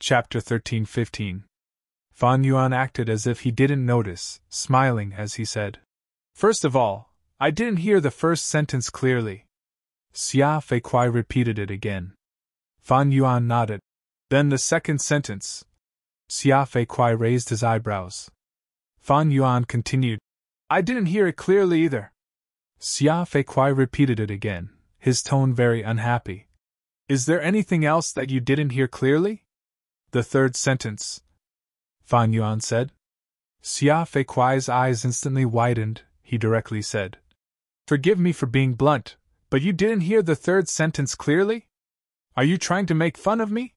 Chapter 13-15. Fan Yuan acted as if he didn't notice, smiling as he said, "First of all, I didn't hear the first sentence clearly." Xia Fei Kuai repeated it again. Fan Yuan nodded. "Then the second sentence." Xia Fei Kuai raised his eyebrows. Fan Yuan continued, "I didn't hear it clearly either." Xia Fei Kuai repeated it again, his tone very unhappy. "Is there anything else that you didn't hear clearly?" "The third sentence," Fan Yuan said. Xia Fei Kuai's eyes instantly widened. He directly said, "Forgive me for being blunt, but you didn't hear the third sentence clearly? Are you trying to make fun of me?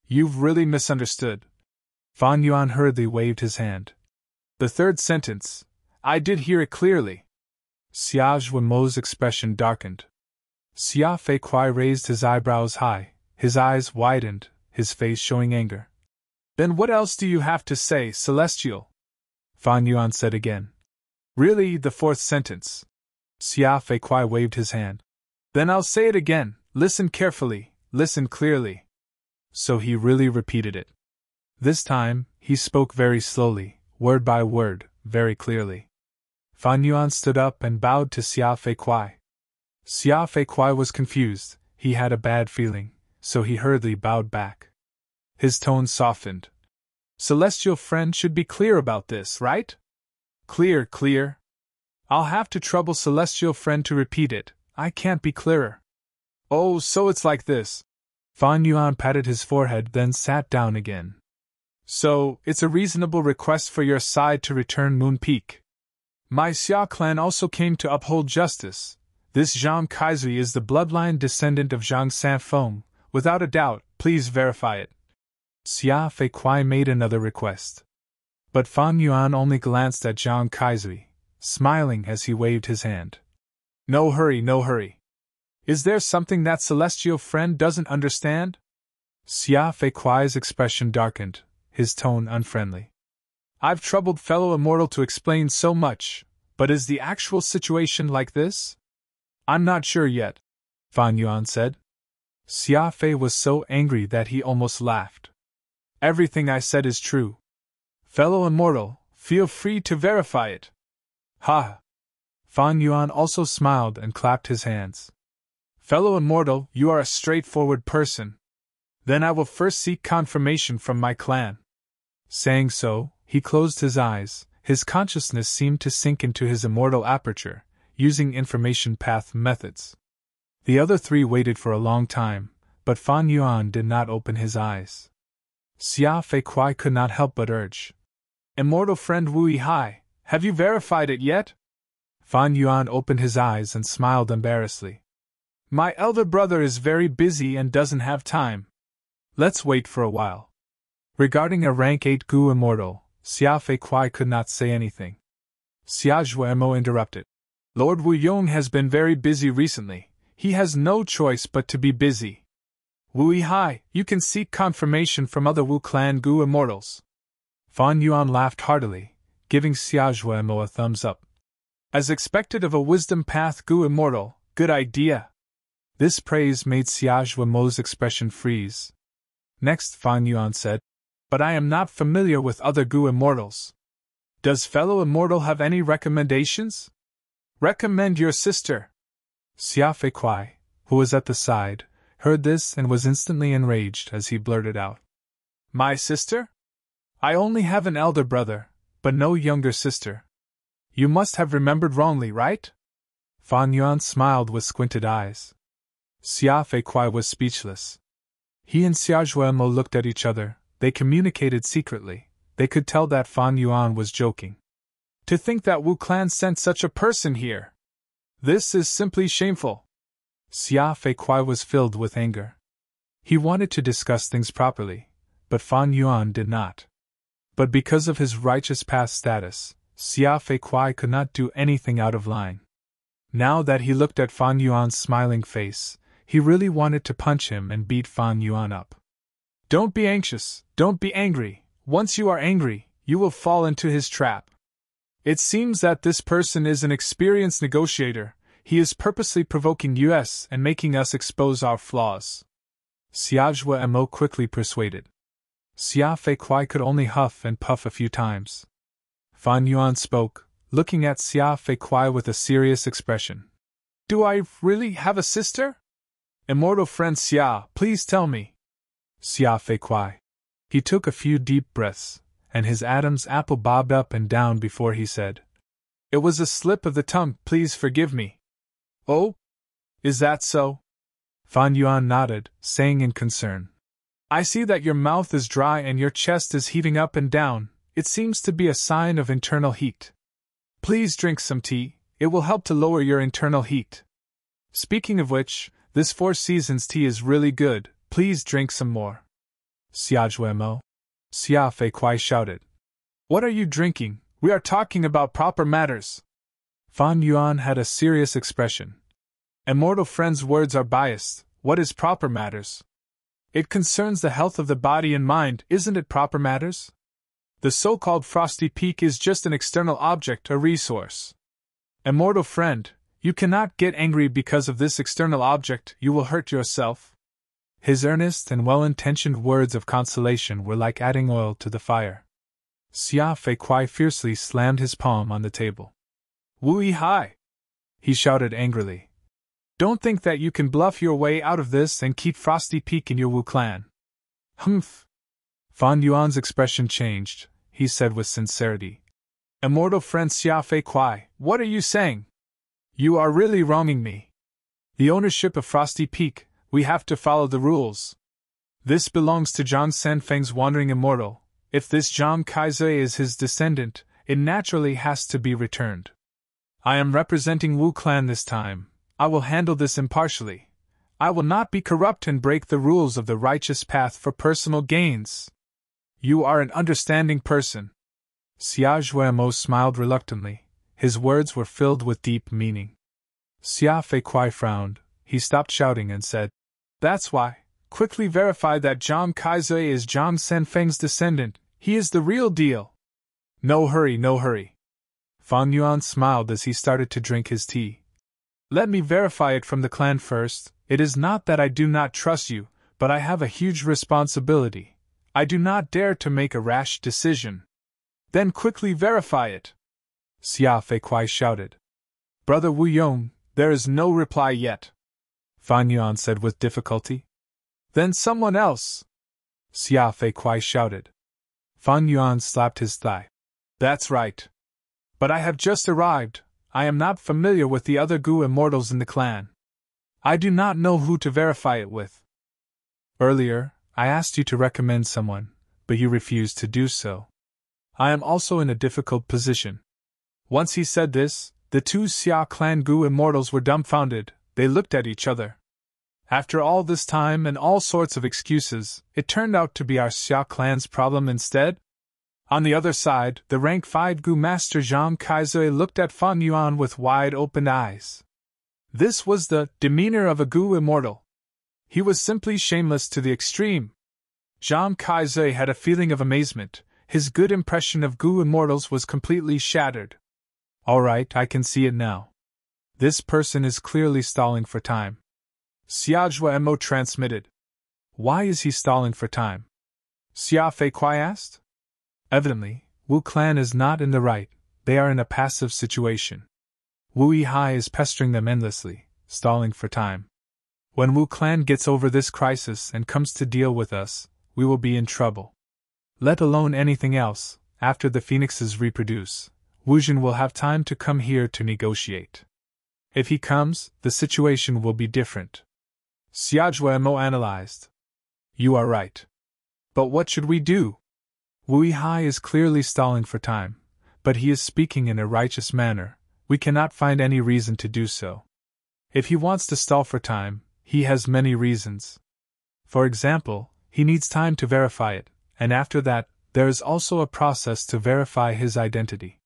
You've really misunderstood." Fan Yuan hurriedly waved his hand. "The third sentence, I did hear it clearly." Xia Zhuemo's expression darkened. Xia Fei Kuai raised his eyebrows high, his eyes widened, his face showing anger. "Then what else do you have to say, Celestial?" Fan Yuan said again. "Really, the fourth sentence." Xia Fei Kuai waved his hand. "Then I'll say it again, listen carefully, listen clearly." So he really repeated it. This time, he spoke very slowly, word by word, very clearly. Fan Yuan stood up and bowed to Xia Fei Kuai. Xia Fei Kuai was confused, he had a bad feeling, so he hurriedly bowed back. His tone softened. "Celestial friend should be clear about this, right?" Clear. I'll have to trouble Celestial friend to repeat it, I can't be clearer." "Oh, so it's like this." Fan Yuan patted his forehead, then sat down again. "So, it's a reasonable request for your side to return Moon Peak. My Xia clan also came to uphold justice. This Zhang Kaizui is the bloodline descendant of Zhang Sanfeng, without a doubt, please verify it." Xia Fei Kuai made another request. But Fan Yuan only glanced at Zhang Kaizui, smiling as he waved his hand. No hurry. Is there something that Celestial friend doesn't understand?" Xia Fei Kuai's expression darkened, his tone unfriendly. "I've troubled fellow immortal to explain so much, but is the actual situation like this?" "I'm not sure yet," Fan Yuan said. Xia Fei was so angry that he almost laughed. "Everything I said is true. Fellow immortal, feel free to verify it." "Ha!" Fan Yuan also smiled and clapped his hands. "Fellow immortal, you are a straightforward person. Then I will first seek confirmation from my clan." Saying so, he closed his eyes. His consciousness seemed to sink into his immortal aperture, using information path methods. The other three waited for a long time, but Fan Yuan did not open his eyes. Xia Fei Kuai could not help but urge, "Immortal friend Wu Yihai, have you verified it yet?" Fan Yuan opened his eyes and smiled embarrassedly. "My elder brother is very busy and doesn't have time. Let's wait for a while." Regarding a rank 8 Gu immortal, Xia Fei Kuai could not say anything. Xia Zhuemo interrupted. "Lord Wu Yong has been very busy recently. He has no choice but to be busy. Wu Yihai, you can seek confirmation from other Wu clan Gu immortals." Fan Yuan laughed heartily, giving Xia Zhuemo a thumbs up. "As expected of a wisdom path Gu immortal, good idea." This praise made Xia Zhuemo's expression freeze. Next Fan Yuan said, "But I am not familiar with other Gu immortals. Does fellow immortal have any recommendations?" "Recommend your sister." Xia Fei Kuai, who was at the side, heard this and was instantly enraged as he blurted out, "My sister? I only have an elder brother, but no younger sister. You must have remembered wrongly, right?" Fan Yuan smiled with squinted eyes. Xia Fei Kuai was speechless. He and Xia Zhuemo looked at each other. They communicated secretly. They could tell that Fan Yuan was joking. "To think that Wu clan sent such a person here! This is simply shameful." Xia Fei Kuai was filled with anger. He wanted to discuss things properly, but Fan Yuan did not. But because of his righteous past status, Xia Fei Kuai could not do anything out of line. Now that he looked at Fan Yuan's smiling face, he really wanted to punch him and beat Fan Yuan up. "Don't be anxious, don't be angry. Once you are angry, you will fall into his trap. It seems that this person is an experienced negotiator. He is purposely provoking us and making us expose our flaws." Xia Zhuemo quickly persuaded. Xia Fei Kuai could only huff and puff a few times. Fan Yuan spoke, looking at Xia Fei Kuai with a serious expression. Do I really have a sister? Immortal friend Xia, please tell me. Xia Fei Kuai. He took a few deep breaths, and his Adam's apple bobbed up and down before he said, It was a slip of the tongue, please forgive me. Oh? Is that so? Fan Yuan nodded, saying in concern. I see that your mouth is dry and your chest is heaving up and down. It seems to be a sign of internal heat. Please drink some tea, it will help to lower your internal heat. Speaking of which, this Four Seasons tea is really good, please drink some more. Xiajuemo. Xia Fei Kuai shouted. What are you drinking? We are talking about proper matters. Fan Yuan had a serious expression. Immortal friend's words are biased. What is proper matters? It concerns the health of the body and mind, isn't it proper matters? The so-called frosty peak is just an external object, a resource. Immortal friend, you cannot get angry because of this external object, you will hurt yourself. His earnest and well-intentioned words of consolation were like adding oil to the fire. Xia Fei Kuai fiercely slammed his palm on the table. Wu Hai! He shouted angrily. Don't think that you can bluff your way out of this and keep Frosty Peak in your Wu clan. Humph! Fan Yuan's expression changed, he said with sincerity. Immortal friend Xia Fei Kuai, what are you saying? You are really wronging me. The ownership of Frosty Peak, we have to follow the rules. This belongs to Zhang Sanfeng's wandering immortal. If this Zhang Kaizui is his descendant, it naturally has to be returned. I am representing Wu clan this time. I will handle this impartially. I will not be corrupt and break the rules of the righteous path for personal gains. You are an understanding person. Xia Zhuemo smiled reluctantly. His words were filled with deep meaning. Xia Fei Kuai frowned. He stopped shouting and said, That's why. Quickly verify that Zhang Kaizui is Zhang Sanfeng's descendant. He is the real deal. No hurry, no hurry. Fan Yuan smiled as he started to drink his tea. Let me verify it from the clan first. It is not that I do not trust you, but I have a huge responsibility. I do not dare to make a rash decision. Then quickly verify it. Xia Fei Kuai shouted. Brother Wu Yong, there is no reply yet. Fan Yuan said with difficulty. Then someone else. Xia Fei Kuai shouted. Fan Yuan slapped his thigh. That's right. But I have just arrived. I am not familiar with the other Gu immortals in the clan. I do not know who to verify it with. Earlier, I asked you to recommend someone, but you refused to do so. I am also in a difficult position. Once he said this, the two Xia clan Gu immortals were dumbfounded. They looked at each other. After all this time and all sorts of excuses, it turned out to be our Xia clan's problem instead? On the other side, the rank 5 Gu master Zhang Kaizui looked at Fan Yuan with wide-opened eyes. This was the demeanor of a Gu immortal. He was simply shameless to the extreme. Zhang Kaizui had a feeling of amazement. His good impression of Gu immortals was completely shattered. All right, I can see it now. This person is clearly stalling for time. Xiajuemo transmitted. Why is he stalling for time? Xia Fei Kuai asked. Evidently, Wu clan is not in the right, they are in a passive situation. Wu Hai is pestering them endlessly, stalling for time. When Wu clan gets over this crisis and comes to deal with us, we will be in trouble. Let alone anything else, after the phoenixes reproduce, Wu Jin will have time to come here to negotiate. If he comes, the situation will be different. Xiajuemo analyzed. You are right. But what should we do? Wu Hai is clearly stalling for time, but he is speaking in a righteous manner. We cannot find any reason to do so. If he wants to stall for time, he has many reasons. For example, he needs time to verify it, and after that, there is also a process to verify his identity.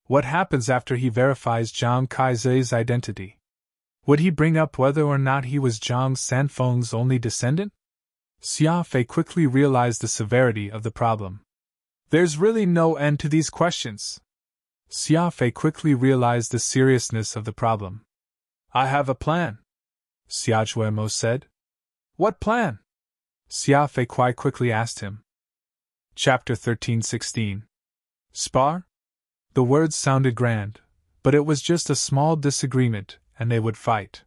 What happens after he verifies Zhang Kaizui's identity? Would he bring up whether or not he was Zhang Sanfeng's only descendant? Xia Fei quickly realized the severity of the problem. There's really no end to these questions. Xia Fei quickly realized the seriousness of the problem. I have a plan, Xiajuemo said. What plan? Xia Fei Kuai quickly asked him. Chapter 13:16. Spar? The words sounded grand, but it was just a small disagreement, and they would fight.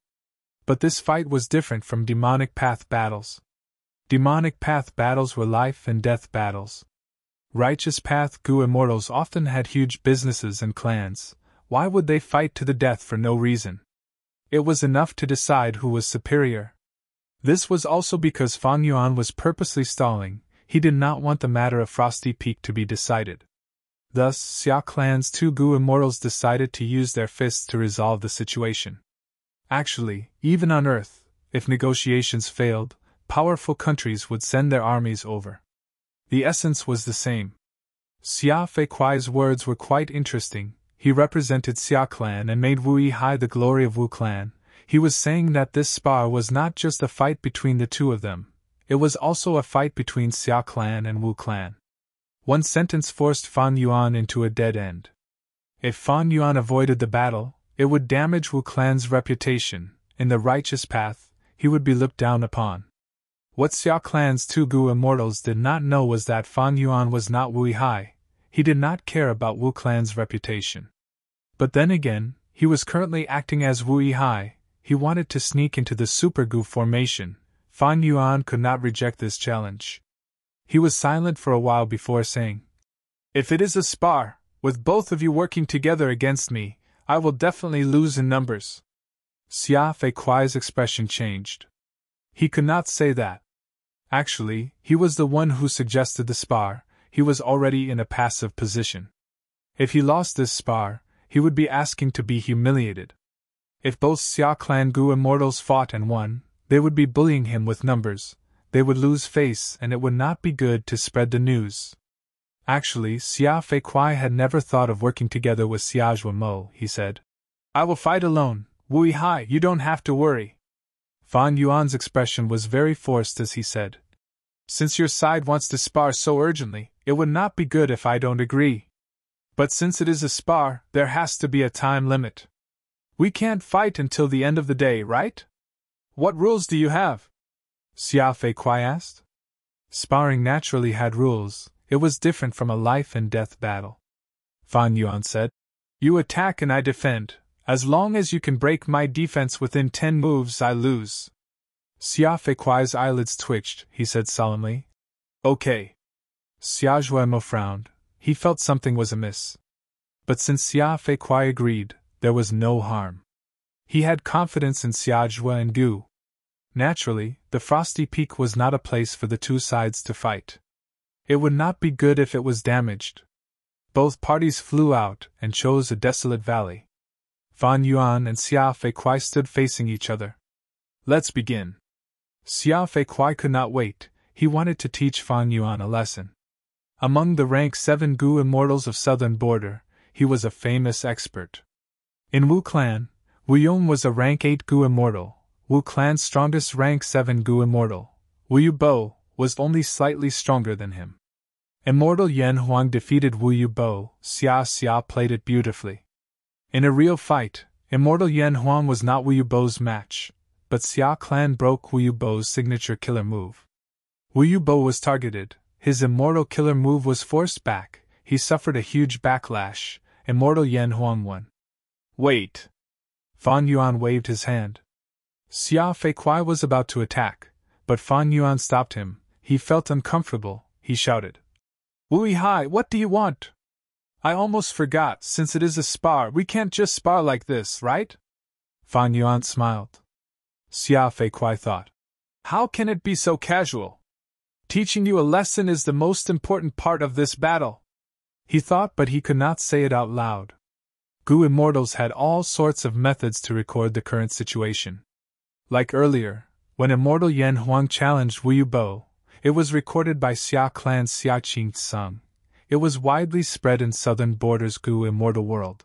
But this fight was different from demonic path battles. Demonic path battles were life and death battles. Righteous path Gu immortals often had huge businesses and clans. Why would they fight to the death for no reason? It was enough to decide who was superior. This was also because Fan Yuan was purposely stalling. He did not want the matter of Frosty Peak to be decided. Thus, Xia Clan's two Gu immortals decided to use their fists to resolve the situation. Actually, even on Earth, if negotiations failed, powerful countries would send their armies over. The essence was the same. Xia Fei Kuai's words were quite interesting. He represented Xia Clan and made Wu Yihai the glory of Wu Clan. He was saying that this spar was not just a fight between the two of them, it was also a fight between Xia Clan and Wu Clan. One sentence forced Fan Yuan into a dead end. If Fan Yuan avoided the battle, it would damage Wu Clan's reputation. In the righteous path, he would be looked down upon. What Xia Clan's two Gu immortals did not know was that Fan Yuan was not Wu Yihai. He did not care about Wu Clan's reputation. But then again, he was currently acting as Wu Yihai. He wanted to sneak into the Super Gu formation. Fan Yuan could not reject this challenge. He was silent for a while before saying, "If it is a spar, with both of you working together against me, I will definitely lose in numbers." Xia Fei Kuai's expression changed. He could not say that. Actually, he was the one who suggested the spar. He was already in a passive position. If he lost this spar, he would be asking to be humiliated. If both Xia Clan Gu immortals fought and won, they would be bullying him with numbers. They would lose face and it would not be good to spread the news. Actually, Xia Fei Kuai had never thought of working together with Xia Zhuamo. He said, "I will fight alone, Wu Yihai, you don't have to worry." Fan Yuan's expression was very forced as he said, "Since your side wants to spar so urgently, it would not be good if I don't agree. But since it is a spar, there has to be a time limit. We can't fight until the end of the day, right? What rules do you have?" Xia Fei Kuai asked. Sparring naturally had rules. It was different from a life and death battle. Fan Yuan said, "You attack and I defend. As long as you can break my defense within 10 moves, I lose." Xia Fei Kuai's eyelids twitched. He said solemnly, "Okay." Xia Zhuamo frowned. He felt something was amiss. But since Xia Fei Kuai agreed, there was no harm. He had confidence in Xia Zhua and Gu. Naturally, the Frosty Peak was not a place for the two sides to fight. It would not be good if it was damaged. Both parties flew out and chose a desolate valley. Fan Yuan and Xia Fei Kuai stood facing each other. "Let's begin." Xia Fei Kuai could not wait. He wanted to teach Fan Yuan a lesson. Among the rank 7 Gu immortals of southern border, he was a famous expert. In Wu Clan, Wu Yong was a rank 8 Gu immortal. Wu Clan's strongest rank 7 Gu immortal, Wu Yubo, was only slightly stronger than him. Immortal Yan Huang defeated Wu Yubo. Xia played it beautifully. In a real fight, Immortal Yan Huang was not Wu Yubo's match, but Xia Clan broke Wu Yubo's signature killer move. Wu Yubo was targeted. His immortal killer move was forced back. He suffered a huge backlash. Immortal Yan Huang won. "Wait!" Fan Yuan waved his hand. Xia Fei Kuai was about to attack, but Fan Yuan stopped him. He felt uncomfortable. He shouted, "Wu Yihai, what do you want? I almost forgot, since it is a spar, we can't just spar like this, right?" Fan Yuan smiled. Xia Fei Kuai thought, "How can it be so casual? Teaching you a lesson is the most important part of this battle." He thought, but he could not say it out loud. Gu immortals had all sorts of methods to record the current situation. Like earlier, when Immortal Yan Huang challenged Wu Yubo, it was recorded by Xia Clan's Xia Qing Tsung. It was widely spread in southern borders Gu immortal world.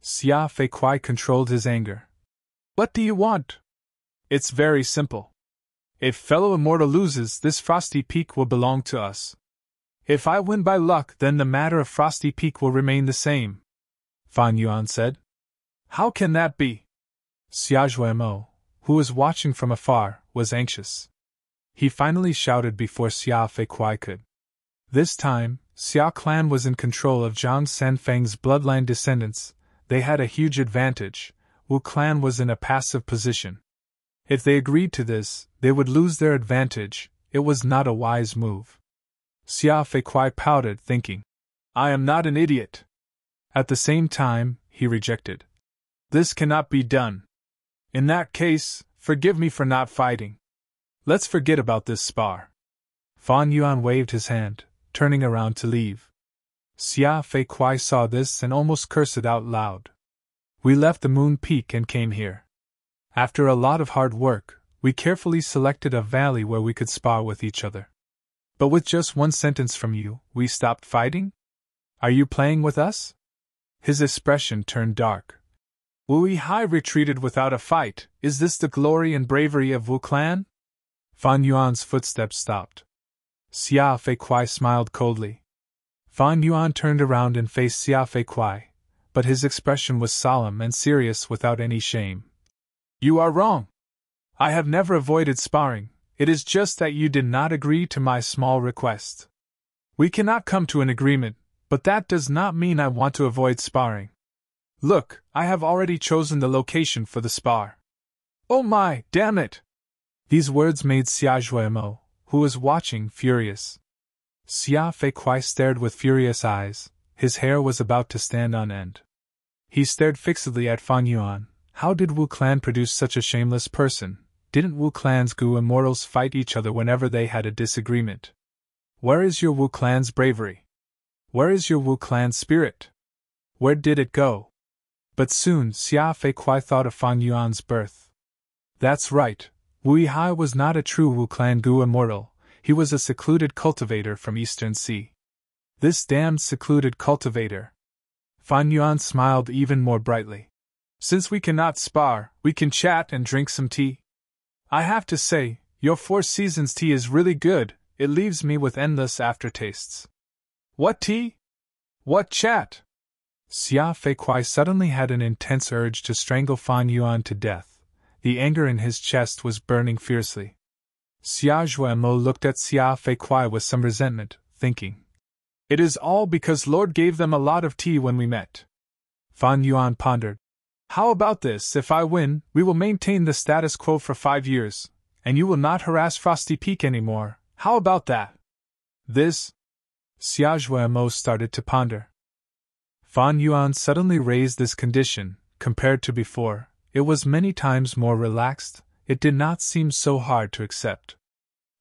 Xia Fei Kuai controlled his anger. "What do you want?" "It's very simple. If fellow immortal loses, this Frosty Peak will belong to us. If I win by luck, then the matter of Frosty Peak will remain the same," Fan Yuan said. "How can that be?" Xia Zhuamo, who was watching from afar, was anxious. He finally shouted before Xia Fei Kuai could. This time, Xia clan was in control of Zhang Sanfeng's bloodline descendants. They had a huge advantage. Wu clan was in a passive position. If they agreed to this, they would lose their advantage. It was not a wise move. Xia Feikwai pouted, thinking, I am not an idiot. At the same time, he rejected. This cannot be done. In that case, forgive me for not fighting. Let's forget about this spar. Fan Yuan waved his hand, turning around to leave. Xia Feikwai saw this and almost cursed it out loud. We left the Moon Peak and came here. After a lot of hard work, we carefully selected a valley where we could spar with each other. But with just one sentence from you, we stopped fighting? Are you playing with us? His expression turned dark. Wu Yihai retreated without a fight. Is this the glory and bravery of Wu clan? Fan Yuan's footsteps stopped. Xia Feikwai smiled coldly. Fan Yuan turned around and faced Xia Feikwai, but his expression was solemn and serious without any shame. You are wrong. I have never avoided sparring, it is just that you did not agree to my small request. We cannot come to an agreement, but that does not mean I want to avoid sparring. Look, I have already chosen the location for the spar. Oh my, damn it! These words made Xia Zhuemo, who was watching, furious. Xia Feikwai stared with furious eyes, his hair was about to stand on end. He stared fixedly at Fan Yuan. How did Wu clan produce such a shameless person? Didn't Wu clan's Gu immortals fight each other whenever they had a disagreement? Where is your Wu clan's bravery? Where is your Wu clan's spirit? Where did it go? But soon Xia Feikwai thought of Fan Yuan's birth. That's right, Wu Yihai was not a true Wu clan Gu immortal, he was a secluded cultivator from Eastern Sea. This damned secluded cultivator. Fan Yuan smiled even more brightly. Since we cannot spar, we can chat and drink some tea. I have to say, your Four Seasons tea is really good, it leaves me with endless aftertastes. What tea? What chat? Xia Feikwai suddenly had an intense urge to strangle Fan Yuan to death. The anger in his chest was burning fiercely. Xia Zhuemo looked at Xia Feikwai with some resentment, thinking, it is all because Lord gave them a lot of tea when we met. Fan Yuan pondered. How about this, if I win, we will maintain the status quo for 5 years, and you will not harass Frosty Peak anymore, how about that? This? Xia Zhuemo started to ponder. Fan Yuan suddenly raised this condition. Compared to before, it was many times more relaxed, it did not seem so hard to accept.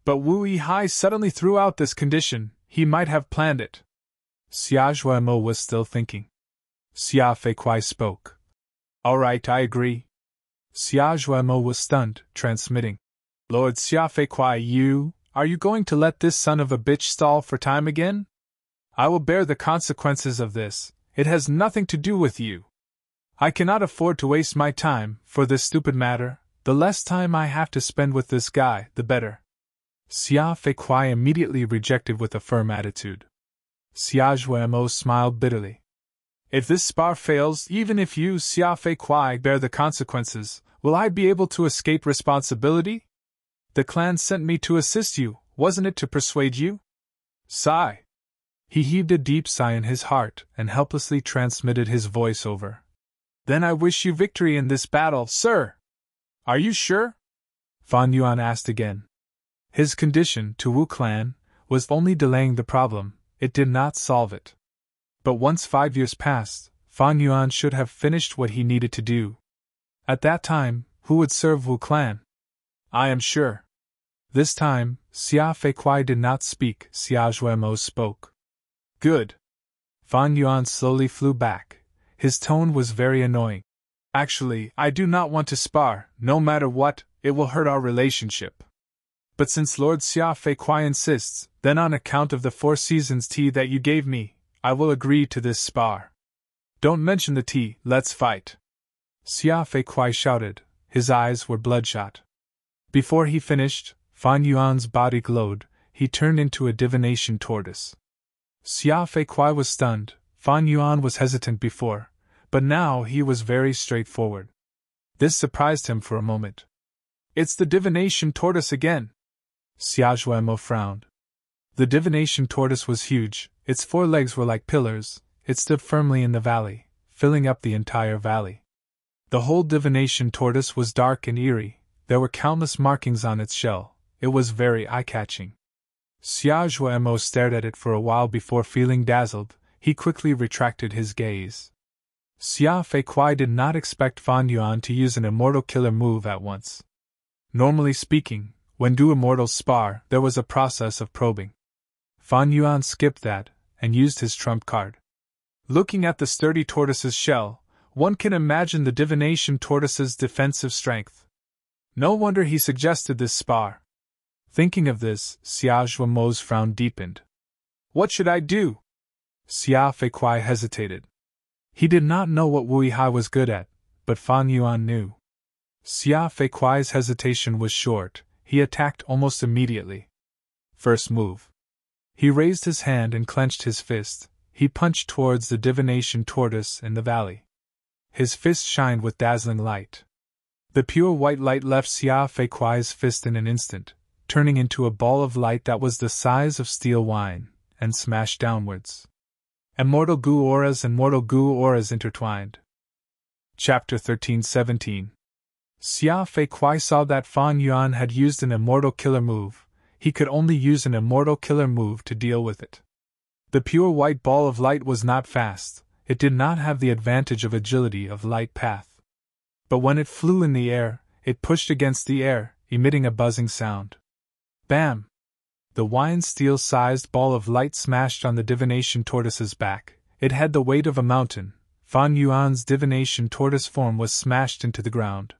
But Wu Yihai suddenly threw out this condition, he might have planned it. Xia Zhuemo was still thinking. Xia Feikwai spoke. All right, I agree. Xia Zhuemo was stunned, transmitting. Lord Xia Feikwai, are you going to let this son of a bitch stall for time again? I will bear the consequences of this, it has nothing to do with you. I cannot afford to waste my time, for this stupid matter, the less time I have to spend with this guy, the better. Xia Feikwai immediately rejected with a firm attitude. Xia Zhuemo smiled bitterly. If this spar fails, even if you, Xia Feikwai, bear the consequences, will I be able to escape responsibility? The clan sent me to assist you, wasn't it to persuade you? Sigh. He heaved a deep sigh in his heart and helplessly transmitted his voice over. Then I wish you victory in this battle, sir. Are you sure? Fan Yuan asked again. His condition, to Wu clan, was only delaying the problem, it did not solve it. But once 5 years passed, Fan Yuan should have finished what he needed to do. At that time, who would serve Wu clan? I am sure. This time, Xia Feikwai did not speak, Xia Zhuemo spoke. Good. Fan Yuan slowly flew back. His tone was very annoying. Actually, I do not want to spar, no matter what, it will hurt our relationship. But since Lord Xia Feikwai insists, then on account of the Four Seasons tea that you gave me, I will agree to this spar. Don't mention the tea, let's fight. Xia Feikwai shouted, his eyes were bloodshot. Before he finished, Fan Yuan's body glowed, he turned into a divination tortoise. Xia Feikwai was stunned, Fan Yuan was hesitant before, but now he was very straightforward. This surprised him for a moment. It's the divination tortoise again. Xia Zhuemo frowned. The divination tortoise was huge, its 4 legs were like pillars, it stood firmly in the valley, filling up the entire valley. The whole divination tortoise was dark and eerie, there were countless markings on its shell, it was very eye-catching. Xiaozhuemo stared at it for a while before feeling dazzled, he quickly retracted his gaze. Xia Feiquai did not expect Fan Yuan to use an immortal killer move at once. Normally speaking, when two immortals spar, there was a process of probing. Fan Yuan skipped that, and used his trump card. Looking at the sturdy tortoise's shell, one can imagine the divination tortoise's defensive strength. No wonder he suggested this spar. Thinking of this, Xiaozhuemo's frown deepened. What should I do? Xia Feiquai hesitated. He did not know what Wu Yihai was good at, but Fan Yuan knew. Xia Feiquai's hesitation was short, he attacked almost immediately. First move. He raised his hand and clenched his fist, he punched towards the divination tortoise in the valley. His fist shined with dazzling light. The pure white light left Xia Feiquai's fist in an instant, turning into a ball of light that was the size of steel wine, and smashed downwards. Immortal Gu auras and mortal Gu auras intertwined. Chapter 13-17. Xia Feiquai saw that Fan Yuan had used an immortal killer move. He could only use an immortal killer move to deal with it. The pure white ball of light was not fast, it did not have the advantage of agility of light path. But when it flew in the air, it pushed against the air, emitting a buzzing sound. Bam! The wine steel-sized ball of light smashed on the divination tortoise's back. It had the weight of a mountain. Fan Yuan's divination tortoise form was smashed into the ground.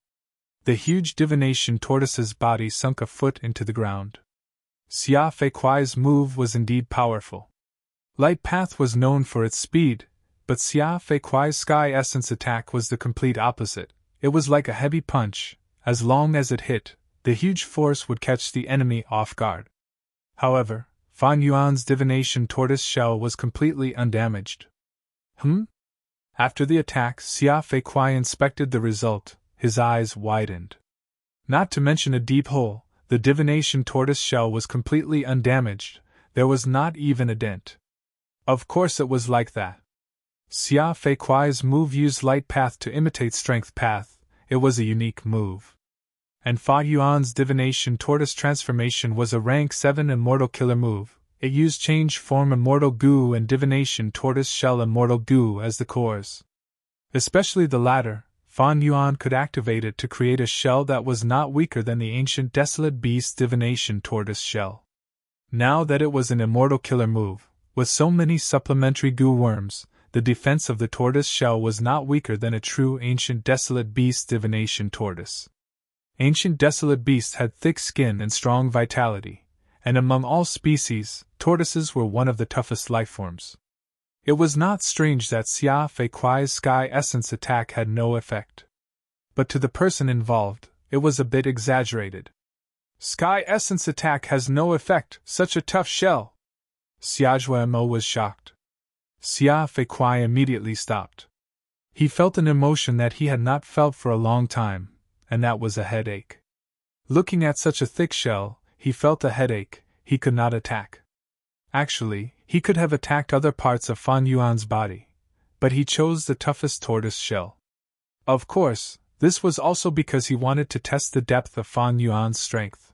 The huge divination tortoise's body sunk a foot into the ground. Xia Feiquai's move was indeed powerful. Light Path was known for its speed, but Xia Feiquai's Sky Essence attack was the complete opposite. It was like a heavy punch. As long as it hit, the huge force would catch the enemy off guard. However, Fan Yuan's divination tortoise shell was completely undamaged. After the attack, Xia Feiquai inspected the result, his eyes widened. Not to mention a deep hole, the divination tortoise shell was completely undamaged, there was not even a dent. Of course it was like that. Xia Feiquai's move used Light Path to imitate Strength Path, it was a unique move. And Fa Yuan's divination tortoise transformation was a rank 7 immortal killer move. It used change form immortal Gu and divination tortoise shell immortal Gu as the cores. Especially the latter, Fan Yuan could activate it to create a shell that was not weaker than the ancient desolate beast divination tortoise shell. Now that it was an immortal killer move, with so many supplementary Gu worms, the defense of the tortoise shell was not weaker than a true ancient desolate beast divination tortoise. Ancient desolate beasts had thick skin and strong vitality, and among all species, tortoises were one of the toughest lifeforms. It was not strange that Xia Feiquai's Sky Essence attack had no effect. But to the person involved, it was a bit exaggerated. Sky Essence attack has no effect, such a tough shell! Xiaozhuemo was shocked. Xia Feiquai immediately stopped. He felt an emotion that he had not felt for a long time, and that was a headache. Looking at such a thick shell, he felt a headache, he could not attack. Actually, he could have attacked other parts of Fan Yuan's body, but he chose the toughest tortoise shell. Of course, this was also because he wanted to test the depth of Fan Yuan's strength.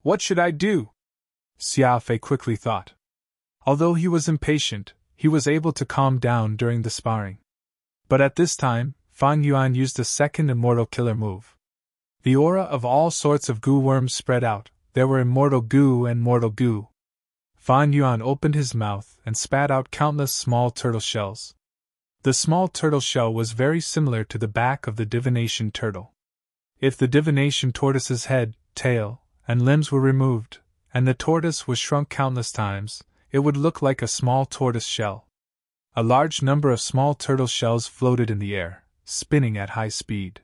What should I do? Xia Fei quickly thought. Although he was impatient, he was able to calm down during the sparring. But at this time, Fan Yuan used a second immortal killer move. The aura of all sorts of Gu worms spread out, there were immortal Gu and mortal Gu. Fan Yuan opened his mouth and spat out countless small turtle shells. The small turtle shell was very similar to the back of the divination turtle. If the divination tortoise's head, tail, and limbs were removed, and the tortoise was shrunk countless times, it would look like a small tortoise shell. A large number of small turtle shells floated in the air, spinning at high speed.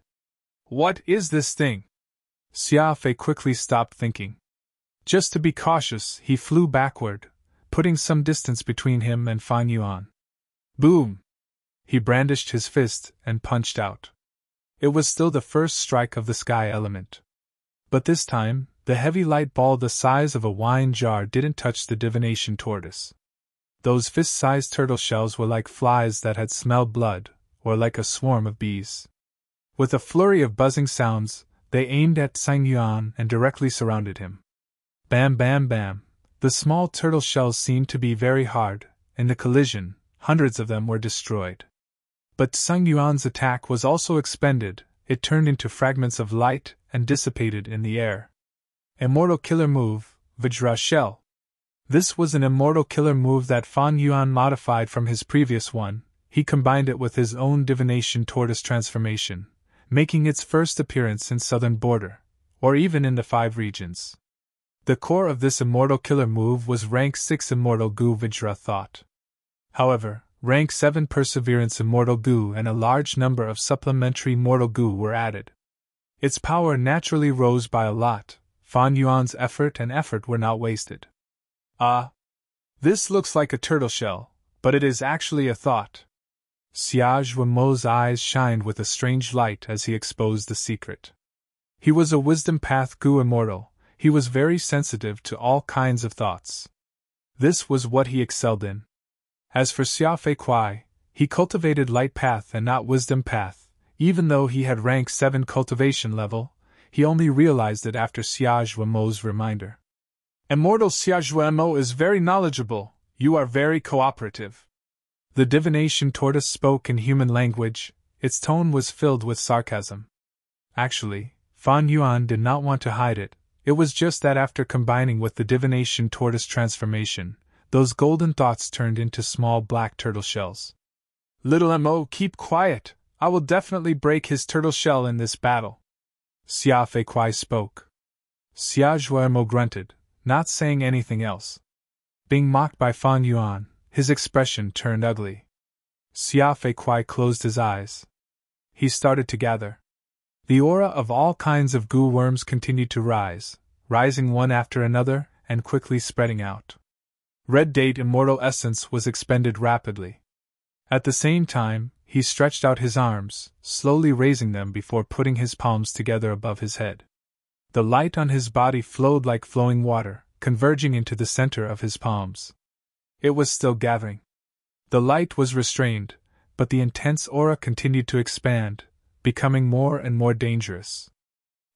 What is this thing? Xia Fei quickly stopped thinking. Just to be cautious, he flew backward, putting some distance between him and Fan Yuan. Boom! He brandished his fist and punched out. It was still the first strike of the sky element. But this time, The heavy light ball the size of a wine jar didn't touch the divination tortoise. Those fist-sized turtle shells were like flies that had smelled blood, or like a swarm of bees. With a flurry of buzzing sounds, they aimed at Tsang Yuan and directly surrounded him. Bam, bam, bam. The small turtle shells seemed to be very hard. In the collision, hundreds of them were destroyed. But Tsang Yuan's attack was also expended. It turned into fragments of light and dissipated in the air. Immortal killer move, Vajra Shell. This was an immortal killer move that Fan Yuan modified from his previous one. He combined it with his own divination tortoise transformation, making its first appearance in southern border, or even in the 5 regions. The core of this immortal killer move was rank 6 Immortal Gu Vajra Thought. However, rank 7 Perseverance Immortal Gu and a large number of supplementary Mortal Gu were added. Its power naturally rose by a lot. Fan Yuan's effort were not wasted. This looks like a turtle shell, but it is actually a thought. Xia Zhuemo's eyes shined with a strange light as he exposed the secret. He was a wisdom path Gu immortal. He was very sensitive to all kinds of thoughts. This was what he excelled in. As for Xia Fei Kuai, he cultivated light path and not wisdom path. Even though he had rank 7 cultivation level, he only realized it after Xia Zhuemo's reminder. Immortal Xia Zhuemo is very knowledgeable. You are very cooperative. The divination tortoise spoke in human language. Its tone was filled with sarcasm. Actually, Fan Yuan did not want to hide it. It was just that after combining with the divination tortoise transformation, those golden thoughts turned into small black turtle shells. Little Mo, keep quiet. I will definitely break his turtle shell in this battle. Xia Fei Kuai spoke. Xia Zhuemo grunted, not saying anything else. Being mocked by Fan Yuan, his expression turned ugly. Xia Fei Kuai closed his eyes. He started to gather. The aura of all kinds of goo worms continued to rise, rising one after another and quickly spreading out. Red Date Immortal Essence was expended rapidly. At the same time, he stretched out his arms, slowly raising them before putting his palms together above his head. The light on his body flowed like flowing water, converging into the center of his palms. It was still gathering. The light was restrained, but the intense aura continued to expand, becoming more and more dangerous.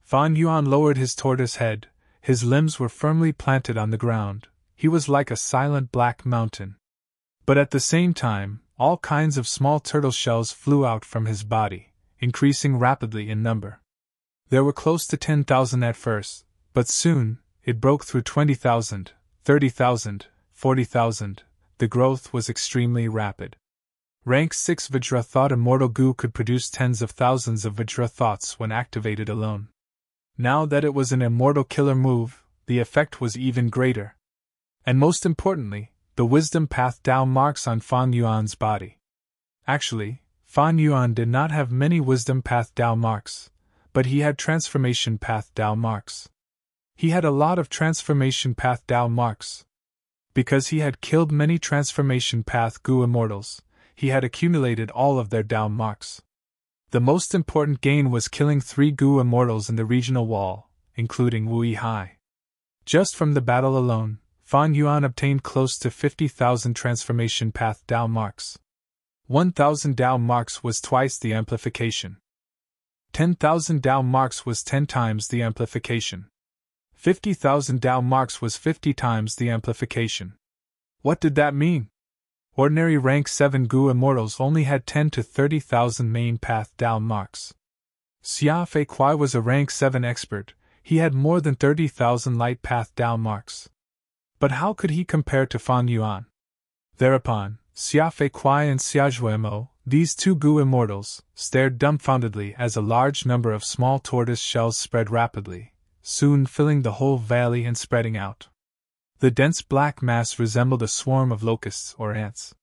Fan Yuan lowered his tortoise head. His limbs were firmly planted on the ground. He was like a silent black mountain. But at the same time, all kinds of small turtle shells flew out from his body, increasing rapidly in number. There were close to 10,000 at first, but soon, it broke through 20,000, 30,000, 40,000. The growth was extremely rapid. Rank 6 Vajra Thought Immortal Gu could produce tens of thousands of Vajra Thoughts when activated alone. Now that it was an immortal killer move, the effect was even greater. And most importantly, the wisdom path Dao marks on Fan Yuan's body. Actually, Fan Yuan did not have many wisdom path Dao marks, but he had transformation path Dao marks. He had a lot of transformation path Dao marks. Because he had killed many transformation path Gu immortals, he had accumulated all of their Dao marks. The most important gain was killing 3 Gu immortals in the regional wall, including Wu Yihai. Just from the battle alone, Fan Yuan obtained close to 50,000 transformation path Dao marks. 1,000 Dao marks was twice the amplification. 10,000 Dao marks was 10 times the amplification. 50,000 Dao marks was 50 times the amplification. What did that mean? Ordinary rank 7 Gu immortals only had 10 to 30,000 main path Dao marks. Xia Fei Kuai was a rank 7 expert. He had more than 30,000 light path Dao marks. But how could he compare to Fan Yuan? Thereupon, Xia Fei Kuai and Xia Zhuemo, these 2 Gu immortals, stared dumbfoundedly as a large number of small tortoise shells spread rapidly, soon filling the whole valley and spreading out. The dense black mass resembled a swarm of locusts or ants.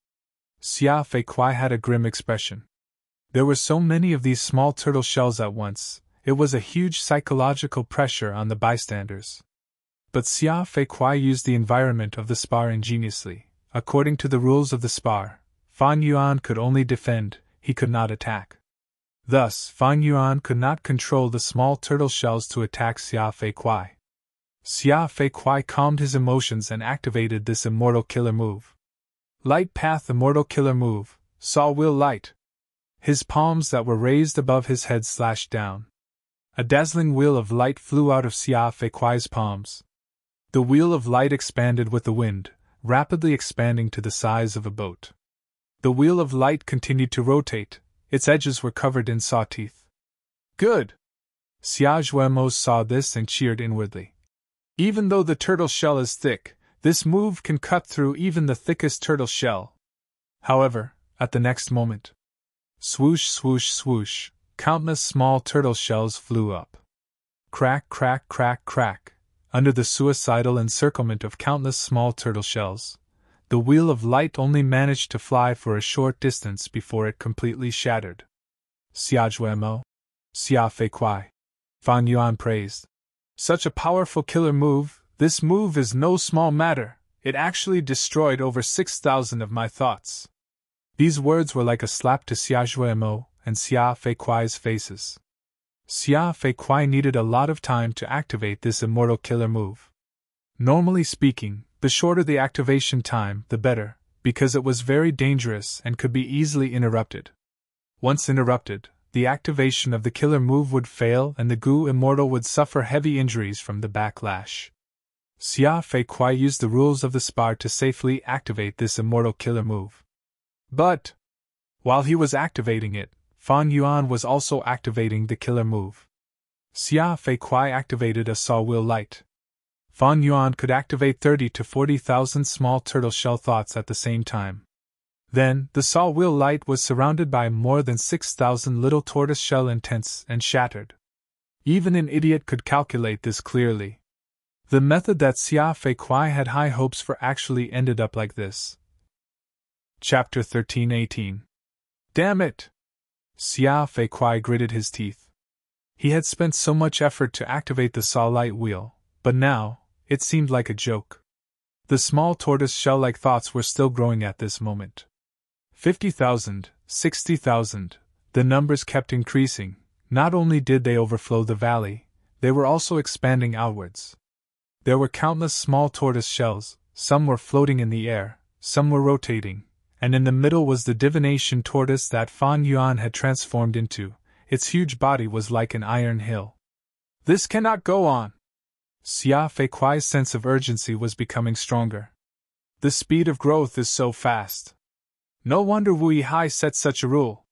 Xia Fei Kuai had a grim expression. There were so many of these small turtle shells at once, it was a huge psychological pressure on the bystanders. But Xia Fei Kuai used the environment of the spar ingeniously. According to the rules of the spar, Fan Yuan could only defend, he could not attack. Thus, Fan Yuan could not control the small turtle shells to attack Xia Fei Kuai. Xia Fei Kuai calmed his emotions and activated this immortal killer move. Light Path Immortal Killer Move, Saw Will Light. His palms that were raised above his head slashed down. A dazzling wheel of light flew out of Xia Fei Kuai's palms. The wheel of light expanded with the wind, rapidly expanding to the size of a boat. The wheel of light continued to rotate, its edges were covered in saw teeth. Good! Xia Zhuemo saw this and cheered inwardly. Even though the turtle shell is thick, this move can cut through even the thickest turtle shell. However, at the next moment, swoosh, swoosh, swoosh, countless small turtle shells flew up. Crack, crack, crack, crack. Under the suicidal encirclement of countless small turtle shells, the wheel of light only managed to fly for a short distance before it completely shattered. Xia Zhuemo, Xia Fei Kuai, Fan Yuan praised. Such a powerful killer move. This move is no small matter, it actually destroyed over 6,000 of my thoughts. These words were like a slap to Xia Zhuemo and Xia Fei Kuai's faces. Xia Fei Kuai needed a lot of time to activate this immortal killer move. Normally speaking, the shorter the activation time, the better, because it was very dangerous and could be easily interrupted. Once interrupted, the activation of the killer move would fail and the Gu Immortal would suffer heavy injuries from the backlash. Xia Fei Kuai used the rules of the spar to safely activate this immortal killer move. But, while he was activating it, Fan Yuan was also activating the killer move. Xia Fei Kuai activated a saw will light. Fan Yuan could activate 30 to 40,000 small turtle shell thoughts at the same time. Then, the saw will light was surrounded by more than 6,000 little tortoise shell intents and shattered. Even an idiot could calculate this clearly. The method that Xia Fei Kuai had high hopes for actually ended up like this. Chapter 13-18. Damn it! Xia Fei Kuai gritted his teeth. He had spent so much effort to activate the saw light wheel, but now, it seemed like a joke. The small tortoise shell-like thoughts were still growing at this moment. 50,000, 60,000, the numbers kept increasing. Not only did they overflow the valley, they were also expanding outwards. There were countless small tortoise shells, some were floating in the air, some were rotating, and in the middle was the divination tortoise that Fan Yuan had transformed into. Its huge body was like an iron hill. This cannot go on! Xia Fei Kuai's sense of urgency was becoming stronger. The speed of growth is so fast. No wonder Wu Yihai set such a rule.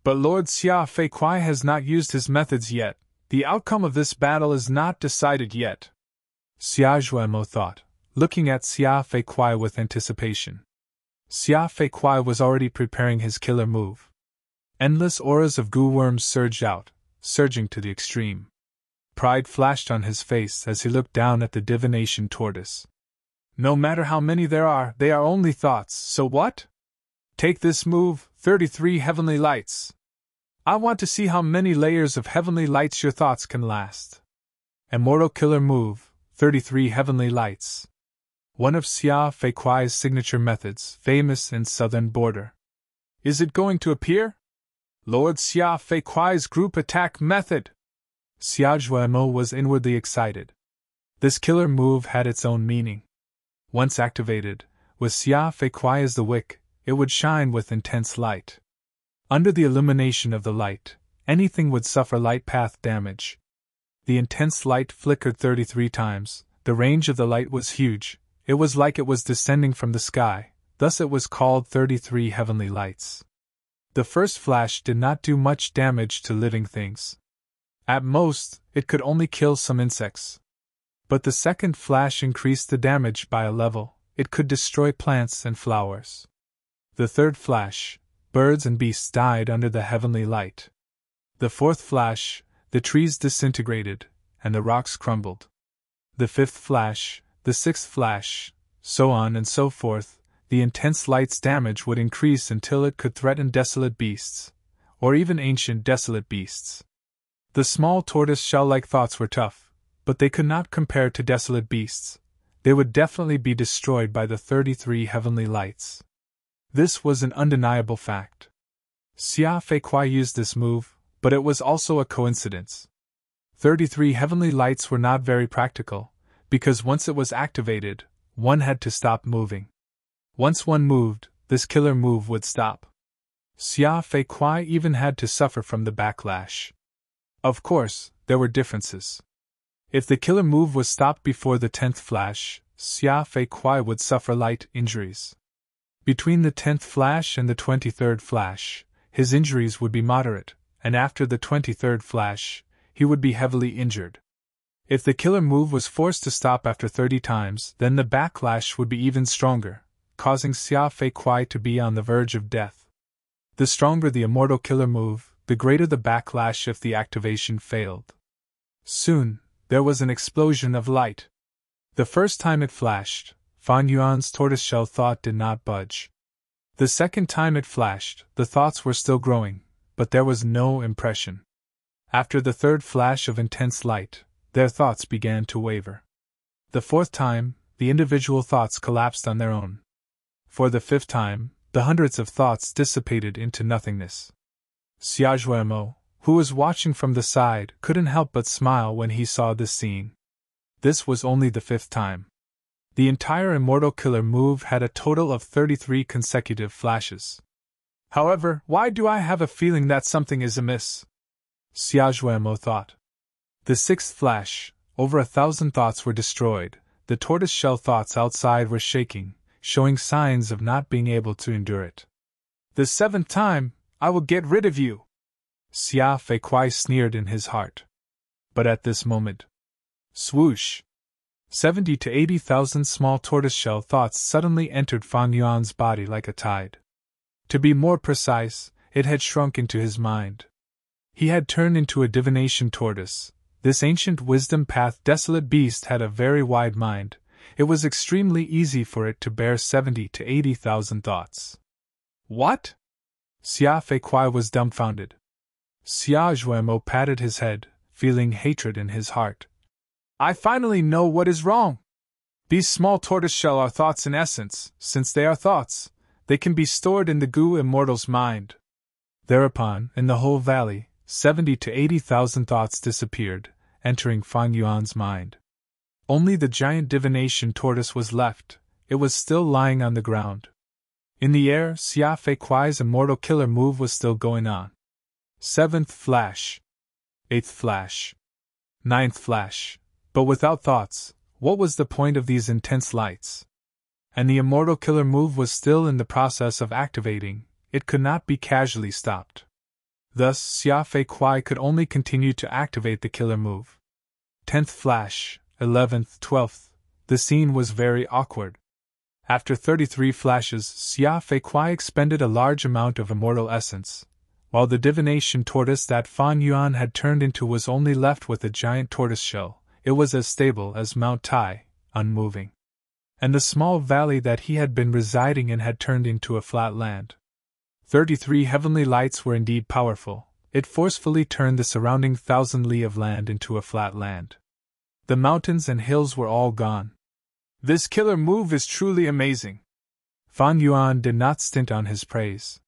But Lord Xia Fei Kuai has not used his methods yet. The outcome of this battle is not decided yet. Xia Zhuemo thought, looking at Xia Fei Kuai with anticipation. Xia Fei Kuai was already preparing his killer move. Endless auras of goo worms surged out, surging to the extreme. Pride flashed on his face as he looked down at the divination tortoise. No matter how many there are, they are only thoughts, so what? Take this move, 33 heavenly lights. I want to see how many layers of heavenly lights your thoughts can last. Immortal killer move, 33 heavenly lights. One of Xia Fei Kuai's signature methods, famous in southern border. Is it going to appear? Lord Xia Fei Kuai's group attack method! Xia Zhuemo was inwardly excited. This killer move had its own meaning. Once activated, with Xia Fei Kuai as the wick, it would shine with intense light. Under the illumination of the light, anything would suffer light path damage. The intense light flickered 33 times, the range of the light was huge, it was like it was descending from the sky, thus it was called 33 heavenly lights. The first flash did not do much damage to living things. At most, it could only kill some insects. But the second flash increased the damage by a level, it could destroy plants and flowers. The third flash, birds and beasts died under the heavenly light. The fourth flash, the trees disintegrated, and the rocks crumbled. The fifth flash, the sixth flash, so on and so forth, the intense light's damage would increase until it could threaten desolate beasts, or even ancient desolate beasts. The small tortoise shell-like thoughts were tough, but they could not compare to desolate beasts. They would definitely be destroyed by the 33 heavenly lights. This was an undeniable fact. Xia Fei Kuai used this move, but it was also a coincidence. 33 heavenly lights were not very practical, because once it was activated, one had to stop moving. Once one moved, this killer move would stop. Xia Fei Kuai even had to suffer from the backlash. Of course, there were differences. If the killer move was stopped before the 10th flash, Xia Fei Kuai would suffer light injuries. Between the 10th flash and the 23rd flash, his injuries would be moderate, and after the 23rd flash, he would be heavily injured. If the killer move was forced to stop after 30 times, then the backlash would be even stronger, causing Xia Fei Kuai to be on the verge of death. The stronger the immortal killer move, the greater the backlash if the activation failed. Soon, there was an explosion of light. The first time it flashed, Fan Yuan's tortoiseshell thought did not budge. The second time it flashed, the thoughts were still growing, but there was no impression. After the third flash of intense light, their thoughts began to waver. The fourth time, the individual thoughts collapsed on their own. For the fifth time, the hundreds of thoughts dissipated into nothingness. Xia Zhuemo, who was watching from the side, couldn't help but smile when he saw this scene. This was only the fifth time. The entire immortal killer move had a total of 33 consecutive flashes. However, why do I have a feeling that something is amiss? Xia Zhuemo thought. The sixth flash, over 1,000 thoughts were destroyed. The tortoiseshell thoughts outside were shaking, showing signs of not being able to endure it. The seventh time, I will get rid of you! Xia Fei Kuai sneered in his heart. But at this moment, swoosh! 70 to 80,000 small tortoiseshell thoughts suddenly entered Fan Yuan's body like a tide. To be more precise, it had shrunk into his mind. He had turned into a divination tortoise. This ancient wisdom path desolate beast had a very wide mind. It was extremely easy for it to bear 70 to 80,000 thoughts. What? Xia Fei Kuai was dumbfounded. Xia Zhuemo patted his head, feeling hatred in his heart. I finally know what is wrong. These small tortoiseshell are thoughts in essence. Since they are thoughts, they can be stored in the Gu Immortal's mind. Thereupon, in the whole valley, 70 to 80,000 thoughts disappeared, entering Fan Yuan's mind. Only the giant divination tortoise was left. It was still lying on the ground. In the air, Xia Fei Kuai's immortal killer move was still going on. 7th flash. 8th flash. 9th flash. But without thoughts, what was the point of these intense lights? And the immortal killer move was still in the process of activating. It could not be casually stopped. Thus, Xia Fei Kuai could only continue to activate the killer move. 10th flash, 11th, 12th. The scene was very awkward. After 33 flashes, Xia Fei Kuai expended a large amount of immortal essence, while the divination tortoise that Fan Yuan had turned into was only left with a giant tortoise shell. It was as stable as Mount Tai, unmoving. And the small valley that he had been residing in had turned into a flat land. 33 heavenly lights were indeed powerful. It forcefully turned the surrounding 1,000 li of land into a flat land. The mountains and hills were all gone. This killer move is truly amazing. Fan Yuan did not stint on his praise.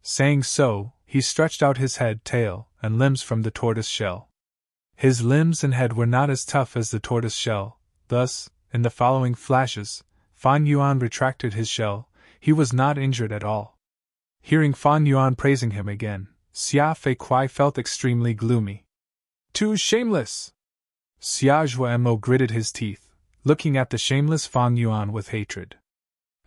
Saying so, he stretched out his head, tail, and limbs from the tortoise shell. His limbs and head were not as tough as the tortoise shell. Thus, in the following flashes, Fan Yuan retracted his shell. He was not injured at all. Hearing Fan Yuan praising him again, Xia Fei Kuai felt extremely gloomy. Too shameless! Xia Zhuemo gritted his teeth, looking at the shameless Fan Yuan with hatred.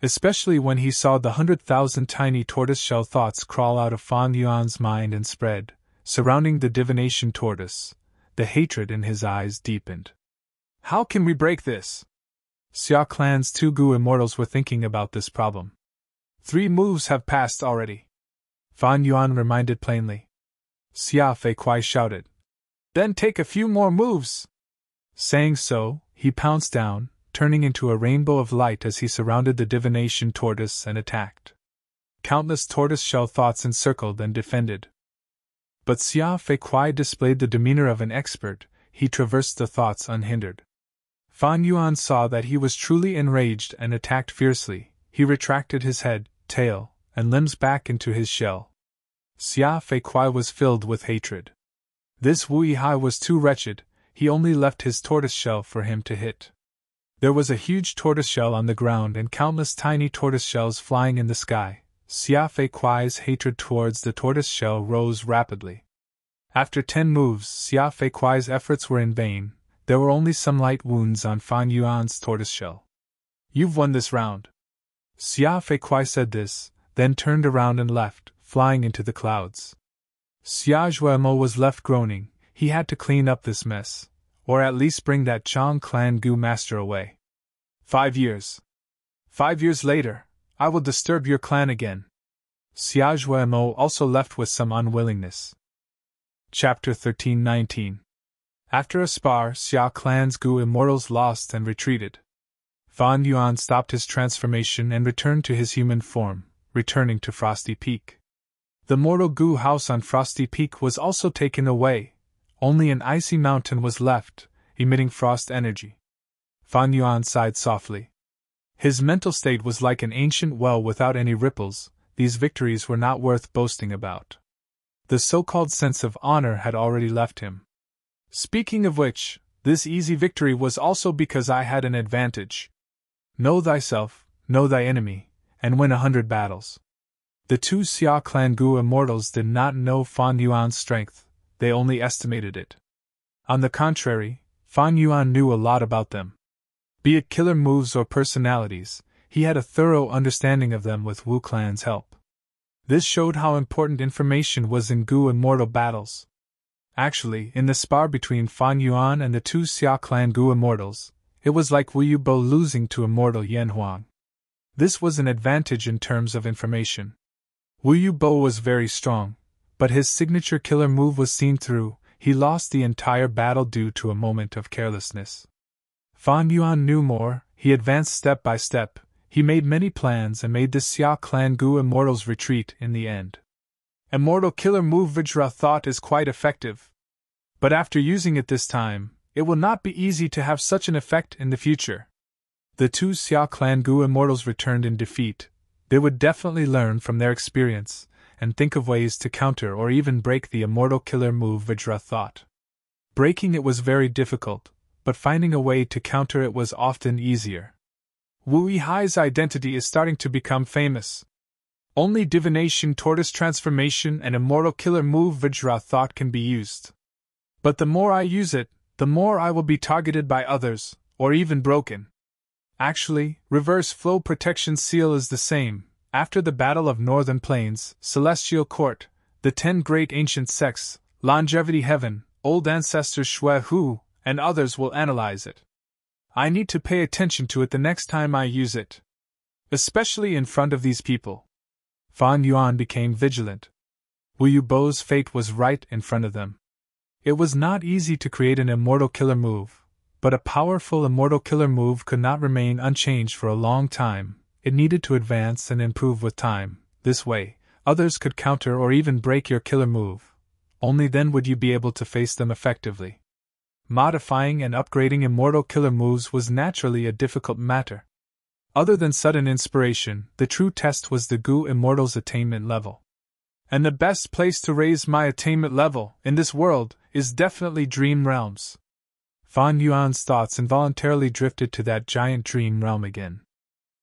Especially when he saw the 100,000 tiny tortoiseshell thoughts crawl out of Fan Yuan's mind and spread, surrounding the divination tortoise. The hatred in his eyes deepened. How can we break this? Xia Clan's 2 Gu Immortals were thinking about this problem. 3 moves have passed already. Fan Yuan reminded plainly. Xia Fei Kuai shouted. Then take a few more moves! Saying so, he pounced down, turning into a rainbow of light as he surrounded the divination tortoise and attacked. Countless tortoise-shell thoughts encircled and defended. But Xia Fei Kuai displayed the demeanor of an expert. He traversed the thoughts unhindered. Fan Yuan saw that he was truly enraged and attacked fiercely. He retracted his head, tail, and limbs back into his shell. Xia Fei Kuai was filled with hatred. This Wu Yihai was too wretched. He only left his tortoise shell for him to hit. There was a huge tortoiseshell on the ground and countless tiny tortoiseshells flying in the sky. Xia Fei Kuai's hatred towards the tortoiseshell rose rapidly. After 10 moves, Xia Fei Kuai's efforts were in vain. There were only some light wounds on Fan Yuan's tortoiseshell. "You've won this round." Xia Fei Kuai said this, then turned around and left, flying into the clouds. Xia Zhuemo was left groaning. He had to clean up this mess, or at least bring that Zhang Clan Gu master away. 5 years. 5 years later, I will disturb your clan again. Xia Zhuemo also left with some unwillingness. Chapter 13-19. After a spar, Xia Clan's Gu immortals lost and retreated. Fan Yuan stopped his transformation and returned to his human form, returning to Frosty Peak. The mortal Gu house on Frosty Peak was also taken away. Only an icy mountain was left, emitting frost energy. Fan Yuan sighed softly. His mental state was like an ancient well without any ripples. These victories were not worth boasting about. The so-called sense of honor had already left him. Speaking of which, this easy victory was also because I had an advantage. Know thyself, know thy enemy, and win 100 battles. The 2 Xia Clan Gu immortals did not know Fan Yuan's strength, they only estimated it. On the contrary, Fan Yuan knew a lot about them. Be it killer moves or personalities, he had a thorough understanding of them with Wu Clan's help. This showed how important information was in Gu immortal battles. Actually, in the spar between Fan Yuan and the 2 Xia Clan Gu immortals, it was like Wu Yubo losing to immortal Yan Huang. This was an advantage in terms of information. Wu Yubo was very strong, but his signature killer move was seen through. He lost the entire battle due to a moment of carelessness. Fan Yuan knew more. He advanced step by step. He made many plans and made the Xia Clan Gu immortals retreat in the end. Immortal killer move Vajra thought is quite effective. But after using it this time, it will not be easy to have such an effect in the future. The 2 Xia Clan Gu immortals returned in defeat. They would definitely learn from their experience, and think of ways to counter or even break the immortal killer move Vajra thought. Breaking it was very difficult, but finding a way to counter it was often easier. Wu Yihai's identity is starting to become famous. Only divination, tortoise transformation, and immortal killer move Vajra thought can be used. But the more I use it, the more I will be targeted by others, or even broken. Actually, reverse flow protection seal is the same. After the Battle of Northern Plains, Celestial Court, the 10 great ancient sects, Longevity Heaven, Old Ancestors Shui Hu, and others will analyze it. I need to pay attention to it the next time I use it. Especially in front of these people. Fan Yuan became vigilant. Wu Yubo's fate was right in front of them. It was not easy to create an immortal killer move, but a powerful immortal killer move could not remain unchanged for a long time. It needed to advance and improve with time. This way, others could counter or even break your killer move. Only then would you be able to face them effectively. Modifying and upgrading immortal killer moves was naturally a difficult matter. Other than sudden inspiration, the true test was the Gu Immortal's attainment level. And the best place to raise my attainment level, in this world, is definitely Dream Realms. Fan Yuan's thoughts involuntarily drifted to that giant dream realm again.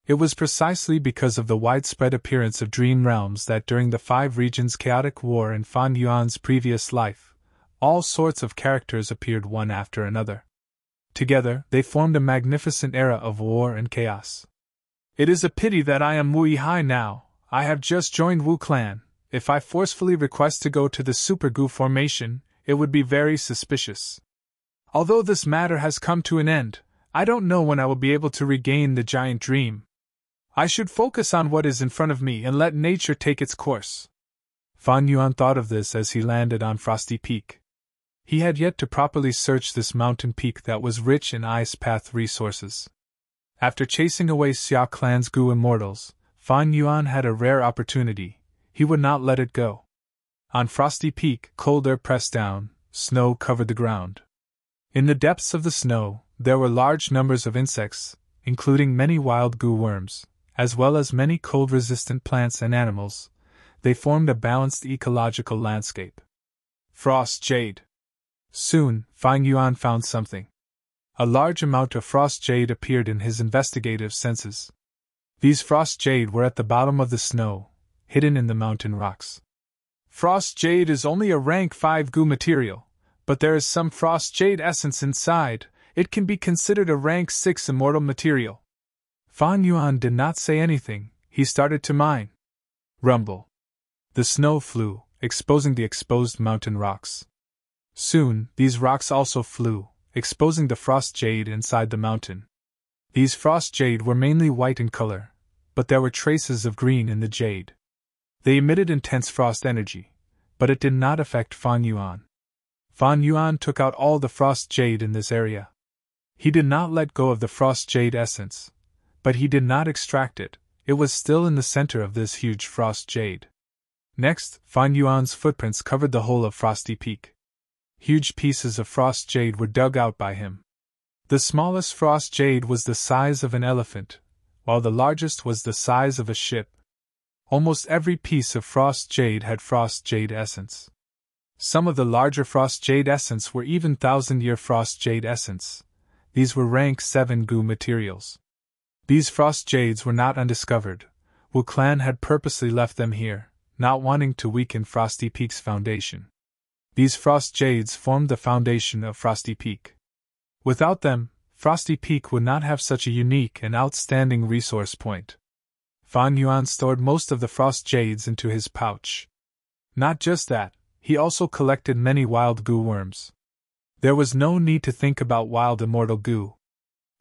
It was precisely because of the widespread appearance of Dream Realms that during the 5 regions chaotic war in Fan Yuan's previous life, all sorts of characters appeared one after another. Together, they formed a magnificent era of war and chaos. It is a pity that I am Wu Yihai now. I have just joined Wu Clan. If I forcefully request to go to the Super Gu formation, it would be very suspicious. Although this matter has come to an end, I don't know when I will be able to regain the giant dream. I should focus on what is in front of me and let nature take its course. Fan Yuan thought of this as he landed on Frosty Peak. He had yet to properly search this mountain peak that was rich in ice path resources. After chasing away Xia Clan's Gu immortals, Fan Yuan had a rare opportunity. He would not let it go. On Frosty Peak, cold air pressed down, snow covered the ground. In the depths of the snow, there were large numbers of insects, including many wild Gu worms, as well as many cold-resistant plants and animals. They formed a balanced ecological landscape. Frost jade. Soon, Fan Yuan found something. A large amount of frost jade appeared in his investigative senses. These frost jade were at the bottom of the snow, hidden in the mountain rocks. Frost jade is only a rank 5 goo material, but there is some frost jade essence inside. It can be considered a rank 6 immortal material. Fan Yuan did not say anything, he started to mine. Rumble. The snow flew, exposing the exposed mountain rocks. Soon, these rocks also flew, exposing the frost jade inside the mountain. These frost jade were mainly white in color, but there were traces of green in the jade. They emitted intense frost energy, but it did not affect Fan Yuan. Fan Yuan took out all the frost jade in this area. He did not let go of the frost jade essence, but he did not extract it. It was still in the center of this huge frost jade. Next, Fan Yuan's footprints covered the whole of Frosty Peak. Huge pieces of frost jade were dug out by him. The smallest frost jade was the size of an elephant, while the largest was the size of a ship. Almost every piece of frost jade had frost jade essence. Some of the larger frost jade essence were even 1,000-year frost jade essence. These were rank 7 goo materials. These frost jades were not undiscovered. Wu Clan had purposely left them here, not wanting to weaken Frosty Peak's foundation. These frost jades formed the foundation of Frosty Peak. Without them, Frosty Peak would not have such a unique and outstanding resource point. Fan Yuan stored most of the frost jades into his pouch. Not just that, he also collected many wild goo worms. There was no need to think about wild immortal goo.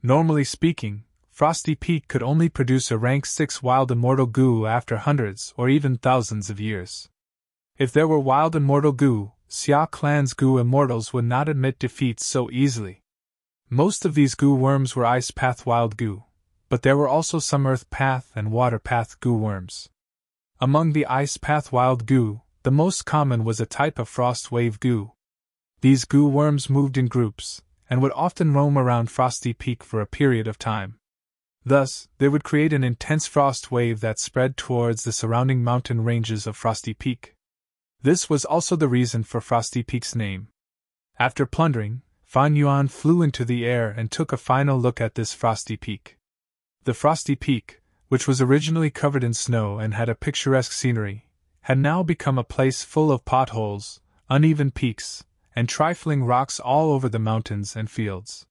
Normally speaking, Frosty Peak could only produce a rank 6 wild immortal goo after hundreds or even thousands of years. If there were wild immortal goo, Xia Clan's goo immortals would not admit defeat so easily. Most of these goo worms were ice path wild goo, but there were also some earth path and water path goo worms. Among the ice path wild goo, the most common was a type of frost wave goo. These goo worms moved in groups, and would often roam around Frosty Peak for a period of time. Thus, they would create an intense frost wave that spread towards the surrounding mountain ranges of Frosty Peak. This was also the reason for Frosty Peak's name. After plundering, Fan Yuan flew into the air and took a final look at this Frosty Peak. The Frosty Peak, which was originally covered in snow and had a picturesque scenery, had now become a place full of potholes, uneven peaks, and trifling rocks all over the mountains and fields.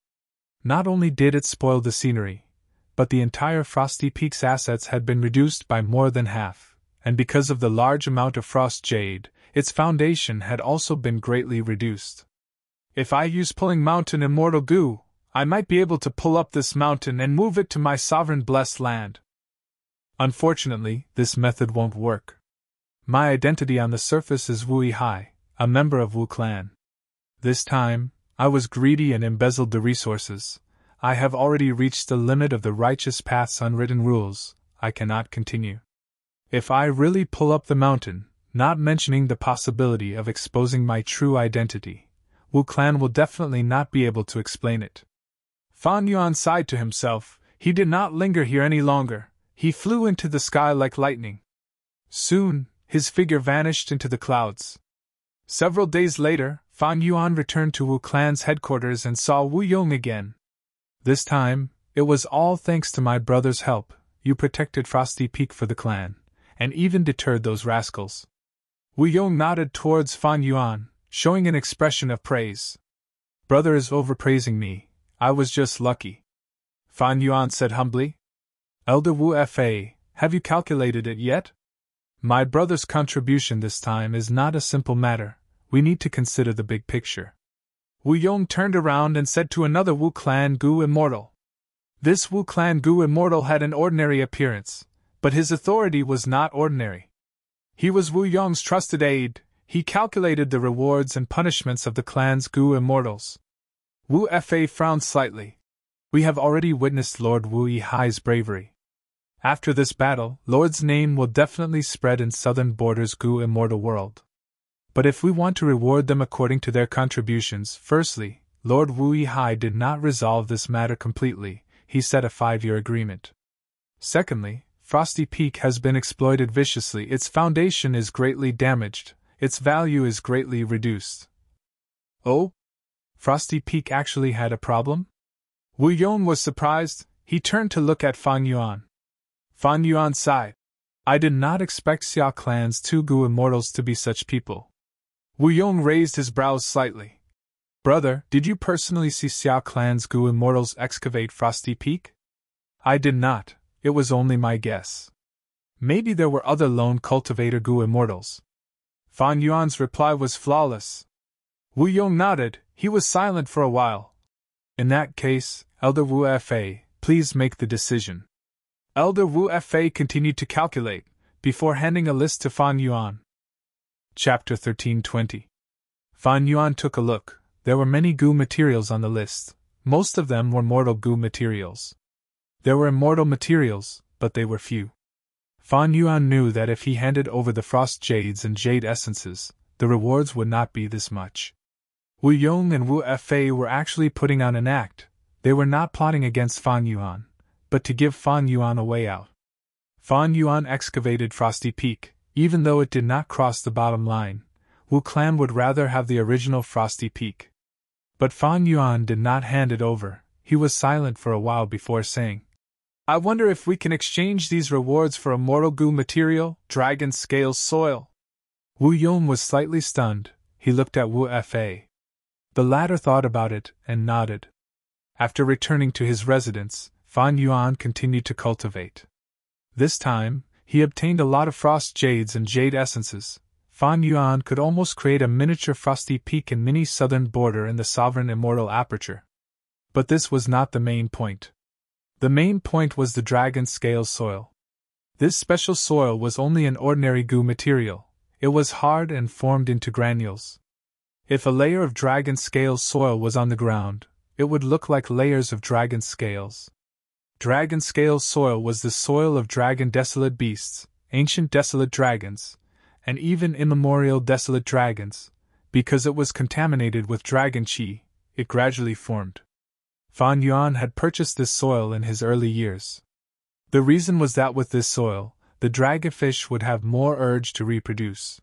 Not only did it spoil the scenery, but the entire Frosty Peak's assets had been reduced by more than half, and because of the large amount of frost jade, its foundation had also been greatly reduced. If I use pulling mountain immortal goo, I might be able to pull up this mountain and move it to my sovereign blessed land. Unfortunately, this method won't work. My identity on the surface is Wu Yihai, a member of Wu Clan. This time, I was greedy and embezzled the resources. I have already reached the limit of the righteous path's unwritten rules. I cannot continue. If I really pull up the mountain, not mentioning the possibility of exposing my true identity, Wu Clan will definitely not be able to explain it. Fan Yuan sighed to himself. He did not linger here any longer. He flew into the sky like lightning. Soon, his figure vanished into the clouds. Several days later, Fan Yuan returned to Wu Clan's headquarters and saw Wu Yong again. This time, it was all thanks to my brother's help. You protected Frosty Peak for the clan, and even deterred those rascals. Wu Yong nodded towards Fan Yuan, showing an expression of praise. Brother is overpraising me. I was just lucky. Fan Yuan said humbly. Elder Wu Fa, have you calculated it yet? My brother's contribution this time is not a simple matter. We need to consider the big picture. Wu Yong turned around and said to another Wu Clan Goo Immortal. This Wu Clan Goo Immortal had an ordinary appearance, but his authority was not ordinary. He was Wu Yong's trusted aide. He calculated the rewards and punishments of the clan's Goo Immortals. Wu Fa frowned slightly. We have already witnessed Lord Wu Yihai's bravery. After this battle, Lord's name will definitely spread in southern borders Goo Immortal world. But if we want to reward them according to their contributions, firstly, Lord Wu Yihai did not resolve this matter completely. He set a 5-year agreement. Secondly, Frosty Peak has been exploited viciously. Its foundation is greatly damaged. Its value is greatly reduced. Oh? Frosty Peak actually had a problem? Wu Yong was surprised. He turned to look at Fan Yuan. Fan Yuan sighed. I did not expect Xia Clan's 2 Gu immortals to be such people. Wu Yong raised his brows slightly. Brother, did you personally see Xia Clan's Gu immortals excavate Frosty Peak? I did not, it was only my guess. Maybe there were other lone cultivator Gu immortals. Fan Yuan's reply was flawless. Wu Yong nodded. He was silent for a while. In that case, Elder Wu Fa, please make the decision. Elder Wu Fa continued to calculate, before handing a list to Fan Yuan. Chapter 1320. Fan Yuan took a look. There were many Gu materials on the list. Most of them were mortal Gu materials. There were immortal materials, but they were few. Fan Yuan knew that if he handed over the frost jades and jade essences, the rewards would not be this much. Wu Yong and Wu Fa were actually putting on an act. They were not plotting against Fan Yuan, but to give Fan Yuan a way out. Fan Yuan excavated Frosty Peak, even though it did not cross the bottom line. Wu Clan would rather have the original Frosty Peak. But Fan Yuan did not hand it over. He was silent for a while before saying, I wonder if we can exchange these rewards for a mortal Gu material, dragon scale soil. Wu Yong was slightly stunned. He looked at Wu Fa. The latter thought about it and nodded. After returning to his residence, Fan Yuan continued to cultivate. This time, he obtained a lot of frost jades and jade essences. Fan Yuan could almost create a miniature Frosty Peak and mini southern border in the sovereign immortal aperture. But this was not the main point. The main point was the dragon scale soil. This special soil was only an ordinary Gu material. It was hard and formed into granules. If a layer of dragon scale soil was on the ground, it would look like layers of dragon scales. Dragon scale soil was the soil of dragon desolate beasts, ancient desolate dragons, and even immemorial desolate dragons. Because it was contaminated with dragon chi, it gradually formed. Fan Yuan had purchased this soil in his early years. The reason was that with this soil, the dragonfish would have more urge to reproduce.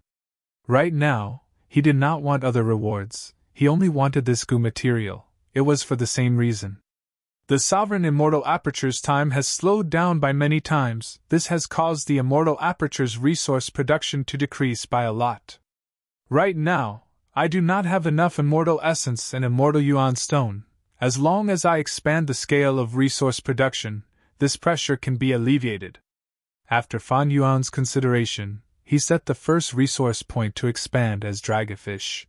Right now, he did not want other rewards, he only wanted this Gu material. It was for the same reason. The sovereign immortal aperture's time has slowed down by many times. This has caused the immortal aperture's resource production to decrease by a lot. Right now, I do not have enough immortal essence and immortal yuan stone. As long as I expand the scale of resource production, this pressure can be alleviated. After Fan Yuan's consideration, he set the first resource point to expand as dragonfish.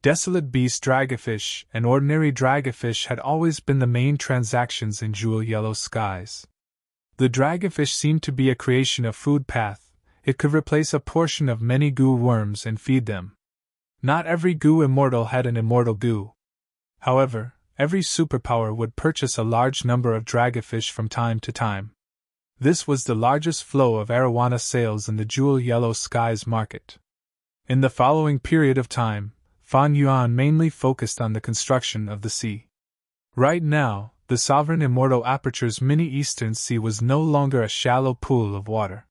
Desolate beast dragonfish and ordinary dragonfish had always been the main transactions in jewel yellow skies. The dragonfish seemed to be a creation of food path. It could replace a portion of many Gu worms and feed them. Not every Gu immortal had an immortal Gu. However, every superpower would purchase a large number of dragonfish from time to time. This was the largest flow of arowana sales in the jewel yellow skies market. In the following period of time, Fan Yuan mainly focused on the construction of the sea. Right now, the sovereign immortal aperture's mini eastern sea was no longer a shallow pool of water.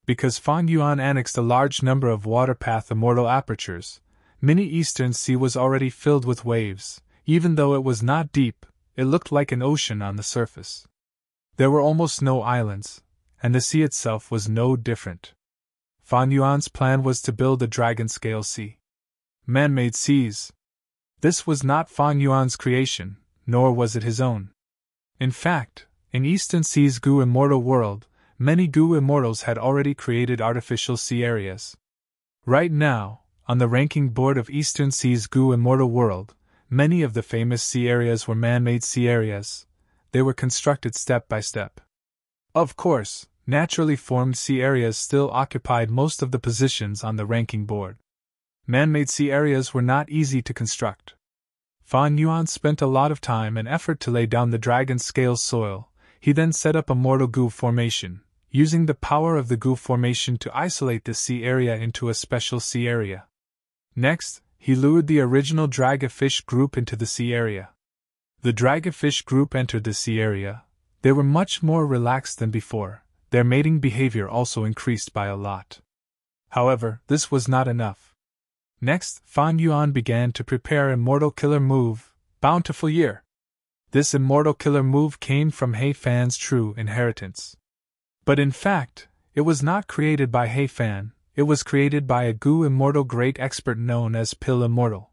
Because Fan Yuan annexed a large number of waterpath immortal apertures, mini eastern sea was already filled with waves. Even though it was not deep, it looked like an ocean on the surface. There were almost no islands, and the sea itself was no different. Fan Yuan's plan was to build a dragon-scale sea. Man-made seas. This was not Fan Yuan's creation, nor was it his own. In fact, in Eastern Sea's Gu Immortal world, many Gu Immortals had already created artificial sea areas. Right now, on the ranking board of Eastern Sea's Gu Immortal world, many of the famous sea areas were man-made sea areas. They were constructed step by step. Of course, naturally formed sea areas still occupied most of the positions on the ranking board. Man-made sea areas were not easy to construct. Fan Yuan spent a lot of time and effort to lay down the dragon-scale soil. He then set up a mortal Gu formation, using the power of the Gu formation to isolate the sea area into a special sea area. Next, he lured the original dragonfish group into the sea area. The dragonfish group entered the sea area. They were much more relaxed than before. Their mating behavior also increased by a lot. However, this was not enough. Next, Fan Yuan began to prepare Immortal Killer Move, Bountiful Year. This immortal killer move came from He Fan's true inheritance. But in fact, it was not created by He Fan, it was created by a Gu immortal great expert known as Pill Immortal.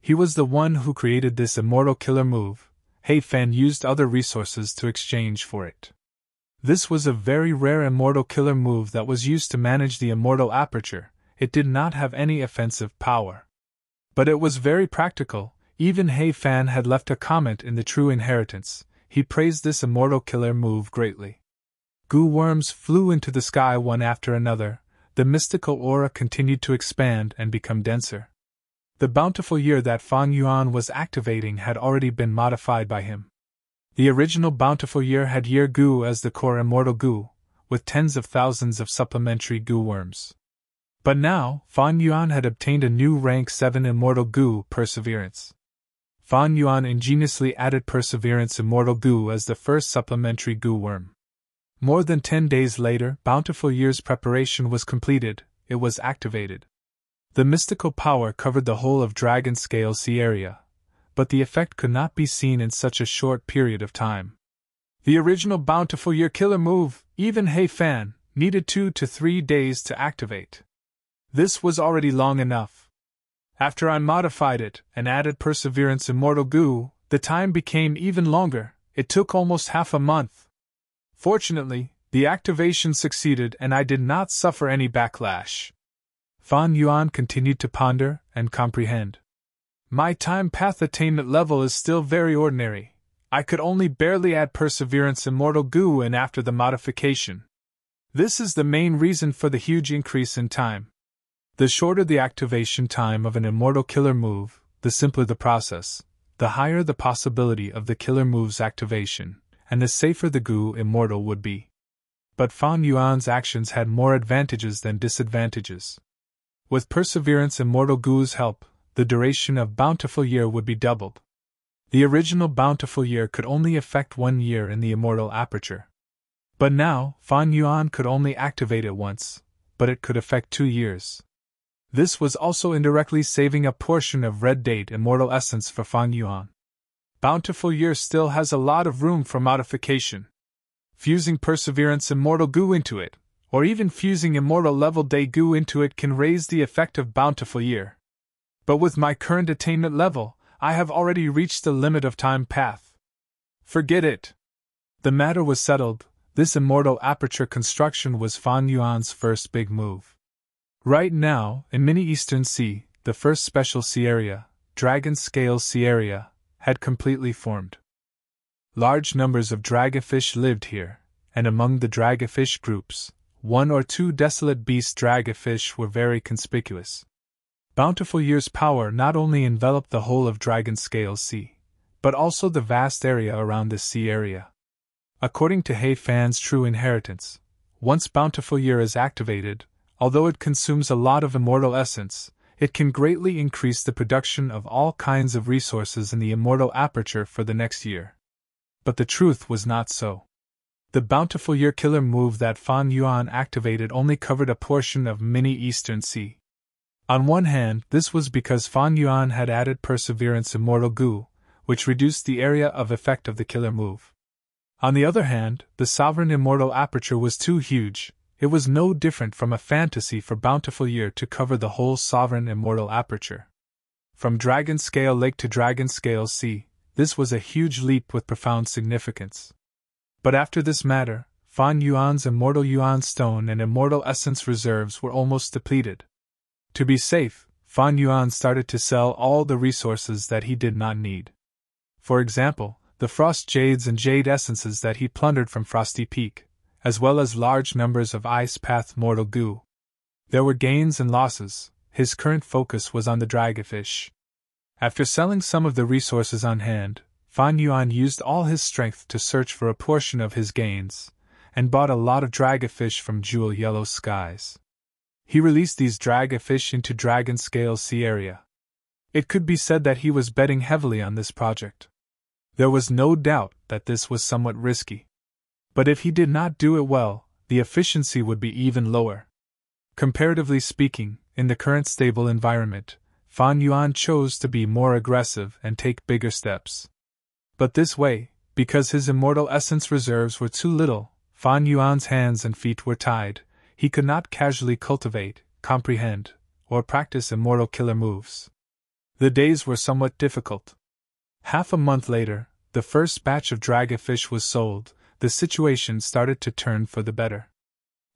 He was the one who created this immortal killer move. He Fan used other resources to exchange for it. This was a very rare immortal killer move that was used to manage the immortal aperture. It did not have any offensive power. But it was very practical. Even He Fan had left a comment in the True Inheritance. He praised this immortal killer move greatly. Gu worms flew into the sky one after another. The mystical aura continued to expand and become denser. The bountiful year that Fan Yuan was activating had already been modified by him. The original bountiful year had Year Gu as the core immortal Gu, with tens of thousands of supplementary Gu worms. But now, Fan Yuan had obtained a new rank 7 immortal Gu, Perseverance. Fan Yuan ingeniously added Perseverance immortal Gu as the first supplementary Gu worm. More than 10 days later, bountiful year's preparation was completed. It was activated. The mystical power covered the whole of Dragon Scale Sea area, but the effect could not be seen in such a short period of time. The original bountiful year killer move, even He Fan, needed 2 to 3 days to activate. This was already long enough. After I modified it and added Perseverance Immortal Gu, the time became even longer. It took almost half a month. Fortunately, the activation succeeded and I did not suffer any backlash. Fan Yuan continued to ponder and comprehend. My time path attainment level is still very ordinary. I could only barely add Perseverance Immortal Gu in after the modification. This is the main reason for the huge increase in time. The shorter the activation time of an immortal killer move, the simpler the process, the higher the possibility of the killer move's activation, and the safer the Gu immortal would be. But Fan Yuan's actions had more advantages than disadvantages. With Perseverance Immortal Gu's help, the duration of bountiful year would be doubled. The original bountiful year could only affect 1 year in the immortal aperture. But now, Fan Yuan could only activate it once, but it could affect 2 years. This was also indirectly saving a portion of Red Date Immortal Essence for Fan Yuan. Bountiful Year still has a lot of room for modification. Fusing Perseverance Immortal Gu into it, or even fusing Immortal Level Day Gu into it can raise the effect of Bountiful Year. But with my current attainment level, I have already reached the limit of time path. Forget it. The matter was settled. This immortal aperture construction was Fan Yuan's first big move. Right now, in Mini Eastern Sea, the first special sea area, Dragon Scale Sea area, had completely formed. Large numbers of dragonfish lived here, and among the dragonfish groups, 1 or 2 desolate beast dragonfish were very conspicuous. Bountiful Year's power not only enveloped the whole of Dragon Scale Sea, but also the vast area around this sea area. According to He Fan's True Inheritance, once Bountiful Year is activated, although it consumes a lot of immortal essence, it can greatly increase the production of all kinds of resources in the immortal aperture for the next year. But the truth was not so. The Bountiful Year killer move that Fan Yuan activated only covered a portion of Mini Eastern Sea. On one hand, this was because Fan Yuan had added Perseverance Immortal Gu, which reduced the area of effect of the killer move. On the other hand, the Sovereign Immortal Aperture was too huge. It was no different from a fantasy for Bountiful Year to cover the whole Sovereign Immortal Aperture. From Dragon Scale Lake to Dragon Scale Sea, this was a huge leap with profound significance. But after this matter, Fan Yuan's Immortal Yuan Stone and Immortal Essence reserves were almost depleted. To be safe, Fan Yuan started to sell all the resources that he did not need. For example, the Frost Jades and Jade Essences that he plundered from Frosty Peak, as well as large numbers of Ice Path Mortal Gu. There were gains and losses. His current focus was on the dragonfish. After selling some of the resources on hand, Fan Yuan used all his strength to search for a portion of his gains, and bought a lot of dragonfish from Jewel Yellow Skies. He released these dragonfish into Dragon Scale Sea area. It could be said that he was betting heavily on this project. There was no doubt that this was somewhat risky. But if he did not do it well, the efficiency would be even lower. Comparatively speaking, in the current stable environment, Fan Yuan chose to be more aggressive and take bigger steps. But this way, because his immortal essence reserves were too little, Fan Yuan's hands and feet were tied, he could not casually cultivate, comprehend, or practice immortal killer moves. The days were somewhat difficult. Half a month later, the first batch of dragonfish was sold. The situation started to turn for the better.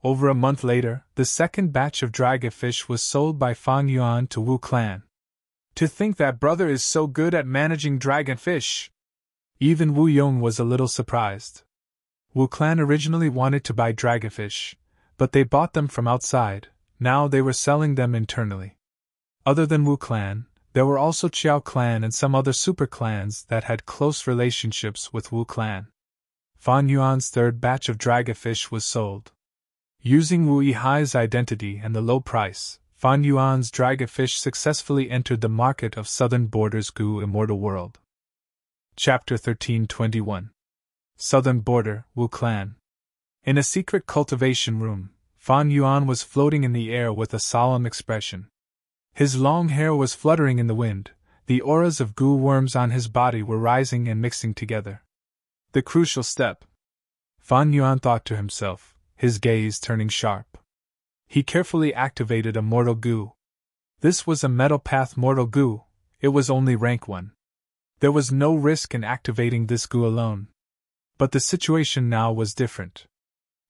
Over a month later, the second batch of dragonfish was sold by Fan Yuan to Wu Clan. To think that brother is so good at managing dragonfish! Even Wu Yong was a little surprised. Wu Clan originally wanted to buy dragonfish, but they bought them from outside. Now they were selling them internally. Other than Wu Clan, there were also Qiao Clan and some other super clans that had close relationships with Wu Clan. Fan Yuan's third batch of dragonfish was sold. Using Wu Yihai's identity and the low price, Fan Yuan's dragonfish successfully entered the market of Southern Border's Gu Immortal World. Chapter 1321. Southern Border, Wu Clan. In a secret cultivation room, Fan Yuan was floating in the air with a solemn expression. His long hair was fluttering in the wind, the auras of Gu worms on his body were rising and mixing together. The crucial step. Fan Yuan thought to himself, his gaze turning sharp. He carefully activated a mortal Gu. This was a Metal Path mortal Gu, it was only rank 1. There was no risk in activating this Gu alone. But the situation now was different.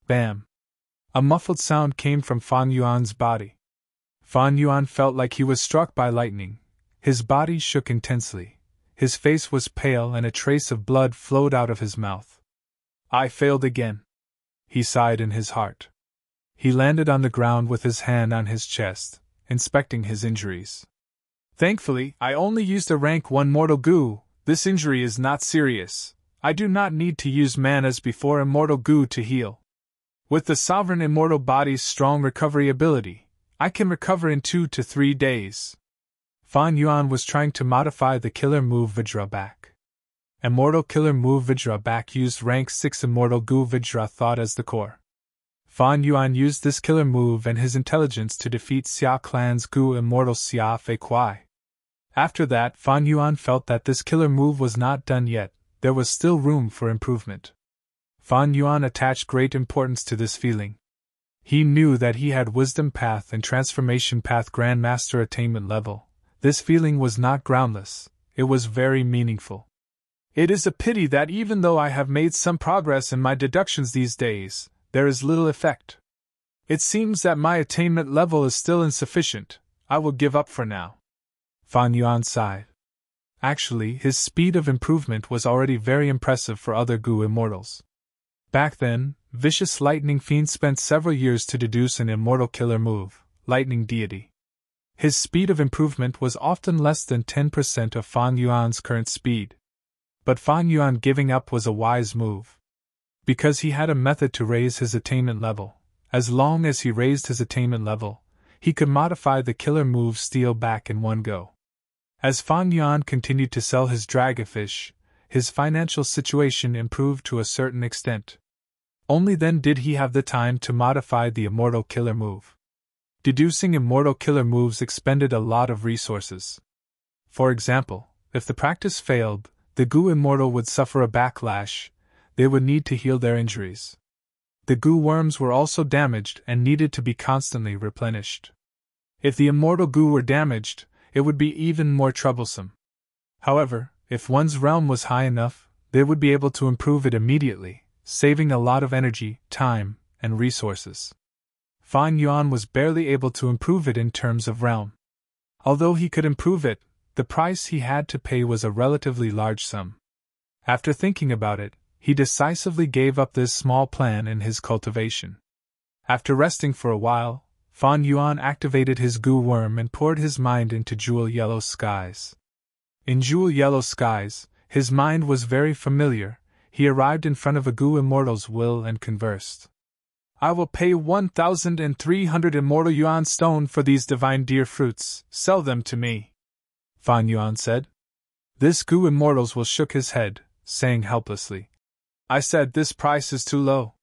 Bam! A muffled sound came from Fan Yuan's body. Fan Yuan felt like he was struck by lightning. His body shook intensely. His face was pale and a trace of blood flowed out of his mouth. I failed again. He sighed in his heart. He landed on the ground with his hand on his chest, inspecting his injuries. Thankfully, I only used a rank 1 mortal Gu. This injury is not serious. I do not need to use manas before immortal Gu to heal. With the sovereign immortal body's strong recovery ability, I can recover in 2 to 3 days. Fan Yuan was trying to modify the killer move Vajra back. Immortal killer move Vajra back used rank 6 immortal Gu Vajra thought as the core. Fan Yuan used this killer move and his intelligence to defeat Xia Clan's Gu immortal Xia Fei Kuai. After that, Fan Yuan felt that this killer move was not done yet, there was still room for improvement. Fan Yuan attached great importance to this feeling. He knew that he had Wisdom Path and Transformation Path Grandmaster attainment level. This feeling was not groundless, it was very meaningful. It is a pity that even though I have made some progress in my deductions these days, there is little effect. It seems that my attainment level is still insufficient, I will give up for now. Fan Yuan sighed. Actually, his speed of improvement was already very impressive for other Gu immortals. Back then, Vicious Lightning Fiend spent several years to deduce an immortal killer move, Lightning Deity. His speed of improvement was often less than 10% of Fan Yuan's current speed. But Fan Yuan giving up was a wise move. Because he had a method to raise his attainment level, as long as he raised his attainment level, he could modify the killer move Steel back in one go. As Fan Yuan continued to sell his dragonfish, his financial situation improved to a certain extent. Only then did he have the time to modify the immortal killer move. Deducing immortal killer moves expended a lot of resources. For example, if the practice failed, the Gu immortal would suffer a backlash, they would need to heal their injuries. The Gu worms were also damaged and needed to be constantly replenished. If the immortal Gu were damaged, it would be even more troublesome. However, if one's realm was high enough, they would be able to improve it immediately, saving a lot of energy, time, and resources. Fan Yuan was barely able to improve it in terms of realm. Although he could improve it, the price he had to pay was a relatively large sum. After thinking about it, he decisively gave up this small plan in his cultivation. After resting for a while, Fan Yuan activated his Gu worm and poured his mind into Jewel Yellow Skies. In Jewel Yellow Skies, his mind was very familiar. He arrived in front of a Gu immortal's will and conversed. I will pay 1,300 immortal yuan stone for these divine deer fruits, sell them to me. Fan Yuan said. This Gu immortals will shook his head, saying helplessly. I said this price is too low.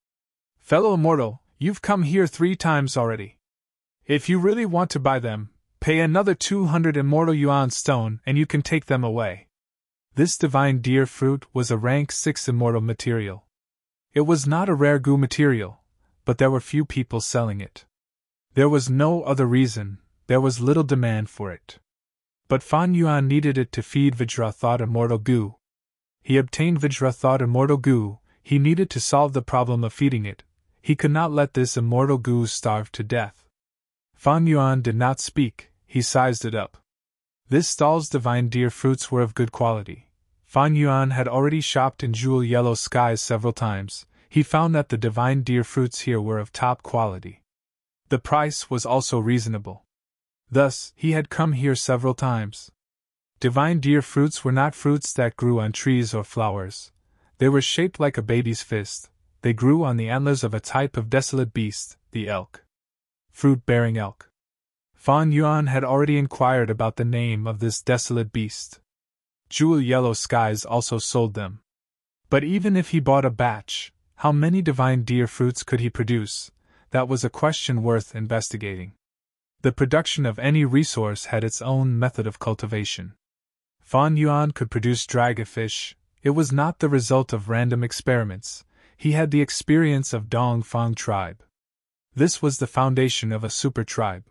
Fellow immortal, you've come here 3 times already. If you really want to buy them, pay another 200 immortal yuan stone and you can take them away. This divine deer fruit was a rank 6 immortal material. It was not a rare goo material, but there were few people selling it. There was no other reason, there was little demand for it. But Fan Yuan needed it to feed Vajrathought immortal goo. He obtained Vajrathought immortal goo, he needed to solve the problem of feeding it. He could not let this immortal goo starve to death. Fan Yuan did not speak, he sized it up. This stall's divine deer fruits were of good quality. Fan Yuan had already shopped in Jewel Yellow Skies several times. He found that the divine deer fruits here were of top quality. The price was also reasonable. Thus, he had come here several times. Divine deer fruits were not fruits that grew on trees or flowers. They were shaped like a baby's fist. They grew on the antlers of a type of desolate beast, the elk. Fruit-bearing elk. Fan Yuan had already inquired about the name of this desolate beast. Jewel Yellow Skies also sold them. But even if he bought a batch, how many divine deer fruits could he produce? That was a question worth investigating. The production of any resource had its own method of cultivation. Fan Yuan could produce dragonfish. It was not the result of random experiments. He had the experience of Dongfang tribe. This was the foundation of a super tribe.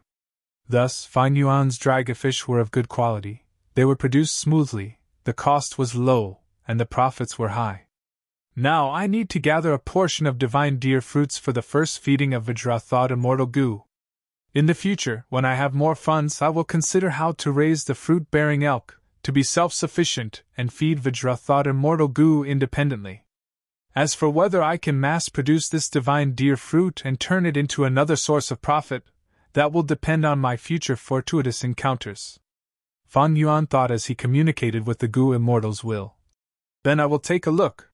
Thus, Fan Yuan's dragonfish were of good quality. They were produced smoothly, the cost was low, and the profits were high. Now I need to gather a portion of divine deer fruits for the first feeding of Vajrathought immortal goo. In the future, when I have more funds, I will consider how to raise the fruit-bearing elk, to be self-sufficient and feed Vajrathought immortal goo independently. As for whether I can mass-produce this divine deer fruit and turn it into another source of profit, that will depend on my future fortuitous encounters. Fan Yuan thought as he communicated with the goo immortals will. Then I will take a look.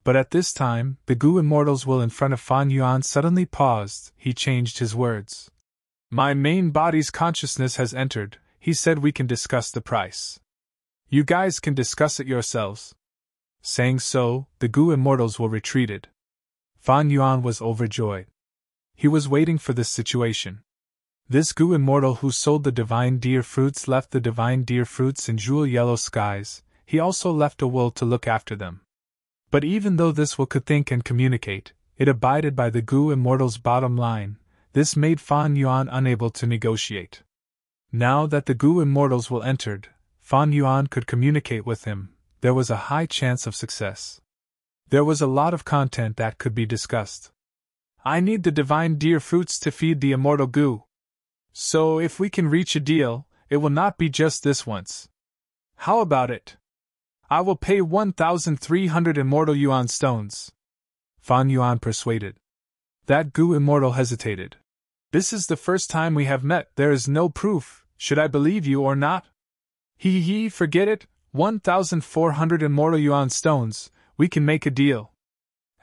But at this time, the goo immortals will in front of Fan Yuan suddenly paused. He changed his words. My main body's consciousness has entered, he said. We can discuss the price. You guys can discuss it yourselves. Saying so, the goo immortals will retreated. Fan Yuan was overjoyed. He was waiting for this situation. This goo immortal who sold the divine deer fruits left the divine deer fruits in Jewel Yellow Skies. He also left a will to look after them. But even though this will could think and communicate, it abided by the goo immortal's bottom line. This made Fan Yuan unable to negotiate. Now that the goo immortals were entered, Fan Yuan could communicate with him. There was a high chance of success. There was a lot of content that could be discussed. I need the divine deer fruits to feed the immortal goo. So if we can reach a deal, it will not be just this once. How about it? I will pay 1,300 immortal yuan stones. Fan Yuan persuaded. That goo immortal hesitated. This is the first time we have met. There is no proof. Should I believe you or not? Forget it. 1,400 immortal yuan stones. We can make a deal.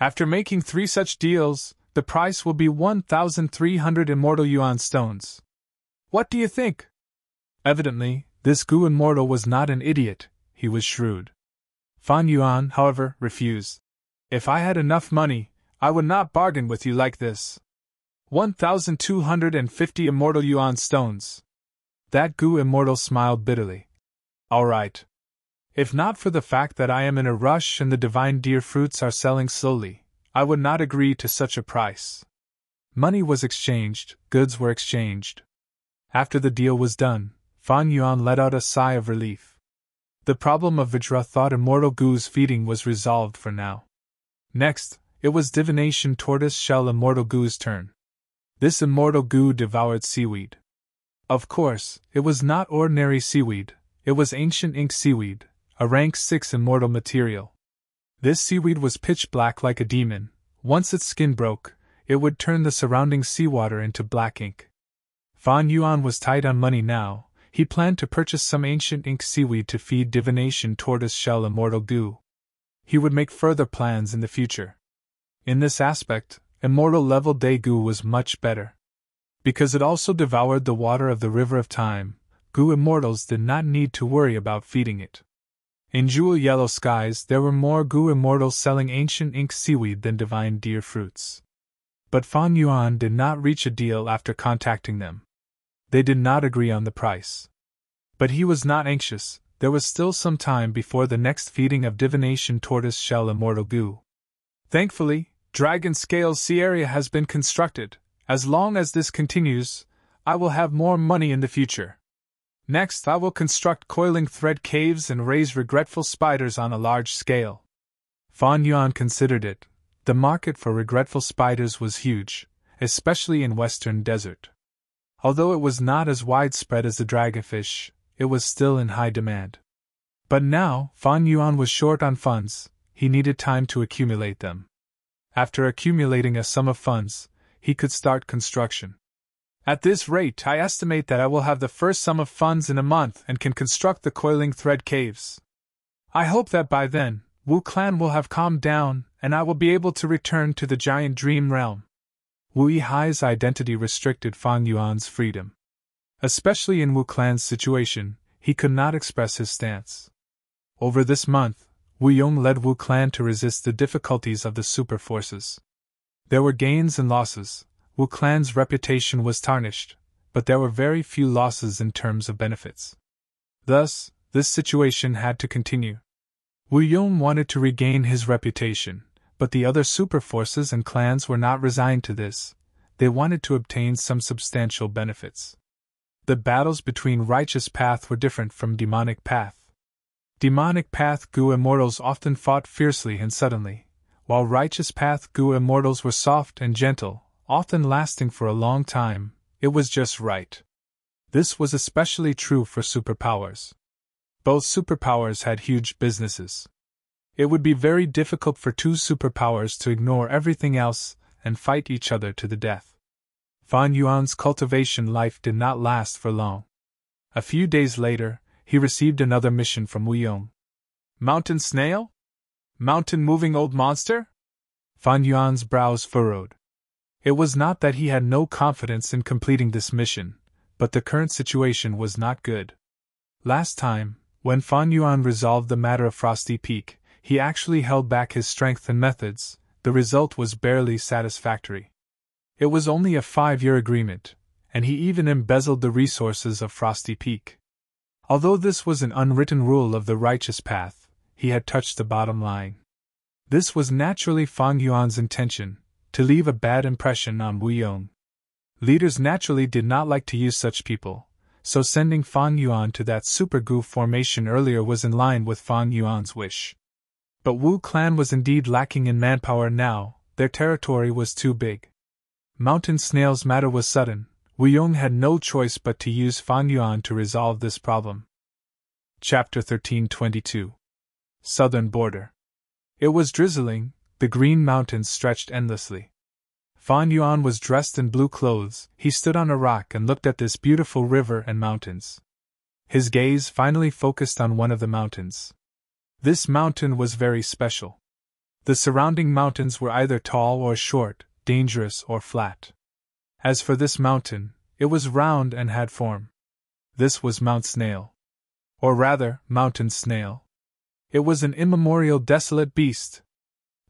After making 3 such deals, the price will be 1,300 immortal yuan stones. What do you think? Evidently, this goo immortal was not an idiot. He was shrewd. Fan Yuan, however, refused. If I had enough money, I would not bargain with you like this. 1,250 immortal yuan stones. That goo immortal smiled bitterly. All right. If not for the fact that I am in a rush and the divine deer fruits are selling slowly, I would not agree to such a price. Money was exchanged, goods were exchanged. After the deal was done, Fan Yuan let out a sigh of relief. The problem of Vajrathought immortal goo's feeding was resolved for now. Next, it was divination tortoise shell immortal goo's turn. This immortal goo devoured seaweed. Of course, it was not ordinary seaweed, it was ancient ink seaweed, a rank 6 immortal material. This seaweed was pitch black like a demon. Once its skin broke, it would turn the surrounding seawater into black ink. Fan Yuan was tight on money now. He planned to purchase some ancient ink seaweed to feed divination tortoise shell immortal goo. He would make further plans in the future. In this aspect, immortal level day goo was much better. Because it also devoured the water of the river of time, goo immortals did not need to worry about feeding it. In Jewel Yellow Skies there were more goo immortals selling ancient ink seaweed than divine deer fruits. But Fan Yuan did not reach a deal after contacting them. They did not agree on the price. But he was not anxious. there was still some time before the next feeding of divination tortoise shell immortal goo. Thankfully, Dragon Scales Sea area has been constructed. As long as this continues, I will have more money in the future. Next, I will construct coiling thread caves and raise regretful spiders on a large scale. Fan Yuan considered it. The market for regretful spiders was huge, especially in Western Desert. Although it was not as widespread as the dragonfish, it was still in high demand. But now, Fan Yuan was short on funds. He needed time to accumulate them. After accumulating a sum of funds, he could start construction. At this rate, I estimate that I will have the first sum of funds in a month and can construct the coiling thread caves. I hope that by then, Wu Clan will have calmed down, and I will be able to return to the giant dream realm. Wu Yihai's identity restricted Fan Yuan's freedom. Especially in Wu Clan's situation, he could not express his stance. Over this month, Wu Yong led Wu Clan to resist the difficulties of the super forces. There were gains and losses. Wu Clan's reputation was tarnished, but there were very few losses in terms of benefits. Thus, this situation had to continue. Wu Yong wanted to regain his reputation, but the other super forces and clans were not resigned to this. They wanted to obtain some substantial benefits. The battles between Righteous Path were different from Demonic Path. Demonic Path Gu Immortals often fought fiercely and suddenly, while Righteous Path Gu Immortals were soft and gentle, often lasting for a long time. It was just right. This was especially true for superpowers. Both superpowers had huge businesses. It would be very difficult for two superpowers to ignore everything else and fight each other to the death. Fan Yuan's cultivation life did not last for long. A few days later, he received another mission from Wu Yong. Mountain snail? Mountain moving old monster? Fan Yuan's brows furrowed. It was not that he had no confidence in completing this mission, but the current situation was not good. Last time, when Fan Yuan resolved the matter of Frosty Peak, he actually held back his strength and methods. The result was barely satisfactory. It was only a 5-year agreement, and he even embezzled the resources of Frosty Peak. Although this was an unwritten rule of the Righteous Path, he had touched the bottom line. This was naturally Fan Yuan's intention, to leave a bad impression on Wu Yong. Leaders naturally did not like to use such people, so sending Fan Yuan to that Super Gu formation earlier was in line with Fan Yuan's wish. But Wu Clan was indeed lacking in manpower now. Their territory was too big. Mountain Snail's matter was sudden. Wu Yong had no choice but to use Fan Yuan to resolve this problem. Chapter 1322. Southern Border. It was drizzling. The green mountains stretched endlessly. Fan Yuan was dressed in blue clothes. He stood on a rock and looked at this beautiful river and mountains. His gaze finally focused on one of the mountains. This mountain was very special. The surrounding mountains were either tall or short, dangerous or flat. As for this mountain, it was round and had form. This was Mount Snail. Or rather, Mountain Snail. It was an immemorial desolate beast.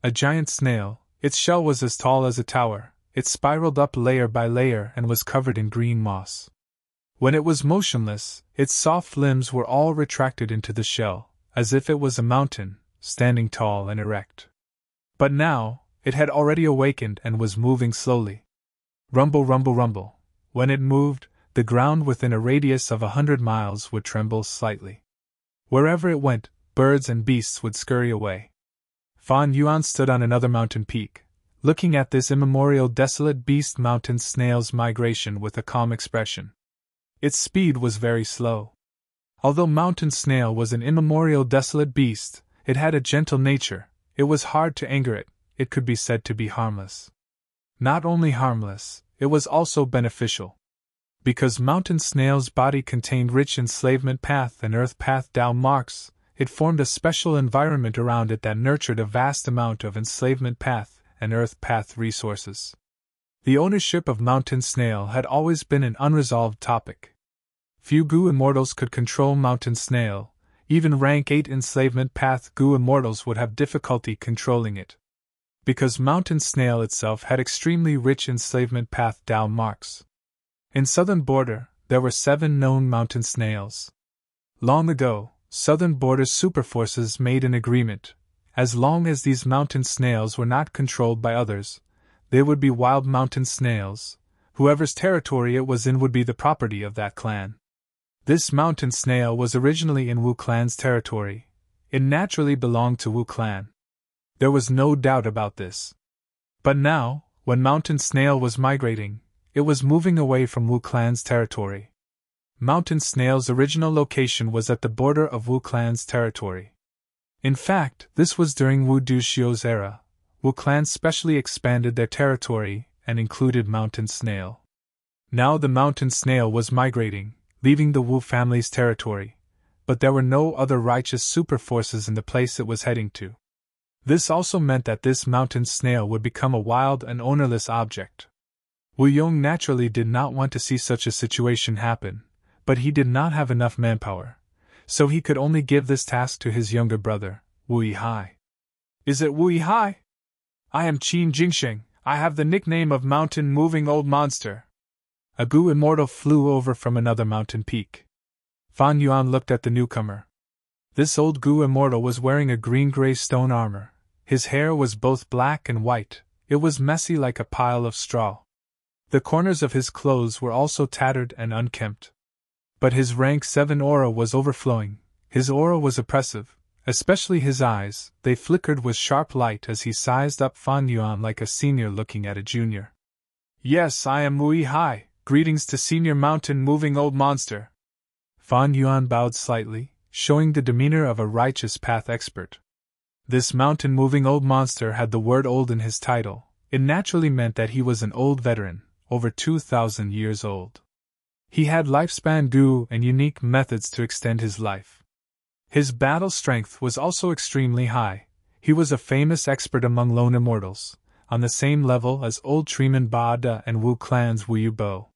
A giant snail. Its shell was as tall as a tower. It spiraled up layer by layer and was covered in green moss. When it was motionless, its soft limbs were all retracted into the shell, as if it was a mountain, standing tall and erect. But now, it had already awakened and was moving slowly. Rumble, rumble, rumble. When it moved, the ground within a radius of 100 miles would tremble slightly. Wherever it went, birds and beasts would scurry away. Fan Yuan stood on another mountain peak, looking at this immemorial desolate beast Mountain Snail's migration with a calm expression. Its speed was very slow. Although Mountain Snail was an immemorial desolate beast, it had a gentle nature. It was hard to anger it. It could be said to be harmless. Not only harmless, it was also beneficial. Because Mountain Snail's body contained rich enslavement path and earth path Tao marks, it formed a special environment around it that nurtured a vast amount of enslavement path and earth path resources. The ownership of Mountain Snail had always been an unresolved topic. Few Gu Immortals could control Mountain Snail. Even rank 8 enslavement path Gu Immortals would have difficulty controlling it. Because Mountain Snail itself had extremely rich enslavement path Tao marks. In Southern Border, there were 7 known mountain snails. Long ago, southern border superforces made an agreement. As long as these mountain snails were not controlled by others, they would be wild mountain snails. Whoever's territory it was in would be the property of that clan. This mountain snail was originally in Wu clan's territory. It naturally belonged to Wu clan. There was no doubt about this. But now, when mountain snail was migrating, it was moving away from Wu clan's territory. Mountain snail's original location was at the border of Wu clan's territory. In fact, this was during Wu Duxiu's era. Wu clan specially expanded their territory and included mountain snail. Now the mountain snail was migrating, leaving the Wu family's territory, but there were no other righteous superforces in the place it was heading to. This also meant that this mountain snail would become a wild and ownerless object. Wu Yong naturally did not want to see such a situation happen, but he did not have enough manpower, so he could only give this task to his younger brother, Wu Yihai. Is it Wu Yihai? I am Qin Jingsheng. I have the nickname of Mountain Moving Old Monster. A Gu immortal flew over from another mountain peak. Fan Yuan looked at the newcomer. This old Gu immortal was wearing a green-gray stone armor. His hair was both black and white. It was messy like a pile of straw. The corners of his clothes were also tattered and unkempt. But his rank 7 aura was overflowing. His aura was oppressive, especially his eyes. They flickered with sharp light as he sized up Fan Yuan like a senior looking at a junior. Yes, I am Wu Yihai. Greetings to Senior Mountain Moving Old Monster. Fan Yuan bowed slightly, showing the demeanor of a righteous path expert. This mountain moving old monster had the word old in his title. It naturally meant that he was an old veteran, over 2,000 years old. He had lifespan Gu and unique methods to extend his life. His battle strength was also extremely high. He was a famous expert among lone immortals, on the same level as old Treeman Ba-Da and Wu clan's Wu Yu Bo.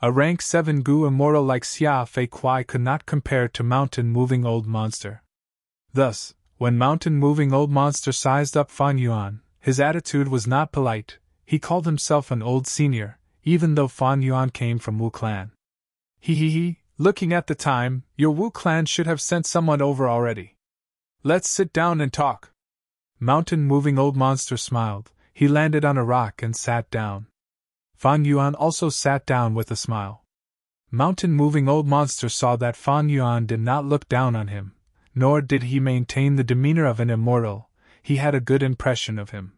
A rank 7 Gu immortal like Xia Fei Kuai could not compare to Mountain Moving Old Monster. Thus, when Mountain Moving Old Monster sized up Fan Yuan, his attitude was not polite. He called himself an old senior, even though Fan Yuan came from Wu clan. Looking at the time, your Wu clan should have sent someone over already. Let's sit down and talk. Mountain Moving Old Monster smiled. He landed on a rock and sat down. Fan Yuan also sat down with a smile. Mountain Moving Old Monster saw that Fan Yuan did not look down on him, nor did he maintain the demeanor of an immortal. He had a good impression of him.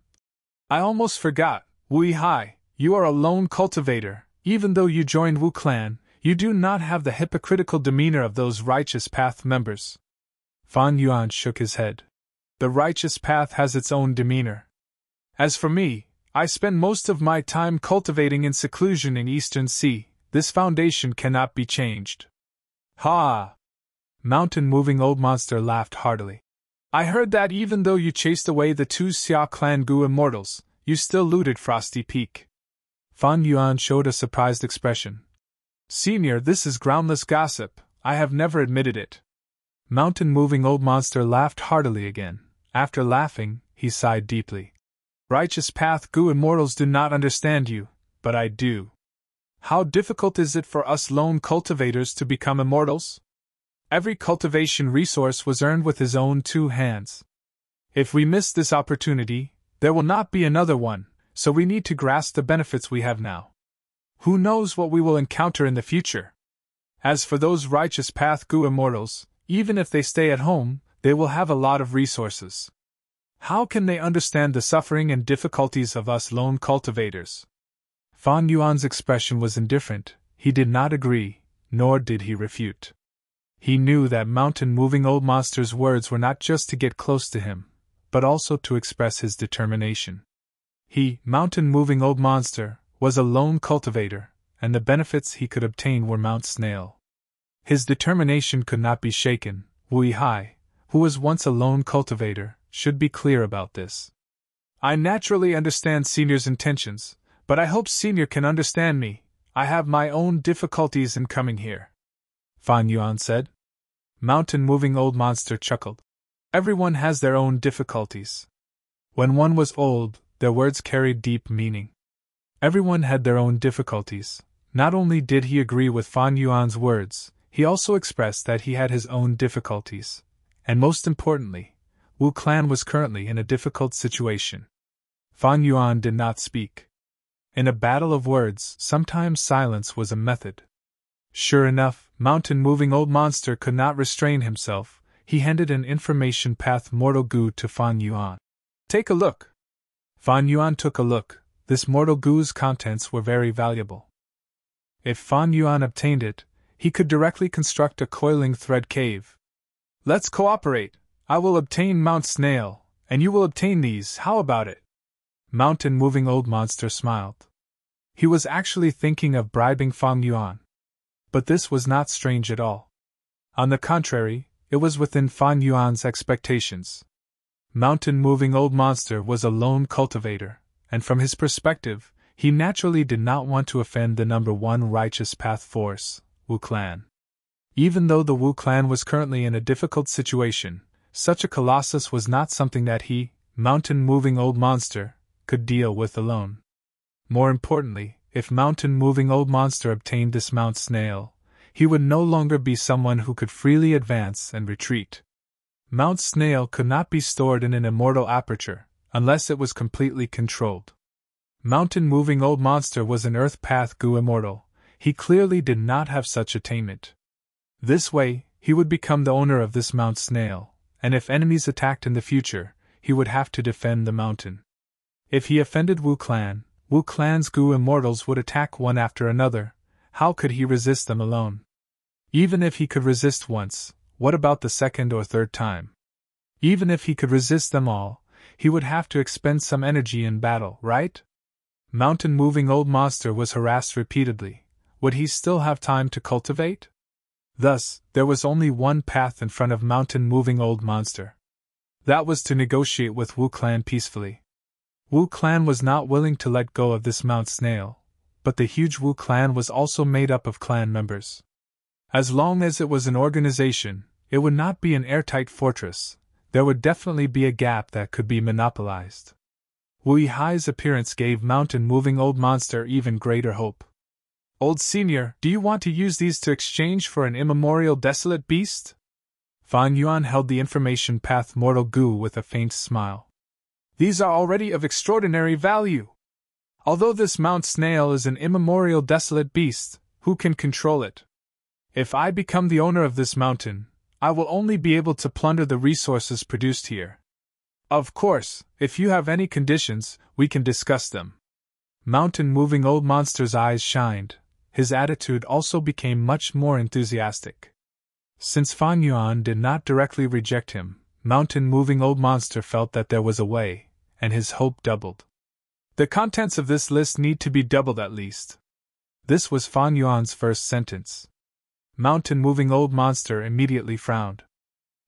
I almost forgot, Wu Yihai, you are a lone cultivator. Even though you joined Wu clan, you do not have the hypocritical demeanor of those Righteous Path members. Fan Yuan shook his head. The Righteous Path has its own demeanor. As for me, I spend most of my time cultivating in seclusion in Eastern Sea. This foundation cannot be changed. Ha! Mountain Moving Old Monster laughed heartily. I heard that even though you chased away the 2 Xia clan Gu immortals, you still looted Frosty Peak. Fan Yuan showed a surprised expression. Senior, this is groundless gossip. I have never admitted it. Mountain Moving Old Monster laughed heartily again. After laughing, he sighed deeply. Righteous Path Gu immortals do not understand you, but I do. How difficult is it for us lone cultivators to become immortals? Every cultivation resource was earned with his own 2 hands. If we miss this opportunity, there will not be another one, so we need to grasp the benefits we have now. Who knows what we will encounter in the future? As for those Righteous Path Gu immortals, even if they stay at home, they will have a lot of resources. How can they understand the suffering and difficulties of us lone cultivators? Fan Yuan's expression was indifferent. He did not agree, nor did he refute. He knew that Mountain Moving Old Monster's words were not just to get close to him, but also to express his determination. He, Mountain Moving Old Monster, was a lone cultivator, and the benefits he could obtain were Mount Snail. His determination could not be shaken. Wu Yihai, who was once a lone cultivator, should be clear about this. I naturally understand Senior's intentions, but I hope Senior can understand me. I have my own difficulties in coming here. Fan Yuan said. Mountain Moving Old Monster chuckled. Everyone has their own difficulties. When one was old, their words carried deep meaning. Everyone had their own difficulties. Not only did he agree with Fan Yuan's words, he also expressed that he had his own difficulties, and most importantly, Wu Clan was currently in a difficult situation. Fan Yuan did not speak. In a battle of words, sometimes silence was a method. Sure enough, mountain-moving old monster could not restrain himself. He handed an information path mortal goo to Fan Yuan. Take a look. Fan Yuan took a look. This mortal goo's contents were very valuable. If Fan Yuan obtained it, he could directly construct a coiling thread cave. Let's cooperate. I will obtain Mount Snail, and you will obtain these. How about it? Mountain-moving old monster smiled. He was actually thinking of bribing Fan Yuan. But this was not strange at all. On the contrary, it was within Fan Yuan's expectations. Mountain-moving old monster was a lone cultivator, and from his perspective, he naturally did not want to offend the number one righteous path force, Wu Clan. Even though the Wu Clan was currently in a difficult situation, such a colossus was not something that he, mountain-moving old monster, could deal with alone. More importantly, if mountain-moving old monster obtained this Mount Snail, he would no longer be someone who could freely advance and retreat. Mount Snail could not be stored in an immortal aperture, unless it was completely controlled. Mountain-moving old monster was an Earth Path Goo immortal. He clearly did not have such attainment. This way, he would become the owner of this Mount Snail, and if enemies attacked in the future, he would have to defend the mountain. If he offended Wu Clan's Goo immortals would attack one after another. How could he resist them alone? Even if he could resist once, what about the second or third time? Even if he could resist them all, he would have to expend some energy in battle, right? Mountain-moving old monster was harassed repeatedly. Would he still have time to cultivate? Thus, there was only one path in front of mountain-moving old monster. That was to negotiate with Wu Clan peacefully. Wu Clan was not willing to let go of this Mount Snail, but the huge Wu Clan was also made up of clan members. As long as it was an organization, it would not be an airtight fortress. There would definitely be a gap that could be monopolized. Wu Yihai's appearance gave mountain-moving old monster even greater hope. Old senior, do you want to use these to exchange for an immemorial desolate beast? Fan Yuan held the information path mortal goo with a faint smile. These are already of extraordinary value. Although this Mount Snail is an immemorial desolate beast, who can control it? If I become the owner of this mountain, I will only be able to plunder the resources produced here. Of course, if you have any conditions, we can discuss them. Mountain-moving old monster's eyes shined. His attitude also became much more enthusiastic. Since Fan Yuan did not directly reject him, mountain-moving old monster felt that there was a way, and his hope doubled. The contents of this list need to be doubled at least. This was Fan Yuan's first sentence. Mountain-moving old monster immediately frowned.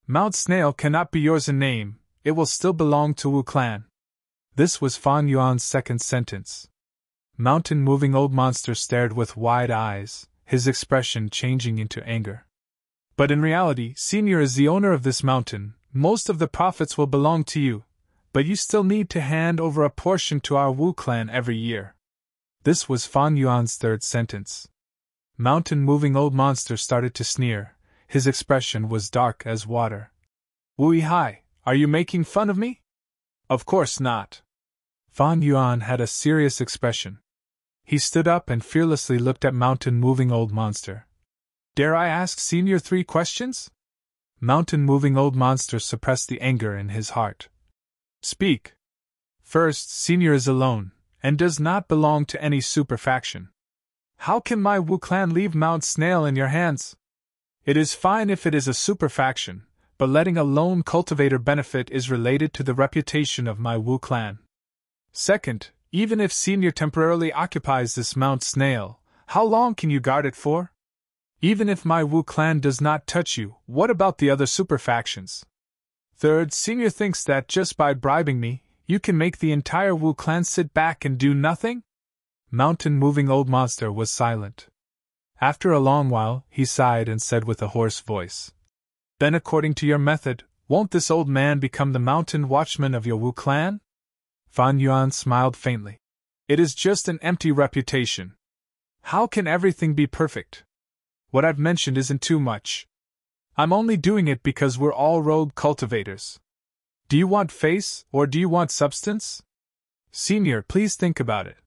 Mount Snail cannot be yours in name, it will still belong to Wu Clan. This was Fan Yuan's second sentence. Mountain-moving old monster stared with wide eyes, his expression changing into anger. But in reality, Senior is the owner of this mountain. Most of the profits will belong to you, but you still need to hand over a portion to our Wu Clan every year. This was Fan Yuan's third sentence. Mountain-moving old monster started to sneer. His expression was dark as water. Wu Yihai, are you making fun of me? Of course not. Fan Yuan had a serious expression. He stood up and fearlessly looked at mountain-moving old monster. Dare I ask Senior 3 questions? Mountain-moving old monster suppressed the anger in his heart. Speak. First, Senior is alone, and does not belong to any super faction. How can my Wu Clan leave Mount Snail in your hands? It is fine if it is a super faction, but letting a lone cultivator benefit is related to the reputation of my Wu Clan. Second, even if Senior temporarily occupies this Mount Snail, how long can you guard it for? Even if my Wu Clan does not touch you, what about the other super factions? Third, Senior thinks that just by bribing me, you can make the entire Wu Clan sit back and do nothing? Mountain-moving old monster was silent. After a long while, he sighed and said with a hoarse voice, Then according to your method, won't this old man become the mountain watchman of your Wu Clan? Fan Yuan smiled faintly. It is just an empty reputation. How can everything be perfect? What I've mentioned isn't too much. I'm only doing it because we're all rogue cultivators. Do you want face, or do you want substance? Senior, please think about it.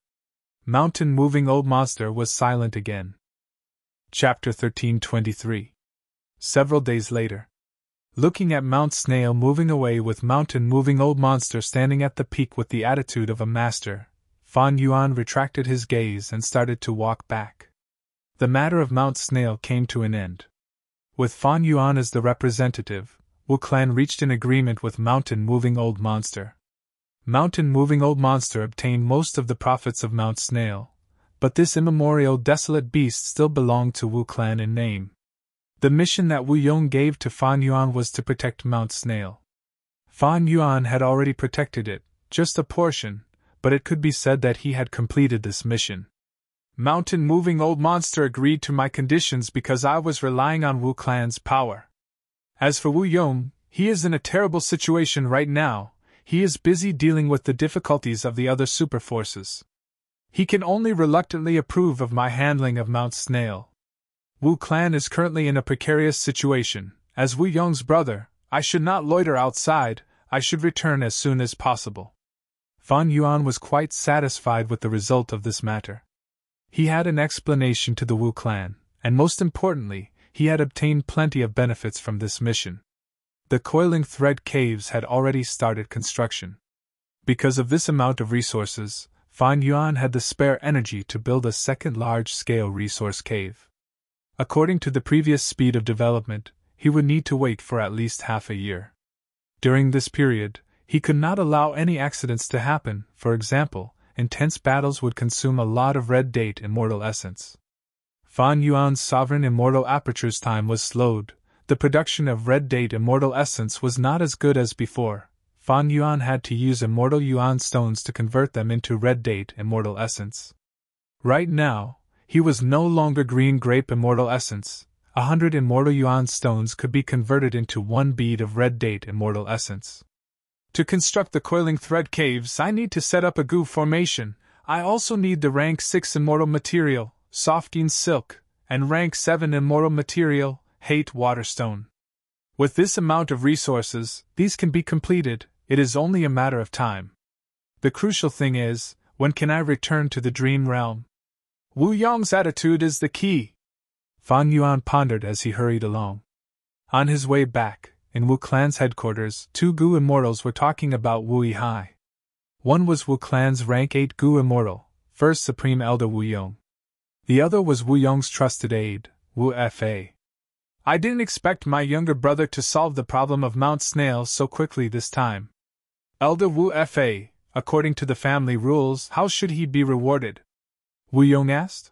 Mountain moving old monster was silent again. Chapter 13:23. Several days later. Looking at Mount Snail moving away with mountain moving old monster standing at the peak with the attitude of a master, Fan Yuan retracted his gaze and started to walk back. The matter of Mount Snail came to an end. With Fan Yuan as the representative, Wu Clan reached an agreement with Mountain Moving Old Monster. Mountain Moving Old Monster obtained most of the profits of Mount Snail, but this immemorial desolate beast still belonged to Wu Clan in name. The mission that Wu Yong gave to Fan Yuan was to protect Mount Snail. Fan Yuan had already protected it, just a portion, but it could be said that he had completed this mission. Mountain Moving Old Monster agreed to my conditions because I was relying on Wu Clan's power. As for Wu Yong, he is in a terrible situation right now. He is busy dealing with the difficulties of the other super forces. He can only reluctantly approve of my handling of Mount Snail. Wu Clan is currently in a precarious situation. As Wu Yong's brother, I should not loiter outside, I should return as soon as possible. Fan Yuan was quite satisfied with the result of this matter. He had an explanation to the Wu Clan, and most importantly, he had obtained plenty of benefits from this mission. The coiling thread caves had already started construction. Because of this amount of resources, Fan Yuan had the spare energy to build a second large-scale resource cave. According to the previous speed of development, he would need to wait for at least half a year. During this period, he could not allow any accidents to happen. For example, intense battles would consume a lot of red date immortal essence. Fan Yuan's sovereign immortal aperture's time was slowed. The production of red date immortal essence was not as good as before. Fan Yuan had to use immortal yuan stones to convert them into red date immortal essence. Right now, he was no longer green grape immortal essence. 100 immortal yuan stones could be converted into 1 bead of red date immortal essence. To construct the coiling thread caves, I need to set up a goo formation. I also need the rank 6 immortal material, Softeen silk, and rank 7 immortal material, Hate waterstone. With this amount of resources, these can be completed. It is only a matter of time. The crucial thing is, when can I return to the dream realm? Wu Yong's attitude is the key. Fan Yuan pondered as he hurried along. On his way back, in Wu Clan's headquarters, 2 Gu Immortals were talking about Wu Yihai. One was Wu Clan's rank 8 Gu Immortal, First Supreme Elder Wu Yong. The other was Wu Yong's trusted aide, Wu Fa. I didn't expect my younger brother to solve the problem of Mount Snail so quickly this time. Elder Wu Fa, according to the family rules, how should he be rewarded? Wu Yong asked.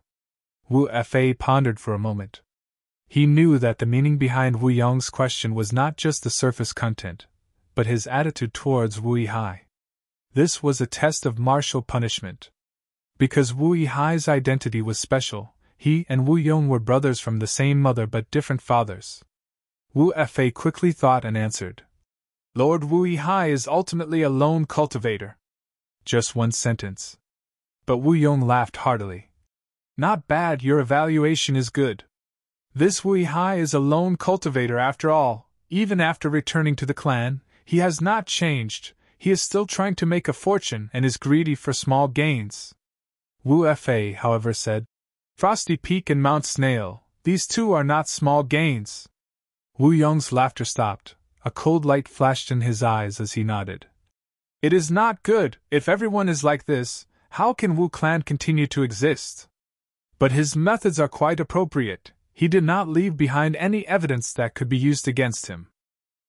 Wu Fa pondered for a moment. He knew that the meaning behind Wu Yong's question was not just the surface content, but his attitude towards Wu Yihai. This was a test of martial punishment. Because Wu Yihai's identity was special, he and Wu Yong were brothers from the same mother but different fathers. Wu Fa quickly thought and answered. Lord Wu Yihai is ultimately a lone cultivator. Just one sentence. But Wu Yong laughed heartily. Not bad, your evaluation is good. This Wu Yihai is a lone cultivator after all. Even after returning to the clan, he has not changed. He is still trying to make a fortune and is greedy for small gains. Wu Fa, however, said, Frosty Peak and Mount Snail, these two are not small gains. Wu Yong's laughter stopped. A cold light flashed in his eyes as he nodded. It is not good. If everyone is like this, how can Wu Clan continue to exist? But his methods are quite appropriate. He did not leave behind any evidence that could be used against him.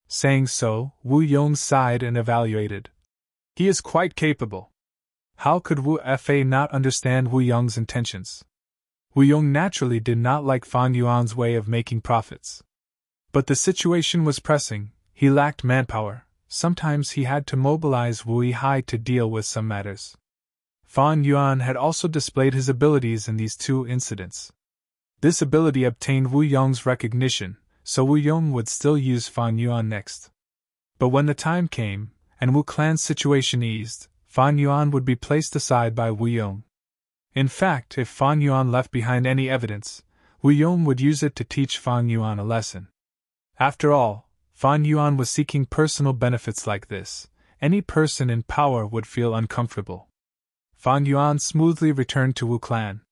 Saying so, Wu Yong sighed and evaluated. He is quite capable. How could Wu Fa not understand Wu Yong's intentions? Wu Yong naturally did not like Fan Yuan's way of making profits. But the situation was pressing. He lacked manpower. Sometimes he had to mobilize Wu Yihai to deal with some matters. Fan Yuan had also displayed his abilities in these 2 incidents. This ability obtained Wu Yong's recognition, so Wu Yong would still use Fan Yuan next. But when the time came, and Wu Clan's situation eased, Fan Yuan would be placed aside by Wu Yong. In fact, if Fan Yuan left behind any evidence, Wu Yong would use it to teach Fan Yuan a lesson. After all, Fan Yuan was seeking personal benefits like this. Any person in power would feel uncomfortable. Fan Yuan smoothly returned to Wu Clan.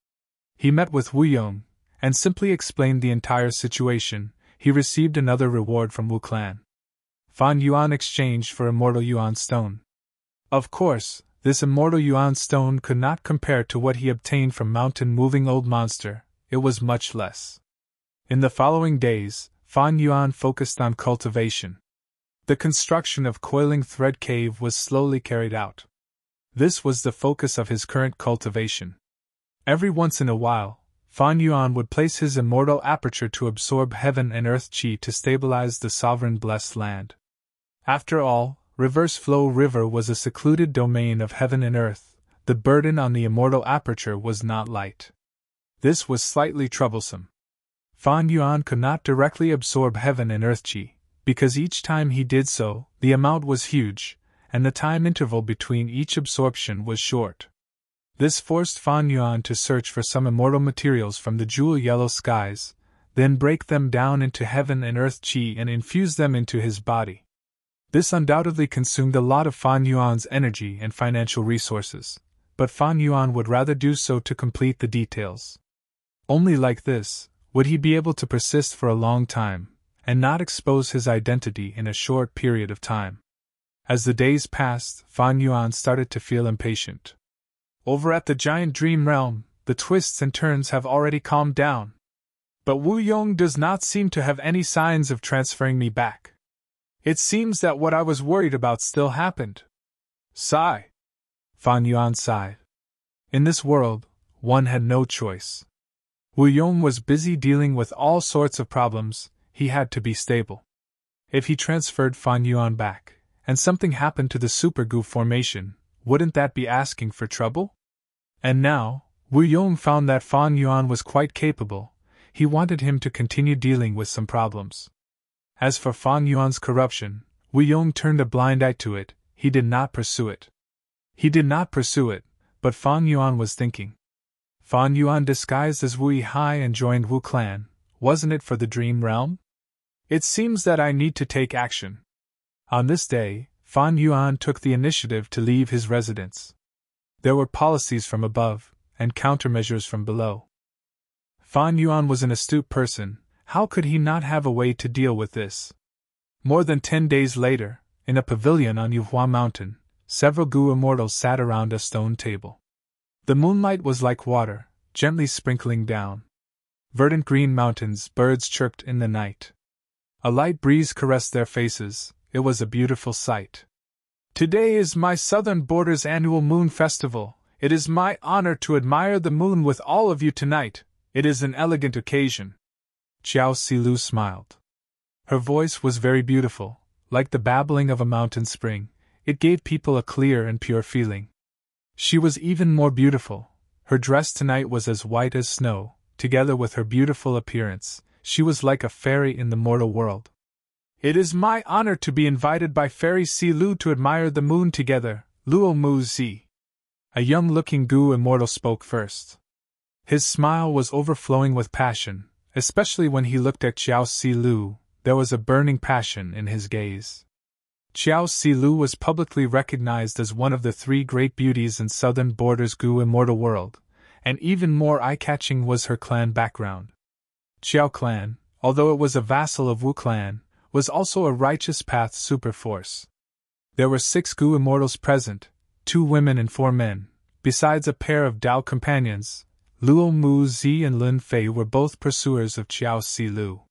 He met with Wu Yong, and simply explained the entire situation. He received another reward from Wu Clan. Fan Yuan exchanged for immortal Yuan stone. Of course, this immortal Yuan stone could not compare to what he obtained from mountain-moving old monster. It was much less. In the following days, Fan Yuan focused on cultivation. The construction of Coiling Thread Cave was slowly carried out. This was the focus of his current cultivation. Every once in a while, Fan Yuan would place his immortal aperture to absorb heaven and earth chi to stabilize the sovereign blessed land. After all, Reverse Flow River was a secluded domain of heaven and earth. The burden on the immortal aperture was not light. This was slightly troublesome. Fan Yuan could not directly absorb heaven and earth chi, because each time he did so, the amount was huge, and the time interval between each absorption was short. This forced Fan Yuan to search for some immortal materials from the jewel-yellow skies, then break them down into heaven and earth chi and infuse them into his body. This undoubtedly consumed a lot of Fan Yuan's energy and financial resources, but Fan Yuan would rather do so to complete the details. Only like this would he be able to persist for a long time, and not expose his identity in a short period of time. As the days passed, Fan Yuan started to feel impatient. Over at the giant dream realm, the twists and turns have already calmed down. But Wu Yong does not seem to have any signs of transferring me back. It seems that what I was worried about still happened. Sigh. Fan Yuan sighed. In this world, one had no choice. Wu Yong was busy dealing with all sorts of problems. He had to be stable. If he transferred Fan Yuan back, and something happened to the Super Gu formation, wouldn't that be asking for trouble? And now, Wu Yong found that Fan Yuan was quite capable. He wanted him to continue dealing with some problems. As for Fan Yuan's corruption, Wu Yong turned a blind eye to it. He did not pursue it. But Fan Yuan was thinking. Fan Yuan disguised as Wu Yihai and joined Wu Clan. Wasn't it for the dream realm? It seems that I need to take action. On this day, Fan Yuan took the initiative to leave his residence. There were policies from above, and countermeasures from below. Fan Yuan was an astute person. How could he not have a way to deal with this? More than 10 days later, in a pavilion on Yuhua Mountain, several Gu immortals sat around a stone table. The moonlight was like water, gently sprinkling down. Verdant green mountains, birds chirped in the night. A light breeze caressed their faces. It was a beautiful sight. Today is my Southern Border's annual moon festival. It is my honor to admire the moon with all of you tonight. It is an elegant occasion. Xiao Silu smiled. Her voice was very beautiful, like the babbling of a mountain spring. It gave people a clear and pure feeling. She was even more beautiful. Her dress tonight was as white as snow. Together with her beautiful appearance, she was like a fairy in the mortal world. It is my honor to be invited by Fairy Silu to admire the moon together, Luo Mu Zi. A young-looking Gu immortal spoke first. His smile was overflowing with passion, especially when he looked at Xiao Silu. There was a burning passion in his gaze. Xiao Silu was publicly recognized as one of the 3 great beauties in Southern Border's Gu immortal world, and even more eye-catching was her clan background. Xiao Clan, although it was a vassal of Wu Clan, was also a righteous path superforce. There were 6 Gu immortals present, 2 women and 4 men, besides a pair of Dao companions. Luo Mu Zi and Lin Fei were both pursuers of Xiao Silu.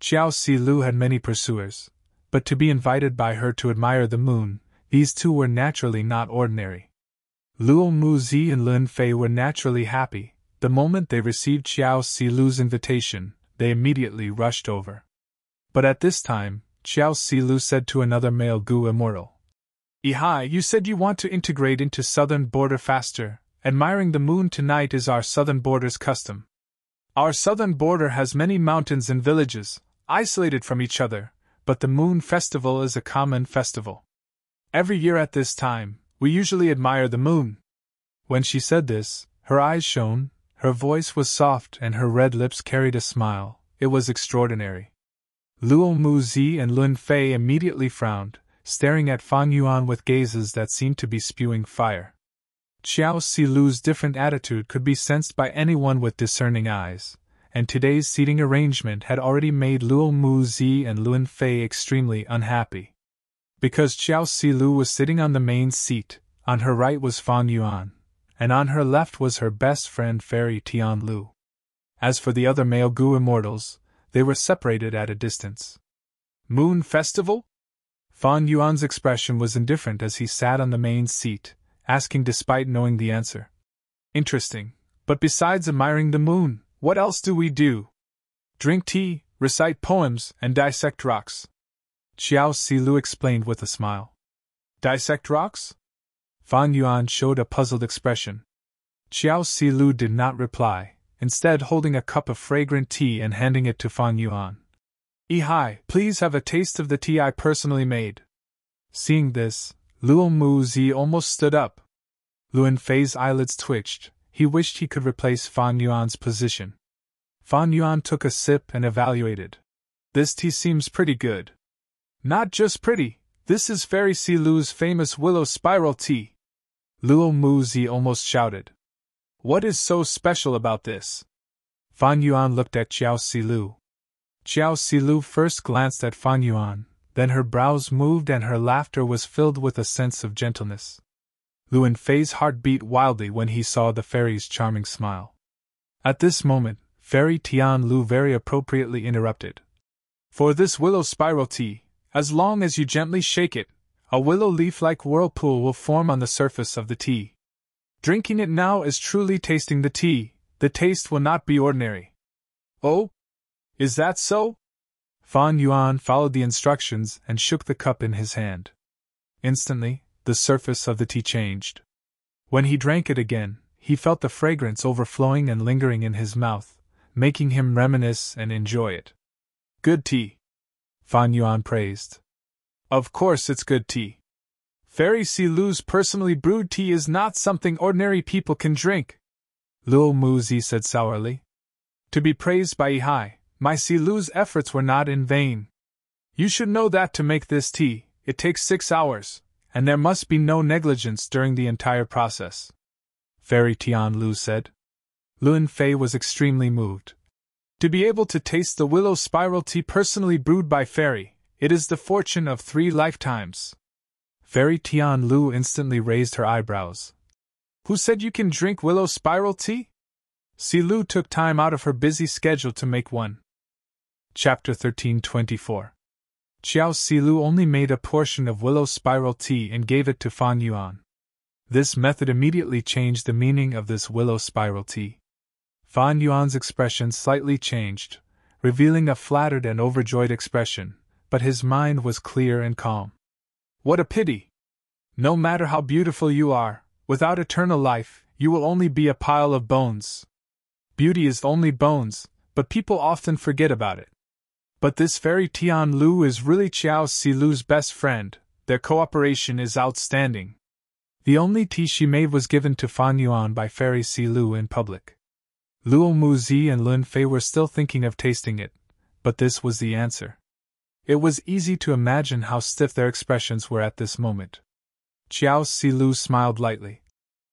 Xiao Silu had many pursuers, but to be invited by her to admire the moon, these 2 were naturally not ordinary. Luo Mu Zi and Lin Fei were naturally happy. The moment they received Xiao Silu's invitation, they immediately rushed over. But at this time, Xiao Silu said to another male Gu immortal, Yihai, you said you want to integrate into Southern Border faster. Admiring the moon tonight is our Southern Border's custom. Our Southern Border has many mountains and villages, isolated from each other, but the moon festival is a common festival. Every year at this time, we usually admire the moon. When she said this, her eyes shone, Her voice was soft and her red lips carried a smile. It was extraordinary. Luo Muzi and Lun Fei immediately frowned, staring at Fan Yuan with gazes that seemed to be spewing fire. Xiao Silu's different attitude could be sensed by anyone with discerning eyes, and today's seating arrangement had already made Luo Muzi and Lun Fei extremely unhappy. Because Xiao Silu was sitting on the main seat, on her right was Fan Yuan, and on her left was her best friend Fairy Tianlu. As for the other male Gu immortals, they were separated at a distance. Moon Festival? Fan Yuan's expression was indifferent as he sat on the main seat, asking despite knowing the answer. Interesting, but besides admiring the moon, what else do we do? Drink tea, recite poems, and dissect rocks. Xiao Silu explained with a smile. Dissect rocks? Fan Yuan showed a puzzled expression. Xiao Silu did not reply, instead holding a cup of fragrant tea and handing it to Fan Yuan. Ihai, please have a taste of the tea I personally made. Seeing this, Luo Muzi almost stood up. Lun Fei's eyelids twitched. He wished he could replace Fan Yuan's position. Fan Yuan took a sip and evaluated. This tea seems pretty good. Not just pretty, this is Fairy Silu's famous willow spiral tea. Luo Muzi almost shouted. What is so special about this? Fan Yuan looked at Xiao Silu. Xiao Silu first glanced at Fan Yuan, then her brows moved and her laughter was filled with a sense of gentleness. Lun Fei's heart beat wildly when he saw the fairy's charming smile. At this moment, Fairy Tianlu very appropriately interrupted. For this willow spiral tea, as long as you gently shake it, a willow leaf-like whirlpool will form on the surface of the tea. Drinking it now is truly tasting the tea. The taste will not be ordinary. Oh? Is that so? Fan Yuan followed the instructions and shook the cup in his hand. Instantly, the surface of the tea changed. When he drank it again, he felt the fragrance overflowing and lingering in his mouth, making him reminisce and enjoy it. Good tea, Fan Yuan praised. Of course it's good tea. Fairy Silu's personally brewed tea is not something ordinary people can drink, Luo Muzi said sourly. To be praised by Ihai, my Silu's efforts were not in vain. You should know that to make this tea, it takes 6 hours, and there must be no negligence during the entire process. Fairy Tianlu said. Lun Fei was extremely moved. To be able to taste the willow spiral tea personally brewed by Fairy, it is the fortune of 3 lifetimes. Fairy Tianlu instantly raised her eyebrows. Who said you can drink willow spiral tea? Silu took time out of her busy schedule to make one. Chapter 1324. Xiao Silu only made a portion of willow spiral tea and gave it to Fan Yuan. This method immediately changed the meaning of this willow spiral tea. Fan Yuan's expression slightly changed, revealing a flattered and overjoyed expression, but his mind was clear and calm. What a pity! No matter how beautiful you are, without eternal life, you will only be a pile of bones. Beauty is only bones, but people often forget about it. But this Fairy Tianlu is really Xiao Silu's best friend, their cooperation is outstanding. The only tea she made was given to Fan Yuan by Fairy Silu in public. Luo Muzi and Lun Fei were still thinking of tasting it, but this was the answer. It was easy to imagine how stiff their expressions were at this moment. Xiao Silu smiled lightly.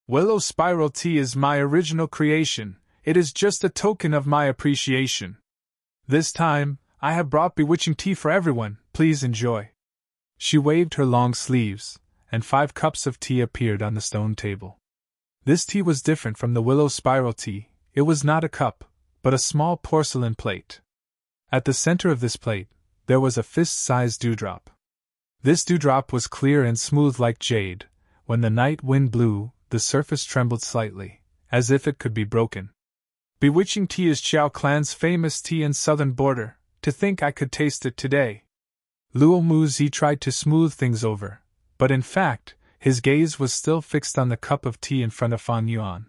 Willow spiral tea is my original creation, it is just a token of my appreciation. This time, I have brought bewitching tea for everyone, please enjoy. She waved her long sleeves, and 5 cups of tea appeared on the stone table. This tea was different from the willow spiral tea, it was not a cup, but a small porcelain plate. At the center of this plate, there was a fist-sized dewdrop. This dewdrop was clear and smooth like jade. When the night wind blew, the surface trembled slightly, as if it could be broken. Bewitching tea is Xiao clan's famous tea in southern border. To think I could taste it today. Luo Muzi tried to smooth things over, but in fact, his gaze was still fixed on the cup of tea in front of Fan Yuan.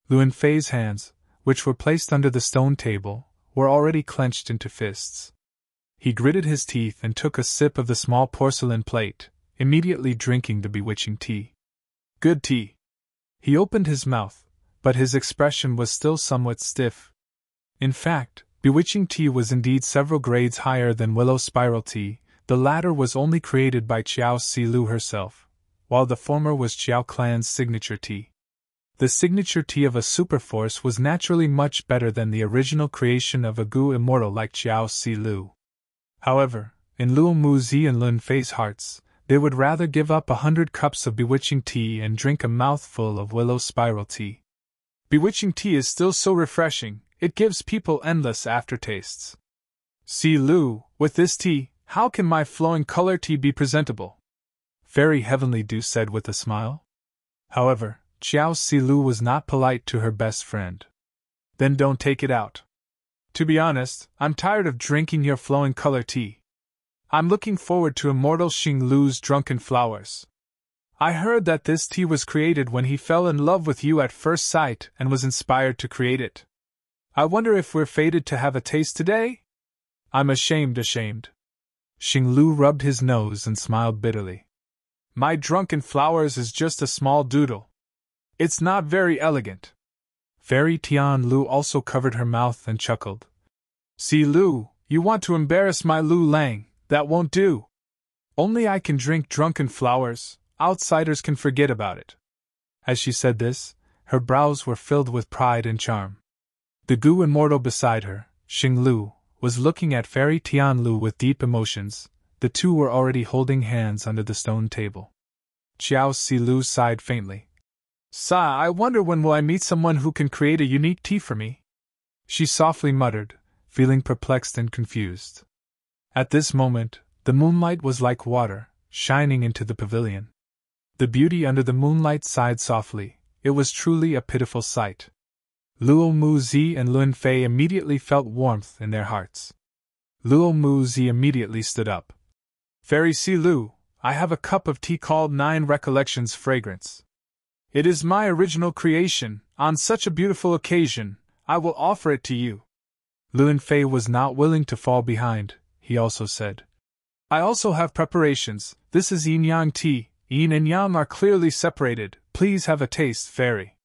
Lun Fei's hands, which were placed under the stone table, were already clenched into fists. He gritted his teeth and took a sip of the small porcelain plate, immediately drinking the bewitching tea. Good tea. He opened his mouth, but his expression was still somewhat stiff. In fact, bewitching tea was indeed several grades higher than willow spiral tea. The latter was only created by Qiao Silu herself, while the former was Qiao Clan's signature tea. The signature tea of a superforce was naturally much better than the original creation of a Gu immortal like Qiao Silu. However, in Luo Muzi and Lun Fei's hearts, they would rather give up 100 cups of bewitching tea and drink a mouthful of willow spiral tea. Bewitching tea is still so refreshing, it gives people endless aftertastes. Silu, with this tea, how can my flowing color tea be presentable? Fairy Heavenly Dew said with a smile. However, Qiao Silu was not polite to her best friend. Then don't take it out. To be honest, I'm tired of drinking your flowing color tea. I'm looking forward to Immortal Xing Lu's Drunken Flowers. I heard that this tea was created when he fell in love with you at first sight and was inspired to create it. I wonder if we're fated to have a taste today? I'm ashamed. Xing Lu rubbed his nose and smiled bitterly. My Drunken Flowers is just a small doodle. It's not very elegant. Fairy Tian Lu also covered her mouth and chuckled. See Lu, you want to embarrass my Lu Lang, that won't do. Only I can drink Drunken Flowers, outsiders can forget about it. As she said this, her brows were filled with pride and charm. The Gu immortal beside her, Xing Lu, was looking at Fairy Tian Lu with deep emotions. The two were already holding hands under the stone table. Qiao Silu sighed faintly. Sa, I wonder when will I meet someone who can create a unique tea for me? She softly muttered, feeling perplexed and confused. At this moment, the moonlight was like water, shining into the pavilion. The beauty under the moonlight sighed softly. It was truly a pitiful sight. Luo Muzi and Lun Fei immediately felt warmth in their hearts. Luo Muzi immediately stood up. Fairy Silu, I have a cup of tea called 9 Recollections Fragrance. It is my original creation. On such a beautiful occasion, I will offer it to you. Lun Fei was not willing to fall behind, he also said. I also have preparations. This is yin-yang tea. Yin and yang are clearly separated. Please have a taste, Fairy.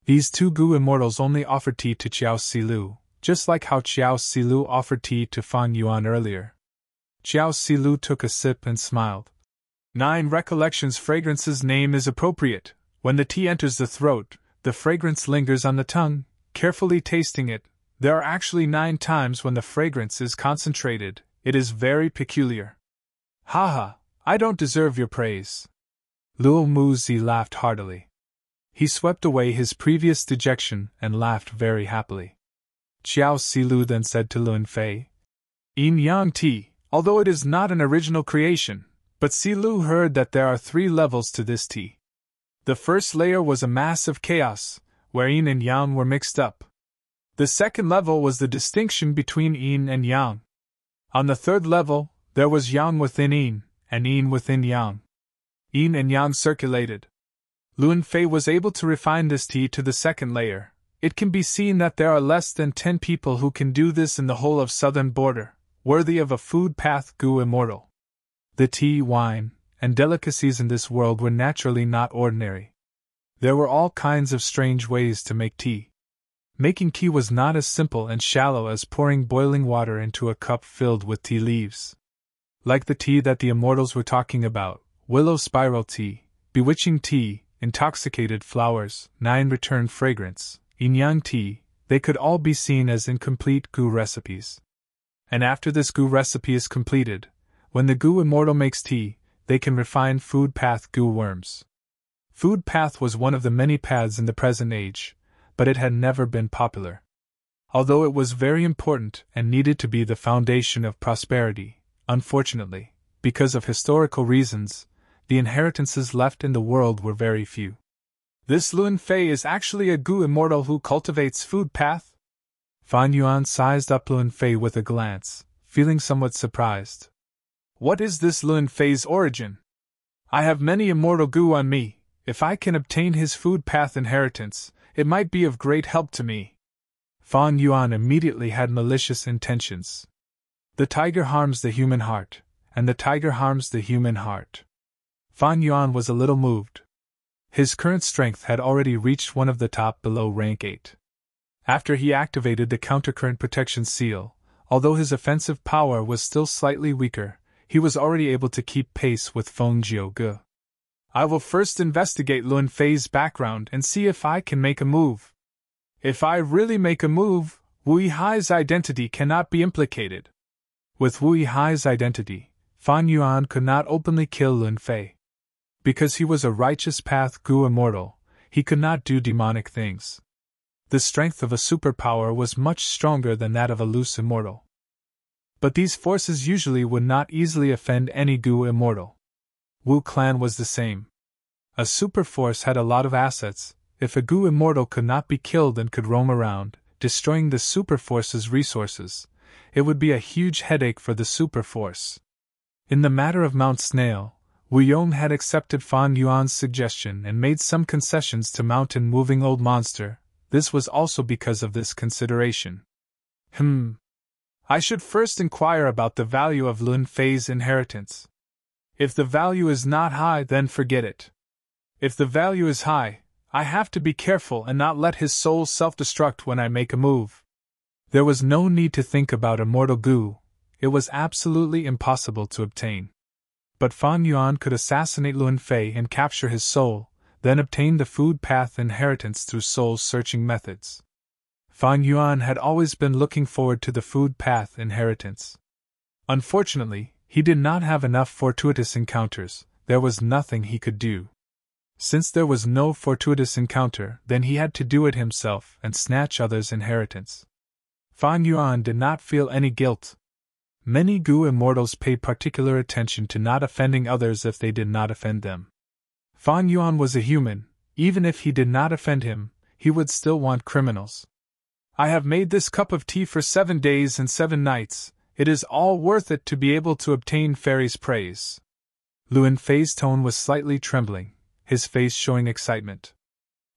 These two Gu immortals only offered tea to Qiao Silu, just like how Qiao Silu offered tea to Fan Yuan earlier. Qiao Silu took a sip and smiled. 9 Recollections Fragrance's name is appropriate. When the tea enters the throat, the fragrance lingers on the tongue. Carefully tasting it, there are actually 9 times when the fragrance is concentrated. It is very peculiar. Haha, I don't deserve your praise. Luo Muzi laughed heartily. He swept away his previous dejection and laughed very happily. Qiao Silu then said to Lun Fei, Yin-yang tea, although it is not an original creation, but Silu heard that there are 3 levels to this tea. The first layer was a mass of chaos, where yin and yang were mixed up. The second level was the distinction between yin and yang. On the third level, there was yang within yin, and yin within yang. Yin and yang circulated. Lun Fei was able to refine this tea to the second layer. It can be seen that there are less than 10 people who can do this in the whole of southern border, worthy of a food path Gu immortal. The tea, wine, and delicacies in this world were naturally not ordinary. There were all kinds of strange ways to make tea. Making tea was not as simple and shallow as pouring boiling water into a cup filled with tea leaves. Like the tea that the immortals were talking about, willow spiral tea, bewitching tea, intoxicated flowers, 9 return fragrance, yin-yang tea, they could all be seen as incomplete Gu recipes. And after this Gu recipe is completed, when the Gu immortal makes tea, they can refine food path Gu worms. Food path was one of the many paths in the present age, but it had never been popular. Although it was very important and needed to be the foundation of prosperity, unfortunately, because of historical reasons, the inheritances left in the world were very few. This Lun Fei is actually a Gu immortal who cultivates food path? Fan Yuan sized up Lun Fei with a glance, feeling somewhat surprised. What is this Lun Fei's origin? I have many immortal Gu on me. If I can obtain his food path inheritance, it might be of great help to me. Fan Yuan immediately had malicious intentions. The tiger harms the human heart, and the tiger harms the human heart. Fan Yuan was a little moved. His current strength had already reached one of the top below rank 8. After he activated the countercurrent protection seal, although his offensive power was still slightly weaker, he was already able to keep pace with Feng Jiuge. I will first investigate Lun Fei's background and see if I can make a move. If I really make a move, Wu Yihai's identity cannot be implicated. With Wu Yihai's identity, Fan Yuan could not openly kill Lun Fei. Because he was a righteous path Gu immortal, he could not do demonic things. The strength of a superpower was much stronger than that of a loose immortal. But these forces usually would not easily offend any Gu immortal. Wu clan was the same. A superforce had a lot of assets. If a Gu immortal could not be killed and could roam around, destroying the superforce's resources, it would be a huge headache for the superforce. In the matter of Mount Snail, Wu Yong had accepted Fan Yuan's suggestion and made some concessions to Mountain Moving Old Monster. This was also because of this consideration. I should first inquire about the value of Lun Fei's inheritance. If the value is not high, then forget it. If the value is high, I have to be careful and not let his soul self-destruct when I make a move. There was no need to think about immortal Gu. It was absolutely impossible to obtain. But Fan Yuan could assassinate Lun Fei and capture his soul, then obtain the food path inheritance through soul-searching methods. Fan Yuan had always been looking forward to the food path inheritance. Unfortunately, he did not have enough fortuitous encounters. There was nothing he could do. Since there was no fortuitous encounter, then he had to do it himself and snatch others' inheritance. Fan Yuan did not feel any guilt. Many Gu immortals pay particular attention to not offending others if they did not offend them. Fan Yuan was a human. Even if he did not offend him, he would still want criminals. I have made this cup of tea for 7 days and 7 nights. It is all worth it to be able to obtain fairy's praise. Lun Fei's tone was slightly trembling, his face showing excitement.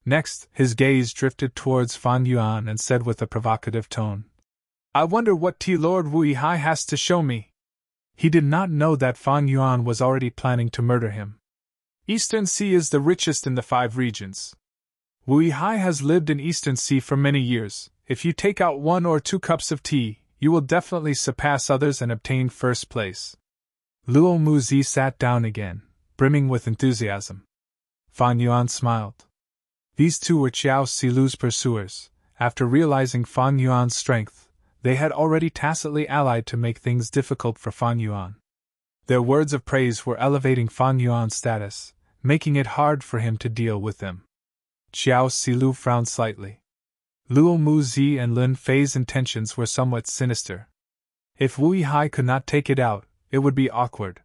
Next, his gaze drifted towards Fan Yuan and said with a provocative tone, I wonder what tea Lord Wu Yihai has to show me. He did not know that Fan Yuan was already planning to murder him. Eastern Sea is the richest in the 5 regions. Wu Yihai has lived in Eastern Sea for many years. If you take out 1 or 2 cups of tea, you will definitely surpass others and obtain first place. Luo Muzi sat down again, brimming with enthusiasm. Fan Yuan smiled. These two were Qiao Silu's pursuers. After realizing Fan Yuan's strength, they had already tacitly allied to make things difficult for Fan Yuan. Their words of praise were elevating Fan Yuan's status, making it hard for him to deal with them. Qiao Silu frowned slightly. Luo Muzi and Lun Fei's intentions were somewhat sinister. If Wu Yihai could not take it out, it would be awkward.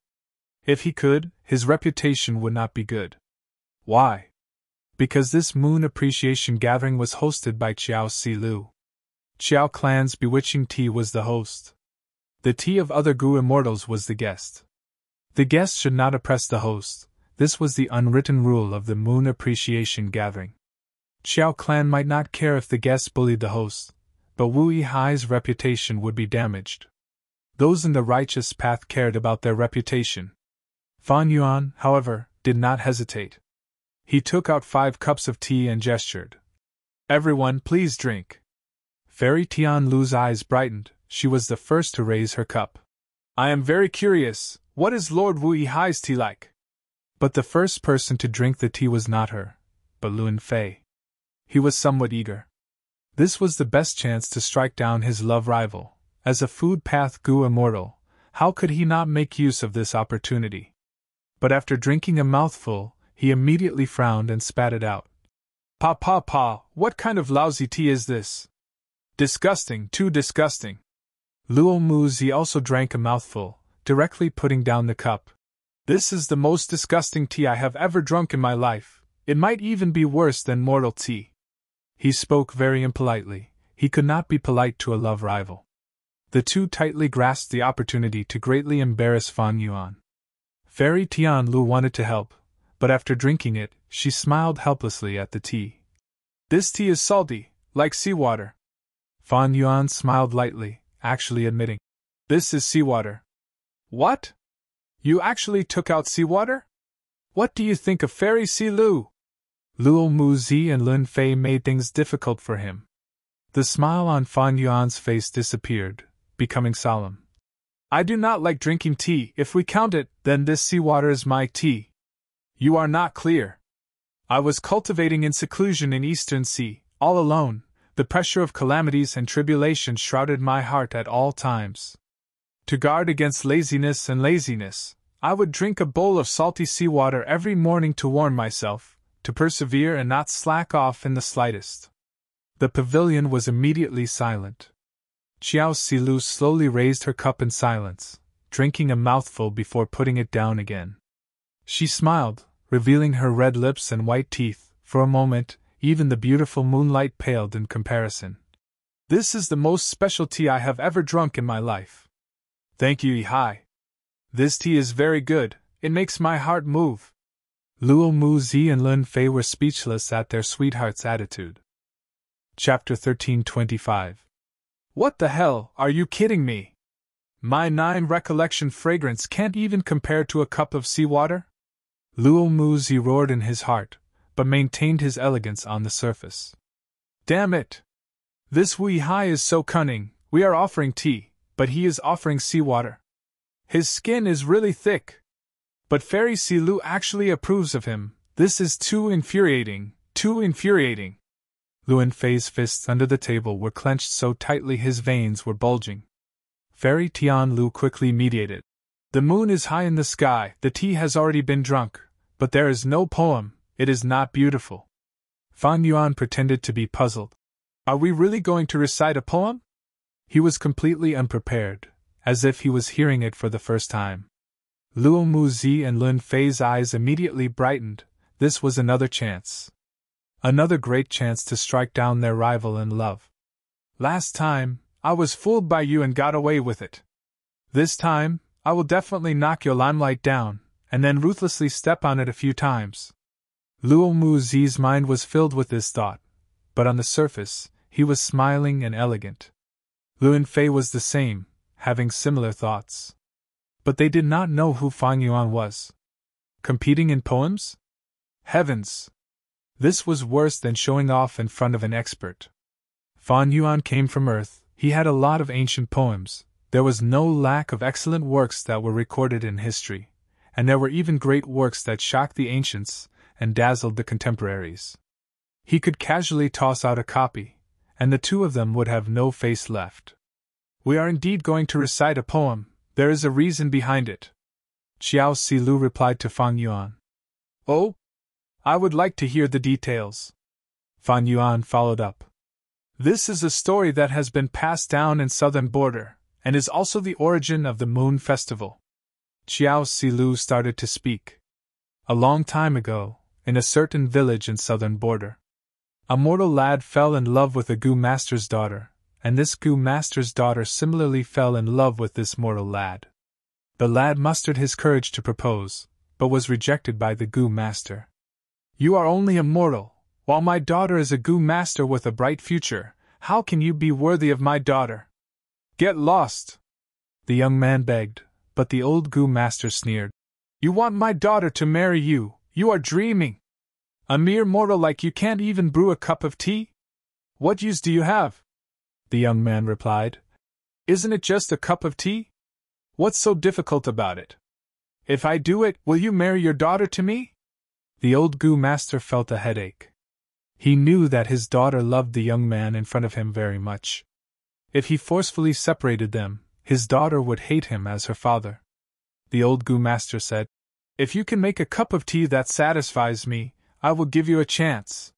If he could, his reputation would not be good. Why? Because this moon appreciation gathering was hosted by Qiao Silu. Qiao clan's bewitching tea was the host. The tea of other Gu immortals was the guest. The guest should not oppress the host. This was the unwritten rule of the moon appreciation gathering. Qiao clan might not care if the guest bullied the host, but Wu Yihai's reputation would be damaged. Those in the righteous path cared about their reputation. Fan Yuan, however, did not hesitate. He took out 5 cups of tea and gestured. Everyone, please drink. Fairy Tian Lu's eyes brightened. She was the first to raise her cup. I am very curious, what is Lord Wu Yihai's tea like? But the first person to drink the tea was not her, but Lun Fei. He was somewhat eager. This was the best chance to strike down his love rival. As a food path Gu immortal, how could he not make use of this opportunity? But after drinking a mouthful, he immediately frowned and spat it out. Pa, what kind of lousy tea is this? Disgusting, too disgusting. Luo Muzi also drank a mouthful, directly putting down the cup. This is the most disgusting tea I have ever drunk in my life. It might even be worse than mortal tea. He spoke very impolitely. He could not be polite to a love rival. The two tightly grasped the opportunity to greatly embarrass Fan Yuan. Fairy Tian Lu wanted to help, but after drinking it, she smiled helplessly at the tea. This tea is salty, like seawater. Fan Yuan smiled lightly, actually admitting, this is seawater. What? You actually took out seawater? What do you think of Fairy Si Lu? Luo Muzi and Lun Fei made things difficult for him. The smile on Fan Yuan's face disappeared, becoming solemn. I do not like drinking tea. If we count it, then this seawater is my tea. You are not clear. I was cultivating in seclusion in Eastern Sea, all alone. The pressure of calamities and tribulation shrouded my heart at all times. To guard against laziness, I would drink a bowl of salty seawater every morning to warn myself, to persevere and not slack off in the slightest. The pavilion was immediately silent. Xiao Silu slowly raised her cup in silence, drinking a mouthful before putting it down again. She smiled, revealing her red lips and white teeth. For a moment, even the beautiful moonlight paled in comparison. This is the most special tea I have ever drunk in my life. Thank you, Ihai. This tea is very good, it makes my heart move. Luo Muzi and Lun Fei were speechless at their sweetheart's attitude. Chapter 1325. What the hell, are you kidding me? My 9 recollection fragrance can't even compare to a cup of seawater? Luo Muzi roared in his heart, but maintained his elegance on the surface. Damn it! This Wu Hai is so cunning. We are offering tea, but he is offering seawater. His skin is really thick. But Fairy Silu actually approves of him. This is too infuriating, too infuriating. Luan Fei's fists under the table were clenched so tightly his veins were bulging. Fairy Tian Lu quickly mediated. The moon is high in the sky, the tea has already been drunk, but there is no poem. It is not beautiful. Fan Yuan pretended to be puzzled. Are we really going to recite a poem? He was completely unprepared, as if he was hearing it for the first time. Luo Muzi and Lun Fei's eyes immediately brightened. This was another chance. Another great chance to strike down their rival in love. Last time, I was fooled by you and got away with it. This time, I will definitely knock your limelight down, and then ruthlessly step on it a few times. Luo Muzi's mind was filled with this thought, but on the surface, he was smiling and elegant. Lun Fei was the same, having similar thoughts. But they did not know who Fan Yuan was. Competing in poems? Heavens! This was worse than showing off in front of an expert. Fan Yuan came from Earth, he had a lot of ancient poems, there was no lack of excellent works that were recorded in history, and there were even great works that shocked the ancients and dazzled the contemporaries. He could casually toss out a copy, and the two of them would have no face left. We are indeed going to recite a poem, there is a reason behind it. Xiao Silu replied to Fan Yuan. Oh? I would like to hear the details. Fan Yuan followed up. This is a story that has been passed down in southern border, and is also the origin of the Moon Festival. Xiao Silu started to speak. A long time ago, in a certain village in southern border, a mortal lad fell in love with a Gu master's daughter, and this Gu master's daughter similarly fell in love with this mortal lad. The lad mustered his courage to propose, but was rejected by the Gu master. You are only a mortal, while my daughter is a Gu master with a bright future. How can you be worthy of my daughter? Get lost! The young man begged, but the old Gu master sneered. You want my daughter to marry you, you are dreaming! A mere mortal like you can't even brew a cup of tea? What use do you have? The young man replied. Isn't it just a cup of tea? What's so difficult about it? If I do it, will you marry your daughter to me? The old Gu master felt a headache. He knew that his daughter loved the young man in front of him very much. If he forcefully separated them, his daughter would hate him as her father. The old Gu master said, If you can make a cup of tea that satisfies me, I will give you a chance.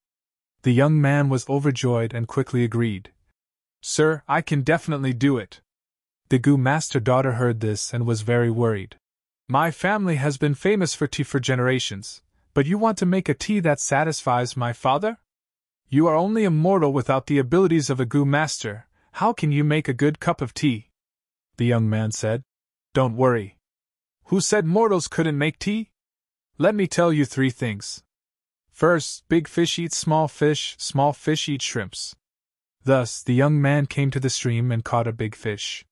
The young man was overjoyed and quickly agreed. Sir, I can definitely do it. The Gu master daughter heard this and was very worried. My family has been famous for tea for generations, but you want to make a tea that satisfies my father? You are only a mortal without the abilities of a Gu master, how can you make a good cup of tea? The young man said. Don't worry. Who said mortals couldn't make tea? Let me tell you 3 things. First, big fish eat small fish eat shrimps. Thus, the young man came to the stream and caught a big fish.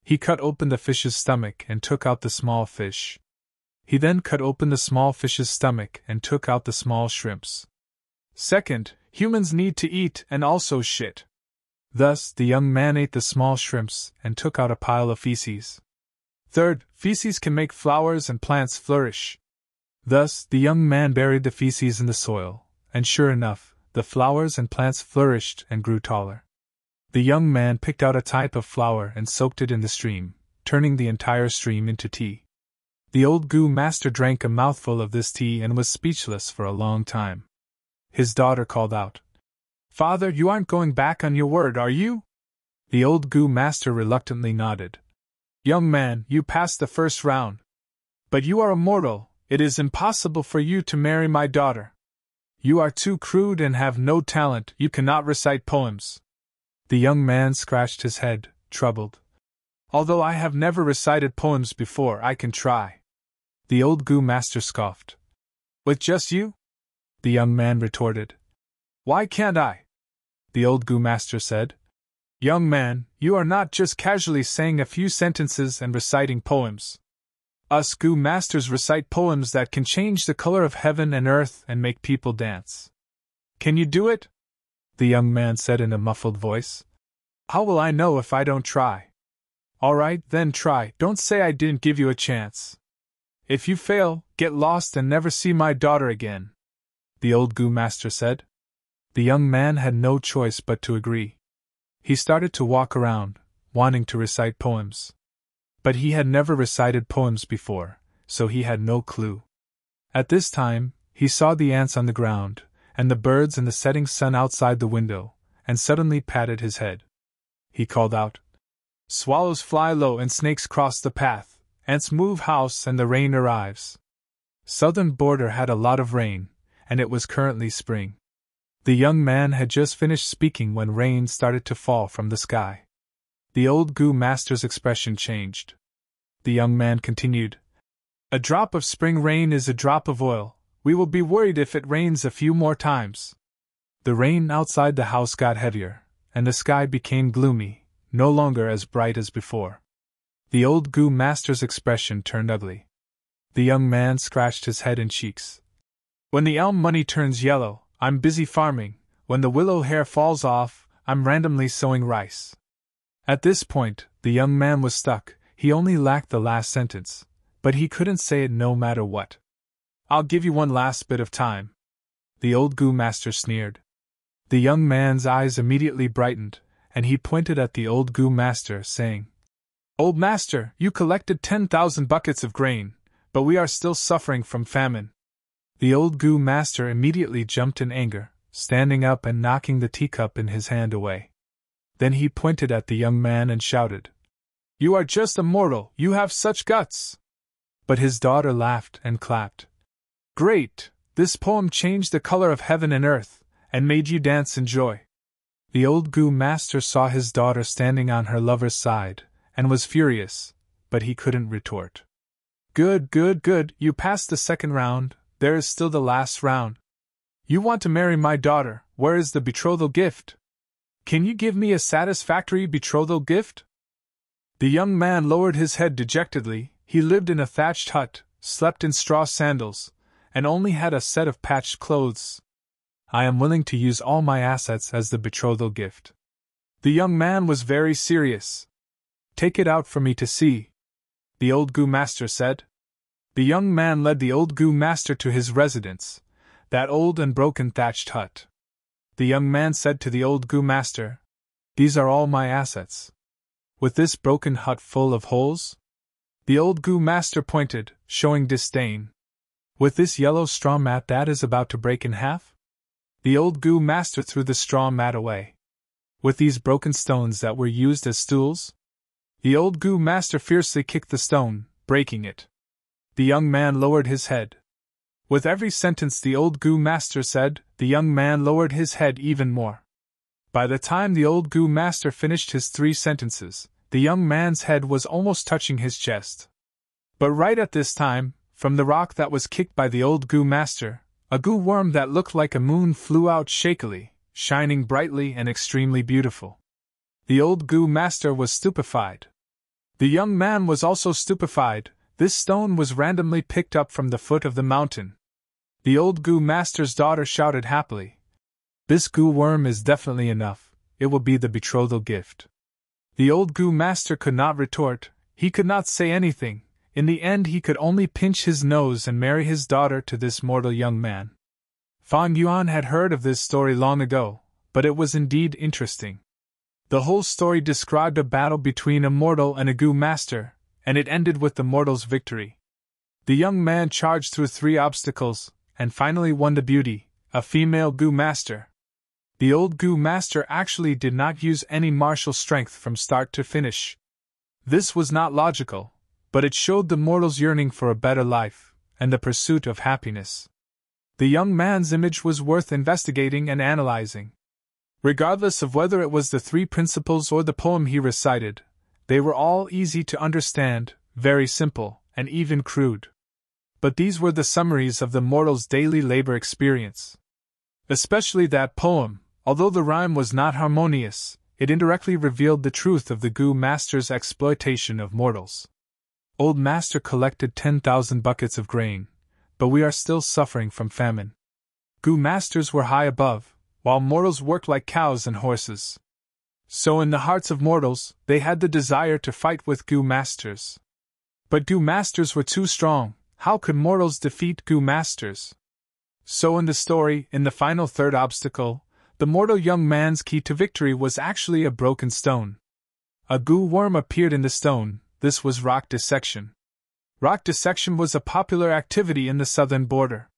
He cut open the fish's stomach and took out the small fish. He then cut open the small fish's stomach and took out the small shrimps. Second, humans need to eat and also shit. Thus, the young man ate the small shrimps and took out a pile of feces. Third, feces can make flowers and plants flourish. Thus, the young man buried the feces in the soil, and sure enough, the flowers and plants flourished and grew taller. The young man picked out a type of flower and soaked it in the stream, turning the entire stream into tea. The old Goo Master drank a mouthful of this tea and was speechless for a long time. His daughter called out, "Father, you aren't going back on your word, are you?" The old Goo Master reluctantly nodded. "Young man, you passed the first round. But you are a mortal, it is impossible for you to marry my daughter. You are too crude and have no talent, you cannot recite poems." The young man scratched his head, troubled. "Although I have never recited poems before, I can try." The old Goo Master scoffed. "With just you?" The young man retorted. "Why can't I?" The old Goo Master said. "Young man, you are not just casually saying a few sentences and reciting poems. Us Goo Masters recite poems that can change the color of heaven and earth and make people dance. Can you do it?" The young man said in a muffled voice. "How will I know if I don't try?" "All right, then try, don't say I didn't give you a chance. If you fail, get lost and never see my daughter again," the old Goo Master said. The young man had no choice but to agree. He started to walk around, wanting to recite poems. But he had never recited poems before, so he had no clue. At this time, he saw the ants on the ground, and the birds and the setting sun outside the window, and suddenly patted his head. He called out, "Swallows fly low and snakes cross the path, ants move house and the rain arrives." Southern Border had a lot of rain, and it was currently spring. The young man had just finished speaking when rain started to fall from the sky. The old Goo Master's expression changed. The young man continued, "A drop of spring rain is a drop of oil. We will be worried if it rains a few more times." The rain outside the house got heavier, and the sky became gloomy, no longer as bright as before. The old Goo Master's expression turned ugly. The young man scratched his head and cheeks. "When the elm money turns yellow, I'm busy farming. When the willow hair falls off, I'm randomly sowing rice." At this point, the young man was stuck. He only lacked the last sentence, but he couldn't say it no matter what. "I'll give you one last bit of time," the old Goo Master sneered. The young man's eyes immediately brightened, and he pointed at the old Goo Master, saying, "Old Master, you collected 10,000 buckets of grain, but we are still suffering from famine." The old Goo Master immediately jumped in anger, standing up and knocking the teacup in his hand away. Then he pointed at the young man and shouted, "You are just a mortal, you have such guts!" But his daughter laughed and clapped. "Great! This poem changed the color of heaven and earth, and made you dance in joy." The old Goo Master saw his daughter standing on her lover's side, and was furious, but he couldn't retort. "Good, good, good, you passed the second round, there is still the last round. You want to marry my daughter, where is the betrothal gift? Can you give me a satisfactory betrothal gift?" The young man lowered his head dejectedly. He lived in a thatched hut, slept in straw sandals, and only had a set of patched clothes. "I am willing to use all my assets as the betrothal gift." The young man was very serious. "Take it out for me to see," the old Goo Master said. The young man led the old Goo Master to his residence, that old and broken thatched hut. The young man said to the old Goo Master, "These are all my assets. With this broken hut full of holes?" The old Goo Master pointed, showing disdain. "With this yellow straw mat that is about to break in half?" The old Goo Master threw the straw mat away. "With these broken stones that were used as stools?" The old Goo Master fiercely kicked the stone, breaking it. The young man lowered his head. With every sentence the old Goo Master said, the young man lowered his head even more. By the time the old Goo Master finished his 3 sentences, the young man's head was almost touching his chest. But right at this time, from the rock that was kicked by the old Goo Master, a goo worm that looked like a moon flew out shakily, shining brightly and extremely beautiful. The old Goo Master was stupefied. The young man was also stupefied. This stone was randomly picked up from the foot of the mountain. The old Goo Master's daughter shouted happily, This goo worm is definitely enough, it will be the betrothal gift. The old goo master could not retort, he could not say anything. In the end, he could only pinch his nose and marry his daughter to this mortal young man. Fan Yuan had heard of this story long ago, but it was indeed interesting. The whole story described a battle between a mortal and a goo master, and it ended with the mortal's victory. The young man charged through 3 obstacles, and finally won the beauty, a female goo master. The old goo master actually did not use any martial strength from start to finish. This was not logical, but it showed the mortal's yearning for a better life, and the pursuit of happiness. The young man's image was worth investigating and analyzing. Regardless of whether it was the 3 principles or the poem he recited, they were all easy to understand, very simple, and even crude. But these were the summaries of the mortal's daily labor experience. Especially that poem, although the rhyme was not harmonious, it indirectly revealed the truth of the goo master's exploitation of mortals. Old master collected 10,000 buckets of grain, but we are still suffering from famine. Goo masters were high above, while mortals worked like cows and horses. So in the hearts of mortals, they had the desire to fight with goo masters. But goo masters were too strong, how could mortals defeat goo masters? So in the story, in the final 3rd obstacle, the mortal young man's key to victory was actually a broken stone. A goo worm appeared in the stone. This was rock dissection. Rock dissection was a popular activity in the southern border.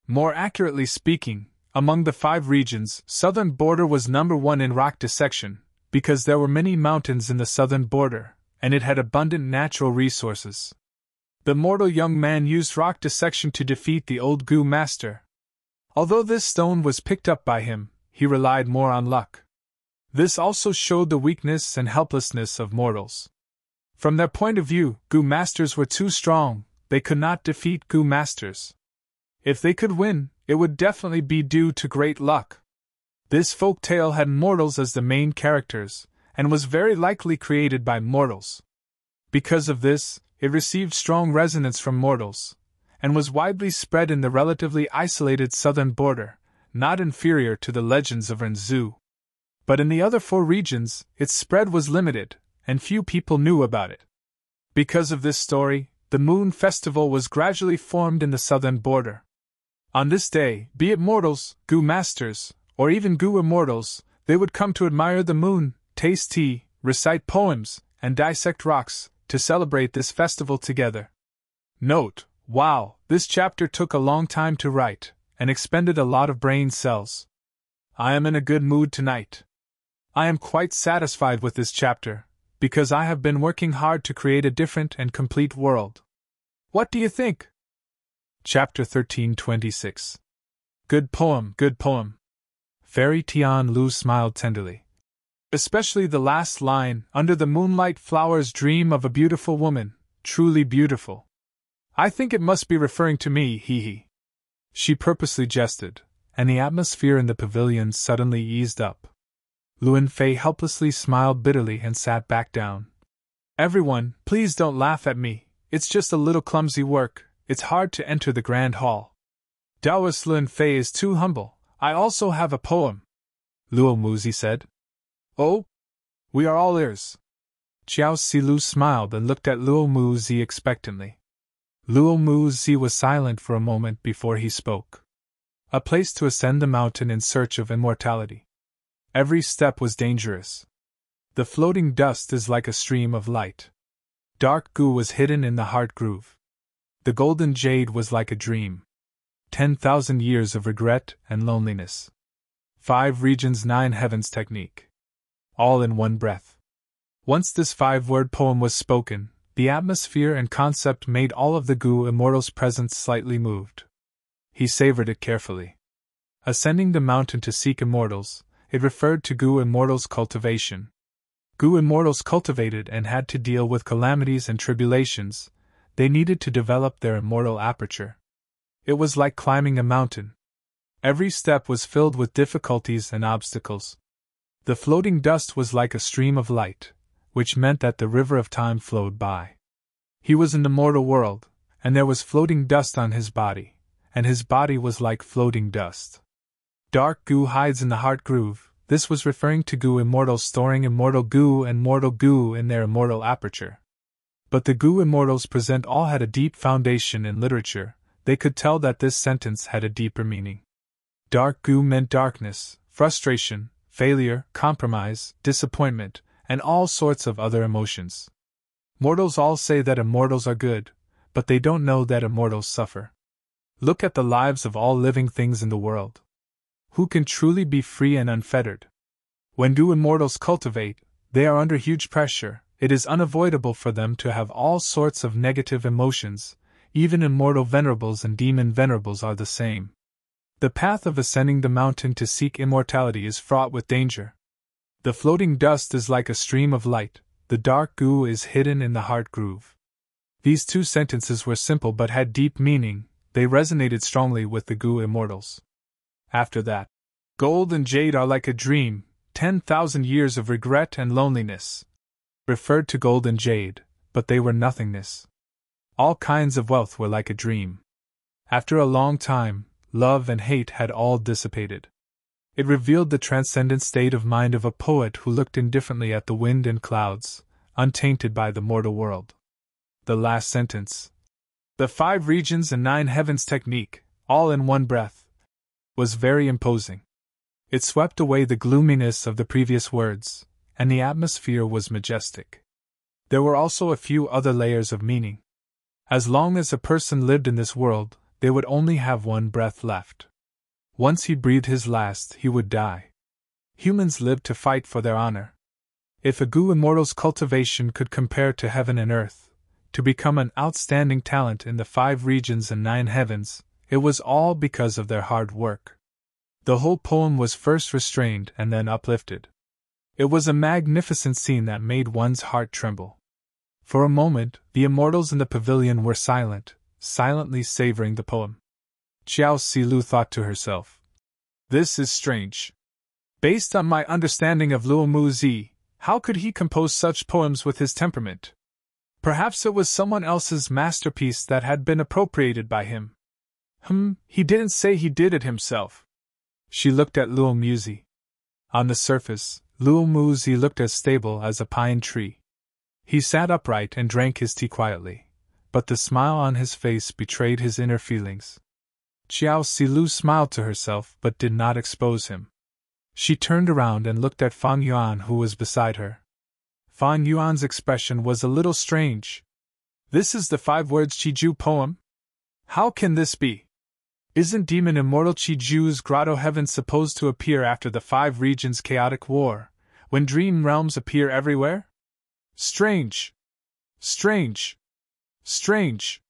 More accurately speaking, among the 5 regions, southern border was number 1 in rock dissection, because there were many mountains in the southern border, and it had abundant natural resources. The mortal young man used rock dissection to defeat the old goo master. Although this stone was picked up by him, he relied more on luck. This also showed the weakness and helplessness of mortals. From their point of view, goo masters were too strong, they could not defeat goo masters. If they could win, it would definitely be due to great luck. This folk tale had mortals as the main characters, and was very likely created by mortals. Because of this, it received strong resonance from mortals, and was widely spread in the relatively isolated southern border, not inferior to the legends of Renzu. But in the other 4 regions, its spread was limited, and few people knew about it. Because of this story, the Moon Festival was gradually formed in the southern border. On this day, be it mortals, goo masters, or even goo immortals, they would come to admire the moon, taste tea, recite poems, and dissect rocks, to celebrate this festival together. Note: wow, this chapter took a long time to write, and expended a lot of brain cells. I am in a good mood tonight. I am quite satisfied with this chapter, because I have been working hard to create a different and complete world. What do you think? Chapter 1326. Good poem, good poem. Fairy Tian Lu smiled tenderly. Especially the last line, under the moonlight flowers dream of a beautiful woman, truly beautiful. I think it must be referring to me, hee hee. She purposely jested, and the atmosphere in the pavilion suddenly eased up. Luan Fei helplessly smiled bitterly and sat back down. Everyone, please don't laugh at me, it's just a little clumsy work, it's hard to enter the grand hall. Taoist Luan Fei is too humble, I also have a poem. Luo Muzi said. Oh? We are all ears. Chiao Silu smiled and looked at Luo Muzi expectantly. Luo Muzi was silent for a moment before he spoke. A place to ascend the mountain in search of immortality. Every step was dangerous. The floating dust is like a stream of light. Dark goo was hidden in the heart groove. The golden jade was like a dream. 10,000 years of regret and loneliness. 5 regions 9 heavens technique. All in one breath. Once this 5-word poem was spoken, the atmosphere and concept made all of the goo immortals present slightly moved. He savored it carefully. Ascending the mountain to seek immortals, it referred to goo immortals' cultivation. Goo immortals cultivated and had to deal with calamities and tribulations, they needed to develop their immortal aperture. It was like climbing a mountain. Every step was filled with difficulties and obstacles. The floating dust was like a stream of light, which meant that the river of time flowed by. He was in the mortal world, and there was floating dust on his body, and his body was like floating dust. Dark goo hides in the heart groove. This was referring to goo immortals storing immortal goo and mortal goo in their immortal aperture. But the goo immortals present all had a deep foundation in literature. They could tell that this sentence had a deeper meaning. Dark goo meant darkness, frustration, failure, compromise, disappointment, and all sorts of other emotions. Mortals all say that immortals are good, but they don't know that immortals suffer. Look at the lives of all living things in the world. Who can truly be free and unfettered? When goo immortals cultivate, they are under huge pressure. It is unavoidable for them to have all sorts of negative emotions. Even immortal venerables and demon venerables are the same. The path of ascending the mountain to seek immortality is fraught with danger. The floating dust is like a stream of light, the dark goo is hidden in the heart groove. These two sentences were simple but had deep meaning. They resonated strongly with the goo immortals. After that, gold and jade are like a dream, 10,000 years of regret and loneliness. Referred to gold and jade, but they were nothingness. All kinds of wealth were like a dream. After a long time, love and hate had all dissipated. It revealed the transcendent state of mind of a poet who looked indifferently at the wind and clouds, untainted by the mortal world. The last sentence, the 5 regions and 9 heavens technique, all in one breath, was very imposing. It swept away the gloominess of the previous words, and the atmosphere was majestic. There were also a few other layers of meaning. As long as a person lived in this world, they would only have one breath left. Once he breathed his last, he would die. Humans lived to fight for their honor. If a goo immortal's cultivation could compare to heaven and earth, to become an outstanding talent in the 5 regions and 9 heavens, it was all because of their hard work. The whole poem was first restrained and then uplifted. It was a magnificent scene that made one's heart tremble. For a moment, the immortals in the pavilion were silent, silently savoring the poem. Xiao Silu thought to herself, "This is strange. Based on my understanding of Luo Muzi, how could he compose such poems with his temperament? Perhaps it was someone else's masterpiece that had been appropriated by him. He didn't say he did it himself." She looked at Luo Muzi. On the surface, Luo Muzi looked as stable as a pine tree. He sat upright and drank his tea quietly, but the smile on his face betrayed his inner feelings. Xiao Silu smiled to herself but did not expose him. She turned around and looked at Fang Yuan, who was beside her. Fang Yuan's expression was a little strange. "This is the 5 words Qiju poem? How can this be? Isn't demon immortal Qiju's grotto heaven supposed to appear after the 5 regions' chaotic war, when dream realms appear everywhere? Strange! Strange! Strange!"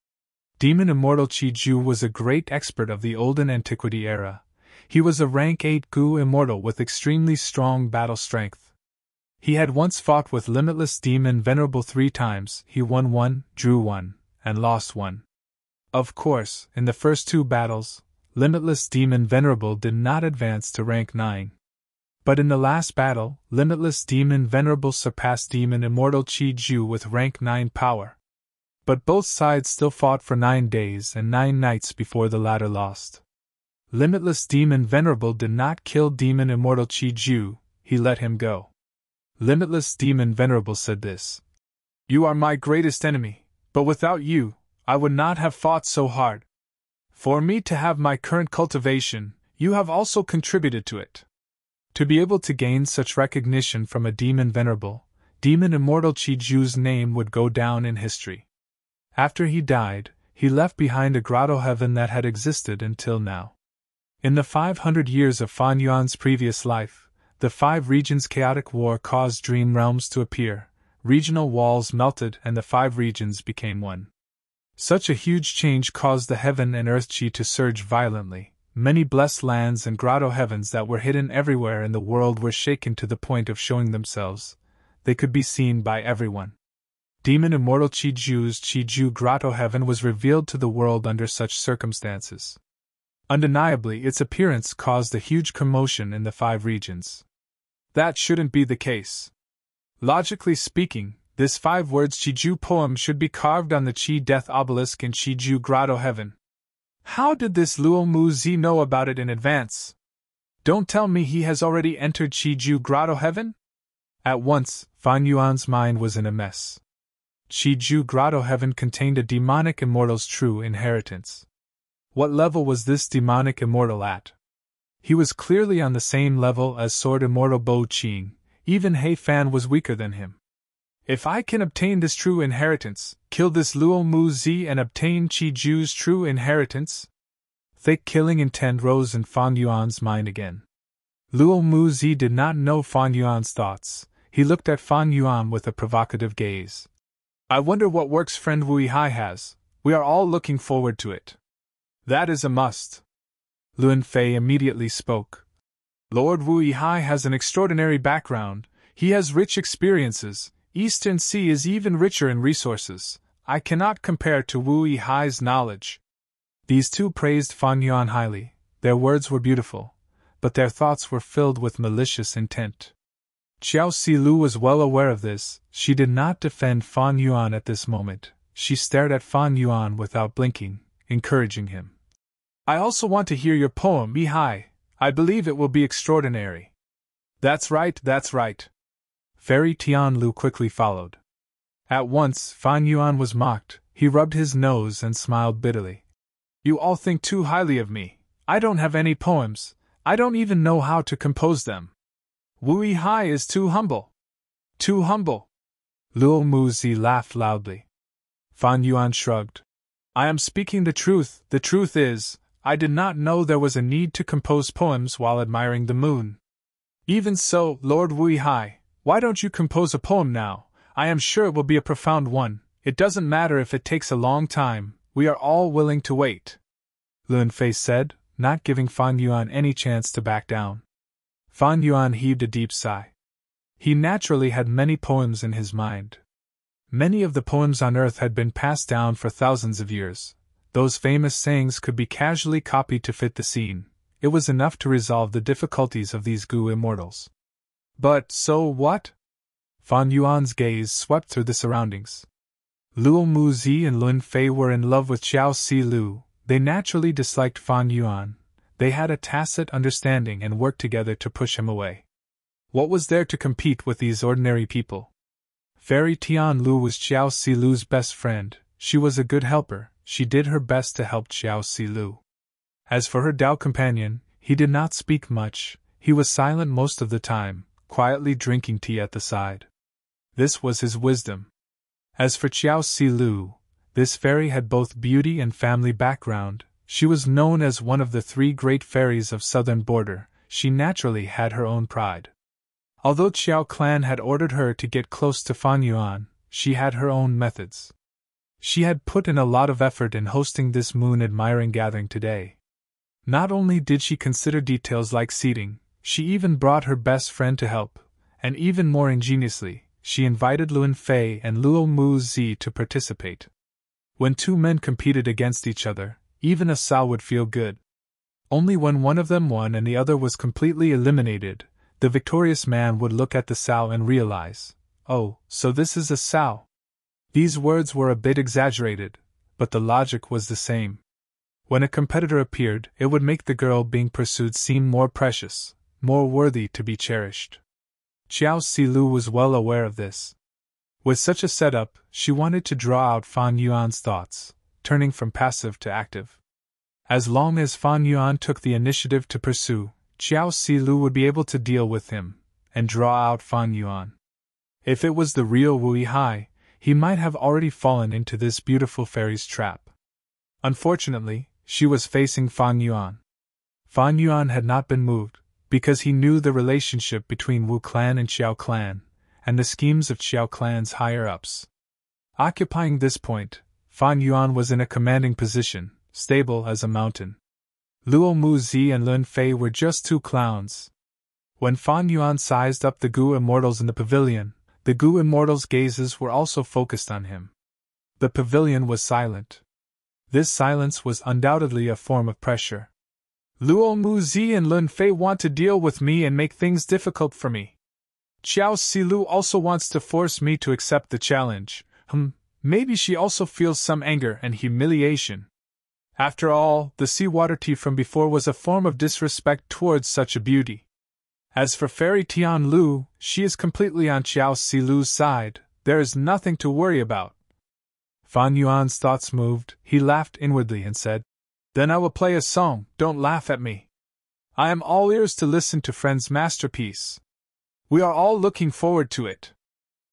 Demon immortal Qiju was a great expert of the olden antiquity era. He was a rank 8 goo immortal with extremely strong battle strength. He had once fought with limitless demon venerable 3 times. He won 1, drew 1, and lost 1. Of course, in the first 2 battles, limitless demon venerable did not advance to rank 9. But in the last battle, limitless demon venerable surpassed demon immortal Qiju with rank 9 power. But both sides still fought for 9 days and 9 nights before the latter lost. Limitless demon venerable did not kill demon immortal Qiju, he let him go. Limitless demon venerable said this: "You are my greatest enemy, but without you, I would not have fought so hard. For me to have my current cultivation, you have also contributed to it." To be able to gain such recognition from a demon venerable, demon immortal Qiju's name would go down in history. After he died, he left behind a grotto heaven that had existed until now. In the 500 years of Fan Yuan's previous life, the 5 regions' chaotic war caused dream realms to appear, regional walls melted and the 5 regions became one. Such a huge change caused the heaven and earth chi to surge violently. Many blessed lands and grotto heavens that were hidden everywhere in the world were shaken to the point of showing themselves. They could be seen by everyone. Demon immortal Qiju's Qiju grotto heaven was revealed to the world under such circumstances. Undeniably, its appearance caused a huge commotion in the 5 regions. That shouldn't be the case. Logically speaking, this 5 words Qiju poem should be carved on the Qi death obelisk in Qiju grotto heaven. How did this Luo Muzi know about it in advance? Don't tell me he has already entered Chiju Grotto Heaven? At once, Fan Yuan's mind was in a mess. Chiju Grotto Heaven contained a demonic immortal's true inheritance. What level was this demonic immortal at? He was clearly on the same level as Sword Immortal Bo Qing. Even He Fan was weaker than him. If I can obtain this true inheritance, kill this Luo Mu Zi and obtain Chiju's true inheritance? Thick killing intent rose in Fan Yuan's mind again. Luo Mu Zi did not know Fan Yuan's thoughts. He looked at Fan Yuan with a provocative gaze. I wonder what works friend Wu Yihai has. We are all looking forward to it. That is a must. Lun Fei immediately spoke. Lord Wu Yihai has an extraordinary background. He has rich experiences. Eastern Sea is even richer in resources. I cannot compare to Wu Yihai's knowledge. These two praised Fan Yuan highly. Their words were beautiful, but their thoughts were filled with malicious intent. Xiao Silu was well aware of this. She did not defend Fan Yuan at this moment. She stared at Fan Yuan without blinking, encouraging him. I also want to hear your poem, Yihai. I believe it will be extraordinary. That's right, that's right. Fairy Tianlu quickly followed. At once, Fan Yuan was mocked. He rubbed his nose and smiled bitterly. You all think too highly of me. I don't have any poems. I don't even know how to compose them. Wu Yihai is too humble. Too humble. Luo Muzi laughed loudly. Fan Yuan shrugged. I am speaking the truth. The truth is, I did not know there was a need to compose poems while admiring the moon. Even so, Lord Wu Yihai, why don't you compose a poem now? I am sure it will be a profound one. It doesn't matter if it takes a long time. We are all willing to wait. Lun Fei said, not giving Fan Yuan any chance to back down. Fan Yuan heaved a deep sigh. He naturally had many poems in his mind. Many of the poems on earth had been passed down for thousands of years. Those famous sayings could be casually copied to fit the scene. It was enough to resolve the difficulties of these Gu immortals. But so what? Fan Yuan's gaze swept through the surroundings. Luo Muzi and Lun Fei were in love with Xiao Silu. They naturally disliked Fan Yuan. They had a tacit understanding and worked together to push him away. What was there to compete with these ordinary people? Fairy Tianlu was Xiao Silu's best friend. She was a good helper. She did her best to help Xiao Silu. As for her Dao companion, he did not speak much. He was silent most of the time, quietly drinking tea at the side. This was his wisdom. As for Xiao Silu, this fairy had both beauty and family background. She was known as one of the three great fairies of southern border. She naturally had her own pride. Although Xiao clan had ordered her to get close to Fan Yuan, she had her own methods. She had put in a lot of effort in hosting this moon admiring gathering today. Not only did she consider details like seating, she even brought her best friend to help, and even more ingeniously, she invited Lun Fei and Luo Mu Zi to participate. When two men competed against each other, even a Sao would feel good. Only when one of them won and the other was completely eliminated, the victorious man would look at the Sao and realize, oh, so this is a Sao. These words were a bit exaggerated, but the logic was the same. When a competitor appeared, it would make the girl being pursued seem more precious, more worthy to be cherished. Xiao Silu was well aware of this. With such a setup, she wanted to draw out Fan Yuan's thoughts, turning from passive to active. As long as Fan Yuan took the initiative to pursue, Xiao Silu would be able to deal with him, and draw out Fan Yuan. If it was the real Wu Yihai, he might have already fallen into this beautiful fairy's trap. Unfortunately, she was facing Fan Yuan. Fan Yuan had not been moved, because he knew the relationship between Wu clan and Xiao clan, and the schemes of Xiao clan's higher-ups. Occupying this point, Fan Yuan was in a commanding position, stable as a mountain. Luo Mu Zi and Lun Fei were just two clowns. When Fan Yuan sized up the Gu immortals in the pavilion, the Gu immortals' gazes were also focused on him. The pavilion was silent. This silence was undoubtedly a form of pressure. Luo Mu Zi and Lun Fei want to deal with me and make things difficult for me. Xiao Silu also wants to force me to accept the challenge. Maybe she also feels some anger and humiliation. After all, the seawater tea from before was a form of disrespect towards such a beauty. As for Fairy Tian Lu, she is completely on Xiao Si Lu's side, there is nothing to worry about. Fan Yuan's thoughts moved, he laughed inwardly and said, Then I will play a song, don't laugh at me. I am all ears to listen to Friend's masterpiece. We are all looking forward to it.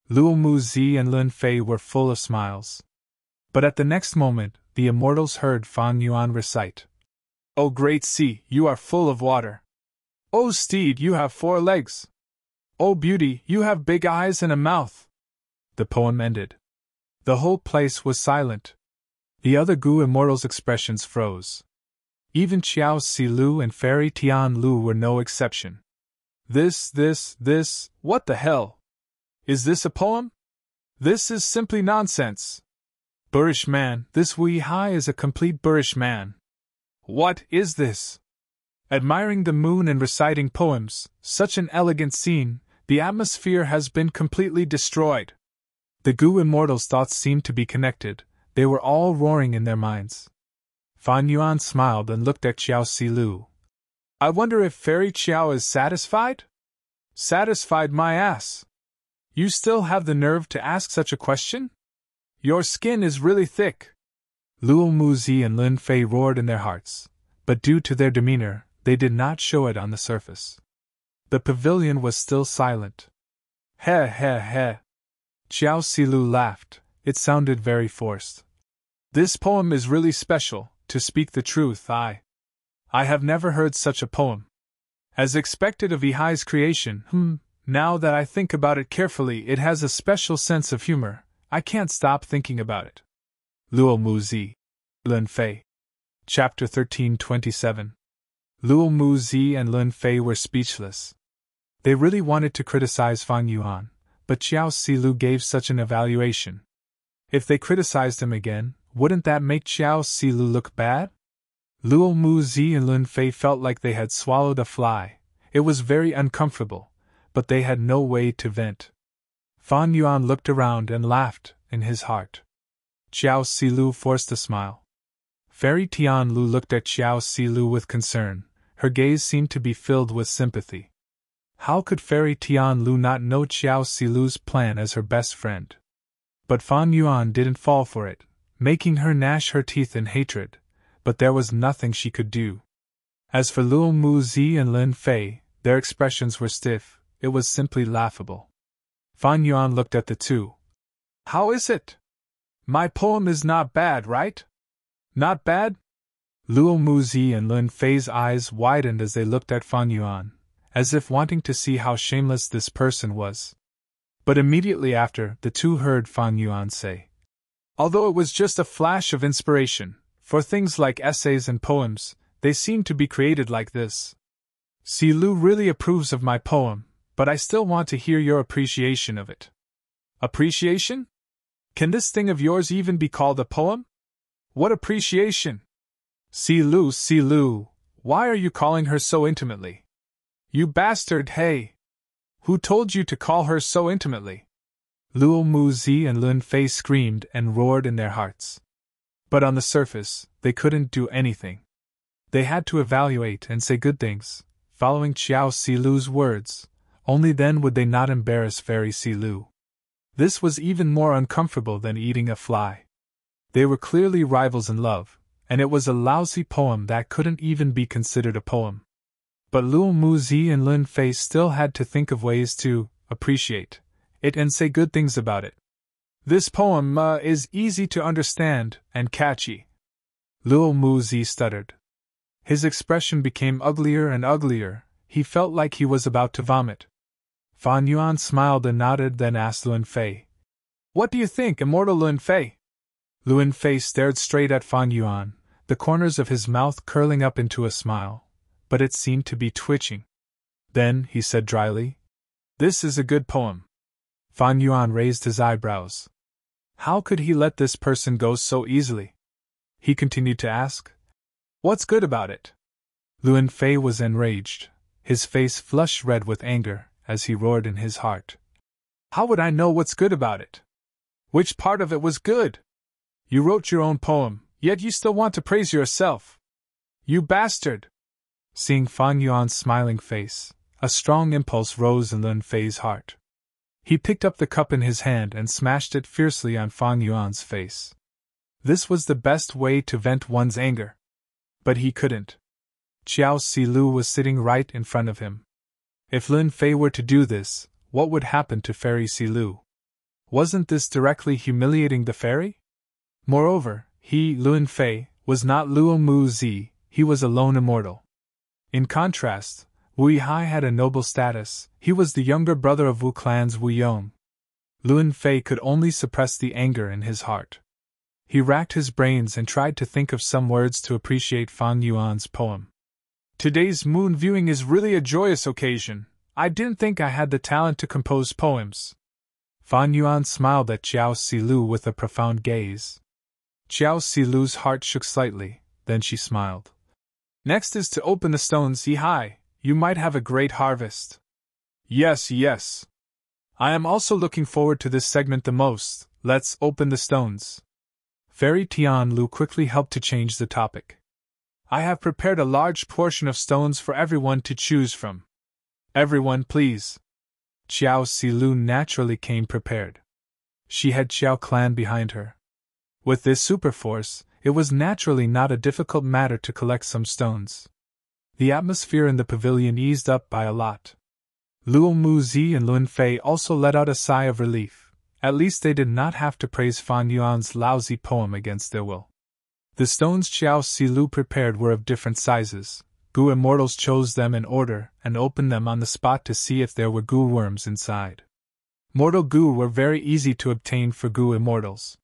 Luo Muzi and Lin Fei were full of smiles. But at the next moment, the immortals heard Fan Yuan recite. O great sea, you are full of water. O steed, you have 4 legs. O beauty, you have big eyes and a mouth. The poem ended. The whole place was silent. The other Gu immortals' expressions froze. Even Xiao Si Lu and Fairy Tian Lu were no exception. This, what the hell? Is this a poem? This is simply nonsense. Boorish man, this Wei Hai is a complete boorish man. What is this? Admiring the moon and reciting poems, such an elegant scene, the atmosphere has been completely destroyed. The Gu immortals' thoughts seemed to be connected, they were all roaring in their minds. Fan Yuan smiled and looked at Xiao Si Lu. I wonder if Fairy Xiao is satisfied? Satisfied my ass. You still have the nerve to ask such a question? Your skin is really thick. Luo Muzi and Lin Fei roared in their hearts, but due to their demeanor, they did not show it on the surface. The pavilion was still silent. Heh heh heh. Xiao Si Lu laughed, it sounded very forced. This poem is really special, to speak the truth, I have never heard such a poem. As expected of Ihai's creation, now that I think about it carefully, it has a special sense of humor, I can't stop thinking about it. Luo Muzi. Lin Fei. Chapter 13:27. Luo Muzi and Lin Fei were speechless. They really wanted to criticize Fan Yuan, but Xiao Si Lu gave such an evaluation. If they criticized him again, wouldn't that make Xiao Si Lu look bad? Luo Muzi and Lin Fei felt like they had swallowed a fly. It was very uncomfortable, but they had no way to vent. Fan Yuan looked around and laughed, in his heart. Xiao Si Lu forced a smile. Fairy Tian Lu looked at Xiao Si Lu with concern, her gaze seemed to be filled with sympathy. How could Fairy Tian Lu not know Xiao Si Lu's plan as her best friend? But Fan Yuan didn't fall for it, making her gnash her teeth in hatred, but there was nothing she could do. As for Luo Muzi and Lin Fei, their expressions were stiff, it was simply laughable. Fan Yuan looked at the two. How is it? My poem is not bad, right? Not bad? Luo Muzi and Lin Fei's eyes widened as they looked at Fan Yuan, as if wanting to see how shameless this person was. But immediately after, the two heard Fan Yuan say, Although it was just a flash of inspiration, for things like essays and poems, they seem to be created like this. Si Lu really approves of my poem, but I still want to hear your appreciation of it. Appreciation? Can this thing of yours even be called a poem? What appreciation? Si Lu, why are you calling her so intimately? You bastard, hey! Who told you to call her so intimately? Luo Muzi and Lin Fei screamed and roared in their hearts. But on the surface, they couldn't do anything. They had to evaluate and say good things, following Xiao Si Lu's words. Only then would they not embarrass Fairy Si Lu. This was even more uncomfortable than eating a fly. They were clearly rivals in love, and it was a lousy poem that couldn't even be considered a poem. But Luo Muzi and Lin Fei still had to think of ways to appreciate it and say good things about it. This poem is easy to understand and catchy. Luo Muzi stuttered. His expression became uglier and uglier, he felt like he was about to vomit. Fan Yuan smiled and nodded, then asked Lin Fei, What do you think, immortal Lin Fei? Lin Fei stared straight at Fan Yuan, the corners of his mouth curling up into a smile, but it seemed to be twitching. Then, he said dryly, This is a good poem. Fan Yuan raised his eyebrows. How could he let this person go so easily? He continued to ask, What's good about it? Lin Fei was enraged, his face flushed red with anger, as he roared in his heart. How would I know what's good about it? Which part of it was good? You wrote your own poem, Yet you still want to praise yourself. You bastard! Seeing Fan Yuan's smiling face, a strong impulse rose in Lin Fei's heart. He picked up the cup in his hand and smashed it fiercely on Fan Yuan's face. This was the best way to vent one's anger. But he couldn't. Xiao Silu was sitting right in front of him. If Lin Fei were to do this, what would happen to Fairy Silu? Wasn't this directly humiliating the fairy? Moreover, he, Lin Fei, was not Luo Mu Zi, he was a lone immortal. In contrast, Wu Yihai had a noble status, he was the younger brother of Wu clan's Wu Yong. Lin Fei could only suppress the anger in his heart. He racked his brains and tried to think of some words to appreciate Fan Yuan's poem. Today's moon viewing is really a joyous occasion. I didn't think I had the talent to compose poems. Fan Yuan smiled at Xiao Silu with a profound gaze. Xiao Silu's heart shook slightly, then she smiled. Next is to open the stones, Yihai. You might have a great harvest. Yes. I am also looking forward to this segment the most. Let's open the stones. Fairy Tianlu quickly helped to change the topic. I have prepared a large portion of stones for everyone to choose from. Everyone, please. Xiao Silu naturally came prepared. She had Xiao clan behind her. With this super force, it was naturally not a difficult matter to collect some stones. The atmosphere in the pavilion eased up by a lot. Luo Mu Zi and Lin Fei also let out a sigh of relief. At least they did not have to praise Fan Yuan's lousy poem against their will. The stones Xiao Silu prepared were of different sizes. Gu immortals chose them in order and opened them on the spot to see if there were gu worms inside. Mortal gu were very easy to obtain for gu immortals.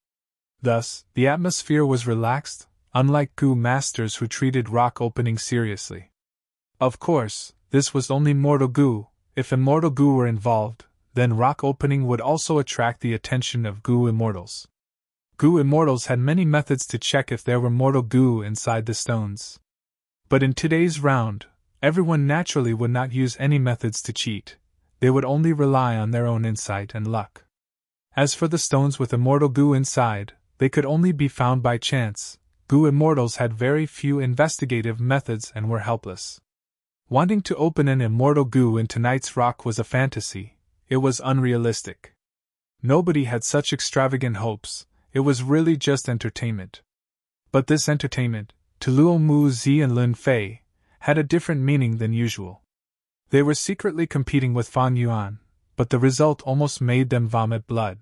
Thus, the atmosphere was relaxed, unlike gu masters who treated rock opening seriously. Of course, this was only mortal gu. If immortal gu were involved, then rock opening would also attract the attention of gu immortals. Gu immortals had many methods to check if there were mortal gu inside the stones. But in today's round, everyone naturally would not use any methods to cheat. They would only rely on their own insight and luck. As for the stones with immortal gu inside, they could only be found by chance. Gu immortals had very few investigative methods and were helpless. Wanting to open an immortal gu in tonight's rock was a fantasy. It was unrealistic. Nobody had such extravagant hopes, it was really just entertainment. But this entertainment, to Luo Mu Zi and Lin Fei, had a different meaning than usual. They were secretly competing with Fan Yuan, but the result almost made them vomit blood.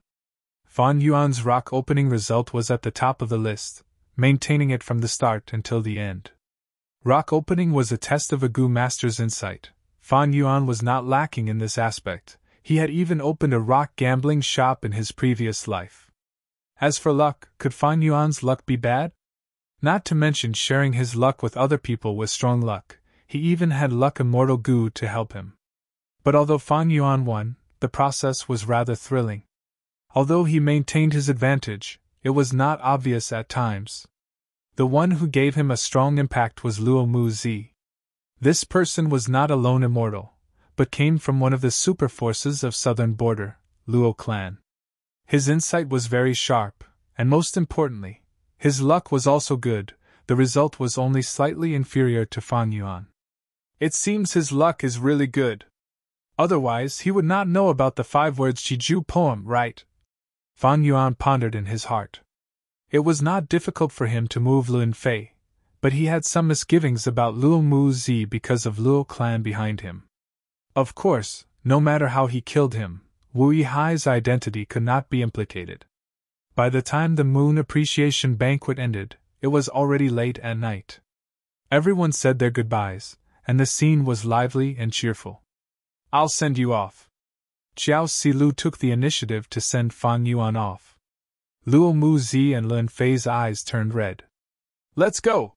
Fan Yuan's rock opening result was at the top of the list, maintaining it from the start until the end. Rock opening was a test of a gu master's insight. Fan Yuan was not lacking in this aspect. He had even opened a rock gambling shop in his previous life. As for luck, could Fan Yuan's luck be bad? Not to mention sharing his luck with other people was strong luck, he even had luck immortal gu to help him. But although Fan Yuan won, the process was rather thrilling. Although he maintained his advantage, it was not obvious at times. The one who gave him a strong impact was Luo Mu Zi. This person was not a lone immortal, but came from one of the super forces of southern border, Luo clan. His insight was very sharp, and most importantly, his luck was also good. The result was only slightly inferior to Fan Yuan. It seems his luck is really good. Otherwise he would not know about the 5-word Shiju poem, right? Fan Yuan pondered in his heart. It was not difficult for him to move Lin Fei, but he had some misgivings about Luo Mu Zi because of Luo clan behind him. Of course, no matter how he killed him, Wu Yihai's identity could not be implicated. By the time the moon appreciation banquet ended, it was already late at night. Everyone said their goodbyes, and the scene was lively and cheerful. I'll send you off. Xiao Silu took the initiative to send Fan Yuan off. Luo Mu Zi and Lin Fei's eyes turned red. Let's go!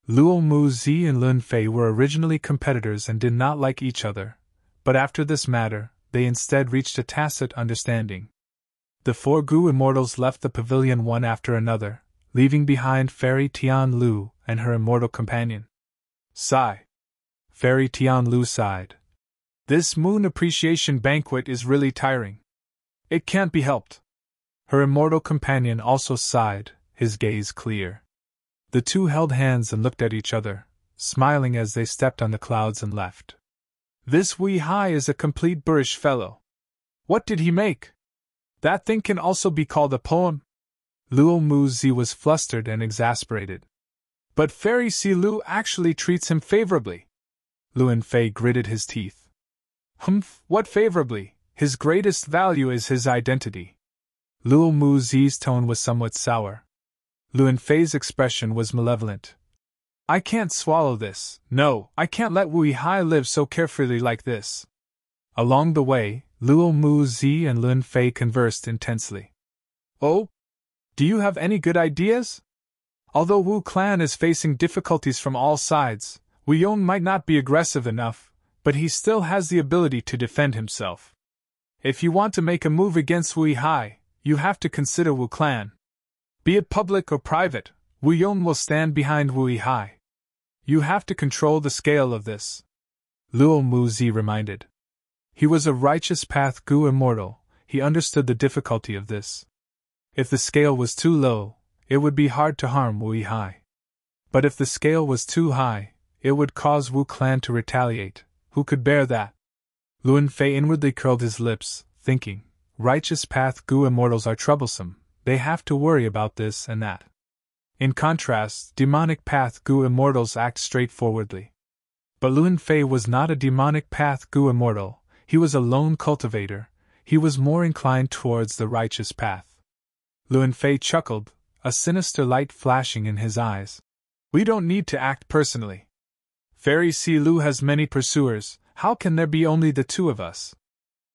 Luo Mu Zi and Lin Fei were originally competitors and did not like each other, but after this matter, they instead reached a tacit understanding. The 4 gu immortals left the pavilion one after another, leaving behind Fairy Tianlu and her immortal companion. Sigh. Fairy Tianlu sighed. This moon appreciation banquet is really tiring. It can't be helped. Her immortal companion also sighed, his gaze clear. The two held hands and looked at each other, smiling as they stepped on the clouds and left. This Wu Hai is a complete boorish fellow. What did he make? That thing can also be called a poem? Luo Muzi was flustered and exasperated. But Fairy Si Lu actually treats him favorably. Luan Fei gritted his teeth. Humph, what favorably? His greatest value is his identity. Luo Muzi's tone was somewhat sour. Luan Fei's expression was malevolent. I can't swallow this. No, I can't let Wu Hai live so carefree like this. Along the way, Luo Muzi and Luan Fei conversed intensely. Oh? Do you have any good ideas? Although Wu clan is facing difficulties from all sides, Wu Yong might not be aggressive enough, but he still has the ability to defend himself. If you want to make a move against Wu Hai, you have to consider Wu clan. Be it public or private, Wu Yong will stand behind Wu Hai. You have to control the scale of this. Luo Muzi reminded. He was a righteous path Gu immortal, he understood the difficulty of this. If the scale was too low, it would be hard to harm Wu Hai. But if the scale was too high, it would cause Wu clan to retaliate. Who could bear that? Luan Fei inwardly curled his lips, thinking, righteous path Gu immortals are troublesome, they have to worry about this and that. In contrast, demonic path Gu immortals act straightforwardly. But Luan Fei was not a demonic path Gu immortal, he was a lone cultivator, he was more inclined towards the righteous path. Luan Fei chuckled, a sinister light flashing in his eyes. We don't need to act personally. Fairy Si Lu has many pursuers, how can there be only the two of us?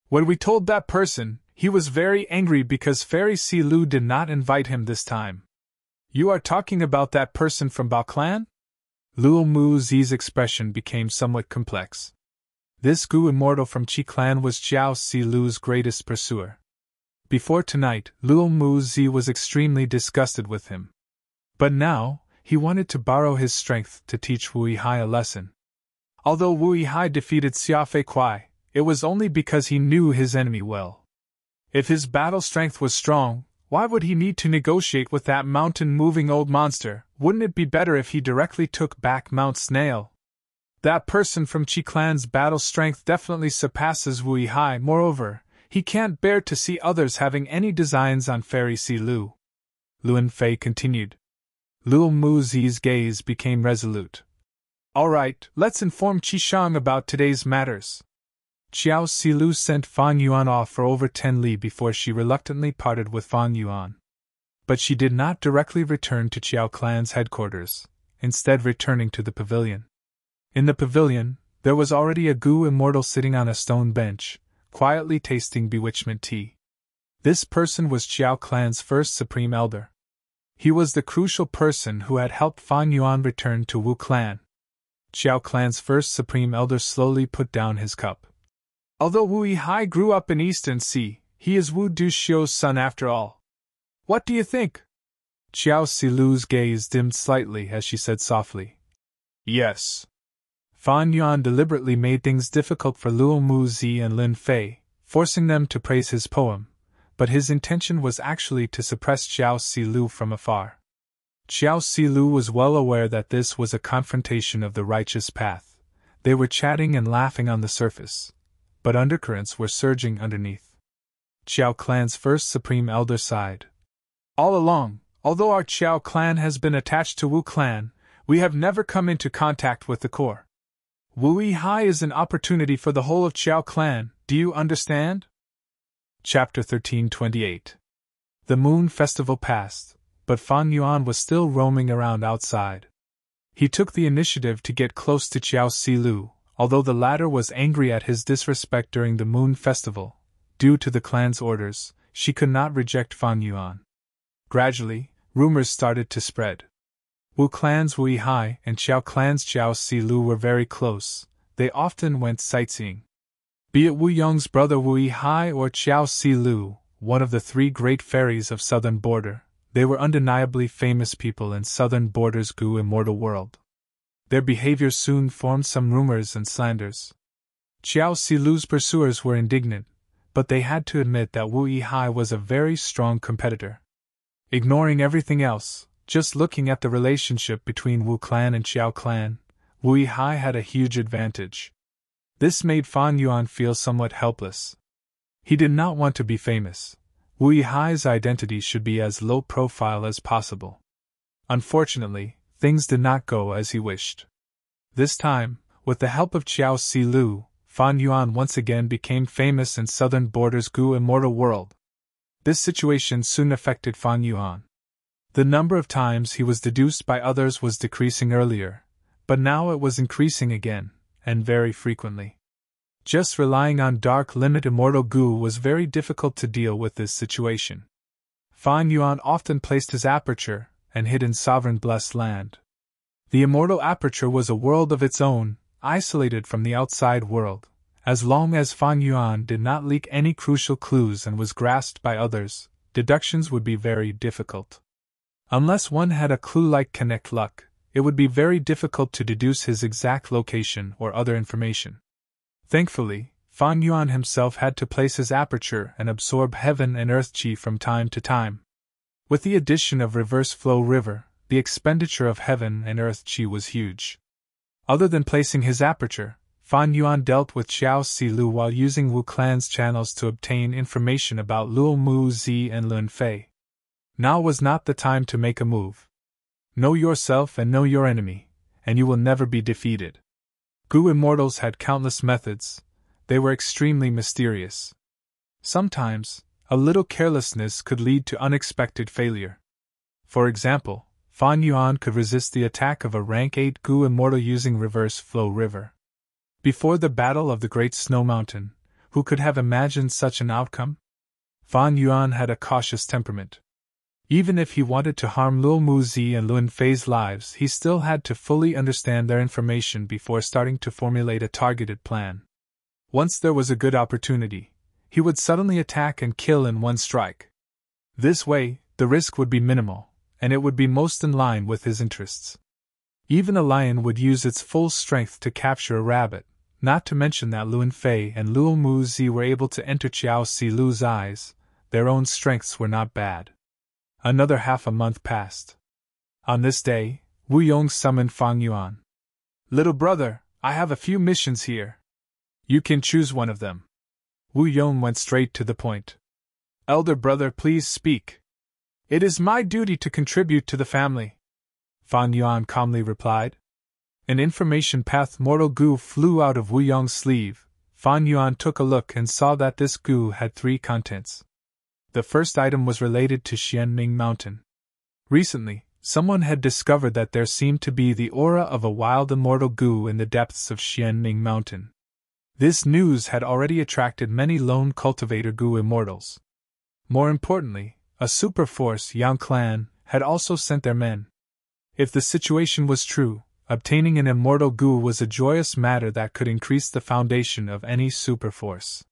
When we told that person, he was very angry because Fairy Si Lu did not invite him this time. You are talking about that person from Bao clan? Luo Muzi's expression became somewhat complex. This Gu immortal from Qi clan was Jiao Si Lu's greatest pursuer. Before tonight, Luo Muzi was extremely disgusted with him. But now, he wanted to borrow his strength to teach Wu Hai a lesson. Although Wu Hai defeated Xia Fei Kuai, it was only because he knew his enemy well. If his battle strength was strong, why would he need to negotiate with that mountain-moving old monster? Wouldn't it be better if he directly took back Mount Snail? That person from Qi clan's battle strength definitely surpasses Wu Hai. Moreover, he can't bear to see others having any designs on Fairy Si Lu. Luan Fei continued. Luo Muzi's gaze became resolute. All right, let's inform Qi Shang about today's matters. Xiao Si Lu sent Fan Yuan off for over 10 li before she reluctantly parted with Fan Yuan. But she did not directly return to Qiao clan's headquarters, instead returning to the pavilion. In the pavilion, there was already a Gu immortal sitting on a stone bench, quietly tasting bewitchment tea. This person was Qiao clan's first supreme elder. He was the crucial person who had helped Fan Yuan return to Wu clan. Qiao clan's first supreme elder slowly put down his cup. Although Wu Hai grew up in Eastern Sea, he is Wu Duxiu's son after all. What do you think? Xiao Si Lu's gaze dimmed slightly as she said softly. Yes. Fan Yuan deliberately made things difficult for Luo Muzi and Lin Fei, forcing them to praise his poem, but his intention was actually to suppress Xiao Si Lu from afar. Xiao Si Lu was well aware that this was a confrontation of the righteous path. They were chatting and laughing on the surface, but undercurrents were surging underneath. Qiao clan's first supreme elder sighed. All along, although our Qiao clan has been attached to Wu clan, we have never come into contact with the core. Wu Hai is an opportunity for the whole of Qiao clan, do you understand? Chapter 1328. The moon festival passed, but Fan Yuan was still roaming around outside. He took the initiative to get close to Xiao Si Lu, although the latter was angry at his disrespect during the moon festival. Due to the clan's orders, she could not reject Fan Yuan. Gradually, rumors started to spread. Wu clan's Wu Hai and Qiao clan's Xiao Si Lu were very close. They often went sightseeing. Be it Wu Yong's brother Wu Hai or Xiao Si Lu, one of the 3 great fairies of Southern Border, they were undeniably famous people in Southern Border's Gu immortal world. Their behavior soon formed some rumors and slanders. Xiao Si Lu's pursuers were indignant, but they had to admit that Wu Hai was a very strong competitor. Ignoring everything else, Just looking at the relationship between Wu clan and Xiao clan, Wu Yihai had a huge advantage. This made Fan Yuan feel somewhat helpless. He did not want to be famous. Wu Yihai's identity should be as low profile as possible. Unfortunately, things did not go as he wished. This time, with the help of Qiao Silu, Fan Yuan once again became famous in southern borders Gu immortal world. This situation soon affected Fan Yuan. The number of times he was deduced by others was decreasing earlier, but now it was increasing again, and very frequently. Just relying on dark limit immortal Gu was very difficult to deal with this situation. Fan Yuan often placed his aperture and hid in sovereign blessed land. The immortal aperture was a world of its own, isolated from the outside world. As long as Fan Yuan did not leak any crucial clues and was grasped by others, deductions would be very difficult. Unless one had a clue like connect luck, it would be very difficult to deduce his exact location or other information. Thankfully, Fan Yuan himself had to place his aperture and absorb heaven and earth qi from time to time. With the addition of reverse flow river, the expenditure of heaven and earth qi was huge. Other than placing his aperture, Fan Yuan dealt with Xiao Silu while using Wu clan's channels to obtain information about Luo Mu Zi and Lun Fei. Now was not the time to make a move. Know yourself and know your enemy, and you will never be defeated. Gu immortals had countless methods. They were extremely mysterious. Sometimes, a little carelessness could lead to unexpected failure. For example, Fan Yuan could resist the attack of a rank 8 Gu immortal using reverse flow river. Before the battle of the Great Snow Mountain, who could have imagined such an outcome? Fan Yuan had a cautious temperament. Even if he wanted to harm Luo Mu Zi and Lun Fei's lives, he still had to fully understand their information before starting to formulate a targeted plan. Once there was a good opportunity, he would suddenly attack and kill in one strike. This way, the risk would be minimal, and it would be most in line with his interests. Even a lion would use its full strength to capture a rabbit, not to mention that Lun Fei and Luo Mu Zi were able to enter Qiao Silu's eyes. Their own strengths were not bad. Another half a month passed. On this day, Wu Yong summoned Fan Yuan. "Little brother, I have a few missions here. You can choose one of them." Wu Yong went straight to the point. "Elder brother, please speak." "It is my duty to contribute to the family," Fan Yuan calmly replied. An information path mortal Gu flew out of Wu Yong's sleeve. Fan Yuan took a look and saw that this Gu had 3 contents. The first item was related to Xianming Mountain. Recently, someone had discovered that there seemed to be the aura of a wild immortal Gu in the depths of Xianming Mountain. This news had already attracted many lone cultivator Gu immortals. More importantly, a superforce Yang clan had also sent their men. If the situation was true, obtaining an immortal Gu was a joyous matter that could increase the foundation of any superforce.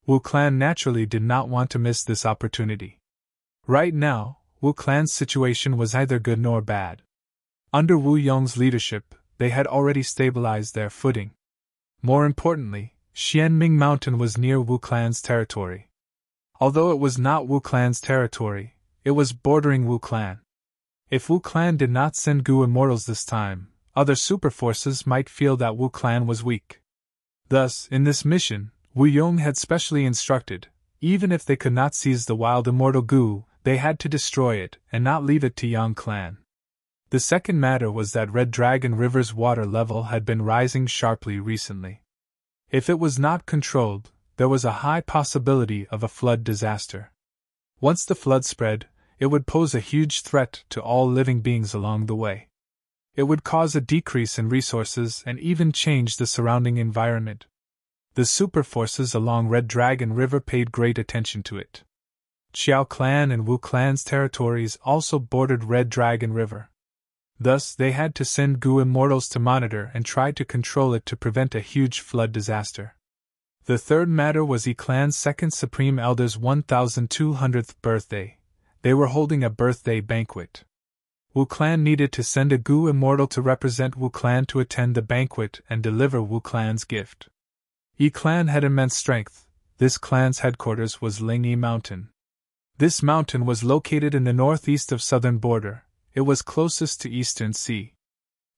Wu clan naturally did not want to miss this opportunity. Right now, Wu clan's situation was either good nor bad. Under Wu Yong's leadership, they had already stabilized their footing. More importantly, Xianming Mountain was near Wu clan's territory. Although it was not Wu clan's territory, it was bordering Wu clan. If Wu clan did not send Gu immortals this time, other superforces might feel that Wu clan was weak. Thus, in this mission, Wu Yong had specially instructed, even if they could not seize the wild immortal Gu, they had to destroy it and not leave it to Yang clan. The second matter was that Red Dragon River's water level had been rising sharply recently. If it was not controlled, there was a high possibility of a flood disaster. Once the flood spread, it would pose a huge threat to all living beings along the way. It would cause a decrease in resources and even change the surrounding environment. The superforces along Red Dragon River paid great attention to it. Qiao clan and Wu clan's territories also bordered Red Dragon River. Thus, they had to send Gu immortals to monitor and try to control it to prevent a huge flood disaster. The third matter was Yi clan's second Supreme Elder's 1200th birthday. They were holding a birthday banquet. Wu clan needed to send a Gu immortal to represent Wu clan to attend the banquet and deliver Wu clan's gift. Yi clan had immense strength. This clan's headquarters was Lingyi Mountain. This mountain was located in the northeast of southern border. it was closest to Eastern Sea.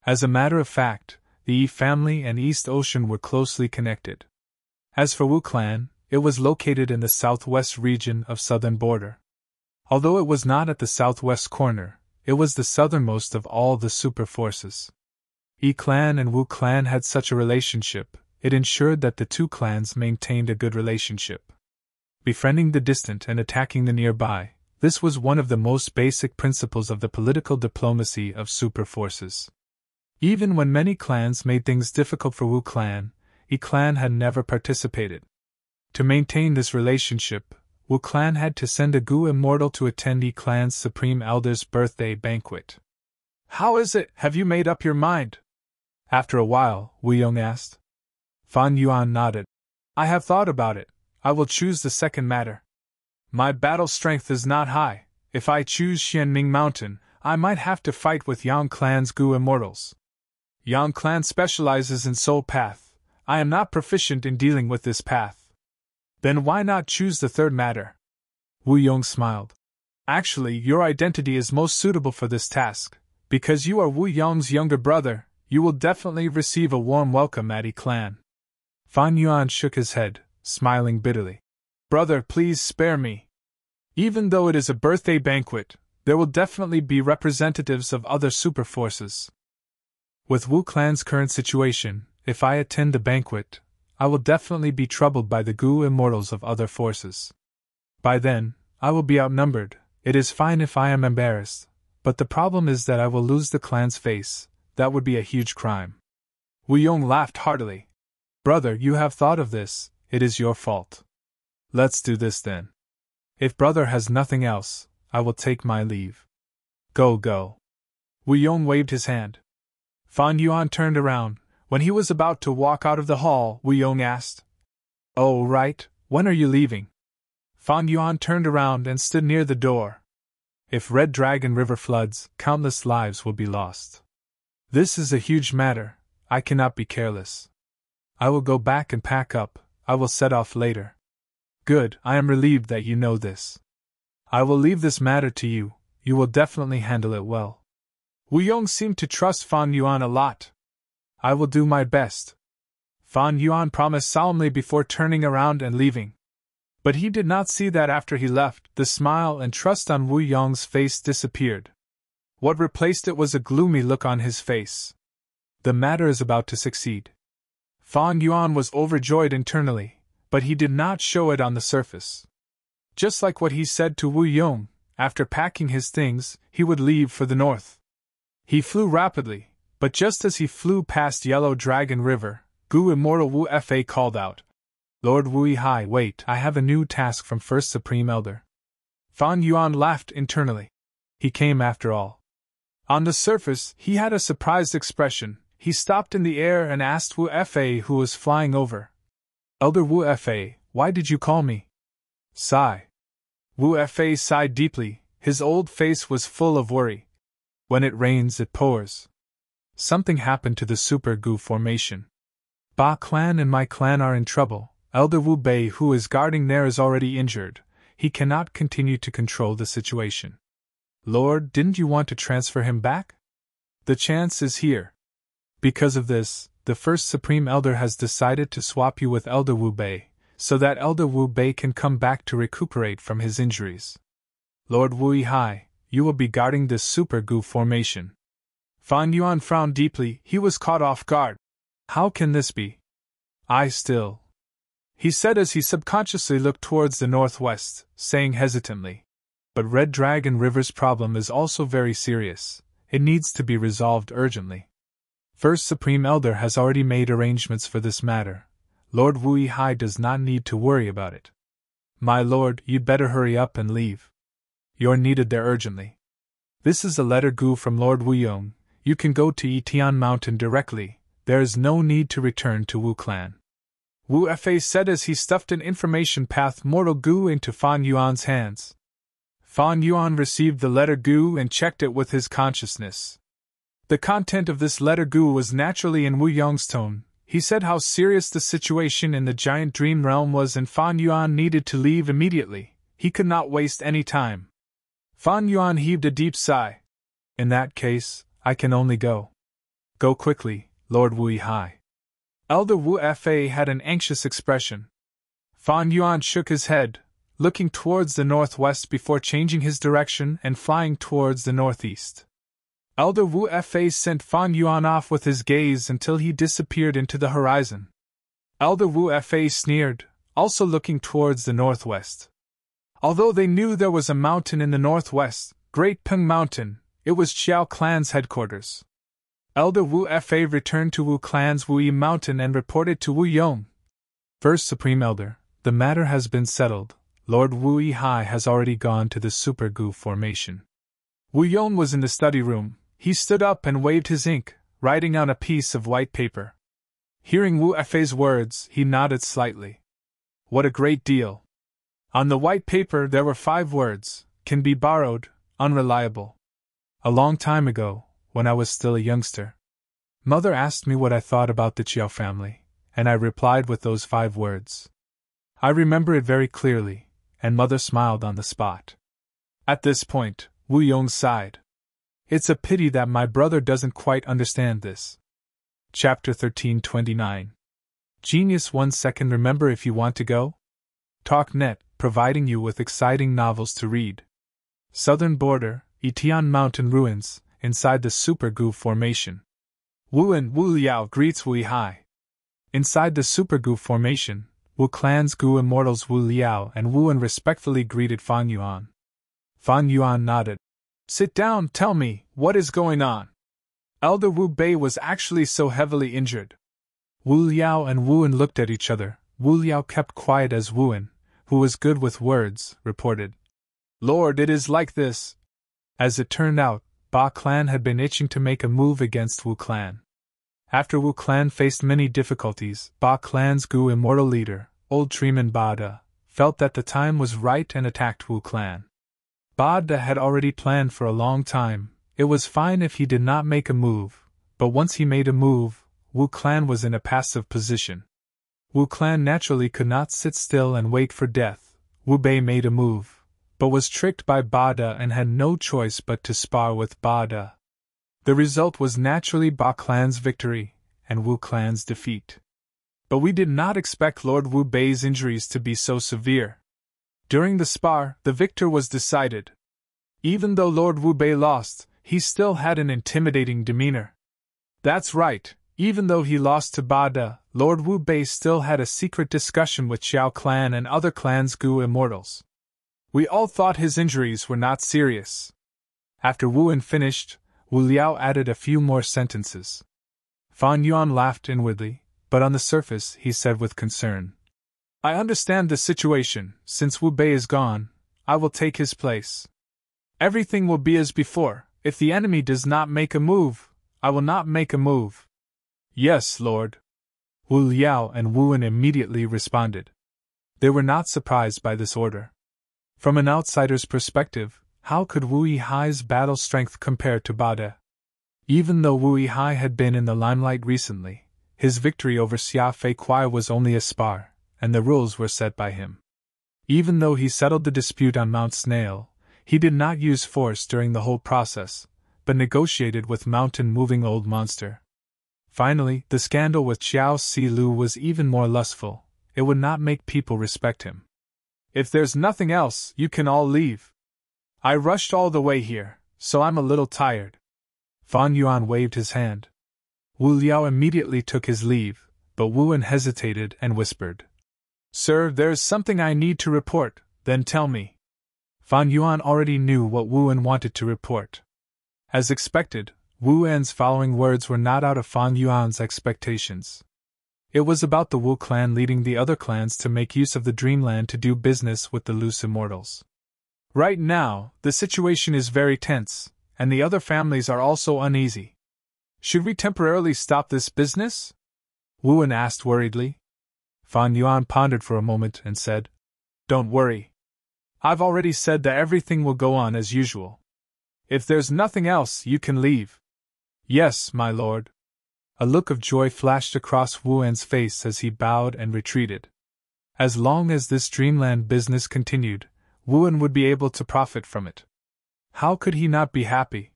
As a matter of fact, the Yi family and East Ocean were closely connected. As for Wu clan, it was located in the southwest region of southern border. Although it was not at the southwest corner, it was the southernmost of all the super forces. Yi clan and Wu clan had such a relationship, it ensured that the two clans maintained a good relationship. Befriending the distant and attacking the nearby, this was one of the most basic principles of the political diplomacy of super forces. Even when many clans made things difficult for Wu clan, Yi clan had never participated. To maintain this relationship, Wu clan had to send a Gu immortal to attend Yi clan's supreme elder's birthday banquet. "How is it? Have you made up your mind?" After a while, Wu Yong asked. Fan Yuan nodded. "I have thought about it. I will choose the second matter. My battle strength is not high. If I choose Xianming Mountain, I might have to fight with Yang clan's Gu immortals. Yang clan specializes in Soul Path. I am not proficient in dealing with this path. Then why not choose the third matter?" Wu Yong smiled. "Actually, your identity is most suitable for this task. Because you are Wu Yong's younger brother, you will definitely receive a warm welcome at Yi clan." Fan Yuan shook his head, smiling bitterly. "Brother, please spare me. Even though it is a birthday banquet, there will definitely be representatives of other super forces. With Wu clan's current situation, if I attend the banquet, I will definitely be troubled by the Gu immortals of other forces. By then, I will be outnumbered. It is fine if I am embarrassed, but the problem is that I will lose the clan's face. That would be a huge crime." Wu Yong laughed heartily. "Brother, you have thought of this, it is your fault. Let's do this then. If brother has nothing else, I will take my leave. Go. Wu Yong waved his hand. Fan Yuan turned around. When he was about to walk out of the hall, Wu Yong asked, "Oh, right, when are you leaving?" Fan Yuan turned around and stood near the door. "If Red Dragon River floods, countless lives will be lost. This is a huge matter, I cannot be careless. I will go back and pack up, I will set off later." "Good, I am relieved that you know this. I will leave this matter to you, you will definitely handle it well." Wu Yong seemed to trust Fan Yuan a lot. "I will do my best," Fan Yuan promised solemnly before turning around and leaving. But he did not see that after he left, the smile and trust on Wu Yong's face disappeared. What replaced it was a gloomy look on his face. The matter is about to succeed. Fan Yuan was overjoyed internally, but he did not show it on the surface. Just like what he said to Wu Yong, after packing his things, he would leave for the north. He flew rapidly, but just as he flew past Yellow Dragon River, Gu Immortal Wu Fa called out, "Lord Wu Hai, wait, I have a new task from First Supreme Elder." Fan Yuan laughed internally. He came after all. On the surface, he had a surprised expression. He stopped in the air and asked Wu Fa, who was flying over, "Elder Wu Fa, why did you call me?" Sigh. Wu Fa sighed deeply, his old face was full of worry. When it rains, it pours. Something happened to the Super Gu formation. Ba clan and my clan are in trouble. Elder Wu Bei, who is guarding there, is already injured. He cannot continue to control the situation. Lord, didn't you want to transfer him back? The chance is here. Because of this, the First Supreme Elder has decided to swap you with Elder Wu Bei, so that Elder Wu Bei can come back to recuperate from his injuries. Lord Wu Hai, you will be guarding this Super Gu formation. Fan Yuan frowned deeply, he was caught off guard. How can this be? I still. He said as he subconsciously looked towards the northwest, saying hesitantly. But Red Dragon River's problem is also very serious. It needs to be resolved urgently. First Supreme Elder has already made arrangements for this matter. Lord Wu Hai does not need to worry about it. My lord, you'd better hurry up and leave. You're needed there urgently. This is a letter Gu from Lord Wu Yong. You can go to Yitian Mountain directly. There is no need to return to Wu Clan. Wu Fa said as he stuffed an information path Mortal Gu into Fan Yuan's hands. Fan Yuan received the letter Gu and checked it with his consciousness. The content of this letter Gu was naturally in Wu Yong's tone. He said how serious the situation in the giant dream realm was and Fan Yuan needed to leave immediately. He could not waste any time. Fan Yuan heaved a deep sigh. In that case, I can only go. Go quickly, Lord Wu Hai. Elder Wu Fa had an anxious expression. Fan Yuan shook his head, looking towards the northwest before changing his direction and flying towards the northeast. Elder Wu Fa sent Fan Yuan off with his gaze until he disappeared into the horizon. Elder Wu Fa sneered, also looking towards the northwest. Although they knew there was a mountain in the northwest, Great Peng Mountain, it was Xiao Clan's headquarters. Elder Wu Fa returned to Wu Clan's Wuyi Mountain and reported to Wu Yong. First Supreme Elder, the matter has been settled. Lord Wu Hai has already gone to the Super Gu formation. Wu Yong was in the study room. He stood up and waved his ink, writing on a piece of white paper. Hearing Wu Fa's words, he nodded slightly. What a great deal! On the white paper there were 5 words: can be borrowed, unreliable. A long time ago, when I was still a youngster, Mother asked me what I thought about the Chiao family, and I replied with those 5 words. I remember it very clearly, and Mother smiled on the spot. At this point, Wu Yong sighed. It's a pity that my brother doesn't quite understand this. Chapter 1329. Genius 1 second. Remember, if you want to go? TalkNet, providing you with exciting novels to read. Southern Border, Etian Mountain Ruins, inside the Super Gu formation. Wu and Wu Liao greets Wu Hai. Inside the Super Gu formation, Wu Clan's Gu immortals Wu Liao and Wuan respectfully greeted Fan Yuan. Fan Yuan nodded. Sit down, tell me, what is going on? Elder Wu Bei was actually so heavily injured. Wu Liao and Wuan looked at each other. Wu Liao kept quiet as Wuan, who was good with words, reported. Lord, it is like this. As it turned out, Ba Clan had been itching to make a move against Wu Clan. After Wu Clan faced many difficulties, Ba Clan's Gu immortal leader, Old Treeman Bada, felt that the time was right and attacked Wu Clan. Bada had already planned for a long time. It was fine if he did not make a move, but once he made a move, Wu Clan was in a passive position. Wu Clan naturally could not sit still and wait for death. Wu Bei made a move, but was tricked by Bada and had no choice but to spar with Bada. The result was naturally Ba Clan's victory, and Wu Clan's defeat. But we did not expect Lord Wu Bei's injuries to be so severe. During the spar, the victor was decided. Even though Lord Wu Bei lost, he still had an intimidating demeanor. That's right, even though he lost to Bada, Lord Wu Bei still had a secret discussion with Xiao Clan and other clans' Gu immortals. We all thought his injuries were not serious. After Wuan finished, Wu Liao added a few more sentences. Fan Yuan laughed inwardly, but on the surface he said with concern, I understand the situation. Since Wu Bei is gone, I will take his place. Everything will be as before. If the enemy does not make a move, I will not make a move. Yes, Lord. Wu Liao and Wuan immediately responded. They were not surprised by this order. From an outsider's perspective, how could Wu Hai's battle strength compare to Bada? Even though Wu Hai had been in the limelight recently, his victory over Xia Fei Kuai was only a spar, and the rules were set by him. Even though he settled the dispute on Mount Snail, he did not use force during the whole process, but negotiated with mountain-moving old monster. Finally, the scandal with Xiao Si Lu was even more lustful. It would not make people respect him. If there's nothing else, you can all leave. I rushed all the way here, so I'm a little tired. Fan Yuan waved his hand. Wu Liao immediately took his leave, but Wuan hesitated and whispered, Sir, there's something I need to report, then tell me. Fan Yuan already knew what Wuan wanted to report. As expected, Wuan's following words were not out of Fan Yuan's expectations. It was about the Wu clan leading the other clans to make use of the Dreamland to do business with the loose immortals. Right now, the situation is very tense, and the other families are also uneasy. Should we temporarily stop this business? Wuan asked worriedly. Fan Yuan pondered for a moment and said, Don't worry. I've already said that everything will go on as usual. If there's nothing else, you can leave. Yes, my lord. A look of joy flashed across Wuan's face as he bowed and retreated. As long as this Dreamland business continued, Wuan would be able to profit from it. How could he not be happy?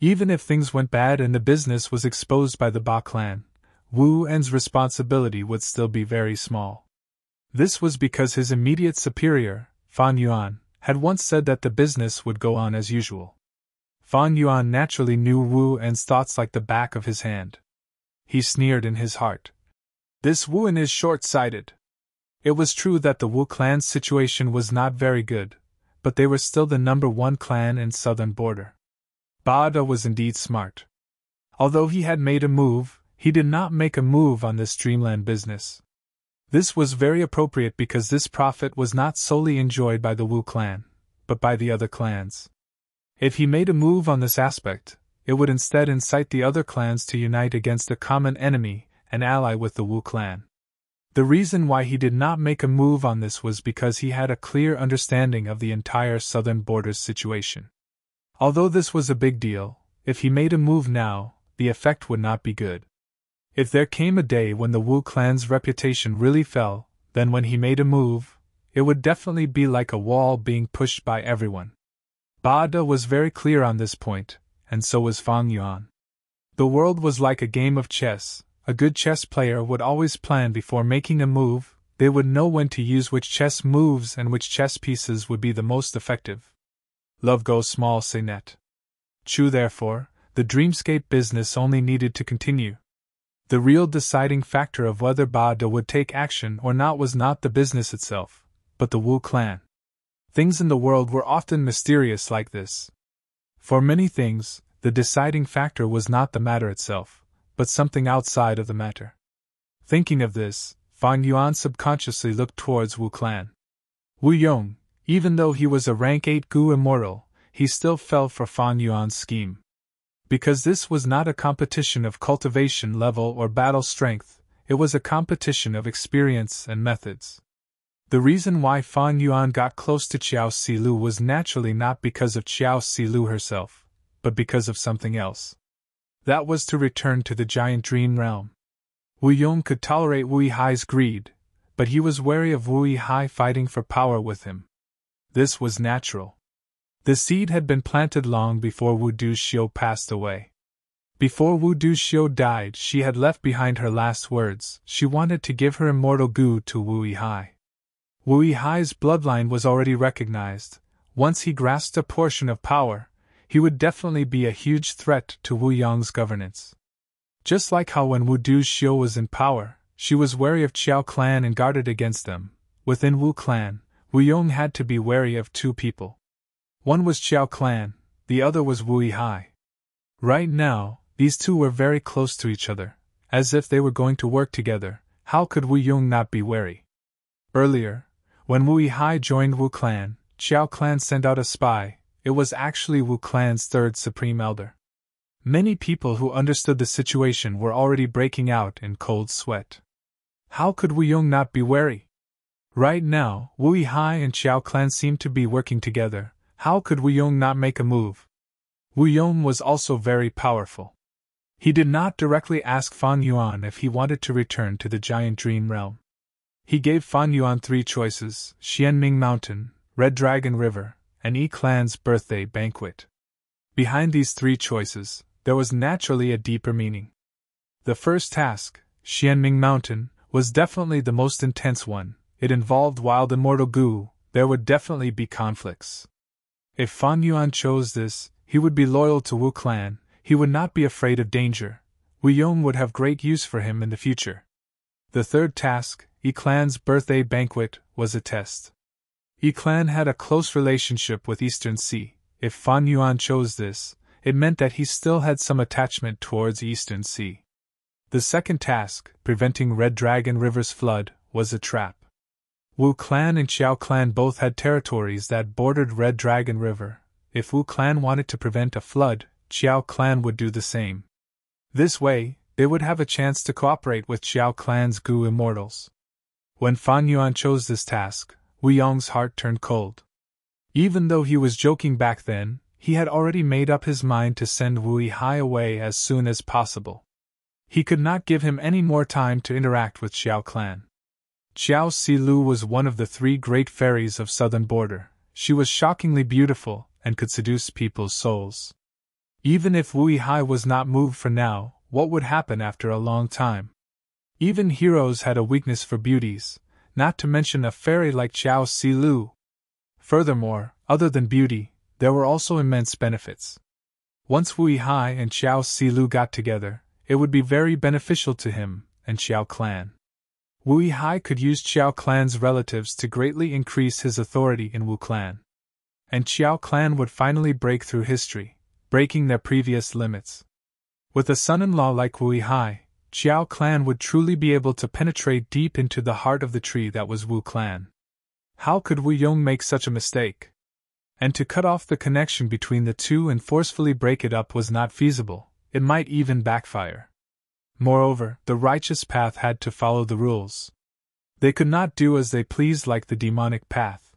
Even if things went bad and the business was exposed by the Ba clan, Wu En's responsibility would still be very small. This was because his immediate superior, Fan Yuan, had once said that the business would go on as usual. Fan Yuan naturally knew Wu En's thoughts like the back of his hand. He sneered in his heart. This Wu En is short-sighted. It was true that the Wu clan's situation was not very good, but they were still the #1 clan in southern border. Ba De was indeed smart. Although he had made a move, he did not make a move on this dreamland business. This was very appropriate because this profit was not solely enjoyed by the Wu clan, but by the other clans. If he made a move on this aspect, it would instead incite the other clans to unite against a common enemy and ally with the Wu clan. The reason why he did not make a move on this was because he had a clear understanding of the entire southern border's situation. Although this was a big deal, if he made a move now, the effect would not be good. If there came a day when the Wu clan's reputation really fell, then when he made a move, it would definitely be like a wall being pushed by everyone. Ba De was very clear on this point, and so was Fan Yuan. The world was like a game of chess. A good chess player would always plan before making a move. They would know when to use which chess moves and which chess pieces would be the most effective. Love goes small, say net. True, therefore, the dreamscape business only needed to continue. The real deciding factor of whether Ba De would take action or not was not the business itself, but the Wu clan. Things in the world were often mysterious like this. For many things, the deciding factor was not the matter itself, but something outside of the matter. Thinking of this, Fan Yuan subconsciously looked towards Wu clan. Wu Yong, even though he was a rank 8 Gu immortal, he still fell for Fan Yuan's scheme. Because this was not a competition of cultivation level or battle strength, it was a competition of experience and methods. The reason why Fan Yuan got close to Qiao Silu was naturally not because of Qiao Silu herself, but because of something else. That was to return to the giant dream realm. Wu Yong could tolerate Wu Yihai's greed, but he was wary of Wu Yihai fighting for power with him. This was natural. The seed had been planted long before Wu Duxiu passed away. Before Wu Duxiu died, she had left behind her last words. She wanted to give her immortal Gu to Wu Yihai. Wu Yihai's bloodline was already recognized. Once he grasped a portion of power, he would definitely be a huge threat to Wu Yong's governance. Just like how when Wu Duxiu was in power, she was wary of Qiao clan and guarded against them. Within Wu clan, Wu Yong had to be wary of two people. One was Qiao clan, the other was Wu Yihai. Right now, these two were very close to each other, as if they were going to work together. How could Wu Yong not be wary? Earlier, when Wu Yihai joined Wu clan, Qiao clan sent out a spy. It was actually Wu clan's third supreme elder. Many people who understood the situation were already breaking out in cold sweat. How could Wu Yong not be wary? Right now, Wu Yihai and Qiao clan seemed to be working together. How could Wu Yong not make a move? Wu Yong was also very powerful. He did not directly ask Fan Yuan if he wanted to return to the giant dream realm. He gave Fan Yuan 3 choices: Xianming Mountain, Red Dragon River, and Yi Clan's birthday banquet. Behind these 3 choices, there was naturally a deeper meaning. The first task, Xianming Mountain, was definitely the most intense one. It involved wild immortal Gu. There would definitely be conflicts. If Fan Yuan chose this, he would be loyal to Wu clan. He would not be afraid of danger. Wu Yong would have great use for him in the future. The third task, Yi Clan's birthday banquet, was a test. Yi Clan had a close relationship with Eastern Sea. If Fan Yuan chose this, it meant that he still had some attachment towards Eastern Sea. The second task, preventing Red Dragon River's flood, was a trap. Wu clan and Qiao clan both had territories that bordered Red Dragon River. If Wu clan wanted to prevent a flood, Qiao clan would do the same. This way, they would have a chance to cooperate with Qiao clan's Gu immortals. When Fan Yuan chose this task, Wu Yong's heart turned cold. Even though he was joking back then, he had already made up his mind to send Wu Yihai away as soon as possible. He could not give him any more time to interact with Qiao clan. Qiao Silu was one of the 3 great fairies of southern border. She was shockingly beautiful and could seduce people's souls. Even if Wu Hai was not moved for now, what would happen after a long time? Even heroes had a weakness for beauties, not to mention a fairy like Xiao Si Lu. Furthermore, other than beauty, there were also immense benefits. Once Wu Hai and Xiao Si Lu got together, it would be very beneficial to him and Xiao Clan. Wu Hai could use Xiao Clan's relatives to greatly increase his authority in Wu Clan. And Xiao Clan would finally break through history, breaking their previous limits. With a son-in-law like Wu Hai, Xiao Clan would truly be able to penetrate deep into the heart of the tree that was Wu Clan. How could Wu Yong make such a mistake? And to cut off the connection between the two and forcefully break it up was not feasible, it might even backfire. Moreover, the righteous path had to follow the rules. They could not do as they pleased like the demonic path.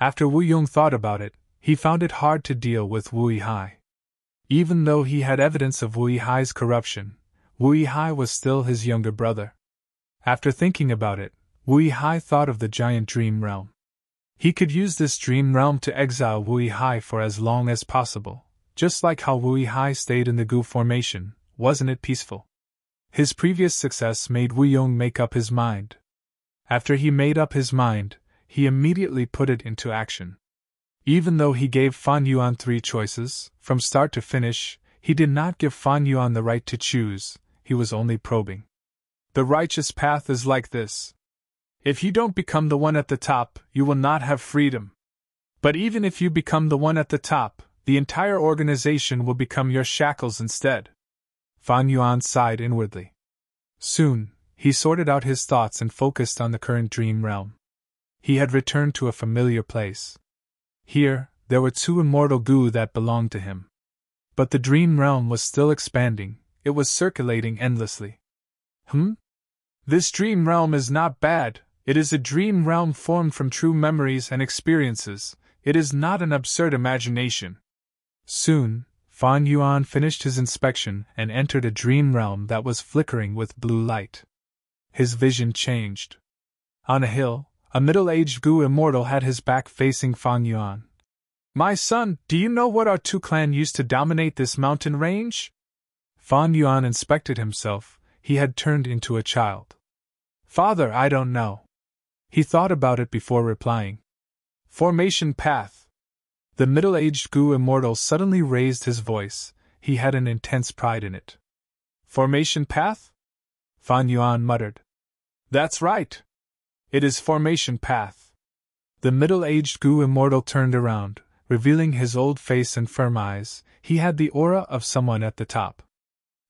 After Wu Yong thought about it, he found it hard to deal with Wu Hai. Even though he had evidence of Wu Hai's corruption, Wu Hai was still his younger brother. After thinking about it, Wu Hai thought of the giant dream realm. He could use this dream realm to exile Wu Hai for as long as possible, just like how Wu Hai stayed in the Gu formation. Wasn't it peaceful? His previous success made Wu Yong make up his mind. After he made up his mind, he immediately put it into action. Even though he gave Fan Yuan 3 choices, from start to finish, he did not give Fan Yuan the right to choose, he was only probing. The righteous path is like this. If you don't become the one at the top, you will not have freedom. But even if you become the one at the top, the entire organization will become your shackles instead. Fan Yuan sighed inwardly. Soon, he sorted out his thoughts and focused on the current dream realm. He had returned to a familiar place. Here, there were 2 immortal Gu that belonged to him. But the dream realm was still expanding, it was circulating endlessly. This dream realm is not bad, it is a dream realm formed from true memories and experiences, it is not an absurd imagination. Soon, Fan Yuan finished his inspection and entered a dream realm that was flickering with blue light. His vision changed. On a hill, a middle-aged Gu immortal had his back facing Fan Yuan. My son, do you know what our 2 clan used to dominate this mountain range? Fan Yuan inspected himself, he had turned into a child. Father, I don't know. He thought about it before replying. Formation path. The middle-aged Gu immortal suddenly raised his voice, he had an intense pride in it. Formation path? Fan Yuan muttered. That's right. It is formation path. The middle-aged Gu immortal turned around, revealing his old face and firm eyes, he had the aura of someone at the top.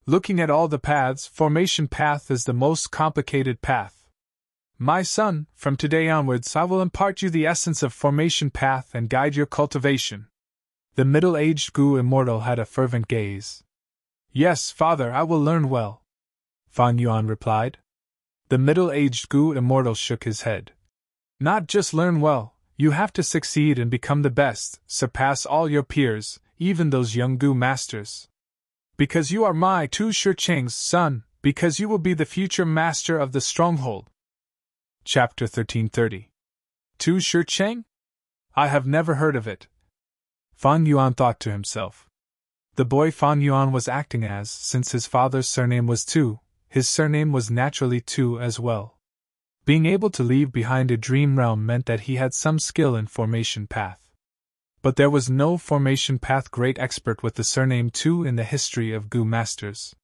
Looking at all the paths, formation path is the most complicated path. My son, from today onwards I will impart you the essence of formation path and guide your cultivation. The middle-aged Gu immortal had a fervent gaze. Yes, father, I will learn well. Fan Yuan replied. The middle-aged Gu immortal shook his head. Not just learn well, you have to succeed and become the best, surpass all your peers, even those young Gu masters. Because you are my Tu Shicheng's son, because you will be the future master of the stronghold. Chapter 1330. Tu Shicheng? I have never heard of it. Fan Yuan thought to himself. The boy Fan Yuan was acting as, since his father's surname was Tu, his surname was naturally Tu as well. Being able to leave behind a dream realm meant that he had some skill in formation path. But there was no formation path great expert with the surname Tu in the history of Gu masters.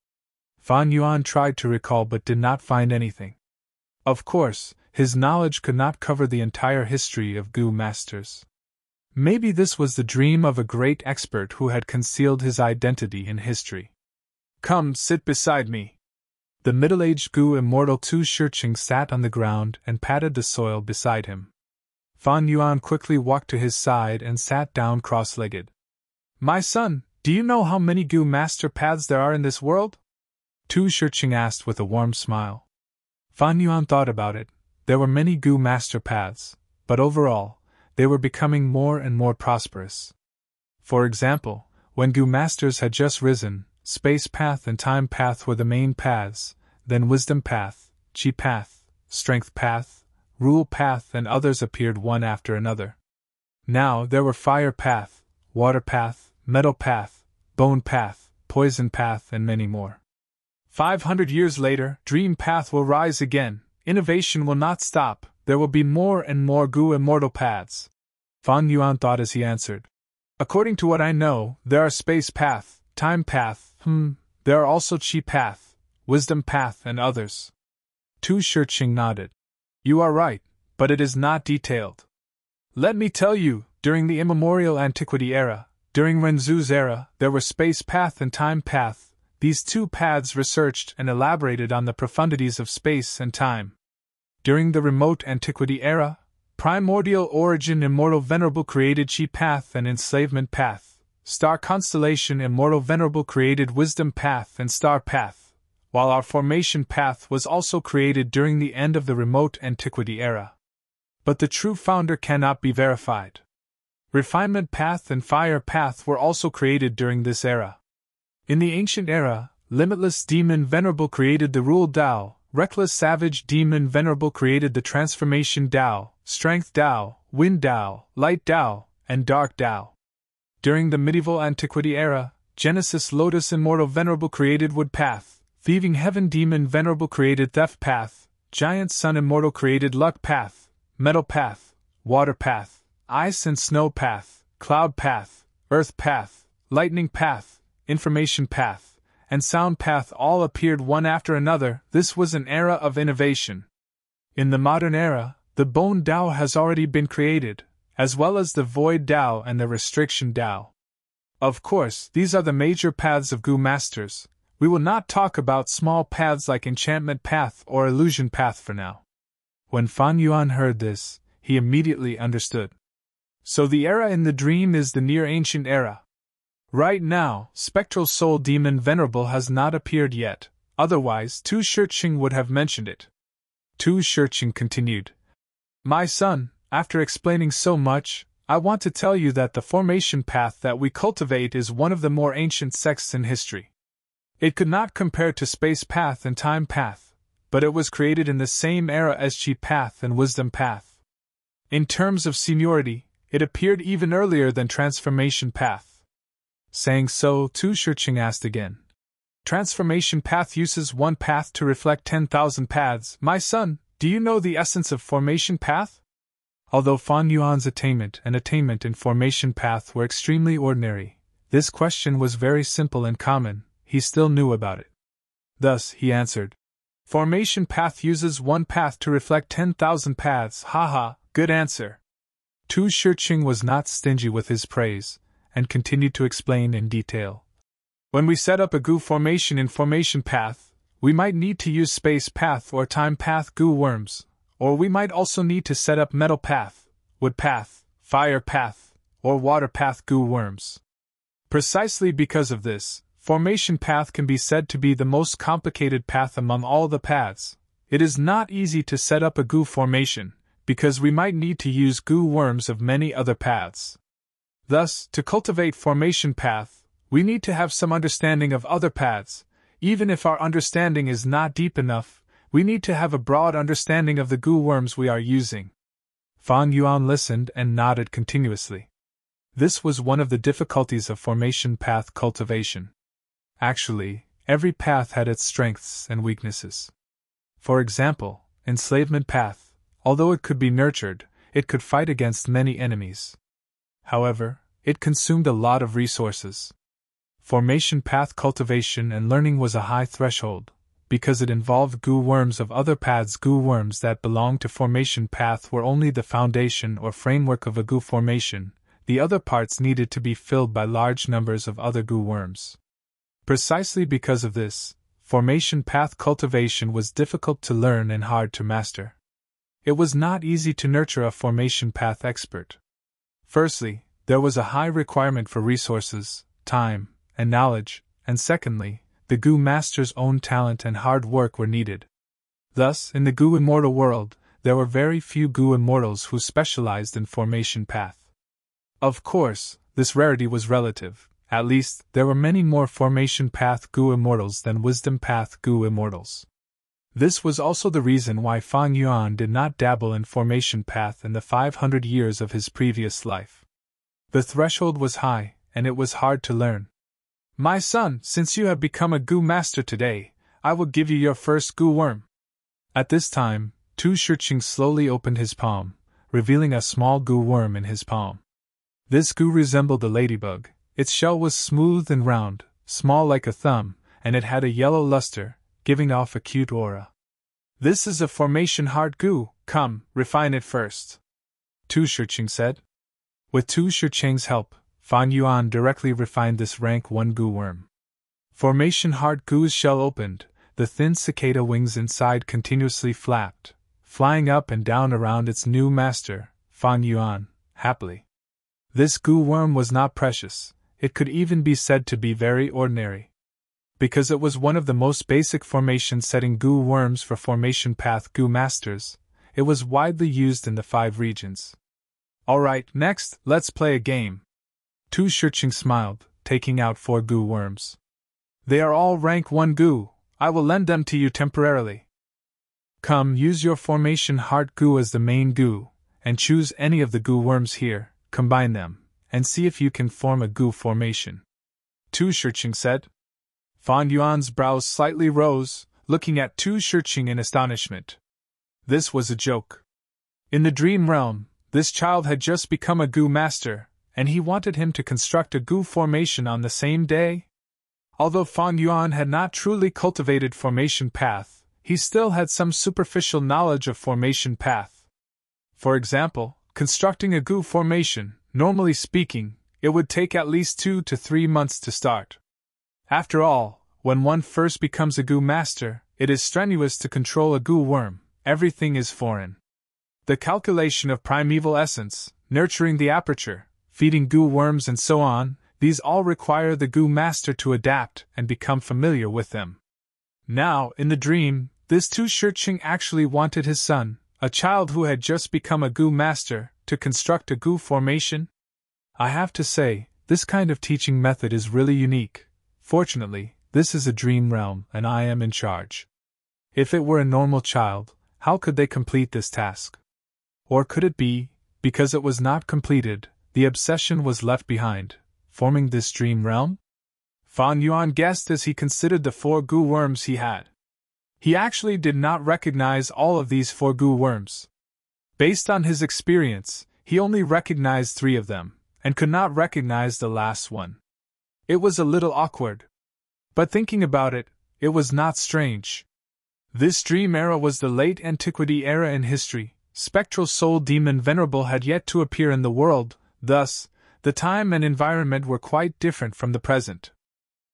Fan Yuan tried to recall but did not find anything. Of course, his knowledge could not cover the entire history of Gu masters. Maybe this was the dream of a great expert who had concealed his identity in history. Come, sit beside me. The middle-aged Gu immortal Tu Shicheng sat on the ground and patted the soil beside him. Fan Yuan quickly walked to his side and sat down cross-legged. My son, do you know how many Gu master paths there are in this world? Tu Shicheng asked with a warm smile. Fan Yuan thought about it. There were many Gu master paths, but overall, they were becoming more and more prosperous. For example, when Gu masters had just risen, space path and time path were the main paths, then wisdom path, chi path, strength path, rule path and others appeared one after another. Now there were fire path, water path, metal path, bone path, poison path, and many more. 500 years later, dream path will rise again, innovation will not stop, there will be more and more Gu immortal paths. Fan Yuan thought as he answered. According to what I know, there are space path, time path, there are also chi path, wisdom path, and others. Tu Shiqing nodded. You are right, but it is not detailed. Let me tell you, during the immemorial antiquity era, during Renzu's era, there were space path and time path. These two paths researched and elaborated on the profundities of space and time. During the remote antiquity era, primordial origin immortal venerable created chi path and enslavement path, star constellation immortal venerable created wisdom path and star path, while our formation path was also created during the end of the remote antiquity era. But the true founder cannot be verified. Refinement path and fire path were also created during this era. In the ancient era, limitless demon venerable created the rule Tao, reckless savage demon venerable created the transformation Tao, strength Tao, wind Tao, light Tao, and dark Tao. During the medieval antiquity era, Genesis lotus immortal venerable created wood path, thieving heaven demon venerable created theft path, giant sun immortal created luck path, metal path, water path, ice and snow path, cloud path, earth path, lightning path, information path, and sound path all appeared one after another. This was an era of innovation. In the modern era, the Bone Tao has already been created, as well as the Void Tao and the Restriction Tao. Of course, these are the major paths of Gu Masters. We will not talk about small paths like Enchantment Path or Illusion Path for now. When Fan Yuan heard this, he immediately understood. So the era in the dream is the near ancient era. Right now, Spectral Soul Demon Venerable has not appeared yet, otherwise Tu Shiqing would have mentioned it. Tu Shiqing continued. My son, after explaining so much, I want to tell you that the formation path that we cultivate is one of the more ancient sects in history. It could not compare to space path and time path, but it was created in the same era as chi path and wisdom path. In terms of seniority, it appeared even earlier than transformation path. Saying so, Tu Shiqing asked again. Transformation path uses one path to reflect 10,000 paths. My son, do you know the essence of formation path? Although Fan Yuan's attainment in formation path were extremely ordinary, this question was very simple and common, he still knew about it. Thus, he answered. Formation path uses one path to reflect 10,000 paths. Haha, good answer. Tu Shiqing was not stingy with his praise, and continued to explain in detail. When we set up a Gu formation in formation path, we might need to use space path or time path Gu worms, or we might also need to set up metal path, wood path, fire path, or water path Gu worms. Precisely because of this, formation path can be said to be the most complicated path among all the paths. It is not easy to set up a Gu formation, because we might need to use Gu worms of many other paths. Thus, to cultivate formation path, we need to have some understanding of other paths. Even if our understanding is not deep enough, we need to have a broad understanding of the Gu worms we are using. Fan Yuan listened and nodded continuously. This was one of the difficulties of formation path cultivation. Actually, every path had its strengths and weaknesses. For example, enslavement path, although it could be nurtured, it could fight against many enemies. However, it consumed a lot of resources. Formation path cultivation and learning was a high threshold, because it involved Gu worms of other paths. Gu worms that belonged to formation path were only the foundation or framework of a Gu formation, the other parts needed to be filled by large numbers of other Gu worms. Precisely because of this, formation path cultivation was difficult to learn and hard to master. It was not easy to nurture a formation path expert. Firstly, there was a high requirement for resources, time, and knowledge, and secondly, the Gu master's own talent and hard work were needed. Thus, in the Gu immortal world, there were very few Gu immortals who specialized in formation path. Of course, this rarity was relative. At least, there were many more formation path Gu immortals than wisdom path Gu immortals. This was also the reason why Fan Yuan did not dabble in formation path in the 500 years of his previous life. The threshold was high, and it was hard to learn. My son, since you have become a goo master today, I will give you your first goo worm. At this time, Tu Shirching slowly opened his palm, revealing a small goo worm in his palm. This goo resembled a ladybug. Its shell was smooth and round, small like a thumb, and it had a yellow luster, giving off a cute aura. This is a formation hard goo, come, refine it first, Tu Shirching said. With Tu Shirching's help, Fan Yuan directly refined this rank 1 goo worm. Formation hard goo's shell opened, the thin cicada wings inside continuously flapped, flying up and down around its new master, Fan Yuan, happily. This goo worm was not precious, it could even be said to be very ordinary. Because it was one of the most basic formation-setting goo worms for formation path goo masters, it was widely used in the 5 regions. Alright, next, let's play a game. Tu Shirching smiled, taking out 4 goo worms. They are all rank 1 goo, I will lend them to you temporarily. Come, use your formation heart goo as the main goo, and choose any of the goo worms here, combine them, and see if you can form a goo formation. Tu Shirching said. Fan Yuan's brows slightly rose, looking at Tu Shirching in astonishment. This was a joke. In the dream realm, this child had just become a goo master, and he wanted him to construct a goo formation on the same day? Although Fan Yuan had not truly cultivated formation path, he still had some superficial knowledge of formation path. For example, constructing a goo formation, normally speaking, it would take at least 2 to 3 months to start. After all, when one first becomes a goo master, it is strenuous to control a goo worm, everything is foreign. The calculation of primeval essence, nurturing the aperture, feeding goo worms and so on, these all require the goo master to adapt and become familiar with them. Now, in the dream, this Tu Shirching actually wanted his son, a child who had just become a goo master, to construct a goo formation? I have to say, this kind of teaching method is really unique. Fortunately, this is a dream realm and I am in charge. If it were a normal child, how could they complete this task? Or could it be, because it was not completed, the obsession was left behind, forming this dream realm? Fan Yuan guessed as he considered the 4 goo worms he had. He actually did not recognize all of these 4 goo worms. Based on his experience, he only recognized 3 of them, and could not recognize the last one. It was a little awkward. But thinking about it, it was not strange. This dream era was the late antiquity era in history. Spectral soul demon Venerable had yet to appear in the world, thus, the time and environment were quite different from the present.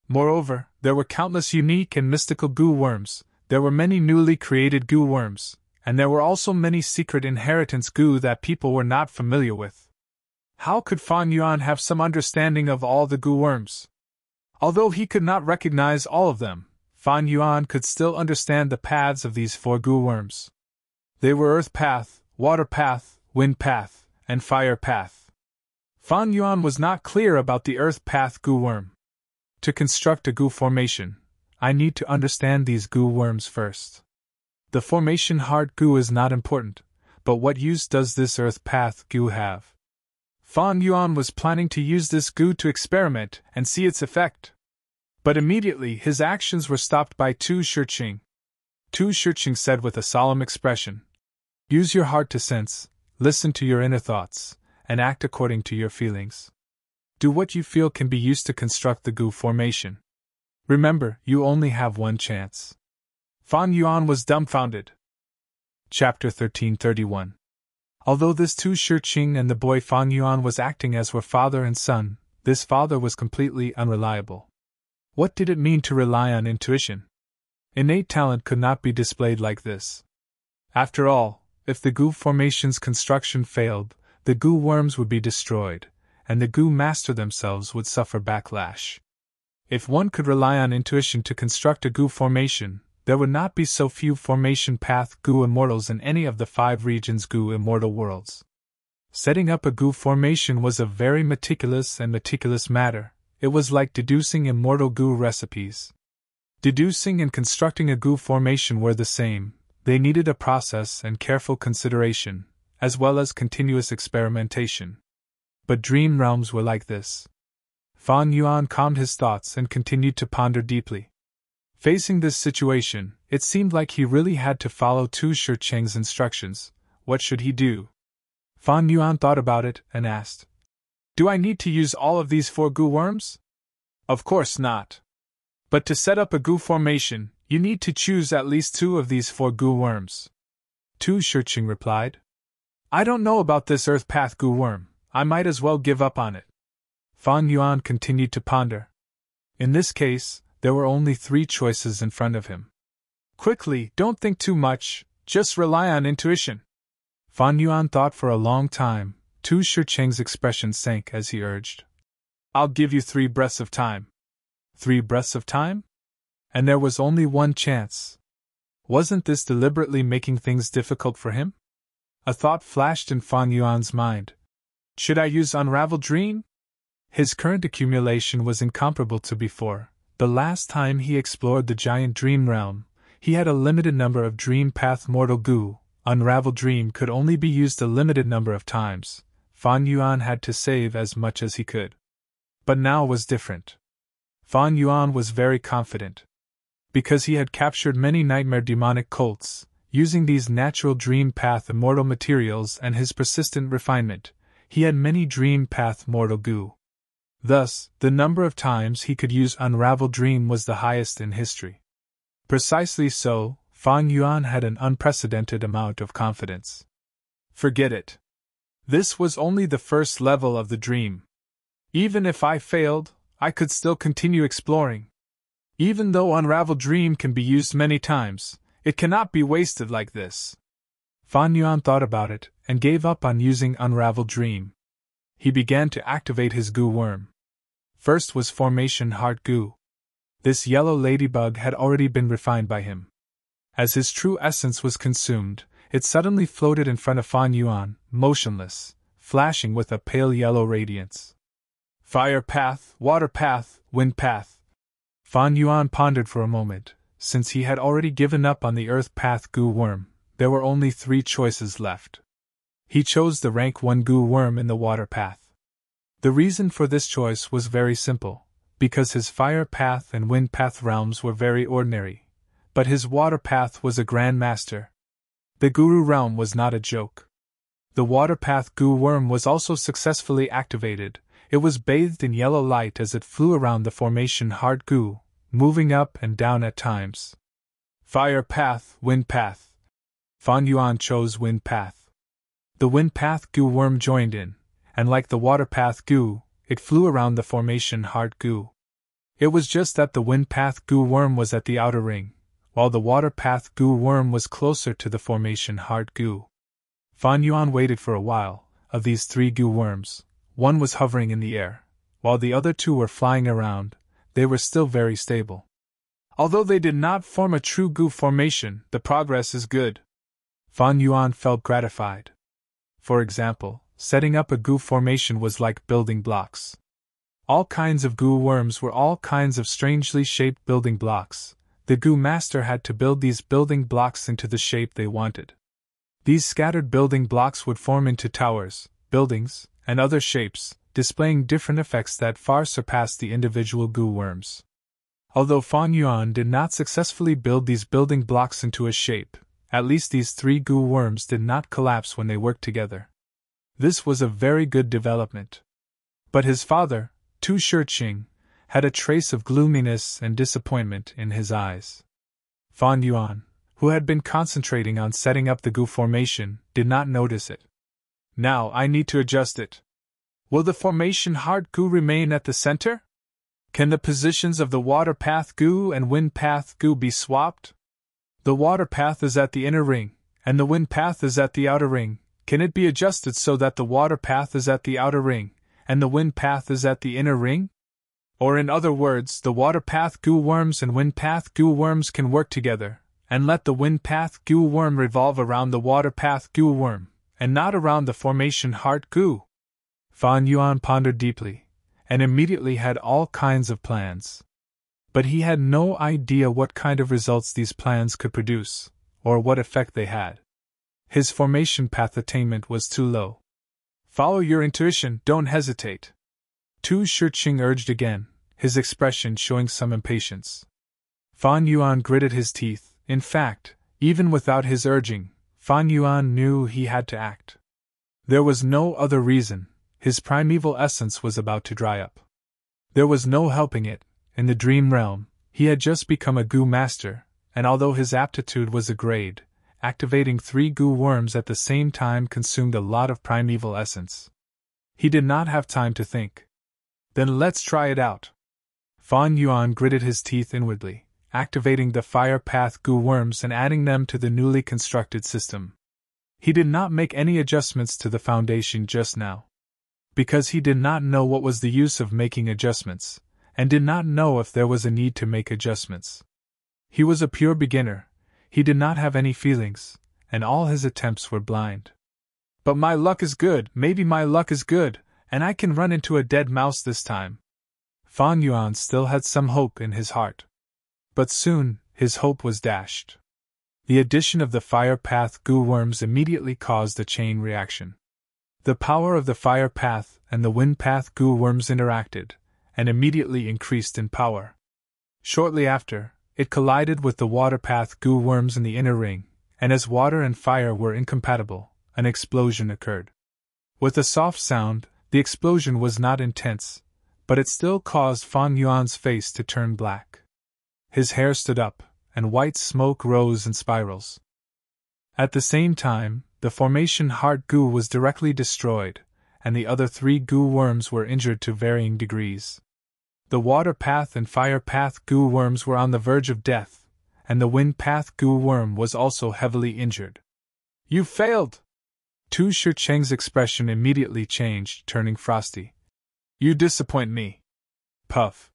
Moreover, there were countless unique and mystical goo worms, there were many newly created goo worms, and there were also many secret inheritance goo that people were not familiar with. How could Fan Yuan have some understanding of all the goo worms? Although he could not recognize all of them, Fan Yuan could still understand the paths of these 4 goo worms. They were earth path, water path, wind path, and fire path. Fan Yuan was not clear about the earth path goo worm. To construct a goo formation, I need to understand these goo worms first. The formation hard goo is not important, but what use does this earth path goo have? Fan Yuan was planning to use this goo to experiment and see its effect. But immediately his actions were stopped by Tu Shirching. Tu Shirching said with a solemn expression, "Use your heart to sense, listen to your inner thoughts, and act according to your feelings. Do what you feel can be used to construct the goo formation. Remember, you only have one chance." Fan Yuan was dumbfounded. Chapter 1331. Although this Tu Shirching and the boy Fan Yuan was acting as were father and son, this father was completely unreliable. What did it mean to rely on intuition? Innate talent could not be displayed like this. After all, if the goo formation's construction failed, the goo worms would be destroyed, and the goo master themselves would suffer backlash. If one could rely on intuition to construct a goo formation, there would not be so few formation path goo immortals in any of the 5 regions goo immortal worlds. Setting up a goo formation was a very meticulous matter. It was like deducing immortal goo recipes. Deducing and constructing a goo formation were the same. They needed a process and careful consideration, as well as continuous experimentation. But dream realms were like this. Fan Yuan calmed his thoughts and continued to ponder deeply. Facing this situation, it seemed like he really had to follow Tu Shicheng's instructions. What should he do? Fan Yuan thought about it and asked, "Do I need to use all of these 4 goo worms?" "Of course not. But to set up a goo formation, you need to choose at least 2 of these 4 goo worms." Tu Shicheng replied, "I don't know about this Earth Path goo worm. I might as well give up on it." Fan Yuan continued to ponder. In this case, there were only 3 choices in front of him. "Quickly, don't think too much, just rely on intuition." Fan Yuan thought for a long time. Tu Shicheng's expression sank as he urged, "I'll give you 3 breaths of time." 3 breaths of time? And there was only one chance. Wasn't this deliberately making things difficult for him? A thought flashed in Fan Yuan's mind. Should I use Unravel Dream? His current accumulation was incomparable to before. The last time he explored the giant dream realm, he had a limited number of Dream Path Mortal Goo. Unravel Dream could only be used a limited number of times. Fan Yuan had to save as much as he could. But now was different. Fan Yuan was very confident. Because he had captured many nightmare demonic cults, using these natural Dream Path immortal materials and his persistent refinement, he had many Dream Path Mortal Goo. Thus, the number of times he could use Unravel Dream was the highest in history. Precisely so, Fan Yuan had an unprecedented amount of confidence. Forget it. This was only the first level of the dream. Even if I failed, I could still continue exploring. Even though Unravel Dream can be used many times, it cannot be wasted like this. Fan Yuan thought about it and gave up on using Unravel Dream. He began to activate his goo worm. First was Formation Heart Goo. This yellow ladybug had already been refined by him. As his true essence was consumed, it suddenly floated in front of Fan Yuan, motionless, flashing with a pale yellow radiance. Fire Path, Water Path, Wind Path. Fan Yuan pondered for a moment. Since he had already given up on the Earth Path Goo worm, there were only 3 choices left. He chose the rank 1 goo worm in the Water Path. The reason for this choice was very simple, because his Fire Path and Wind Path realms were very ordinary, but his Water Path was a Grand Master. The Guru realm was not a joke. The Water Path Goo worm was also successfully activated. It was bathed in yellow light as it flew around the Formation Heart Goo, moving up and down at times. Fire Path, Wind Path. Fan Yuan chose Wind Path. The Wind Path Goo worm joined in, and like the Water Path Goo, it flew around the Formation Heart Goo. It was just that the Wind Path Goo worm was at the outer ring, while the Water Path Goo worm was closer to the Formation Heart Goo. Fan Yuan waited for a while. Of these 3 goo worms, one was hovering in the air, while the other 2 were flying around. They were still very stable. Although they did not form a true goo formation, the progress is good. Fan Yuan felt gratified. For example, setting up a goo formation was like building blocks. All kinds of goo worms were all kinds of strangely shaped building blocks. The goo master had to build these building blocks into the shape they wanted. These scattered building blocks would form into towers, buildings, and other shapes, displaying different effects that far surpassed the individual goo worms. Although Fan Yuan did not successfully build these building blocks into a shape, at least these 3 goo worms did not collapse when they worked together. This was a very good development. But his father, Tu Shicheng, had a trace of gloominess and disappointment in his eyes. Fan Yuan, who had been concentrating on setting up the goo formation, did not notice it. Now I need to adjust it. Will the Formation Heart Goo remain at the center? Can the positions of the Water Path Goo and Wind Path Goo be swapped? The Water Path is at the inner ring, and the Wind Path is at the outer ring. Can it be adjusted so that the Water Path is at the outer ring, and the Wind Path is at the inner ring? Or in other words, the Water Path Goo worms and Wind Path Goo worms can work together, and let the Wind Path Goo worm revolve around the Water Path Goo worm, and not around the Formation Heart Goo. Fan Yuan pondered deeply, and immediately had all kinds of plans. But he had no idea what kind of results these plans could produce, or what effect they had. His formation path attainment was too low. Follow your intuition, don't hesitate. Tu Shiqing urged again, his expression showing some impatience. Fan Yuan gritted his teeth. In fact, even without his urging, Fan Yuan knew he had to act. There was no other reason. His primeval essence was about to dry up. There was no helping it. In the dream realm, he had just become a goo master, and although his aptitude was a grade, activating 3 goo worms at the same time consumed a lot of primeval essence. He did not have time to think. Then let's try it out. Fan Yuan gritted his teeth inwardly, activating the fire path goo worms and adding them to the newly constructed system. He did not make any adjustments to the foundation just now. Because he did not know what was the use of making adjustments, and did not know if there was a need to make adjustments. He was a pure beginner, he did not have any feelings, and all his attempts were blind. But my luck is good, maybe my luck is good, and I can run into a dead mouse this time. Fan Yuan still had some hope in his heart. But soon, his hope was dashed. The addition of the fire path goo worms immediately caused a chain reaction. The power of the fire path and the wind path goo worms interacted, and immediately increased in power. Shortly after, it collided with the water path goo worms in the inner ring, and as water and fire were incompatible, an explosion occurred. With a soft sound, the explosion was not intense, but it still caused Fan Yuan's face to turn black. His hair stood up, and white smoke rose in spirals. At the same time, the formation heart goo was directly destroyed, and the other 3 goo worms were injured to varying degrees. The water path and fire path goo worms were on the verge of death, and the wind path goo worm was also heavily injured. You failed! Tu Shiqing's expression immediately changed, turning frosty. You disappoint me. Puff.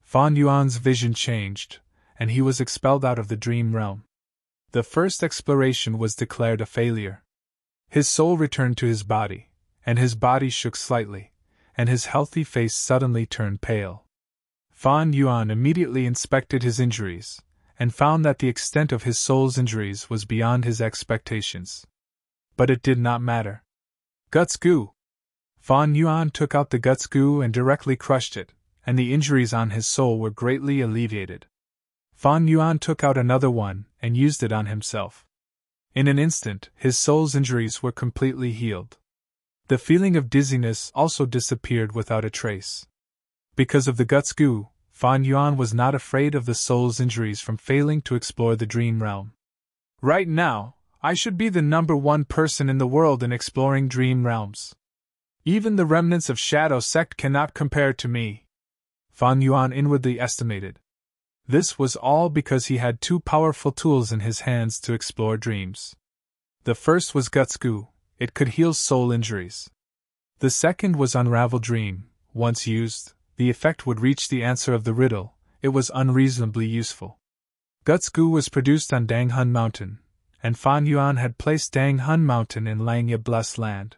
Fan Yuan's vision changed, and he was expelled out of the dream realm. The first exploration was declared a failure. His soul returned to his body, and his body shook slightly, and his healthy face suddenly turned pale. Fan Yuan immediately inspected his injuries, and found that the extent of his soul's injuries was beyond his expectations. But it did not matter. Guts goo! Fan Yuan took out the guts goo and directly crushed it, and the injuries on his soul were greatly alleviated. Fan Yuan took out another one and used it on himself. In an instant, his soul's injuries were completely healed. The feeling of dizziness also disappeared without a trace. Because of the guts goo, Fan Yuan was not afraid of the soul's injuries from failing to explore the dream realm. Right now, I should be the #1 person in the world in exploring dream realms. Even the remnants of Shadow Sect cannot compare to me, Fan Yuan inwardly estimated. This was all because he had 2 powerful tools in his hands to explore dreams. The first was Guts Goo, it could heal soul injuries. The second was Unravel Dream. Once used, the effect would reach the answer of the riddle. It was unreasonably useful. Guts Goo was produced on Danghun Mountain, and Fan Yuan had placed Danghun Mountain in Langya Blessed Land.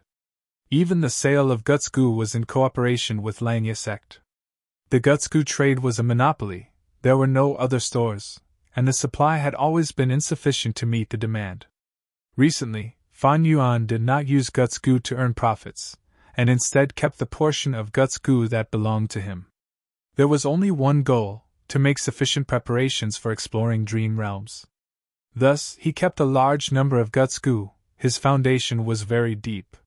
Even the sale of Guts Goo was in cooperation with Langya Sect. The Guts Goo trade was a monopoly, there were no other stores, and the supply had always been insufficient to meet the demand. Recently, Fan Yuan did not use Guts Goo to earn profits, and instead kept the portion of Guts Goo that belonged to him. There was only one goal, to make sufficient preparations for exploring dream realms. Thus, he kept a large number of Guts Goo. His foundation was very deep.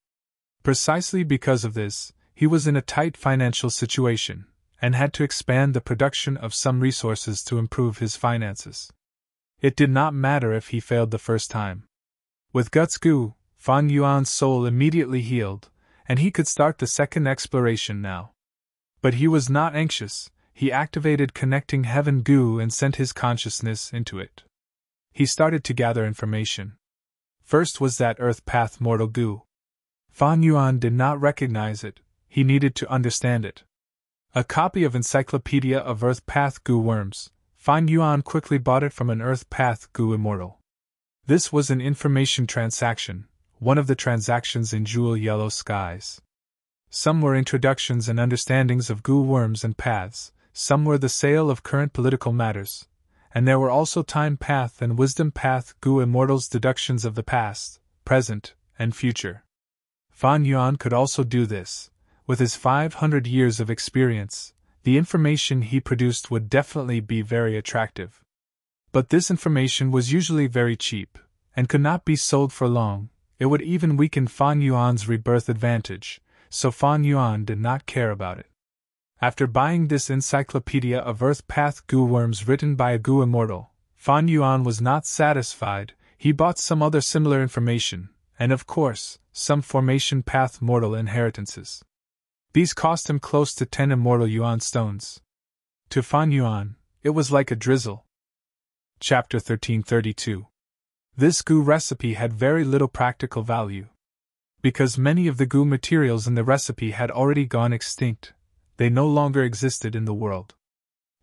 Precisely because of this, he was in a tight financial situation, and had to expand the production of some resources to improve his finances. It did not matter if he failed the first time. With Guts Goo, Fan Yuan's soul immediately healed, and he could start the second exploration now. But he was not anxious. He activated Connecting Heaven Goo and sent his consciousness into it. He started to gather information. First was that Earth Path Mortal Goo. Fan Yuan did not recognize it, he needed to understand it. A copy of Encyclopedia of Earth Path Goo Worms, Fan Yuan quickly bought it from an Earth Path Goo Immortal. This was an information transaction, one of the transactions in Jewel Yellow Skies. Some were introductions and understandings of Goo Worms and paths, some were the sale of current political matters, and there were also Time Path and Wisdom Path Goo Immortals' deductions of the past, present, and future. Fan Yuan could also do this, with his 500 years of experience, the information he produced would definitely be very attractive. But this information was usually very cheap, and could not be sold for long. It would even weaken Fan Yuan's rebirth advantage, so Fan Yuan did not care about it. After buying this encyclopedia of Earth Path Goo worms written by a Goo immortal, Fan Yuan was not satisfied. He bought some other similar information, and of course, some formation path mortal inheritances. These cost him close to 10 immortal yuan stones. To Fan Yuan, it was like a drizzle. Chapter 1332. This Goo recipe had very little practical value. Because many of the Goo materials in the recipe had already gone extinct, they no longer existed in the world.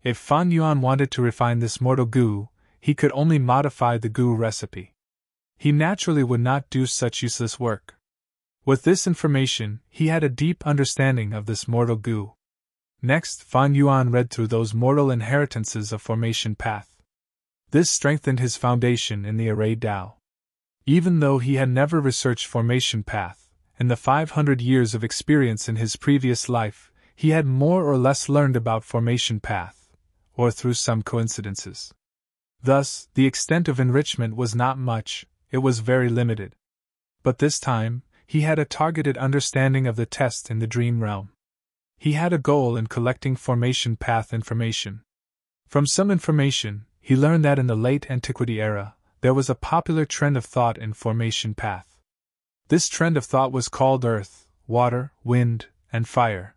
If Fan Yuan wanted to refine this mortal Goo, he could only modify the Goo recipe. He naturally would not do such useless work. With this information, he had a deep understanding of this mortal Goo. Next, Fan Yuan read through those mortal inheritances of formation path. This strengthened his foundation in the Array Tao. Even though he had never researched formation path, in the 500 years of experience in his previous life, he had more or less learned about formation path, or through some coincidences. Thus, the extent of enrichment was not much, it was very limited. But this time, he had a targeted understanding of the test in the dream realm. He had a goal in collecting formation path information. From some information, he learned that in the late antiquity era, there was a popular trend of thought in formation path. This trend of thought was called earth, water, wind, and fire.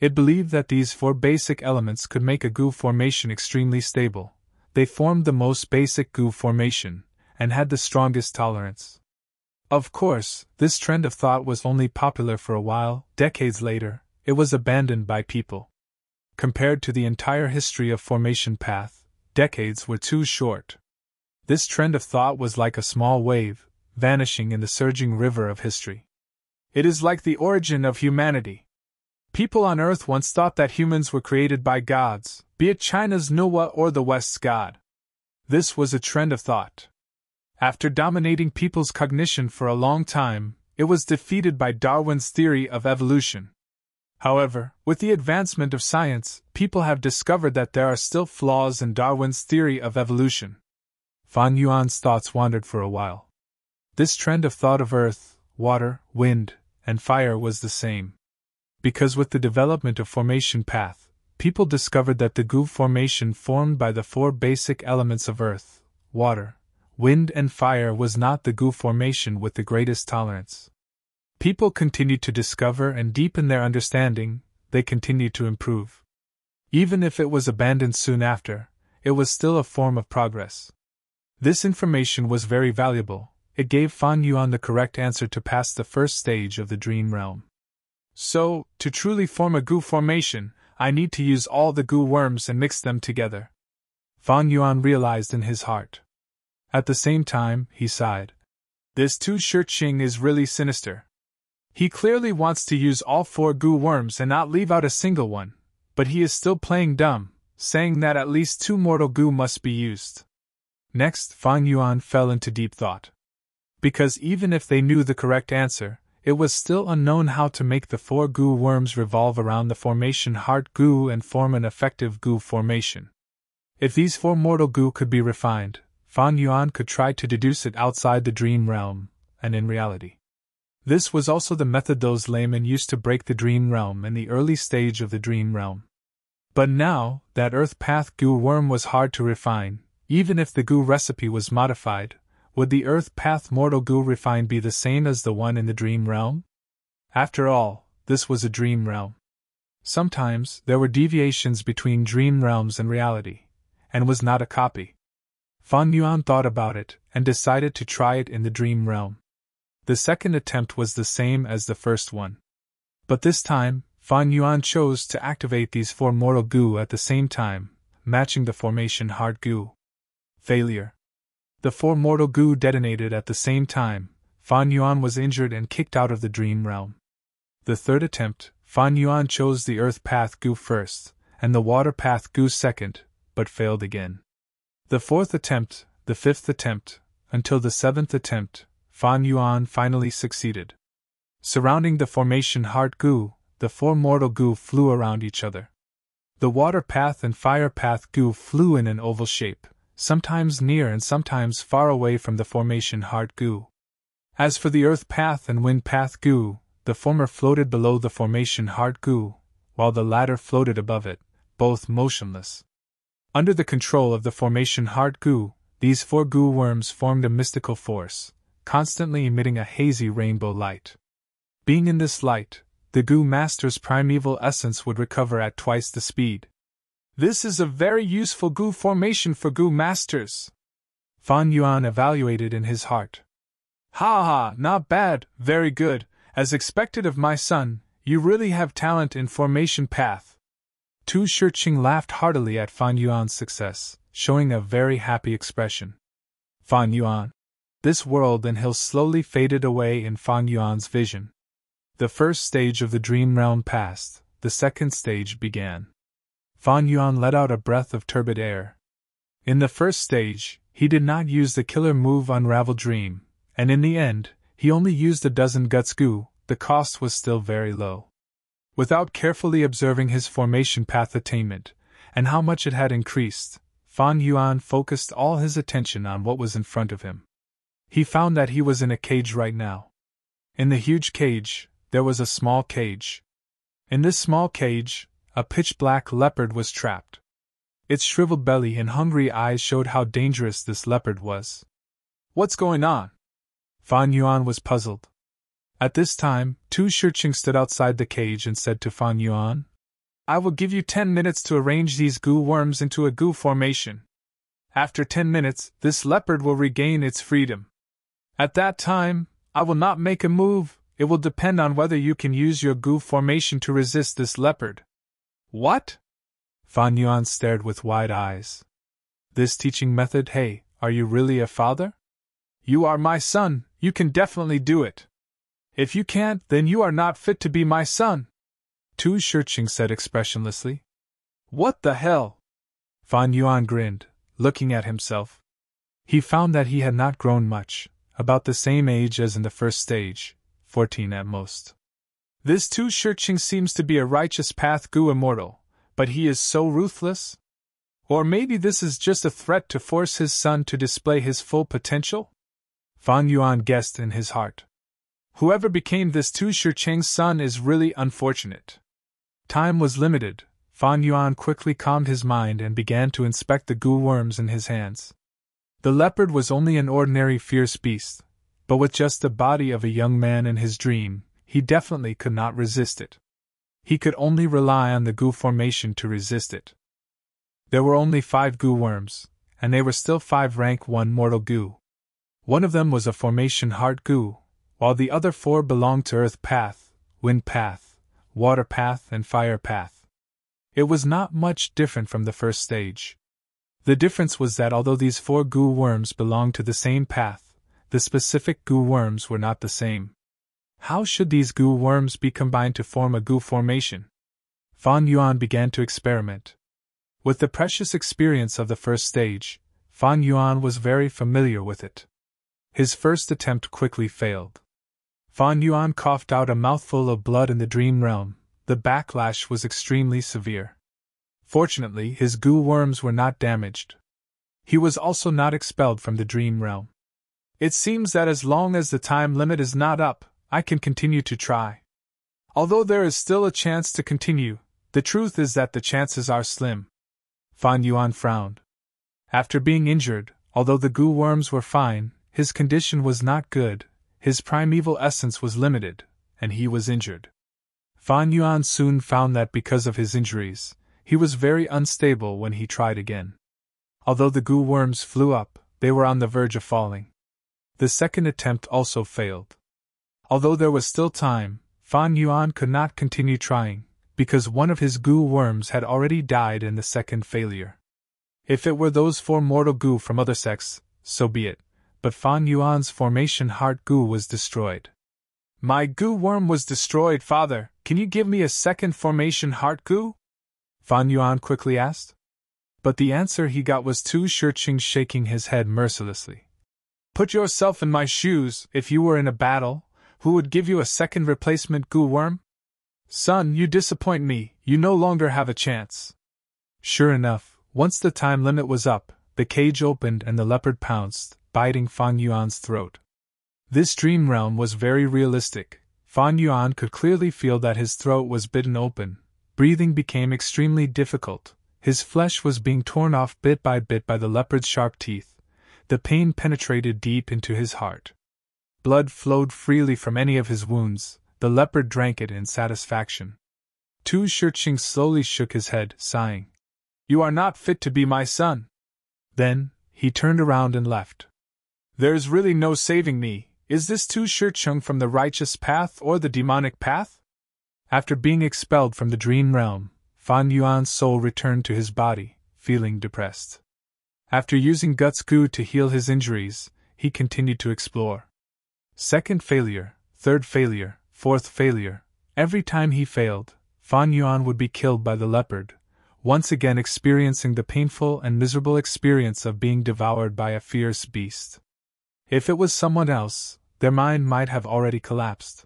It believed that these 4 basic elements could make a Goo formation extremely stable. They formed the most basic Goo formation, and had the strongest tolerance. Of course, this trend of thought was only popular for a while. Decades later, it was abandoned by people. Compared to the entire history of formation path, decades were too short. This trend of thought was like a small wave, vanishing in the surging river of history. It is like the origin of humanity. People on Earth once thought that humans were created by gods, be it China's Nuwa or the West's God. This was a trend of thought. After dominating people's cognition for a long time, it was defeated by Darwin's theory of evolution. However, with the advancement of science, people have discovered that there are still flaws in Darwin's theory of evolution. Fan Yuan's thoughts wandered for a while. This trend of thought of earth, water, wind, and fire was the same. Because with the development of formation path, people discovered that the Goo formation formed by the 4 basic elements of earth, water, wind, and fire was not the Goo formation with the greatest tolerance. People continued to discover and deepen their understanding, they continued to improve. Even if it was abandoned soon after, it was still a form of progress. This information was very valuable, it gave Fan Yuan the correct answer to pass the first stage of the dream realm. So, to truly form a Goo formation, I need to use all the Goo worms and mix them together. Fan Yuan realized in his heart. At the same time, he sighed. This Tu Shirqing is really sinister. He clearly wants to use all 4 Goo worms and not leave out a single one, but he is still playing dumb, saying that at least 2 mortal Goo must be used. Next, Fan Yuan fell into deep thought. Because even if they knew the correct answer, it was still unknown how to make the 4 Goo worms revolve around the formation Heart Goo and form an effective Goo formation. If these 4 mortal Goo could be refined, Fan Yuan could try to deduce it outside the dream realm, and in reality. This was also the method those laymen used to break the dream realm in the early stage of the dream realm. But now, that Earth Path Goo worm was hard to refine, even if the Goo recipe was modified. Would the Earth Path mortal Goo refined be the same as the one in the dream realm? After all, this was a dream realm. Sometimes, there were deviations between dream realms and reality, and was not a copy. Fan Yuan thought about it, and decided to try it in the dream realm. The second attempt was the same as the first one. But this time, Fan Yuan chose to activate these 4 mortal Goo at the same time, matching the formation Heart Goo. Failure. The 4 mortal Goo detonated at the same time. Fan Yuan was injured and kicked out of the dream realm. The third attempt, Fan Yuan chose the Earth Path Goo first, and the Water Path Goo second, but failed again. The 4th attempt, the 5th attempt, until the 7th attempt, Fan Yuan finally succeeded. Surrounding the formation Heart Goo, the four mortal goo flew around each other. The water path and fire path goo flew in an oval shape, sometimes near and sometimes far away from the formation heart goo. As for the earth path and wind path goo, the former floated below the formation heart goo, while the latter floated above it, both motionless. Under the control of the formation heart goo, these four goo worms formed a mystical force, constantly emitting a hazy rainbow light. Being in this light, the goo master's primeval essence would recover at twice the speed. This is a very useful goo formation for goo masters, Fan Yuan evaluated in his heart. Ha ha, not bad, very good, as expected of my son, you really have talent in formation path. Tu Shiqing laughed heartily at Fan Yuan's success, showing a very happy expression. Fan Yuan. This world and hill slowly faded away in Fan Yuan's vision. The first stage of the dream realm passed, the second stage began. Fan Yuan let out a breath of turbid air. In the first stage, he did not use the killer move Unravel Dream, and in the end, he only used a dozen guts goo. The cost was still very low. Without carefully observing his formation path attainment, and how much it had increased, Fan Yuan focused all his attention on what was in front of him. He found that he was in a cage right now. In the huge cage, there was a small cage. In this small cage, a pitch-black leopard was trapped. Its shriveled belly and hungry eyes showed how dangerous this leopard was. What's going on? Fan Yuan was puzzled. At this time, Tu Shiqing stood outside the cage and said to Fan Yuan, I will give you 10 minutes to arrange these goo worms into a goo formation. After 10 minutes, this leopard will regain its freedom. At that time, I will not make a move, it will depend on whether you can use your goo formation to resist this leopard. What? Fan Yuan stared with wide eyes. This teaching method, hey, are you really a father? You are my son, you can definitely do it. If you can't, then you are not fit to be my son, Tu Shiqing said expressionlessly. What the hell? Fan Yuan grinned, looking at himself. He found that he had not grown much, about the same age as in the first stage, 14 at most. This Tu Shiqing seems to be a righteous path goo immortal, but he is so ruthless? Or maybe this is just a threat to force his son to display his full potential? Fan Yuan guessed in his heart. Whoever became this Tu Shiqing's son is really unfortunate. Time was limited. Fan Yuan quickly calmed his mind and began to inspect the goo worms in his hands. The leopard was only an ordinary fierce beast, but with just the body of a young man in his dream, he definitely could not resist it. He could only rely on the goo formation to resist it. There were only 5 goo worms, and they were still 5 rank 1 mortal goo. One of them was a formation heart goo, while the other 4 belonged to earth path, wind path, water path, and fire path. It was not much different from the first stage. The difference was that although these 4 goo worms belonged to the same path, the specific goo worms were not the same. How should these goo worms be combined to form a goo formation? Fan Yuan began to experiment. With the precious experience of the first stage, Fan Yuan was very familiar with it. His first attempt quickly failed. Fan Yuan coughed out a mouthful of blood in the dream realm. The backlash was extremely severe. Fortunately, his goo worms were not damaged. He was also not expelled from the dream realm. It seems that as long as the time limit is not up, I can continue to try. Although there is still a chance to continue, the truth is that the chances are slim. Fan Yuan frowned. After being injured, although the goo worms were fine, his condition was not good, his primeval essence was limited, and he was injured. Fan Yuan soon found that because of his injuries, he was very unstable when he tried again. Although the goo worms flew up, they were on the verge of falling. The second attempt also failed. Although there was still time, Fan Yuan could not continue trying, because one of his goo worms had already died in the second failure. If it were those 4 mortal goo from other sects, so be it, but Fan Yuan's formation heart goo was destroyed. My goo worm was destroyed, father, can you give me a second formation heart goo? Fan Yuan quickly asked. But the answer he got was Tu Shiqing shaking his head mercilessly. Put yourself in my shoes, if you were in a battle, who would give you a second replacement goo worm? Son, you disappoint me, you no longer have a chance. Sure enough, once the time limit was up, the cage opened and the leopard pounced, biting Fan Yuan's throat. This dream realm was very realistic. Fan Yuan could clearly feel that his throat was bitten open. Breathing became extremely difficult. His flesh was being torn off bit by the leopard's sharp teeth. The pain penetrated deep into his heart. Blood flowed freely from any of his wounds. The leopard drank it in satisfaction. Tu Shiqing slowly shook his head, sighing. You are not fit to be my son. Then, he turned around and left. There's really no saving me. Is this Tu Shiqing from the righteous path or the demonic path? After being expelled from the dream realm, Fan Yuan's soul returned to his body, feeling depressed. After using Guts Goo to heal his injuries, he continued to explore. Second failure, third failure, fourth failure. Every time he failed, Fan Yuan would be killed by the leopard, once again experiencing the painful and miserable experience of being devoured by a fierce beast. If it was someone else, their mind might have already collapsed.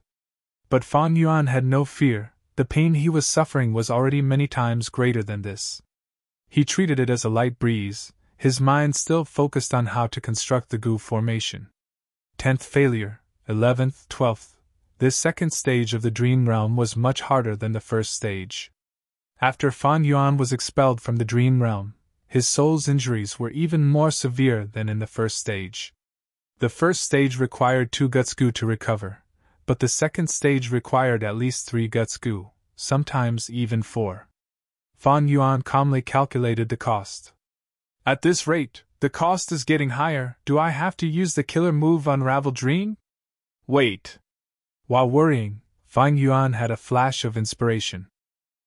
But Fan Yuan had no fear. The pain he was suffering was already many times greater than this. He treated it as a light breeze, his mind still focused on how to construct the Goo formation. 10th failure, 11th, 12th. This second stage of the dream realm was much harder than the first stage. After Fan Yuan was expelled from the dream realm, his soul's injuries were even more severe than in the first stage. The first stage required 2 Guts Goo to recover, but the second stage required at least 3 Guts Goo, sometimes even 4. Fan Yuan calmly calculated the cost. At this rate, the cost is getting higher. Do I have to use the killer move Unravel Dream? Wait. While worrying, Fan Yuan had a flash of inspiration.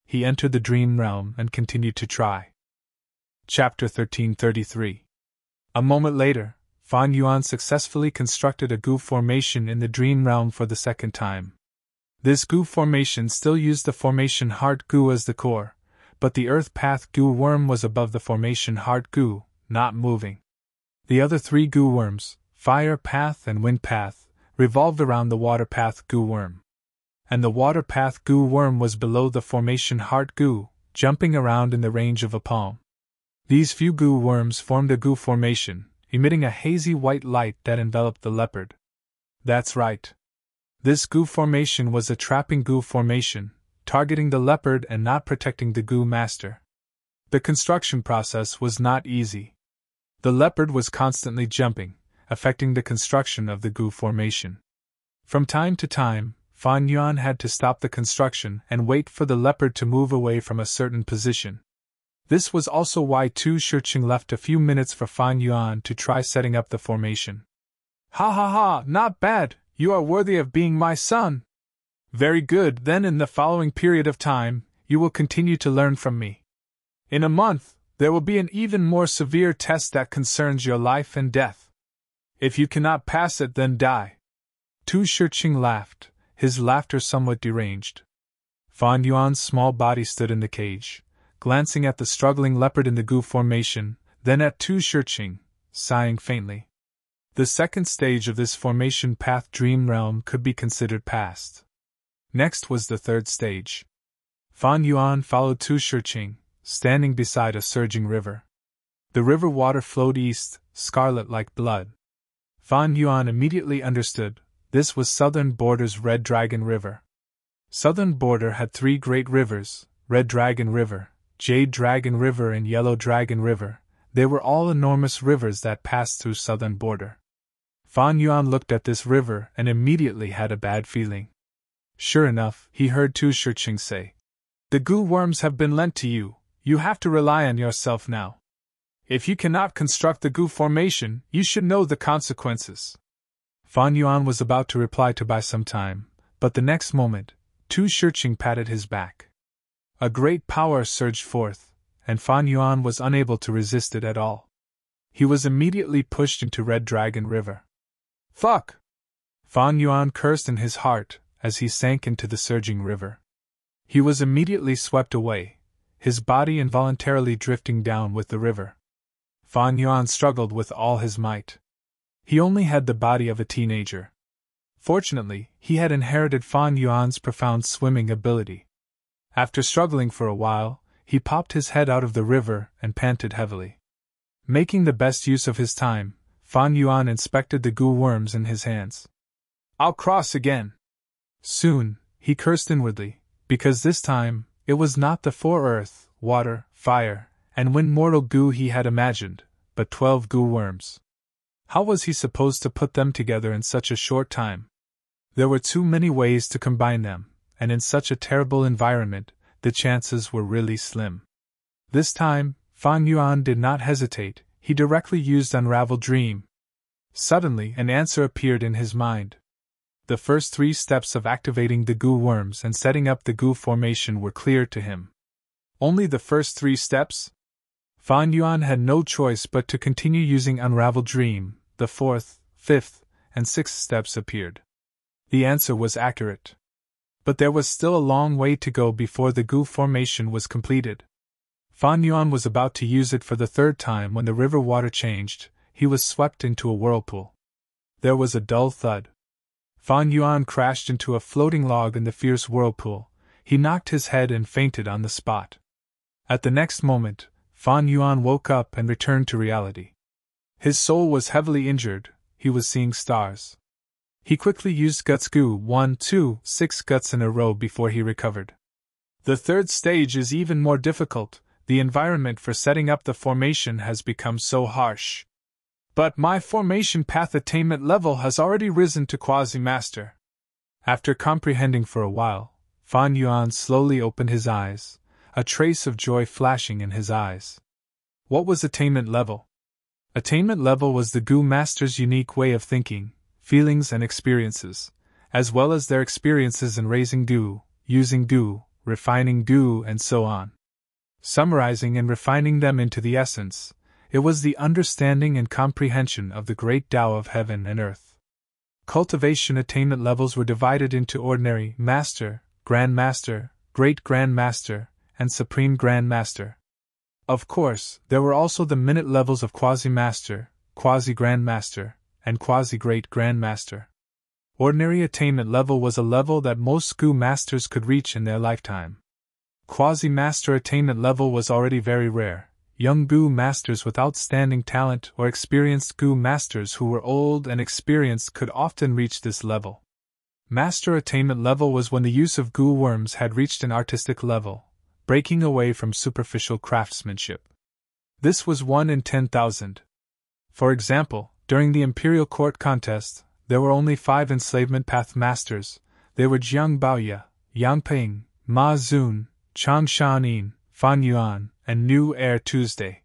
He entered the dream realm and continued to try. Chapter 1333. A moment later, Fan Yuan successfully constructed a Goo formation in the dream realm for the second time. This Goo formation still used the formation Heart Goo as the core, but the Earth Path Goo worm was above the formation Heart Goo, not moving. The other 3 Goo worms, Fire Path and Wind Path, revolved around the Water Path Goo worm. And the Water Path Goo worm was below the formation Heart Goo, jumping around in the range of a palm. These few Goo worms formed a Goo formation, emitting a hazy white light that enveloped the leopard. That's right. This Goo formation was a trapping Goo formation, targeting the leopard and not protecting the Goo master. The construction process was not easy. The leopard was constantly jumping, affecting the construction of the Goo formation. From time to time, Fan Yuan had to stop the construction and wait for the leopard to move away from a certain position. This was also why Tu Shiqing left a few minutes for Fan Yuan to try setting up the formation. Ha ha ha, not bad, you are worthy of being my son. Very good, then in the following period of time, you will continue to learn from me. In a month, there will be an even more severe test that concerns your life and death. If you cannot pass it, then die. Tu Shiqing laughed, his laughter somewhat deranged. Fan Yuan's small body stood in the cage, glancing at the struggling leopard in the Goo formation, then at Tu Shiqing, sighing faintly. The second stage of this formation path dream realm could be considered past. Next was the third stage. Fan Yuan followed Tu Shiqing, standing beside a surging river. The river water flowed east, scarlet like blood. Fan Yuan immediately understood, this was Southern Border's Red Dragon River. Southern Border had 3 great rivers, Red Dragon River, Jade Dragon River and Yellow Dragon River. They were all enormous rivers that passed through Southern Border. Fan Yuan looked at this river and immediately had a bad feeling. Sure enough, he heard Tu Shiqing say, "The Goo worms have been lent to you, you have to rely on yourself now. If you cannot construct the Goo formation, you should know the consequences." Fan Yuan was about to reply to buy some time, but the next moment, Tu Shiqing patted his back. A great power surged forth, and Fan Yuan was unable to resist it at all. He was immediately pushed into Red Dragon River. Fuck! Fan Yuan cursed in his heart as he sank into the surging river. He was immediately swept away, his body involuntarily drifting down with the river. Fan Yuan struggled with all his might. He only had the body of a teenager. Fortunately, he had inherited Fan Yuan's profound swimming ability. After struggling for a while, he popped his head out of the river and panted heavily. Making the best use of his time, Fan Yuan inspected the goo worms in his hands. "I'll cross again." Soon, he cursed inwardly, because this time, it was not the 4 earth, water, fire, and wind mortal goo he had imagined, but 12 goo worms. How was he supposed to put them together in such a short time? There were too many ways to combine them, and in such a terrible environment, the chances were really slim. This time, Fan Yuan did not hesitate, he directly used Unravel Dream. Suddenly, an answer appeared in his mind. The first 3 steps of activating the goo worms and setting up the goo formation were clear to him. Only the first 3 steps? Fan Yuan had no choice but to continue using Unravel Dream. The 4th, 5th, and 6th steps appeared. The answer was accurate. But there was still a long way to go before the goo formation was completed. Fan Yuan was about to use it for the 3rd time when the river water changed. He was swept into a whirlpool. There was a dull thud. Fan Yuan crashed into a floating log in the fierce whirlpool. He knocked his head and fainted on the spot. At the next moment, Fan Yuan woke up and returned to reality. His soul was heavily injured, he was seeing stars. He quickly used Guts Goo 1, 2, 6 guts in a row before he recovered. The 3rd stage is even more difficult. The environment for setting up the formation has become so harsh. But my formation path attainment level has already risen to Quasi-Master. After comprehending for a while, Fan Yuan slowly opened his eyes, a trace of joy flashing in his eyes. What was attainment level? Attainment level was the Goo Master's unique way of thinking, feelings and experiences, as well as their experiences in raising goo, using goo, refining goo, and so on. Summarizing and refining them into the essence, it was the understanding and comprehension of the great Tao of heaven and earth. Cultivation attainment levels were divided into Ordinary, Master, Grand Master, Great Grand Master, and Supreme Grand Master. Of course, there were also the minute levels of Quasi-Master, Quasi-Grand Master, and Quasi-Great Grand Master. Ordinary attainment level was a level that most Goo Masters could reach in their lifetime. Quasi-Master attainment level was already very rare. Young Goo Masters with outstanding talent or experienced Goo Masters who were old and experienced could often reach this level. Master attainment level was when the use of goo worms had reached an artistic level, breaking away from superficial craftsmanship. This was 1 in 10,000. For example, during the Imperial Court contest, there were only 5 enslavement path masters. They were Jiang Baoye, Yang Ping, Ma Zun, Chang Shanin, Fan Yuan, and New Air Tuesday.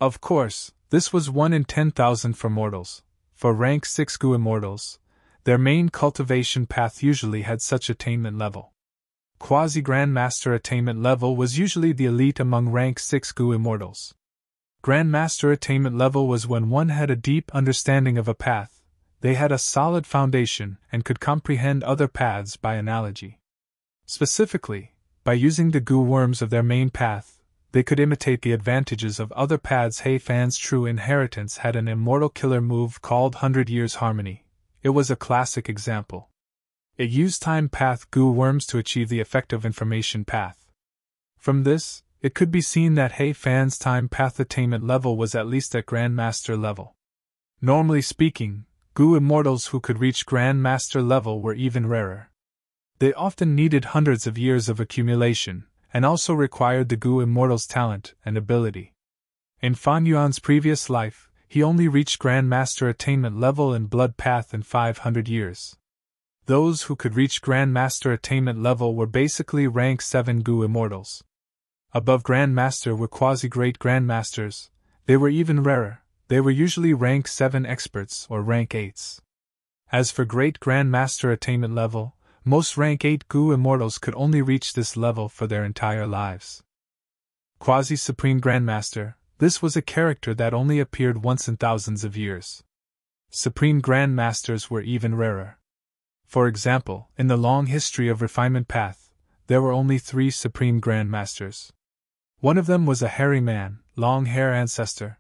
Of course, this was 1 in 10,000 for mortals. For rank 6 Goo Immortals, their main cultivation path usually had such attainment level. Quasi-Grand Master attainment level was usually the elite among rank 6 Goo Immortals. Grand Master attainment level was when one had a deep understanding of a path, they had a solid foundation and could comprehend other paths by analogy. Specifically, by using the goo worms of their main path, they could imitate the advantages of other paths. He Fan's true inheritance had an immortal killer move called 100 Years Harmony. It was a classic example. It used time path goo worms to achieve the effective information path. From this, it could be seen that He Fan's time path attainment level was at least at Grand Master level. Normally speaking, Goo Immortals who could reach Grand Master level were even rarer. They often needed hundreds of years of accumulation, and also required the Goo Immortal's talent and ability. In Fan Yuan's previous life, he only reached Grand Master attainment level in Blood Path in 500 years. Those who could reach Grand Master attainment level were basically rank 7 Goo Immortals. Above Grand Master were Quasi-Great Grand Masters. They were even rarer. They were usually rank 7 experts or rank 8s. As for Great Grand Master attainment level, most rank 8 Goo Immortals could only reach this level for their entire lives. Quasi-Supreme Grand Master, this was a character that only appeared once in thousands of years. Supreme Grand Masters were even rarer. For example, in the long history of Refinement Path, there were only 3 Supreme Grand Masters. One of them was a hairy man, long hair ancestor.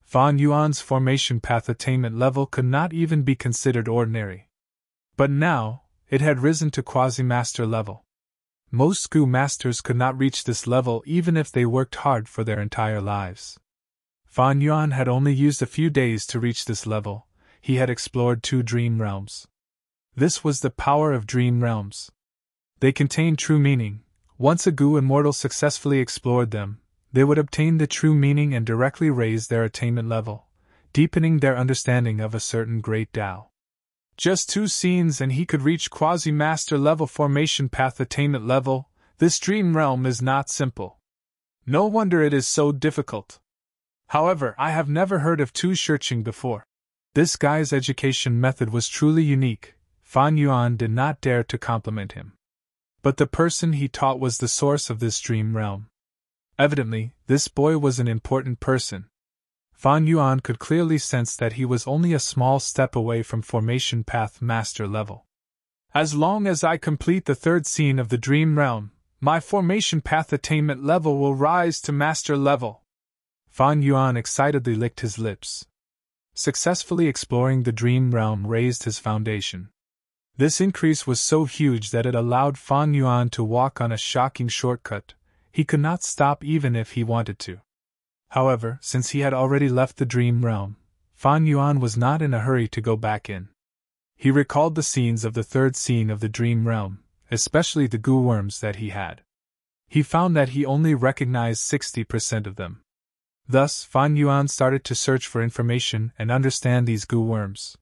Fan Yuan's formation path attainment level could not even be considered ordinary. But now, it had risen to quasi-master level. Most Gu masters could not reach this level even if they worked hard for their entire lives. Fan Yuan had only used a few days to reach this level. He had explored 2 dream realms. This was the power of dream realms. They contained true meaning. Once a Gu immortal successfully explored them, they would obtain the true meaning and directly raise their attainment level, deepening their understanding of a certain great Tao. Just 2 scenes and he could reach quasi-master level formation path attainment level. This dream realm is not simple. No wonder it is so difficult. However, I have never heard of Tu Shirqing before. This guy's education method was truly unique. Fan Yuan did not dare to compliment him. But the person he taught was the source of this dream realm. Evidently, this boy was an important person. Fan Yuan could clearly sense that he was only a small step away from formation path master level. As long as I complete the 3rd scene of the dream realm, my formation path attainment level will rise to master level. Fan Yuan excitedly licked his lips. Successfully exploring the dream realm raised his foundation. This increase was so huge that it allowed Fan Yuan to walk on a shocking shortcut. He could not stop even if he wanted to. However, since he had already left the dream realm, Fan Yuan was not in a hurry to go back in. He recalled the scenes of the 3rd scene of the dream realm, especially the Gu worms that he had. He found that he only recognized 60% of them. Thus, Fan Yuan started to search for information and understand these Gu worms.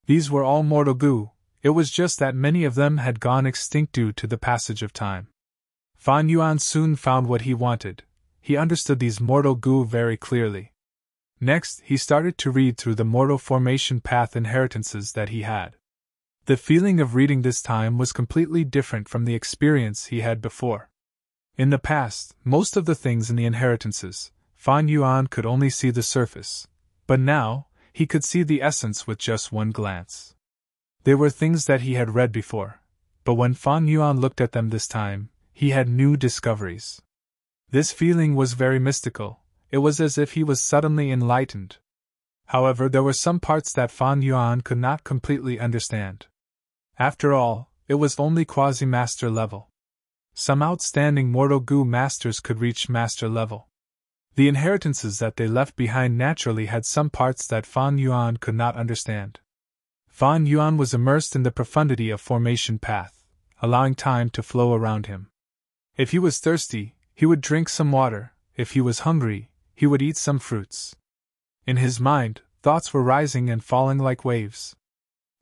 These were all mortal Gu, it was just that many of them had gone extinct due to the passage of time. Fan Yuan soon found what he wanted. He understood these mortal Gu very clearly. Next, he started to read through the mortal formation path inheritances that he had. The feeling of reading this time was completely different from the experience he had before. In the past, most of the things in the inheritances, Fan Yuan could only see the surface, but now, he could see the essence with just one glance. They were things that he had read before, but when Fan Yuan looked at them this time, he had new discoveries. This feeling was very mystical. It was as if he was suddenly enlightened. However, there were some parts that Fan Yuan could not completely understand. After all, it was only quasi-master level. Some outstanding mortal Gu masters could reach master level. The inheritances that they left behind naturally had some parts that Fan Yuan could not understand. Fan Yuan was immersed in the profundity of formation path, allowing time to flow around him. If he was thirsty, he would drink some water. If he was hungry, he would eat some fruits. In his mind, thoughts were rising and falling like waves.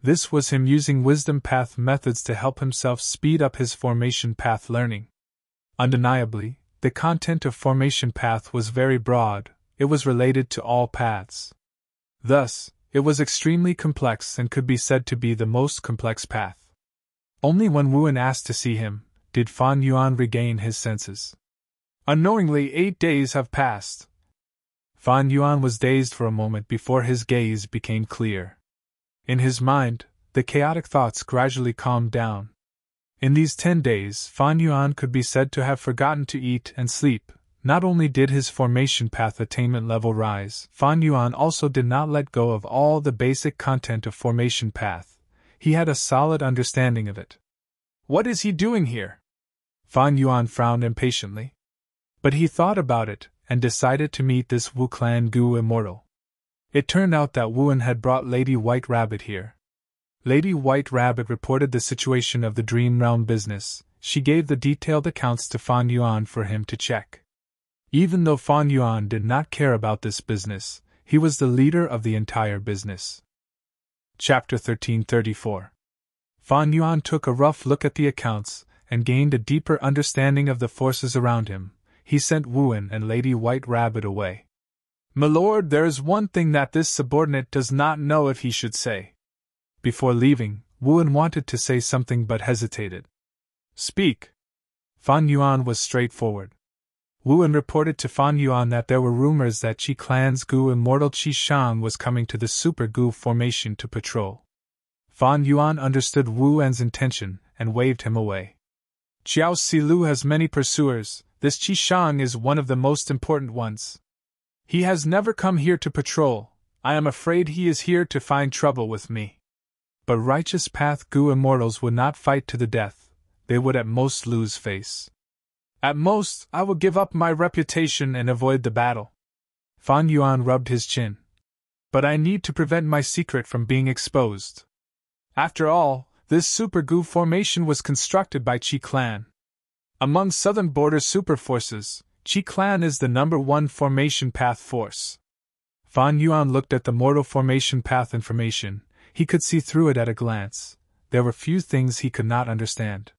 This was him using wisdom path methods to help himself speed up his formation path learning. Undeniably, the content of formation path was very broad. It was related to all paths. Thus, it was extremely complex and could be said to be the most complex path. Only when Wuan asked to see him, did Fan Yuan regain his senses. Unknowingly, 8 days have passed. Fan Yuan was dazed for a moment before his gaze became clear. In his mind, the chaotic thoughts gradually calmed down. In these 10 days, Fan Yuan could be said to have forgotten to eat and sleep. Not only did his formation path attainment level rise, Fan Yuan also did not let go of all the basic content of formation path. He had a solid understanding of it. What is he doing here? Fan Yuan frowned impatiently. But he thought about it, and decided to meet this Wu Clan Gu immortal. It turned out that Wuan had brought Lady White Rabbit here. Lady White Rabbit reported the situation of the Dream Realm business. She gave the detailed accounts to Fan Yuan for him to check. Even though Fan Yuan did not care about this business, he was the leader of the entire business. Chapter 1334. Fan Yuan took a rough look at the accounts, and gained a deeper understanding of the forces around him. He sent Wuan and Lady White Rabbit away. "My lord, there is one thing that this subordinate does not know if he should say." Before leaving, Wuan wanted to say something but hesitated. "Speak." Fan Yuan was straightforward. Wuan reported to Fan Yuan that there were rumors that Qi Clan's Gu immortal Qi Shang was coming to the Super Gu formation to patrol. Fan Yuan understood Wuan's intention and waved him away. "Qiao Silu has many pursuers. This Qi Shang is one of the most important ones. He has never come here to patrol. I am afraid he is here to find trouble with me." But righteous path Gu immortals would not fight to the death, they would at most lose face. At most, I will give up my reputation and avoid the battle. Fan Yuan rubbed his chin. But I need to prevent my secret from being exposed. After all, this Super Gu formation was constructed by Qi Clan. Among southern border super forces, Qi Clan is the #1 formation path force. Fan Yuan looked at the mortal formation path information. He could see through it at a glance. There were few things he could not understand.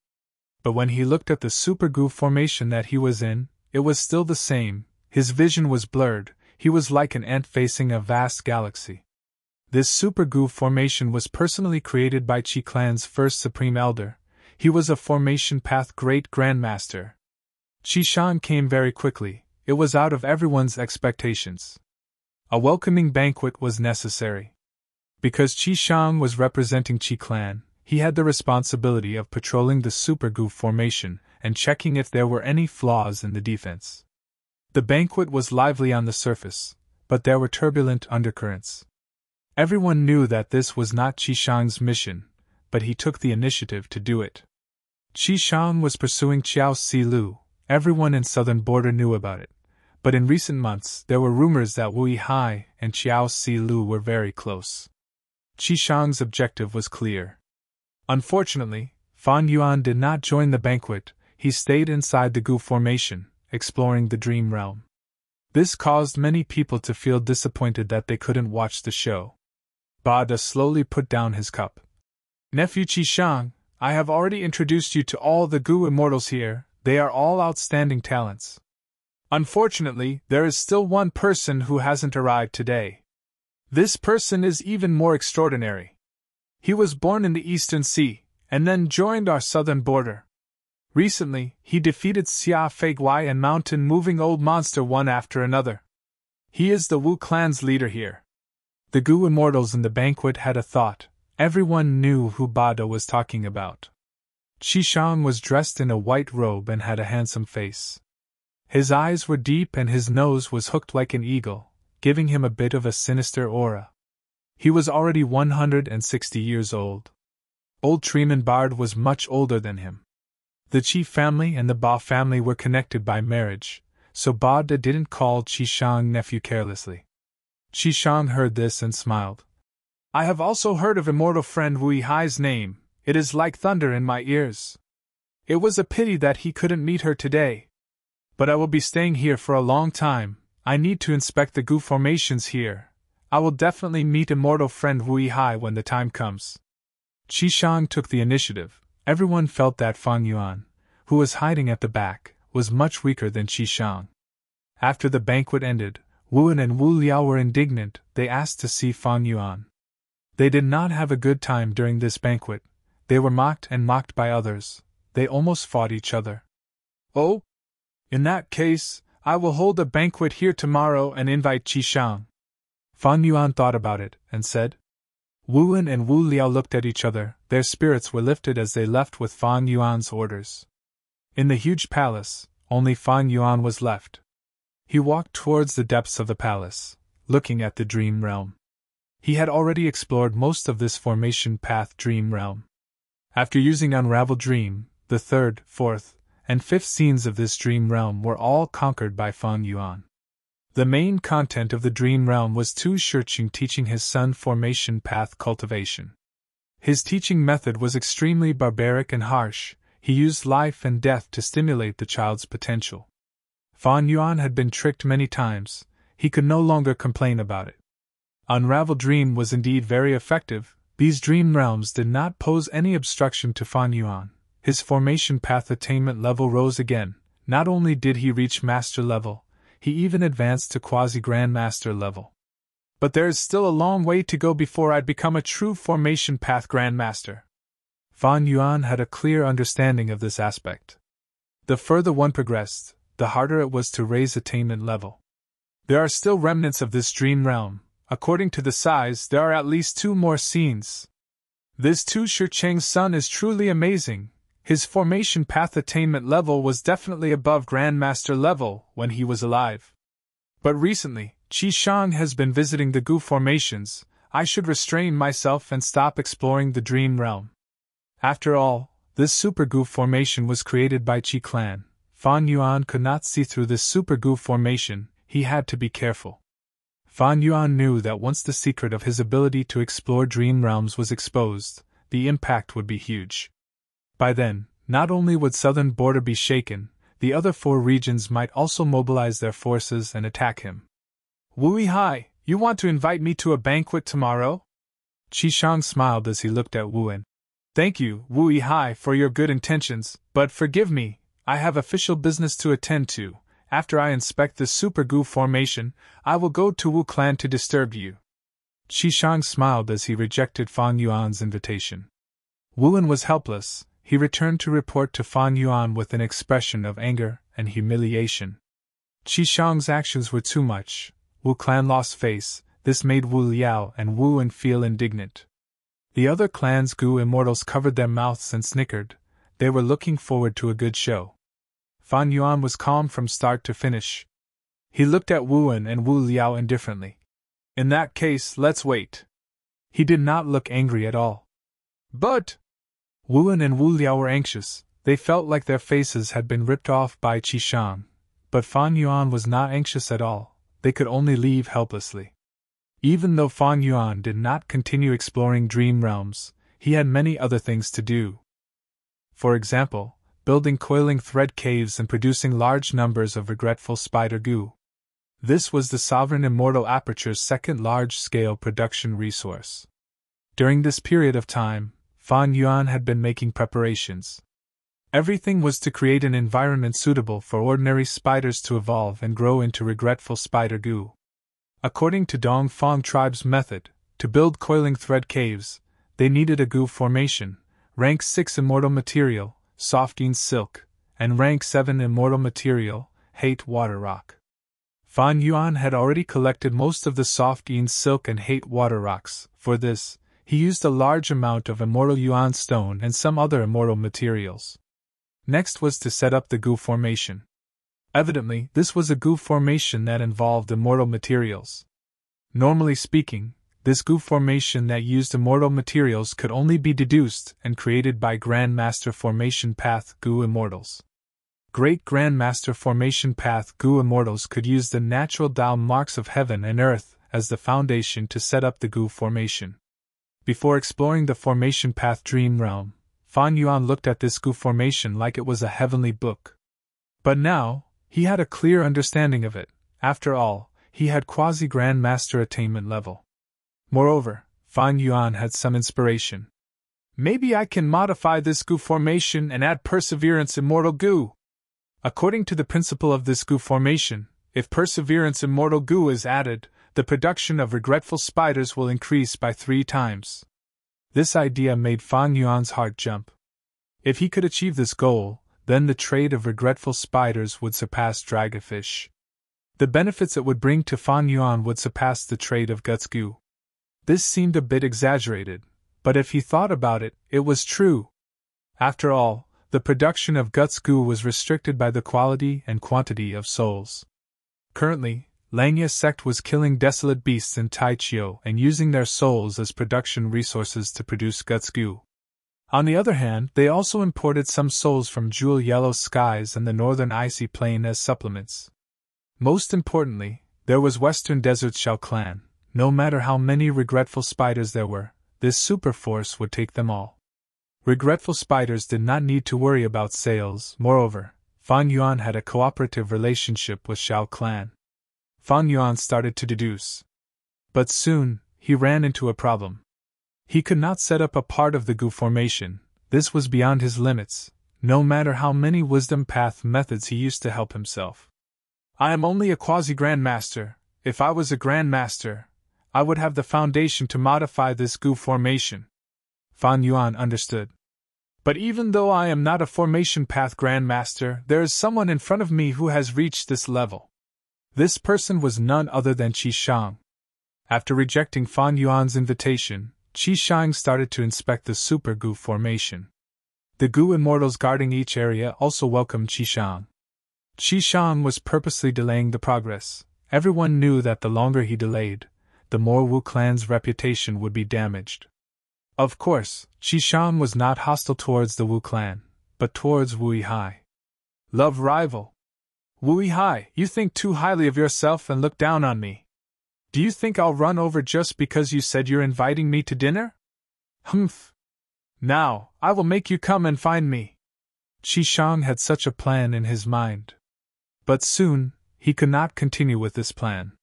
But when he looked at the Super Gu formation that he was in, it was still the same. His vision was blurred. He was like an ant facing a vast galaxy. This Super Gu formation was personally created by Qi Clan's first Supreme Elder. He was a formation path Great Grandmaster. Qi Shang came very quickly. It was out of everyone's expectations. A welcoming banquet was necessary. Because Qi Shang was representing Qi Clan, he had the responsibility of patrolling the Super Gu formation and checking if there were any flaws in the defense. The banquet was lively on the surface, but there were turbulent undercurrents. Everyone knew that this was not Qi Shang's mission, but he took the initiative to do it. Qi Shang was pursuing Qiao Silu. Everyone in southern border knew about it, but in recent months there were rumors that Wu Yihai and Qiao Silu were very close. Qi Shang's objective was clear. Unfortunately, Fan Yuan did not join the banquet. He stayed inside the Gu formation, exploring the dream realm. This caused many people to feel disappointed that they couldn't watch the show. Ba De slowly put down his cup. Nephew Qi Shang, I have already introduced you to all the Gu immortals here. They are all outstanding talents. Unfortunately, there is still one person who hasn't arrived today. This person is even more extraordinary. He was born in the Eastern Sea, and then joined our southern border. Recently, he defeated Xia Feiguai and mountain-moving old monster one after another. He is the Wu clan's leader here. The Gu immortals in the banquet had a thought. Everyone knew who Bada was talking about. Qi Shang was dressed in a white robe and had a handsome face. His eyes were deep and his nose was hooked like an eagle, giving him a bit of a sinister aura. He was already 160 years old. Old Treeman Bard was much older than him. The Qi family and the Ba family were connected by marriage, so Bada didn't call Qi Shang nephew carelessly. Qi Shang heard this and smiled. I have also heard of immortal friend Wu Yihai's name. It is like thunder in my ears. It was a pity that he couldn't meet her today. But I will be staying here for a long time. I need to inspect the Gu formations here. I will definitely meet immortal friend Wu Yihai when the time comes. Qi Shang took the initiative. Everyone felt that Fan Yuan, who was hiding at the back, was much weaker than Qi Shang. After the banquet ended, Wu Wen and Wu Liao were indignant. They asked to see Fan Yuan. They did not have a good time during this banquet. They were mocked and mocked by others. They almost fought each other. Oh? In that case, I will hold a banquet here tomorrow and invite Qi Shang. Fan Yuan thought about it, and said. Wu Wen and Wu Liao looked at each other. Their spirits were lifted as they left with Fan Yuan's orders. In the huge palace, only Fan Yuan was left. He walked towards the depths of the palace, looking at the dream realm. He had already explored most of this formation path dream realm. After using Unravel Dream, the third, fourth, and fifth scenes of this dream realm were all conquered by Fan Yuan. The main content of the dream realm was Tu Shiqing teaching his son formation path cultivation. His teaching method was extremely barbaric and harsh. He used life and death to stimulate the child's potential. Fan Yuan had been tricked many times. He could no longer complain about it. Unravel Dream was indeed very effective. These dream realms did not pose any obstruction to Fan Yuan. His formation path attainment level rose again. Not only did he reach master level, he even advanced to quasi-grandmaster level. But there is still a long way to go before I'd become a true formation path grandmaster. Fan Yuan had a clear understanding of this aspect. The further one progressed, the harder it was to raise attainment level. There are still remnants of this dream realm. According to the size, there are at least 2 more scenes. This Tu Shiqing's son is truly amazing. His formation path attainment level was definitely above Grandmaster level when he was alive. But recently, Qi Shang has been visiting the Gu formations. I should restrain myself and stop exploring the dream realm. After all, this supergoo formation was created by Qi clan. Fan Yuan could not see through this supergoo formation, he had to be careful. Fan Yuan knew that once the secret of his ability to explore dream realms was exposed, the impact would be huge. By then, not only would southern border be shaken, the other 4 regions might also mobilize their forces and attack him. Wu Hai, you want to invite me to a banquet tomorrow? Qi Shang smiled as he looked at Wu Wen. Thank you, Wu Hai, for your good intentions, but forgive me, I have official business to attend to. After I inspect this supergoo formation, I will go to Wu clan to disturb you. Qi Shang smiled as he rejected Fan Yuan's invitation. Wu Wen was helpless. He returned to report to Fan Yuan with an expression of anger and humiliation. Qi Shang's actions were too much. Wu clan lost face. This made Wu Liao and Wu Wen feel indignant. The other clan's Gu immortals covered their mouths and snickered. They were looking forward to a good show. Fan Yuan was calm from start to finish. He looked at Wu Wen and Wu Liao indifferently. In that case, let's wait. He did not look angry at all. But Wu Wen and Wu Liao were anxious. They felt like their faces had been ripped off by Qi Shang. But Fan Yuan was not anxious at all. They could only leave helplessly. Even though Fan Yuan did not continue exploring dream realms, he had many other things to do. For example, building coiling thread caves and producing large numbers of regretful spider goo. This was the Sovereign Immortal Aperture's second large-scale production resource. During this period of time, Fan Yuan had been making preparations. Everything was to create an environment suitable for ordinary spiders to evolve and grow into regretful spider goo. According to Dongfang tribe's method, to build coiling thread caves, they needed a goo formation, rank 6 immortal material, softine silk, and rank 7 immortal material, hate water rock. Fan Yuan had already collected most of the softine silk and hate water rocks. For this, he used a large amount of immortal yuan stone and some other immortal materials. Next was to set up the goo formation. Evidently, this was a goo formation that involved immortal materials. Normally speaking, this goo formation that used immortal materials could only be deduced and created by Grandmaster Formation Path Goo Immortals. Great Grandmaster Formation Path Goo Immortals could use the natural Tao marks of heaven and earth as the foundation to set up the goo formation. Before exploring the formation path dream realm, Fan Yuan looked at this goo formation like it was a heavenly book. But now, he had a clear understanding of it. After all, he had quasi-grandmaster attainment level. Moreover, Fan Yuan had some inspiration. Maybe I can modify this goo formation and add perseverance immortal goo. According to the principle of this goo formation, if perseverance immortal goo is added, the production of regretful spiders will increase by 3 times. This idea made Fan Yuan's heart jump. If he could achieve this goal, then the trade of regretful spiders would surpass dragonfish. The benefits it would bring to Fan Yuan would surpass the trade of guts goo. This seemed a bit exaggerated, but if he thought about it, it was true. After all, the production of guts goo was restricted by the quality and quantity of souls. Currently, Langya sect was killing desolate beasts in Taichio and using their souls as production resources to produce guts goo. On the other hand, they also imported some souls from jewel yellow skies and the northern icy plain as supplements. Most importantly, there was Western Desert Shao clan. No matter how many regretful spiders there were, this super force would take them all. Regretful spiders did not need to worry about sales. Moreover, Fan Yuan had a cooperative relationship with Shao clan. Fan Yuan started to deduce. But soon, he ran into a problem. He could not set up a part of the goo formation. This was beyond his limits, no matter how many wisdom path methods he used to help himself. I am only a quasi-grandmaster. If I was a grandmaster, I would have the foundation to modify this goo formation. Fan Yuan understood. But even though I am not a formation path grandmaster, there is someone in front of me who has reached this level. This person was none other than Qi Shang. After rejecting Fan Yuan's invitation, Qi Shang started to inspect the super goo formation. The goo immortals guarding each area also welcomed Qi Shang. Qi Shang was purposely delaying the progress. Everyone knew that the longer he delayed, the more Wu Clan's reputation would be damaged. Of course, Qishang was not hostile towards the Wu Clan, but towards Wu Yihai. Love rival. Wu Yihai, you think too highly of yourself and look down on me. Do you think I'll run over just because you said you're inviting me to dinner? Humph. Now, I will make you come and find me. Qishang had such a plan in his mind. But soon, he could not continue with this plan.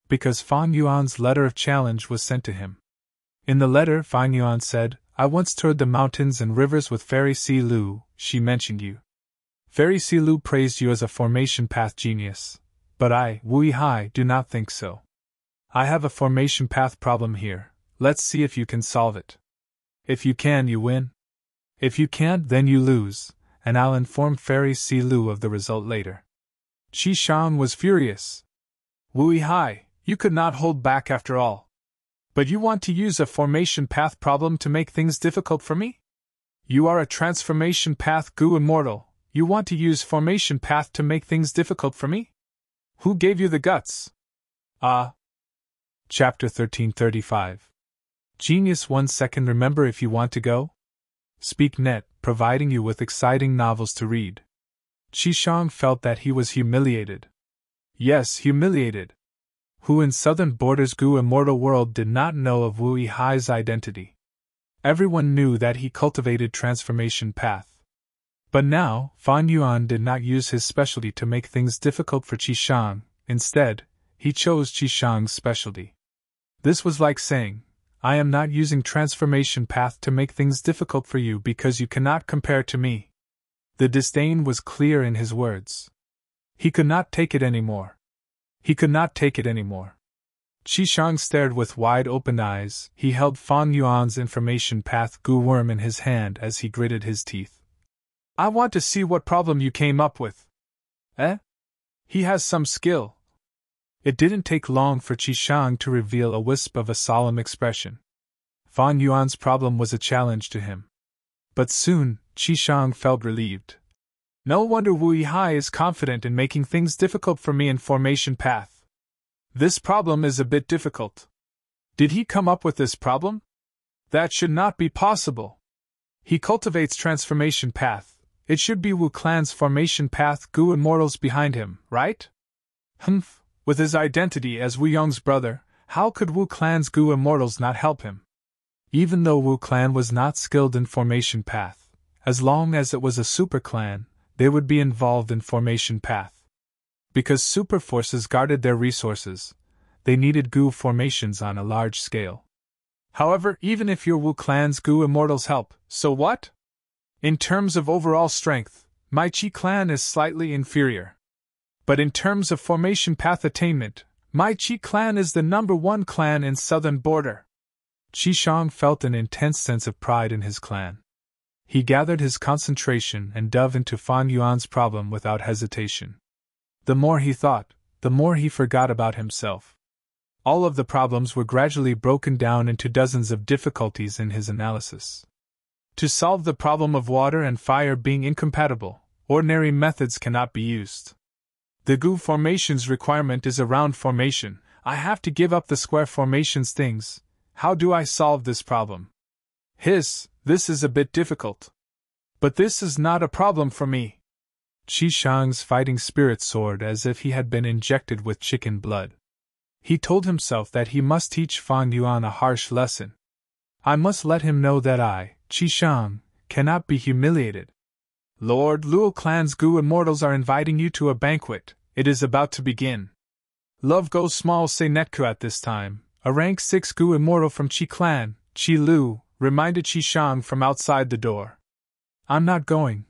Because Fan Yuan's letter of challenge was sent to him. In the letter, Fan Yuan said, I once toured the mountains and rivers with Fairy Si Lu, she mentioned you. Fairy Si Lu praised you as a formation path genius. But I, Wu Yihai, do not think so. I have a formation path problem here. Let's see if you can solve it. If you can, you win. If you can't, then you lose, and I'll inform Fairy Si Lu of the result later. Qishang was furious. Wu Yihai, you could not hold back after all. But you want to use a formation path problem to make things difficult for me? You are a transformation path Gu immortal. You want to use formation path to make things difficult for me? Who gave you the guts? Chapter 1335. Genius 1 second. Remember, if you want to go? Speak Net, providing you with exciting novels to read. Qishang felt that he was humiliated. Yes, humiliated. Who in southern borders Gu immortal world did not know of Wu Yihai's identity. Everyone knew that he cultivated transformation path. But now, Fan Yuan did not use his specialty to make things difficult for Qishang. Instead, he chose Qishang's specialty. This was like saying, I am not using transformation path to make things difficult for you because you cannot compare to me. The disdain was clear in his words. He could not take it anymore. He could not take it anymore. Qishang stared with wide-open eyes. He held Fan Yuan's information path Gu worm in his hand as he gritted his teeth. I want to see what problem you came up with. He has some skill. It didn't take long for Qishang to reveal a wisp of a solemn expression. Fan Yuan's problem was a challenge to him. But soon, Qishang felt relieved. No wonder Wu Yihai is confident in making things difficult for me in formation path. This problem is a bit difficult. Did he come up with this problem? That should not be possible. He cultivates transformation path. It should be Wu Clan's formation path Gu immortals behind him, right? Humph, with his identity as Wu Yong's brother, how could Wu Clan's Gu immortals not help him? Even though Wu Clan was not skilled in formation path, as long as it was a super clan, they would be involved in formation path. Because super forces guarded their resources, they needed Gu formations on a large scale. However, even if your Wu Clan's Gu immortals help, so what? In terms of overall strength, my Qi clan is slightly inferior. But in terms of formation path attainment, my Qi clan is the #1 clan in southern border. Qishang felt an intense sense of pride in his clan. He gathered his concentration and dove into Fan Yuan's problem without hesitation. The more he thought, the more he forgot about himself. All of the problems were gradually broken down into dozens of difficulties in his analysis. To solve the problem of water and fire being incompatible, ordinary methods cannot be used. The Gu formations requirement is a round formation. I have to give up the square formations things. How do I solve this problem? This is a bit difficult. But this is not a problem for me. Qishang's fighting spirit soared as if he had been injected with chicken blood. He told himself that he must teach Fan Yuan a harsh lesson. I must let him know that I, Qishang, cannot be humiliated. Lord Luo Clan's Gu immortals are inviting you to a banquet. It is about to begin. Love goes small say Netku at this time. A rank 6 Gu immortal from Qi clan, Qi Lu, reminded Qishang from outside the door. I'm not going.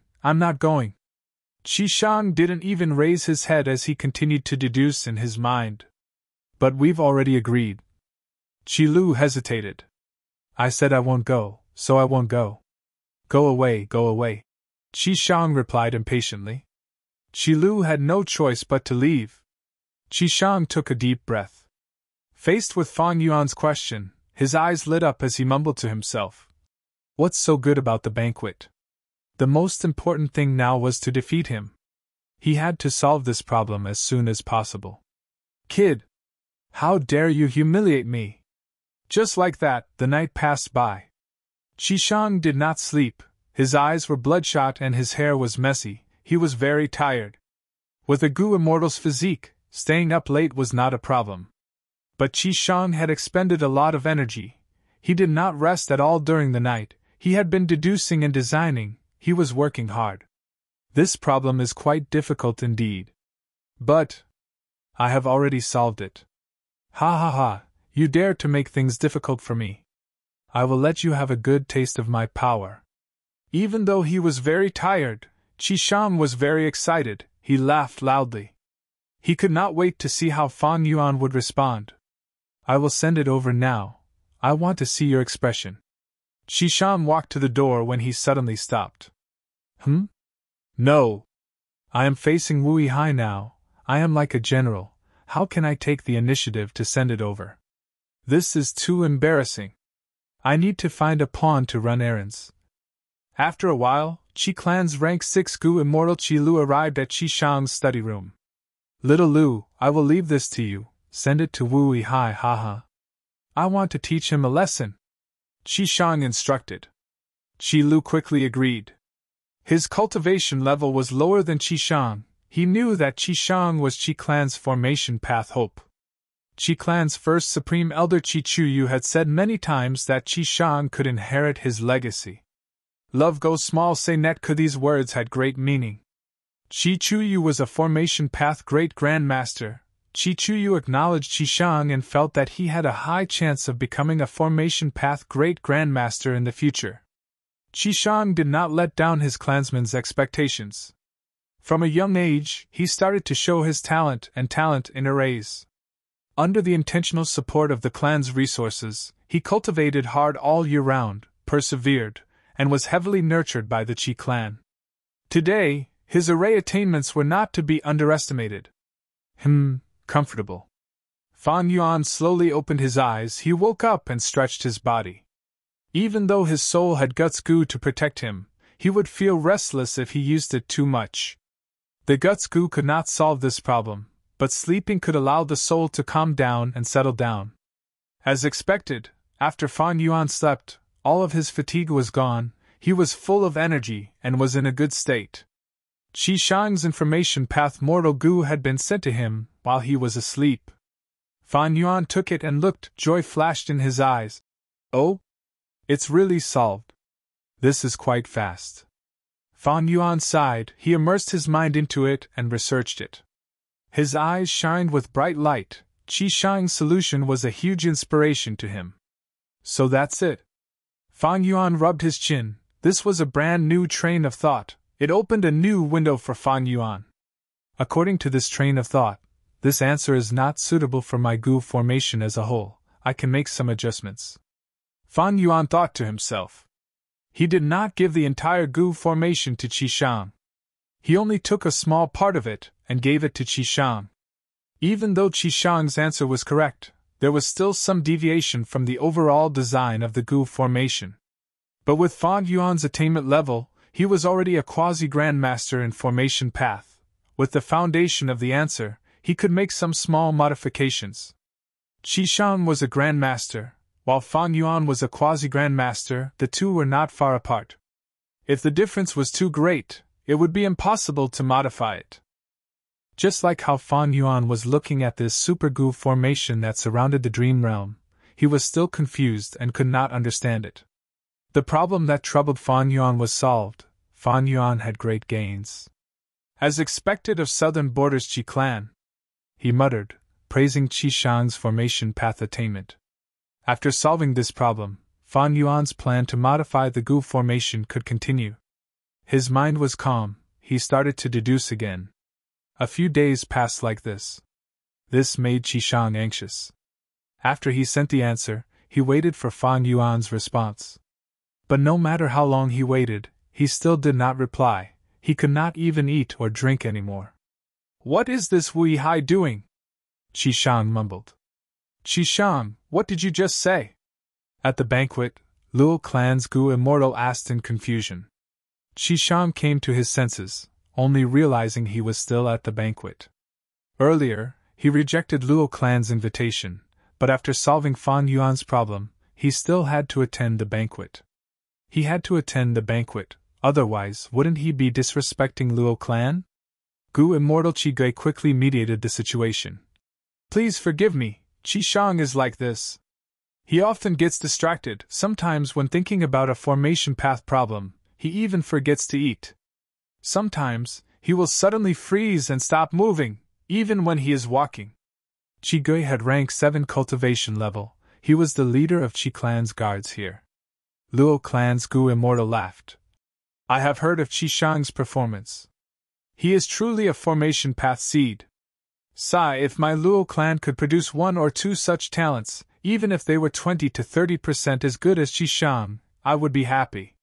Qishang didn't even raise his head as he continued to deduce in his mind. But we've already agreed. Qi Lu hesitated. I said I won't go, so I won't go. Go away. Qishang replied impatiently. Qi Lu had no choice but to leave. Qishang took a deep breath. Faced with Fan Yuan's question, his eyes lit up as he mumbled to himself. What's so good about the banquet? The most important thing now was to defeat him. He had to solve this problem as soon as possible. Kid! How dare you humiliate me? Just like that, the night passed by. Qishang did not sleep, his eyes were bloodshot and his hair was messy, he was very tired. With a Gu Immortal's physique, staying up late was not a problem. But Qishang had expended a lot of energy. He did not rest at all during the night, he had been deducing and designing, he was working hard. This problem is quite difficult indeed. But I have already solved it. Ha ha ha, you dare to make things difficult for me. I will let you have a good taste of my power. Even though he was very tired, Qishang was very excited, he laughed loudly. He could not wait to see how Fan Yuan would respond. I will send it over now, I want to see your expression. Qishang walked to the door when he suddenly stopped. No. I am facing Wu Yihai now, I am like a general, how can I take the initiative to send it over? This is too embarrassing. I need to find a pawn to run errands. After a while, Qi Clan's rank 6 Gu Immortal Qi Lu arrived at Qishang's study room. Little Lu, I will leave this to you, send it to Wu Yihai, haha. I want to teach him a lesson. Qishang instructed. Qi Lu quickly agreed. His cultivation level was lower than Qishang, he knew that Qishang was Qi Clan's formation path hope. Qi Clan's first supreme elder Qi Chuyu had said many times that Qishang could inherit his legacy. Love goes small say net could these words had great meaning. Qi Chuyu was a formation path great grandmaster. Qi Chuyu acknowledged Qishang and felt that he had a high chance of becoming a formation path great grandmaster in the future. Qishang did not let down his clansmen's expectations. From a young age, he started to show his talent in arrays. Under the intentional support of the clan's resources, he cultivated hard all year round, persevered, and was heavily nurtured by the Qi clan. Today, his array attainments were not to be underestimated. Comfortable. Fan Yuan slowly opened his eyes, he woke up and stretched his body. Even though his soul had guts Gu to protect him, he would feel restless if he used it too much. The guts Gu could not solve this problem, but sleeping could allow the soul to calm down and settle down. As expected, after Fan Yuan slept, all of his fatigue was gone, he was full of energy and was in a good state. Qishang's information path mortal Gu had been sent to him while he was asleep. Fan Yuan took it and looked, joy flashed in his eyes. Oh? It's really solved. This is quite fast. Fan Yuan sighed, he immersed his mind into it and researched it. His eyes shined with bright light, Qishang's solution was a huge inspiration to him. So that's it. Fan Yuan rubbed his chin, this was a brand new train of thought, it opened a new window for Fan Yuan. According to this train of thought, this answer is not suitable for my Gu formation as a whole, I can make some adjustments. Fan Yuan thought to himself. He did not give the entire Gu formation to Qishang. He only took a small part of it and gave it to Qishang. Even though Qishang's answer was correct, there was still some deviation from the overall design of the Gu formation. But with Fan Yuan's attainment level, he was already a quasi-grandmaster in formation path. With the foundation of the answer, he could make some small modifications. Qishang was a grandmaster, while Fan Yuan was a quasi-grandmaster, the two were not far apart. If the difference was too great, it would be impossible to modify it. Just like how Fan Yuan was looking at this super Gu formation that surrounded the dream realm, he was still confused and could not understand it. The problem that troubled Fan Yuan was solved. Fan Yuan had great gains. As expected of Southern Borders Qi clan, he muttered, praising Qishang's formation path attainment. After solving this problem, Fan Yuan's plan to modify the Gu formation could continue. His mind was calm, he started to deduce again. A few days passed like this. This made Qishang anxious. After he sent the answer, he waited for Fan Yuan's response. But no matter how long he waited, he still did not reply, he could not even eat or drink anymore. What is this Wu Yihai doing? Qishang mumbled. Qishang, what did you just say? At the banquet, Luo clan's Gu Immortal asked in confusion. Qishang came to his senses, only realizing he was still at the banquet. Earlier, He rejected Luo clan's invitation, but after solving Fan Yuan's problem, he still had to attend the banquet. He had to attend the banquet, otherwise wouldn't he be disrespecting Luo clan? Gu Immortal Qigui quickly mediated the situation. Please forgive me, Qi Shang is like this. He often gets distracted, sometimes when thinking about a formation path problem, he even forgets to eat. Sometimes, he will suddenly freeze and stop moving, even when he is walking. Qigui had rank 7 cultivation level, he was the leader of Qi clan's guards here. Luo clan's Gu Immortal laughed. I have heard of Qi Shang's performance. He is truly a formation path seed. Sigh, if my Luo clan could produce 1 or 2 such talents, even if they were 20 to 30% as good as Qi Shang, I would be happy.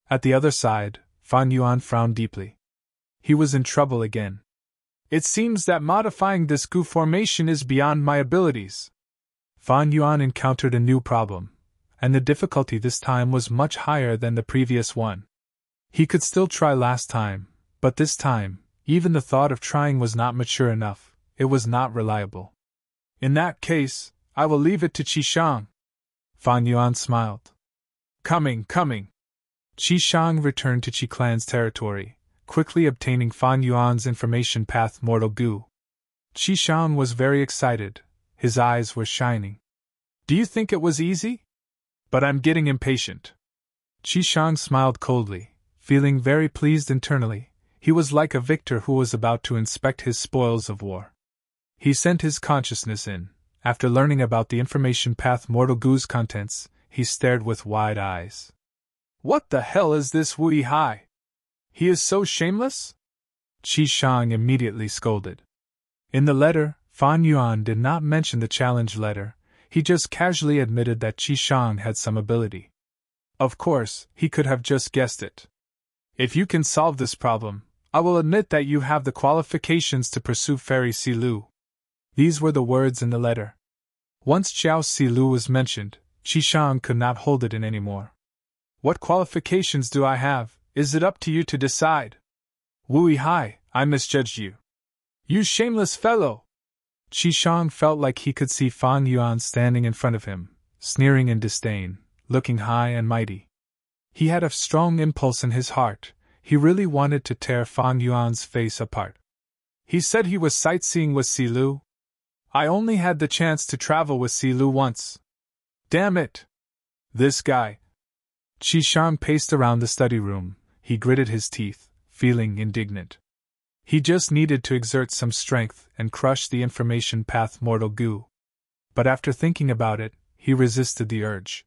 At the other side, Fan Yuan frowned deeply. He was in trouble again. It seems that modifying this Gu formation is beyond my abilities. Fan Yuan encountered a new problem, and the difficulty this time was much higher than the previous one. He could still try last time, but this time, even the thought of trying was not mature enough, it was not reliable. In that case, I will leave it to Qi Shang. Fan Yuan smiled. Coming. Qi Shang returned to Qi clan's territory, quickly obtaining Fan Yuan's information path Mortal Gu. Qi Shang was very excited, his eyes were shining. Do you think it was easy? But I'm getting impatient. Qi Shang smiled coldly, feeling very pleased internally. He was like a victor who was about to inspect his spoils of war. He sent his consciousness in. After learning about the information path Mortal Gu's contents, he stared with wide eyes. What the hell is this Wu Hai? He is so shameless? Qi Shang immediately scolded. In the letter, Fan Yuan did not mention the challenge letter, he just casually admitted that Qi Shang had some ability. Of course, he could have just guessed it. If you can solve this problem, I will admit that you have the qualifications to pursue Fairy Silu. These were the words in the letter. Once Xiao Silu was mentioned, Qi Shang could not hold it in anymore. What qualifications do I have? Is it up to you to decide? Wu Hai, I misjudged you. You shameless fellow! Qi Shang felt like he could see Fan Yuan standing in front of him, sneering in disdain, looking high and mighty. He had a strong impulse in his heart, he really wanted to tear Fan Yuan's face apart. He said he was sightseeing with Silu. I only had the chance to travel with Silu once. Damn it! This guy. Qi Shang paced around the study room, he gritted his teeth, feeling indignant. He just needed to exert some strength and crush the information path Mortal Gu. But after thinking about it, he resisted the urge.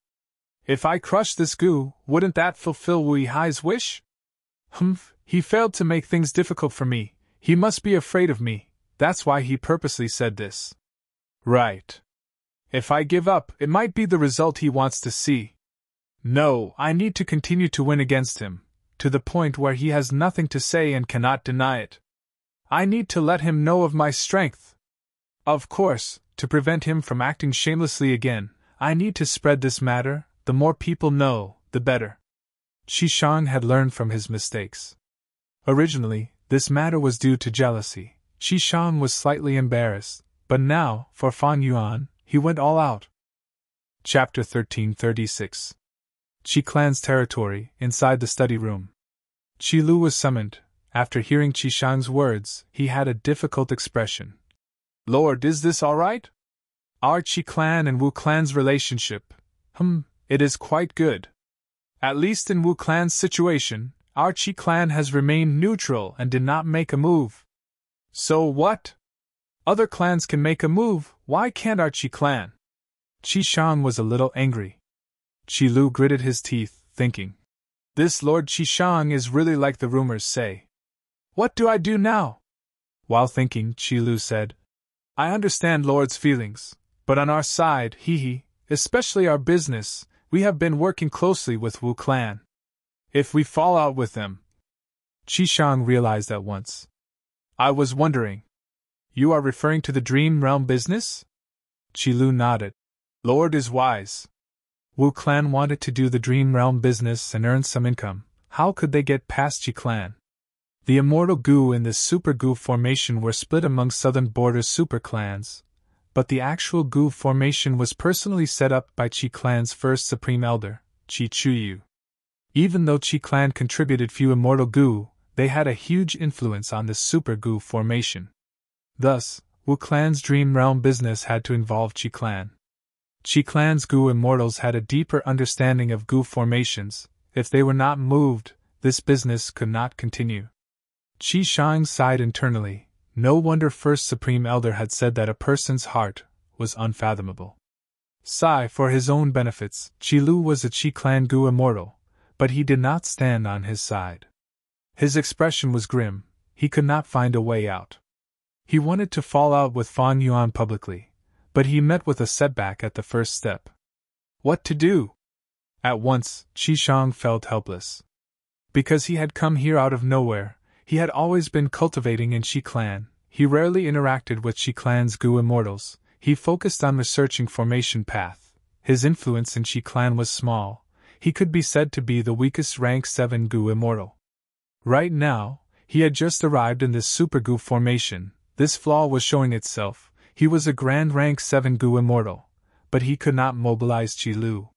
If I crush this Gu, wouldn't that fulfill Wu Hai's wish? He failed to make things difficult for me, he must be afraid of me, that's why he purposely said this. Right. If I give up, it might be the result he wants to see. No, I need to continue to win against him, to the point where he has nothing to say and cannot deny it. I need to let him know of my strength. Of course, to prevent him from acting shamelessly again, I need to spread this matter, the more people know, the better. Qi Shang had learned from his mistakes. Originally, this matter was due to jealousy. Qi Shang was slightly embarrassed, but now, for Fan Yuan, he went all out. Chapter 1336. Qi clan's territory, inside the study room. Qi Lu was summoned. After hearing Qi Shang's words, he had a difficult expression. Lord, is this all right? Our Qi clan and Wu clan's relationship. It is quite good. At least in Wu clan's situation, our Qi clan has remained neutral and did not make a move. So what? Other clans can make a move, why can't our Qi clan? Qi Shang was a little angry. Qi Lu gritted his teeth, thinking. This Lord Qi Shang is really like the rumors say. What do I do now? While thinking, Qi Lu said, I understand Lord's feelings, but on our side, especially our business, we have been working closely with Wu clan. If we fall out with them... Qi Shang realized at once. I was wondering. You are referring to the Dream Realm business? Qi Lu nodded. Lord is wise. Wu clan wanted to do the Dream Realm business and earn some income. How could they get past Qi clan? The immortal Gu in this super Gu formation were split among southern border super clans, but the actual Gu formation was personally set up by Qi clan's first supreme elder, Qi Chuyu. Even though Qi clan contributed few immortal Gu, they had a huge influence on this super Gu formation. Thus, Wu clan's dream realm business had to involve Qi clan. Qi clan's Gu immortals had a deeper understanding of Gu formations. If they were not moved, this business could not continue. Qi Shang sighed internally. No wonder First Supreme Elder had said that a person's heart was unfathomable. Sigh for his own benefits. Qi Lu was a Qi clan Gu immortal, but he did not stand on his side. His expression was grim. He could not find a way out. He wanted to fall out with Fan Yuan publicly, but he met with a setback at the first step. What to do? At once, Qi Shang felt helpless. Because he had come here out of nowhere, he had always been cultivating in Qi clan. He rarely interacted with Qi clan's Gu immortals. He focused on researching formation path. His influence in Qi clan was small. He could be said to be the weakest rank 7 Gu immortal. Right now, he had just arrived in this super Gu formation. This flaw was showing itself. He was a grand rank 7 Gu immortal, but he could not mobilize Qi Lu.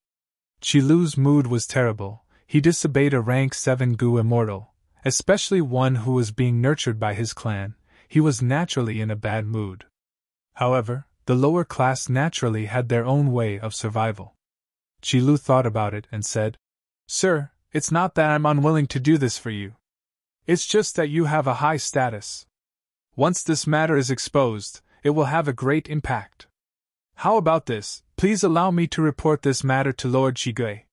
Qi Lu's mood was terrible. He disobeyed a rank 7 Gu immortal, especially one who was being nurtured by his clan. He was naturally in a bad mood. However, the lower class naturally had their own way of survival. Qi Lu thought about it and said, "Sir, it's not that I'm unwilling to do this for you. It's just that you have a high status. Once this matter is exposed, it will have a great impact. How about this? Please allow me to report this matter to Lord Qigui.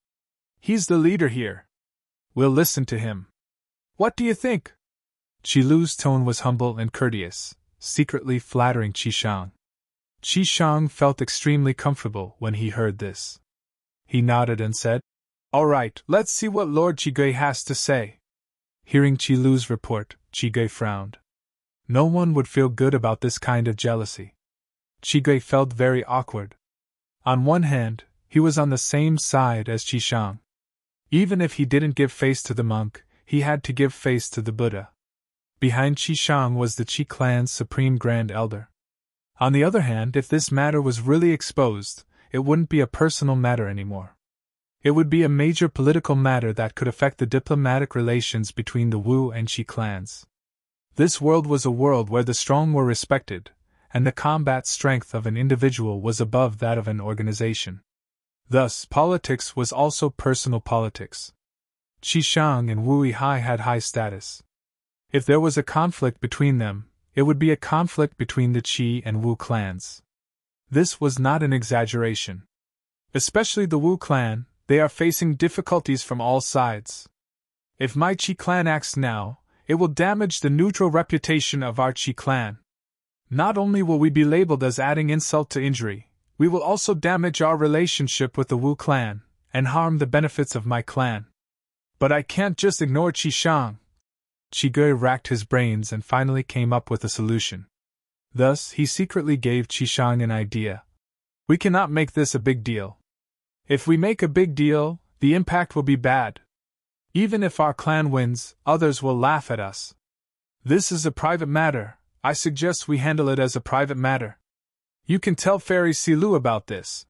He's the leader here. We'll listen to him. What do you think?" Qi Lu's tone was humble and courteous, secretly flattering Qi Shang. Qi Shang felt extremely comfortable when he heard this. He nodded and said, "All right, let's see what Lord Qigui has to say." Hearing Qi Lu's report, Qigui frowned. No one would feel good about this kind of jealousy. Qigui felt very awkward. On one hand, he was on the same side as Qi Shang. Even if he didn't give face to the monk, he had to give face to the Buddha. Behind Qi Shang was the Qi clan's supreme grand elder. On the other hand, if this matter was really exposed, it wouldn't be a personal matter anymore. It would be a major political matter that could affect the diplomatic relations between the Wu and Qi clans. This world was a world where the strong were respected, and the combat strength of an individual was above that of an organization. Thus, politics was also personal politics. Qi Shang and Wu Yihai had high status. If there was a conflict between them, it would be a conflict between the Qi and Wu clans. This was not an exaggeration. Especially the Wu clan, they are facing difficulties from all sides. If my Qi clan acts now, it will damage the neutral reputation of our Qi clan. Not only will we be labeled as adding insult to injury, we will also damage our relationship with the Wu clan, and harm the benefits of my clan. But I can't just ignore Qi Shang. Qigui racked his brains and finally came up with a solution. Thus, he secretly gave Qi Shang an idea. We cannot make this a big deal. If we make a big deal, the impact will be bad. Even if our clan wins, others will laugh at us. This is a private matter. I suggest we handle it as a private matter. You can tell Fairy Silu about this.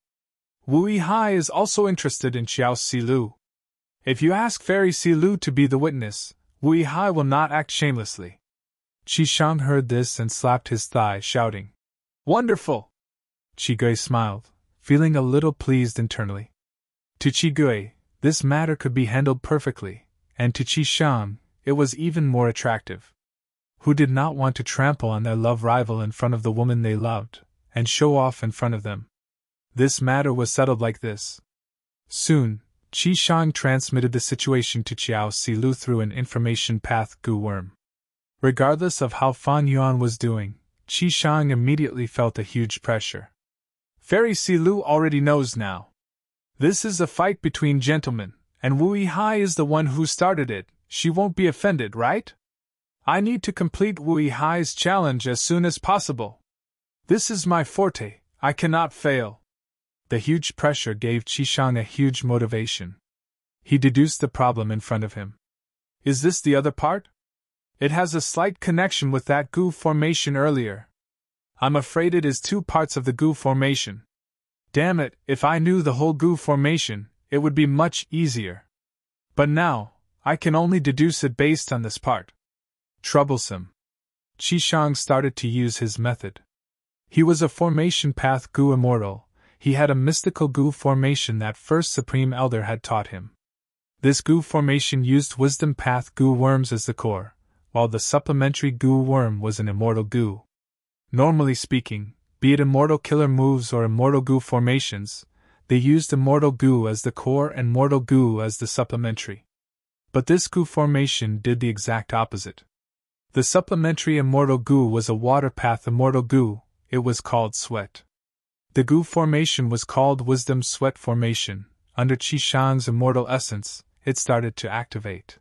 Wu Yihai is also interested in Xiao Silu. If you ask Fairy Silu to be the witness, Wu Yihai will not act shamelessly. Qi Shang heard this and slapped his thigh, shouting, "Wonderful!" Qigui smiled, feeling a little pleased internally. To Qigui, this matter could be handled perfectly, and to Qi Shang, it was even more attractive. Who did not want to trample on their love rival in front of the woman they loved, and show off in front of them? This matter was settled like this. Soon, Qi Shang transmitted the situation to Xiao Silu through an information path Gu worm. Regardless of how Fan Yuan was doing, Qi Shang immediately felt a huge pressure. Fairy Silu already knows now. This is a fight between gentlemen, and Wu Yihai is the one who started it. She won't be offended, right? I need to complete Wu Yihai's challenge as soon as possible. This is my forte, I cannot fail. The huge pressure gave Qi Shang a huge motivation. He deduced the problem in front of him. Is this the other part? It has a slight connection with that goo formation earlier. I'm afraid it is two parts of the goo formation. Damn it, if I knew the whole goo formation, it would be much easier. But now, I can only deduce it based on this part. Troublesome. Qishang started to use his method. He was a formation path goo immortal. He had a mystical goo formation that First Supreme Elder had taught him. This goo formation used wisdom path goo worms as the core, while the supplementary goo worm was an immortal goo. Normally speaking, be it immortal killer moves or immortal goo formations, they used immortal goo as the core and mortal goo as the supplementary. But this goo formation did the exact opposite. The supplementary immortal goo was a water path immortal goo. It was called sweat. The goo formation was called wisdom sweat formation. Under Qishang's immortal essence, it started to activate.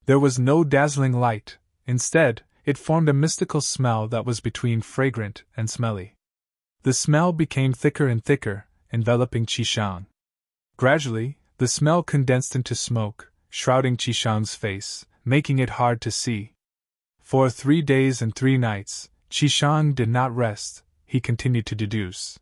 There was no dazzling light. Instead, it formed a mystical smell that was between fragrant and smelly. The smell became thicker and thicker, enveloping Qishang. Gradually, the smell condensed into smoke, shrouding Qishang's face, making it hard to see. For 3 days and 3 nights, Qishang did not rest. He continued to deduce.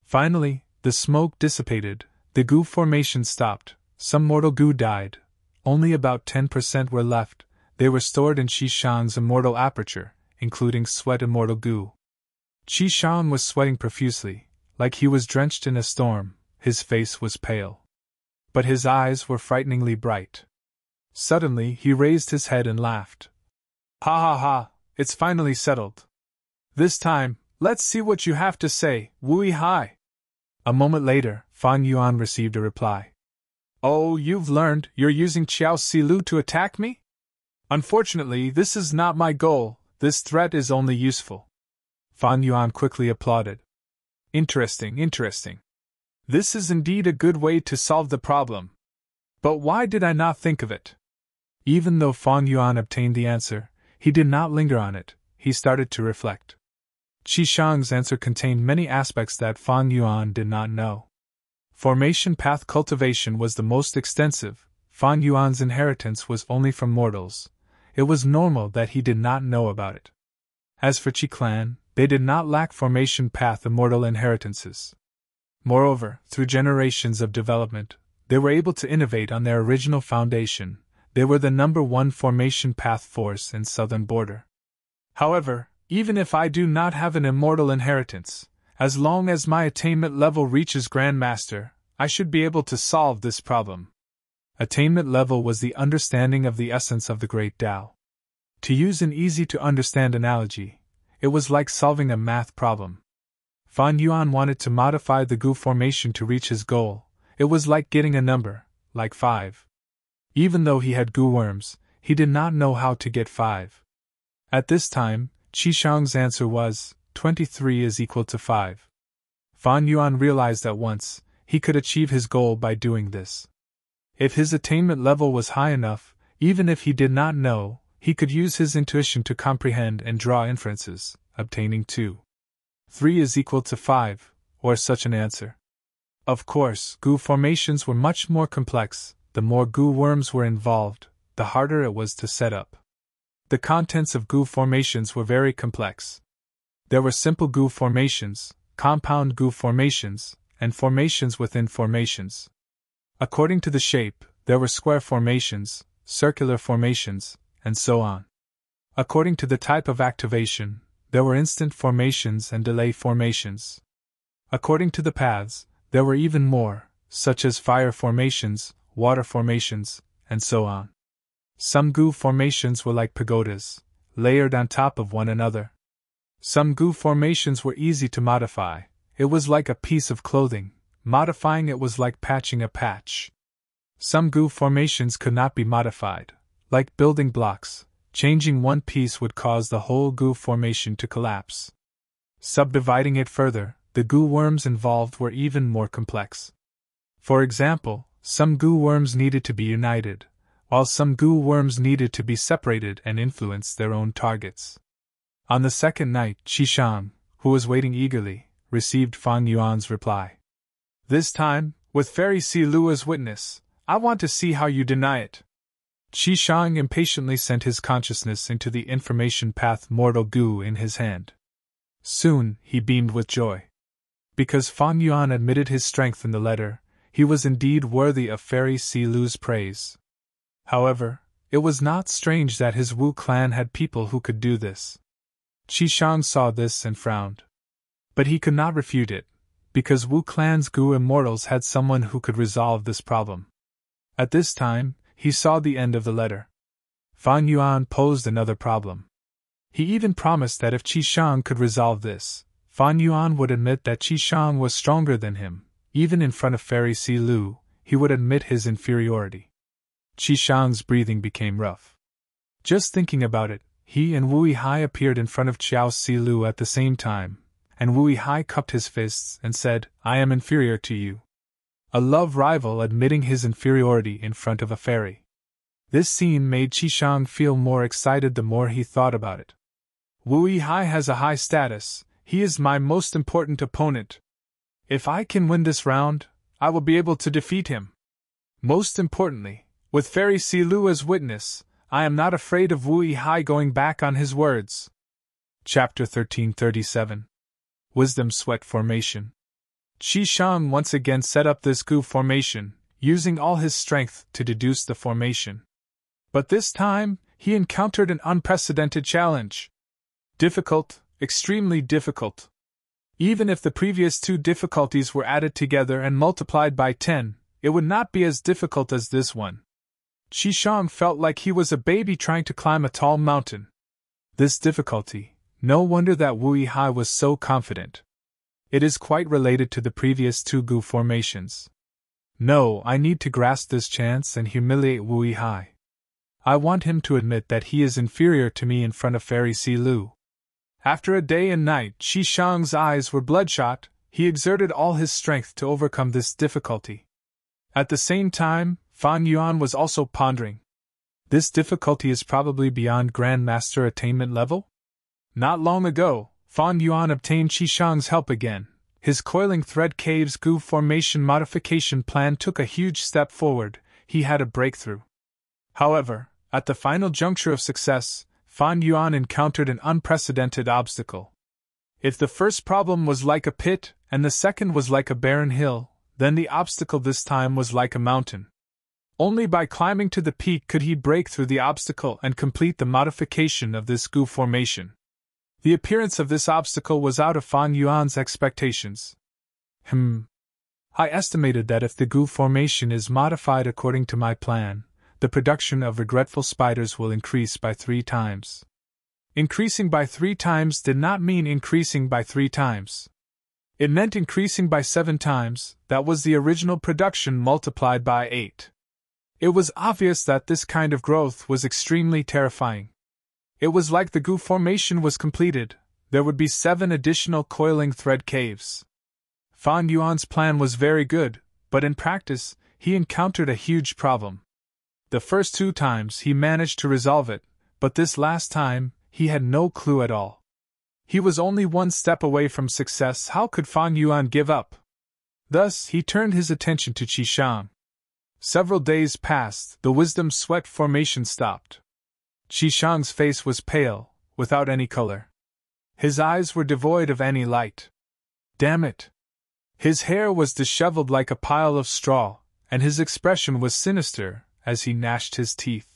Finally, the smoke dissipated, the goo formation stopped, some mortal goo died. Only about 10% were left. They were stored in Qishang's immortal aperture, including sweat immortal goo. Qishang was sweating profusely, like he was drenched in a storm. His face was pale. But his eyes were frighteningly bright. Suddenly he raised his head and laughed. Ha ha ha, it's finally settled. This time, let's see what you have to say, Wui Hai. A moment later, Fan Yuan received a reply. Oh, you've learned you're using Qiao Silu to attack me? Unfortunately, this is not my goal. This threat is only useful. Fan Yuan quickly applauded. Interesting, interesting. This is indeed a good way to solve the problem. But why did I not think of it? Even though Fan Yuan obtained the answer, he did not linger on it. He started to reflect. Qishang's answer contained many aspects that Fan Yuan did not know. Formation path cultivation was the most extensive. Fan Yuan's inheritance was only from mortals. It was normal that he did not know about it. As for Qi clan, they did not lack formation path immortal inheritances. Moreover, through generations of development, they were able to innovate on their original foundation. They were the #1 formation path force in southern border. However, even if I do not have an immortal inheritance, as long as my attainment level reaches Grandmaster, I should be able to solve this problem. Attainment level was the understanding of the essence of the Great Tao. To use an easy-to-understand analogy, it was like solving a math problem. Fan Yuan wanted to modify the goo formation to reach his goal. It was like getting a number, like 5. Even though he had goo worms, he did not know how to get 5. At this time, Qishang's answer was, 23 is equal to 5. Fan Yuan realized at once, he could achieve his goal by doing this. If his attainment level was high enough, even if he did not know, he could use his intuition to comprehend and draw inferences, obtaining 2. 3 is equal to 5, or such an answer. Of course, goo formations were much more complex. The more goo worms were involved, the harder it was to set up. The contents of goo formations were very complex. There were simple goo formations, compound goo formations, and formations within formations. According to the shape, there were square formations, circular formations, and so on. According to the type of activation, there were instant formations and delay formations. According to the paths, there were even more, such as fire formations, water formations, and so on. Some goo formations were like pagodas, layered on top of one another. Some goo formations were easy to modify. It was like a piece of clothing. Modifying it was like patching a patch. Some goo formations could not be modified. Like building blocks, changing one piece would cause the whole goo formation to collapse. Subdividing it further, the goo worms involved were even more complex. For example, some goo worms needed to be united, while some goo worms needed to be separated and influence their own targets. On the second night, Qishang, who was waiting eagerly, received Fan Yuan's reply. This time, with Fairy Si Lu as witness, I want to see how you deny it. Qi Shang impatiently sent his consciousness into the information path mortal goo in his hand. Soon, he beamed with joy. Because Fan Yuan admitted his strength in the letter, he was indeed worthy of Fairy Si Lu's praise. However, it was not strange that his Wu clan had people who could do this. Qi Shang saw this and frowned. But he could not refute it, because Wu clan's Gu immortals had someone who could resolve this problem. At this time, he saw the end of the letter. Fan Yuan posed another problem. He even promised that if Qi Shang could resolve this, Fan Yuan would admit that Qi Shang was stronger than him. Even in front of Fairy Si Lu, he would admit his inferiority. Qi Shang's breathing became rough. Just thinking about it, he and Wu Hai appeared in front of Qiao Si Lu at the same time, and Wu Hai cupped his fists and said, "I am inferior to you." A love rival admitting his inferiority in front of a fairy. This scene made Qi Shang feel more excited the more he thought about it. Wu Hai has a high status, he is my most important opponent. If I can win this round, I will be able to defeat him. Most importantly, with Fairy Si Lu as witness, I am not afraid of Wu Hai going back on his words. Chapter 1337. Wisdom Sweat Formation. Qi Shang once again set up this Gu formation, using all his strength to deduce the formation. But this time, he encountered an unprecedented challenge. Difficult, extremely difficult. Even if the previous two difficulties were added together and multiplied by 10, it would not be as difficult as this one. Qi Shang felt like he was a baby trying to climb a tall mountain. This difficulty, no wonder that Wu Hai was so confident. It is quite related to the previous two Gu formations. No, I need to grasp this chance and humiliate Wu Hai. I want him to admit that he is inferior to me in front of Fairy Si Lu. After a day and night, Qi Shang's eyes were bloodshot. He exerted all his strength to overcome this difficulty. At the same time, Fan Yuan was also pondering. This difficulty is probably beyond Grandmaster attainment level? Not long ago, Fan Yuan obtained Qi Shang's help again. His coiling thread caves Gu formation modification plan took a huge step forward. He had a breakthrough. However, at the final juncture of success, Fan Yuan encountered an unprecedented obstacle. If the first problem was like a pit, and the second was like a barren hill, then the obstacle this time was like a mountain. Only by climbing to the peak could he break through the obstacle and complete the modification of this Gu formation. The appearance of this obstacle was out of Fan Yuan's expectations. I estimated that if the Gu formation is modified according to my plan, the production of regretful spiders will increase by 3 times. Increasing by 3 times did not mean increasing by 3 times. It meant increasing by 7 times, that was the original production multiplied by 8. It was obvious that this kind of growth was extremely terrifying. It was like the Gu formation was completed, there would be 7 additional coiling thread caves. Fan Yuan's plan was very good, but in practice, he encountered a huge problem. The first 2 times he managed to resolve it, but this last time, he had no clue at all. He was only 1 step away from success. How could Fan Yuan give up? Thus, he turned his attention to Qi Shang. Several days passed, the wisdom sweat formation stopped. Qi Shang's face was pale, without any color. His eyes were devoid of any light. Damn it! His hair was disheveled like a pile of straw, and his expression was sinister as he gnashed his teeth.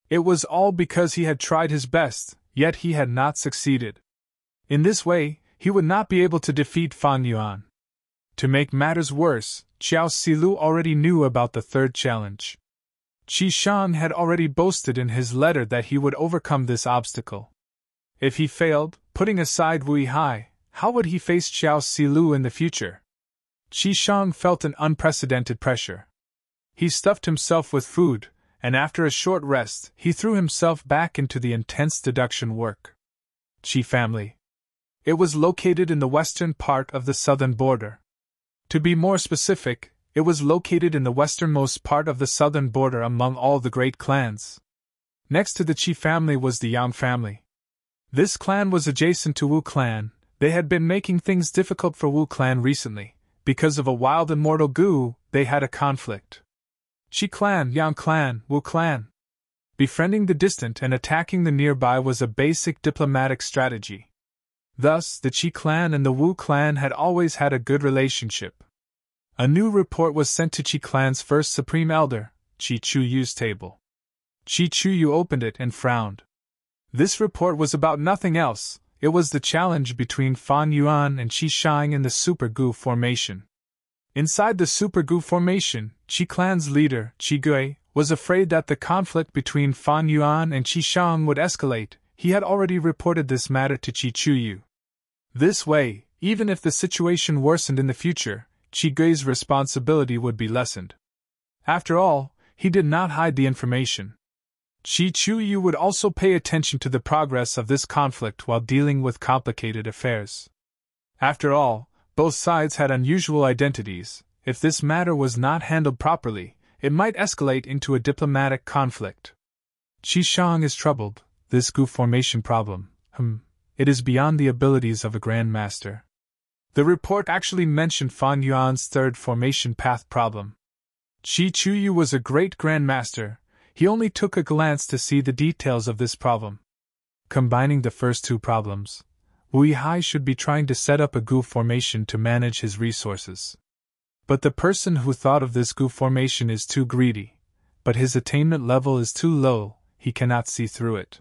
It was all because he had tried his best, yet he had not succeeded. In this way, he would not be able to defeat Fan Yuan. To make matters worse, Qiao Si Lu already knew about the 3rd challenge. Qi Shang had already boasted in his letter that he would overcome this obstacle. If he failed, putting aside Wu Hai, how would he face Qiao Si Lu in the future? Qi Shang felt an unprecedented pressure. He stuffed himself with food, and after a short rest, he threw himself back into the intense deduction work. Qi family. It was located in the western part of the southern border. To be more specific, it was located in the westernmost part of the southern border among all the great clans. Next to the Qi family was the Yang family. This clan was adjacent to Wu clan. They had been making things difficult for Wu clan recently. Because of a wild immortal Gu, they had a conflict. Qi clan, Yang clan, Wu clan. Befriending the distant and attacking the nearby was a basic diplomatic strategy. Thus, the Qi clan and the Wu clan had always had a good relationship. A new report was sent to Qi clan's first supreme elder, Qi Chuyu's table. Qi Chuyu opened it and frowned. This report was about nothing else. It was the challenge between Fan Yuan and Qi Shang in the Super Gu formation. Inside the Super Gu formation, Qi clan's leader, Qi Gui, was afraid that the conflict between Fan Yuan and Qi Shang would escalate. He had already reported this matter to Qi Chuyu. This way, even if the situation worsened in the future, Qi Gui's responsibility would be lessened. After all, he did not hide the information. Qi Chuyu would also pay attention to the progress of this conflict while dealing with complicated affairs. After all, both sides had unusual identities. If this matter was not handled properly, it might escalate into a diplomatic conflict. Qi Shang is troubled. This Gu formation problem, it is beyond the abilities of a grandmaster. The report actually mentioned Fan Yuan's third formation path problem. Qi Chuyu was a great grandmaster. He only took a glance to see the details of this problem. Combining the first two problems, Wu Yihai should be trying to set up a Gu formation to manage his resources. But the person who thought of this Gu formation is too greedy, but his attainment level is too low, he cannot see through it.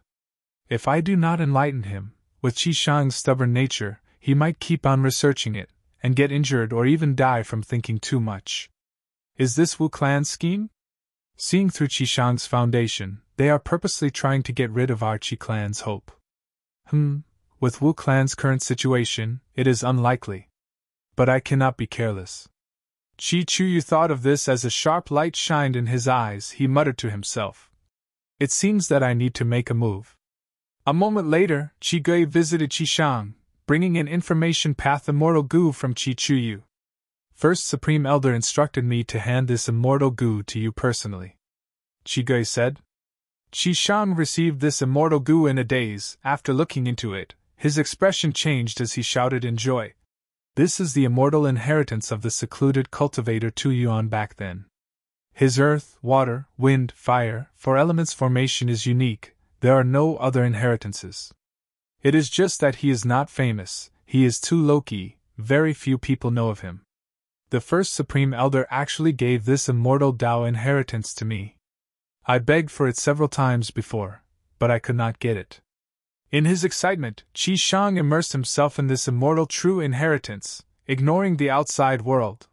If I do not enlighten him, with Qi Shang's stubborn nature, he might keep on researching it, and get injured or even die from thinking too much. Is this Wu clan's scheme? Seeing through Qi Shang's foundation, they are purposely trying to get rid of our Qi clan's hope. With Wu clan's current situation, it is unlikely. But I cannot be careless. Qi Chuyu thought of this as a sharp light shined in his eyes. He muttered to himself. It seems that I need to make a move. A moment later, Qi Gui visited Qi Shang, bringing an information path immortal Gu from Qi Chuyu. First Supreme Elder instructed me to hand this immortal Gu to you personally, Qi Gui said. Qi Shang received this immortal Gu in a daze. After looking into it, his expression changed as he shouted in joy. This is the immortal inheritance of the secluded cultivator Tu Yuan back then. His earth, water, wind, fire, 4 elements formation is unique. There are no other inheritances. It is just that he is not famous, he is too low-key, very few people know of him. The first Supreme Elder actually gave this immortal Dao inheritance to me. I begged for it several times before, but I could not get it. In his excitement, Qi Shang immersed himself in this immortal true inheritance, ignoring the outside world.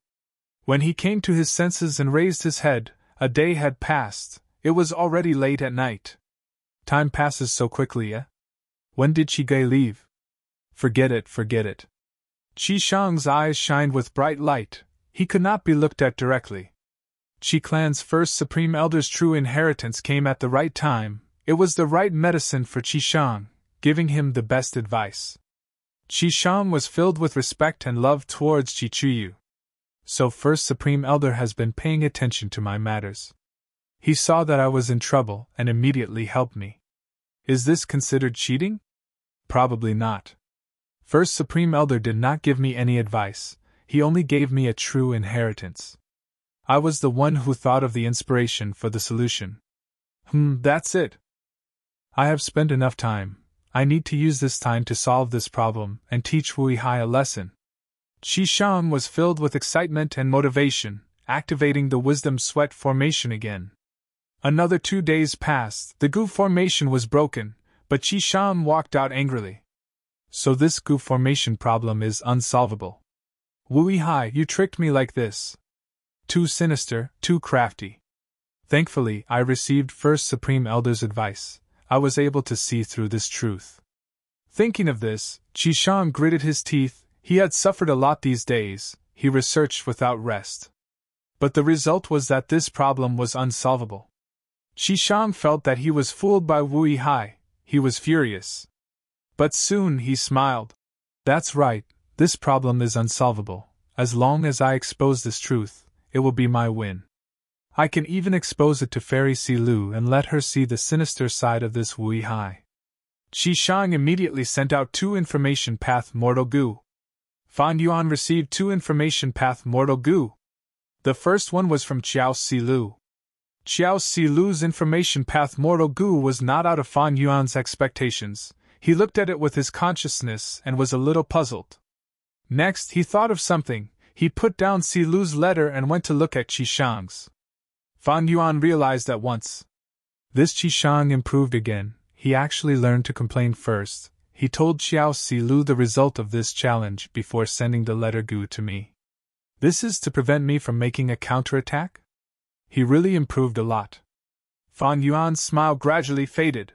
When he came to his senses and raised his head, a day had passed. It was already late at night. Time passes so quickly, eh? When did Qi Gui leave? Forget it. Qi Shang's eyes shined with bright light. He could not be looked at directly. Qi clan's first Supreme Elder's true inheritance came at the right time. It was the right medicine for Qi Shang, giving him the best advice. Qi Shang was filled with respect and love towards Qi Chuyu. So First Supreme Elder has been paying attention to my matters. He saw that I was in trouble and immediately helped me. Is this considered cheating? Probably not. First Supreme Elder did not give me any advice, he only gave me a true inheritance. I was the one who thought of the inspiration for the solution. That's it. I have spent enough time. I need to use this time to solve this problem and teach Wu Yihai a lesson. Qi Shang was filled with excitement and motivation, activating the wisdom sweat formation again. Another 2 days passed. The Gu formation was broken, but Qi Shang walked out angrily. So this Gu formation problem is unsolvable. Wu Yihai, you tricked me like this. Too sinister, too crafty. Thankfully, I received First Supreme Elder's advice. I was able to see through this truth. Thinking of this, Qi Shang gritted his teeth. He had suffered a lot these days. He researched without rest. But the result was that this problem was unsolvable. Qi Shang felt that he was fooled by Wu Yihai. He was furious. But soon he smiled. That's right, this problem is unsolvable. As long as I expose this truth, it will be my win. I can even expose it to Fairy Silu and let her see the sinister side of this Wu Yihai. Qi Shang immediately sent out 2 information path mortal Gu. Fan Yuan received 2 information path mortal Gu. The first one was from Qiao Silu. Qiao Silu's information path mortal goo was not out of Fan Yuan's expectations. He looked at it with his consciousness and was a little puzzled. Next, he thought of something. He put down Silu's letter and went to look at Qishang's. Fan Yuan realized at once. This Qishang improved again. He actually learned to complain first. He told Qiao Silu the result of this challenge before sending the letter goo to me. This is to prevent me from making a counterattack? He really improved a lot. Fan Yuan's smile gradually faded.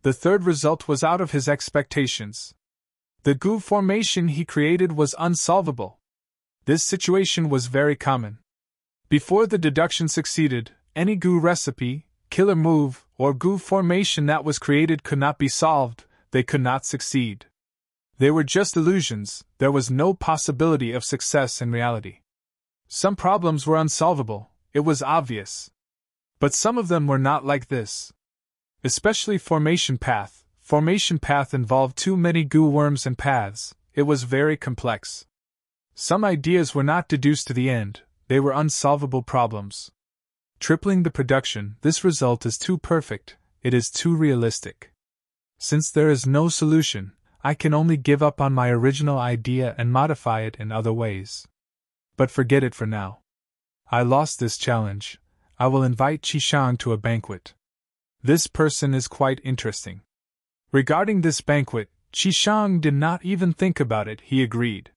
The third result was out of his expectations. The goo formation he created was unsolvable. This situation was very common. Before the deduction succeeded, any goo recipe, killer move, or goo formation that was created could not be solved. They could not succeed. They were just illusions. There was no possibility of success in reality. Some problems were unsolvable, it was obvious. But some of them were not like this. Especially formation path. Formation path involved too many goo worms and paths. It was very complex. Some ideas were not deduced to the end. They were unsolvable problems. Tripling the production, this result is too perfect. It is too realistic. Since there is no solution, I can only give up on my original idea and modify it in other ways. But forget it for now. I lost this challenge. I will invite Qishang to a banquet. This person is quite interesting. Regarding this banquet, Qishang did not even think about it, he agreed.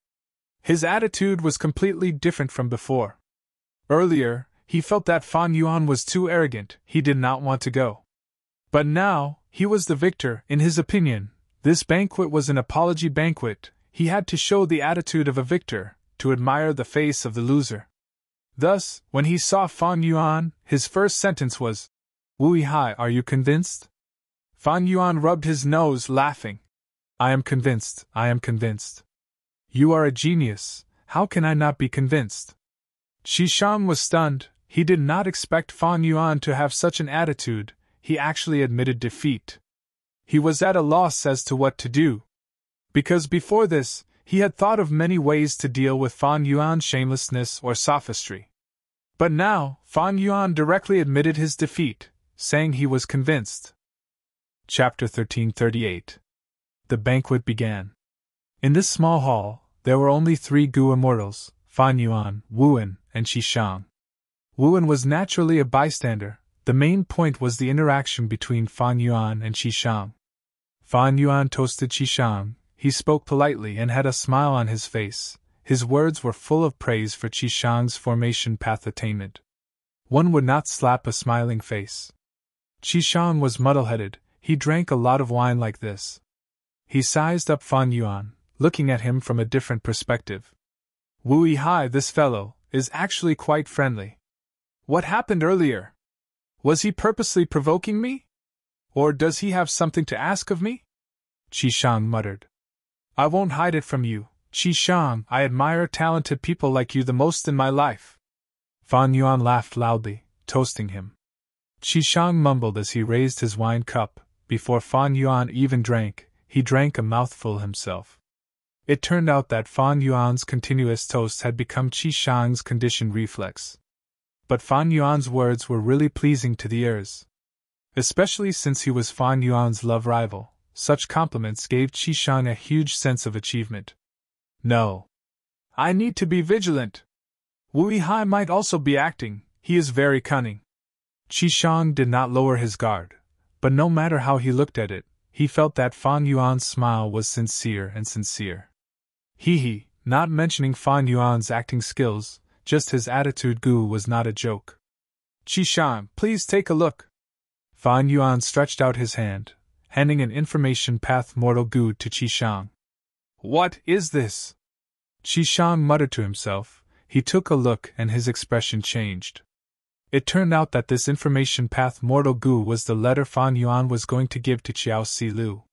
His attitude was completely different from before. Earlier, he felt that Fan Yuan was too arrogant, he did not want to go. But now, he was the victor, in his opinion. This banquet was an apology banquet. He had to show the attitude of a victor, to admire the face of the loser. Thus, when he saw Fan Yuan, his first sentence was, "Wui Hai, are you convinced?" Fan Yuan rubbed his nose, laughing. "I am convinced, I am convinced." "You are a genius, how can I not be convinced?" Qishang was stunned. He did not expect Fan Yuan to have such an attitude. He actually admitted defeat. He was at a loss as to what to do. Because before this, he had thought of many ways to deal with Fan Yuan's shamelessness or sophistry. But now, Fan Yuan directly admitted his defeat, saying he was convinced. Chapter 1338. The banquet began. In this small hall, there were only 3 goo immortals, Fan Yuan, Wuan, and Qishang. Wuan was naturally a bystander. The main point was the interaction between Fan Yuan and Qishang. Fan Yuan toasted Qishang. He spoke politely and had a smile on his face. His words were full of praise for Qishang's formation path attainment. One would not slap a smiling face. Qishang was muddle-headed. He drank a lot of wine like this. He sized up Fan Yuan, looking at him from a different perspective. "Wui Hai, this fellow, is actually quite friendly. What happened earlier? Was he purposely provoking me? Or does he have something to ask of me?" Qishang muttered. "I won't hide it from you, Qishang, I admire talented people like you the most in my life." Fan Yuan laughed loudly, toasting him. Qishang mumbled as he raised his wine cup. Before Fan Yuan even drank, he drank a mouthful himself. It turned out that Fan Yuan's continuous toast had become Qishang's conditioned reflex. But Fan Yuan's words were really pleasing to the ears. Especially since he was Fan Yuan's love rival, such compliments gave Qishang a huge sense of achievement. "No. I need to be vigilant. Wui Hai might also be acting, he is very cunning." Qishang did not lower his guard, but no matter how he looked at it, he felt that Fan Yuan's smile was sincere and sincere. He, not mentioning Fan Yuan's acting skills, just his attitude goo was not a joke. "Qishang, please take a look." Fan Yuan stretched out his hand, handing an information path mortal goo to Qishang. "What is this?" Qishang muttered to himself. He took a look and his expression changed. It turned out that this information path mortal goo was the letter Fan Yuan was going to give to Qiao Silu.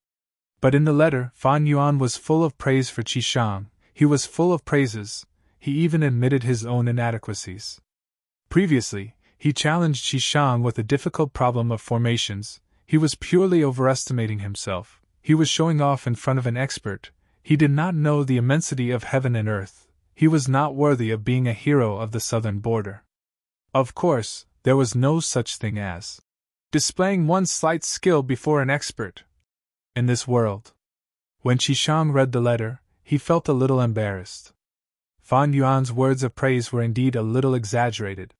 But in the letter, Fan Yuan was full of praise for Qishang. He was full of praises. He even admitted his own inadequacies. Previously, he challenged Qishang with a difficult problem of formations. He was purely overestimating himself. He was showing off in front of an expert. He did not know the immensity of heaven and earth. He was not worthy of being a hero of the southern border. Of course, there was no such thing as displaying one's slight skill before an expert in this world. When Qishang read the letter, he felt a little embarrassed. Fan Yuan's words of praise were indeed a little exaggerated.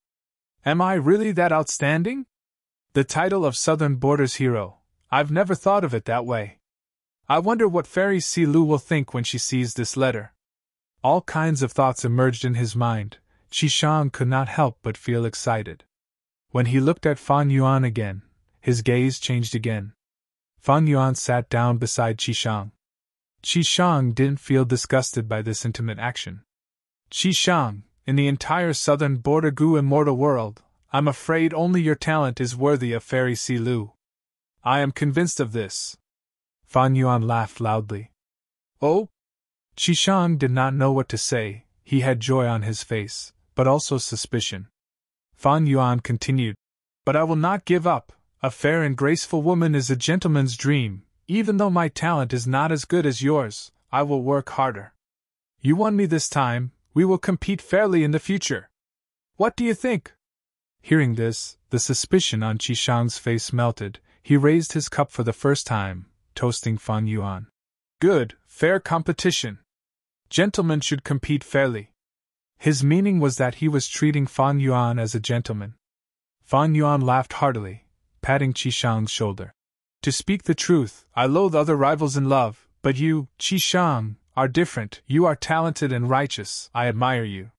Am I really that outstanding? The title of Southern Border's hero, I've never thought of it that way. I wonder what Fairy Silu will think when she sees this letter. All kinds of thoughts emerged in his mind. Qishang could not help but feel excited. When he looked at Fan Yuan again, his gaze changed again. Fan Yuan sat down beside Qishang. Qishang didn't feel disgusted by this intimate action. Qishang, in the entire Southern Border Gu immortal world, I'm afraid only your talent is worthy of Fairy Silu. I am convinced of this. Fan Yuan laughed loudly. Oh? Qishang did not know what to say. He had joy on his face, but also suspicion. Fan Yuan continued, but I will not give up. A fair and graceful woman is a gentleman's dream. Even though my talent is not as good as yours, I will work harder. You won me this time. We will compete fairly in the future. What do you think? Hearing this, the suspicion on Qishang's face melted. He raised his cup for the first time, toasting Fan Yuan. Good, fair competition. Gentlemen should compete fairly. His meaning was that he was treating Fan Yuan as a gentleman. Fan Yuan laughed heartily, patting Qishang's shoulder. To speak the truth, I loathe other rivals in love, but you, Qishang, are different. You are talented and righteous. I admire you.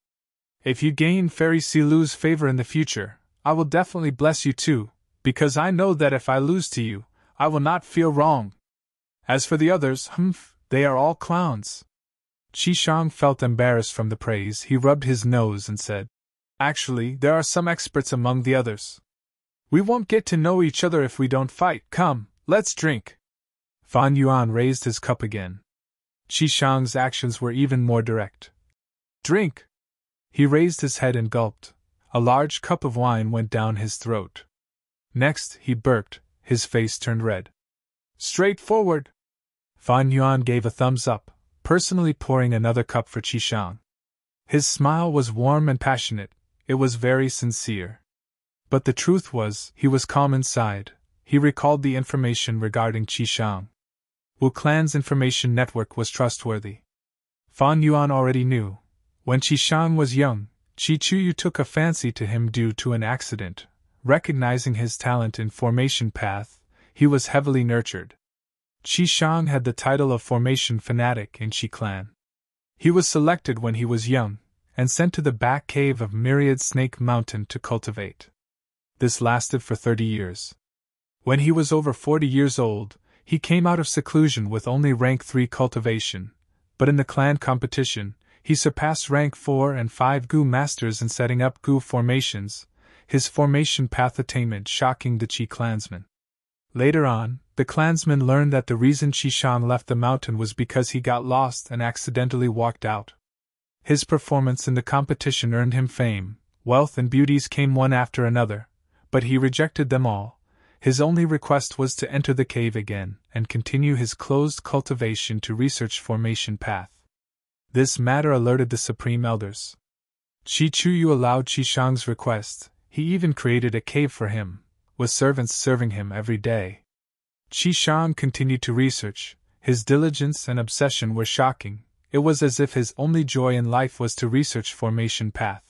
If you gain Fairy Silu's favor in the future, I will definitely bless you too, because I know that if I lose to you, I will not feel wrong. As for the others, they are all clowns. Qishang felt embarrassed from the praise. He rubbed his nose and said, Actually, there are some experts among the others. We won't get to know each other if we don't fight. Come, let's drink. Fan Yuan raised his cup again. Qishang's actions were even more direct. Drink! He raised his head and gulped. A large cup of wine went down his throat. Next, he burped. His face turned red. Straightforward! Fan Yuan gave a thumbs up, personally pouring another cup for Qishang. His smile was warm and passionate. It was very sincere. But the truth was, he was calm inside. He recalled the information regarding Qishang. Wu Clan's information network was trustworthy. Fan Yuan already knew. When Qishang was young, Qi Chuyu took a fancy to him due to an accident. Recognizing his talent in formation path, he was heavily nurtured. Qishang had the title of formation fanatic in Qi Clan. He was selected when he was young, and sent to the back cave of Myriad Snake Mountain to cultivate. This lasted for 30 years. When he was over 40 years old, he came out of seclusion with only rank 3 cultivation, but in the clan competition, he surpassed rank 4 and 5 Gu masters in setting up Gu formations, his formation path attainment shocking the Qi clansmen. Later on, the clansmen learned that the reason Qishang left the mountain was because he got lost and accidentally walked out. His performance in the competition earned him fame, wealth and beauties came one after another, but he rejected them all. His only request was to enter the cave again and continue his closed cultivation to research formation path. This matter alerted the Supreme Elders. Qi Chuyu allowed Qishang's request. He even created a cave for him, with servants serving him every day. Qishang continued to research. His diligence and obsession were shocking. It was as if his only joy in life was to research formation path.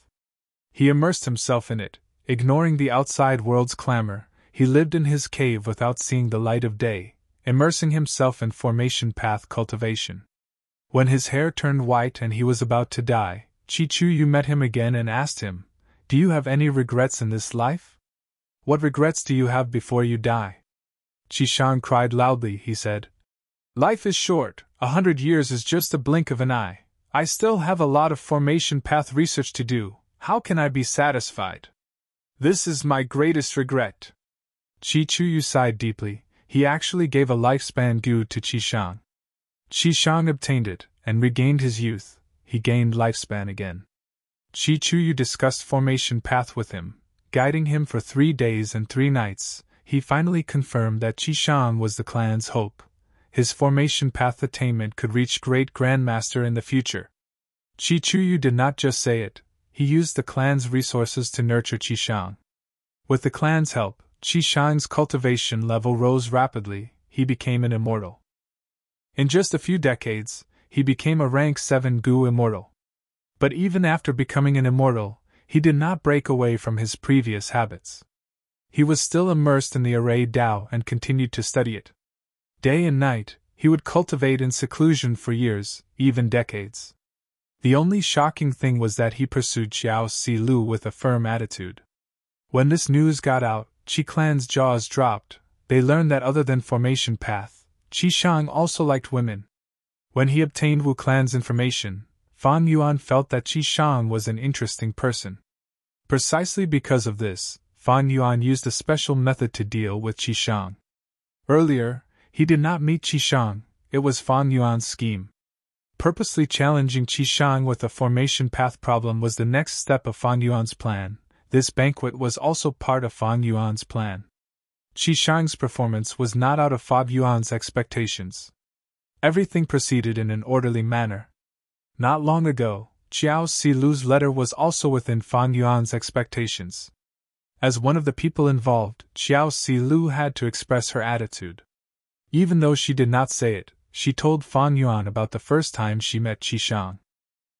He immersed himself in it, ignoring the outside world's clamor. He lived in his cave without seeing the light of day, immersing himself in formation path cultivation. When his hair turned white and he was about to die, Qi Chuyu met him again and asked him, "Do you have any regrets in this life? What regrets do you have before you die?" Qishang cried loudly. He said, "Life is short, 100 years is just a blink of an eye. I still have a lot of formation path research to do. How can I be satisfied? This is my greatest regret." Qi Chuyu sighed deeply. He actually gave a lifespan gu to Qishang. Qishang obtained it, and regained his youth. He gained lifespan again. Qi Chuyu discussed formation path with him, guiding him for 3 days and 3 nights. He finally confirmed that Qishang was the clan's hope. His formation path attainment could reach great grandmaster in the future. Qi Chuyu did not just say it, he used the clan's resources to nurture Qishang. With the clan's help, Qi Shang's cultivation level rose rapidly. He became an immortal. In just a few decades, he became a rank 7 Gu immortal. But even after becoming an immortal, he did not break away from his previous habits. He was still immersed in the array Tao and continued to study it. Day and night, he would cultivate in seclusion for years, even decades. The only shocking thing was that he pursued Xiao Si Lu with a firm attitude. When this news got out, Qi Clan's jaws dropped. They learned that other than formation path, Qi Shang also liked women. When he obtained Wu Clan's information, Fan Yuan felt that Qi Shang was an interesting person. Precisely because of this, Fan Yuan used a special method to deal with Qi Shang. Earlier, he did not meet Qi Shang. It was Fan Yuan's scheme. Purposely challenging Qi Shang with a formation path problem was the next step of Fan Yuan's plan. This banquet was also part of Fan Yuan's plan. Qi Shang's performance was not out of Fan Yuan's expectations. Everything proceeded in an orderly manner. Not long ago, Xiao Si Lu's letter was also within Fan Yuan's expectations. As one of the people involved, Xiao Si Lu had to express her attitude. Even though she did not say it, she told Fan Yuan about the first time she met Qi Shang.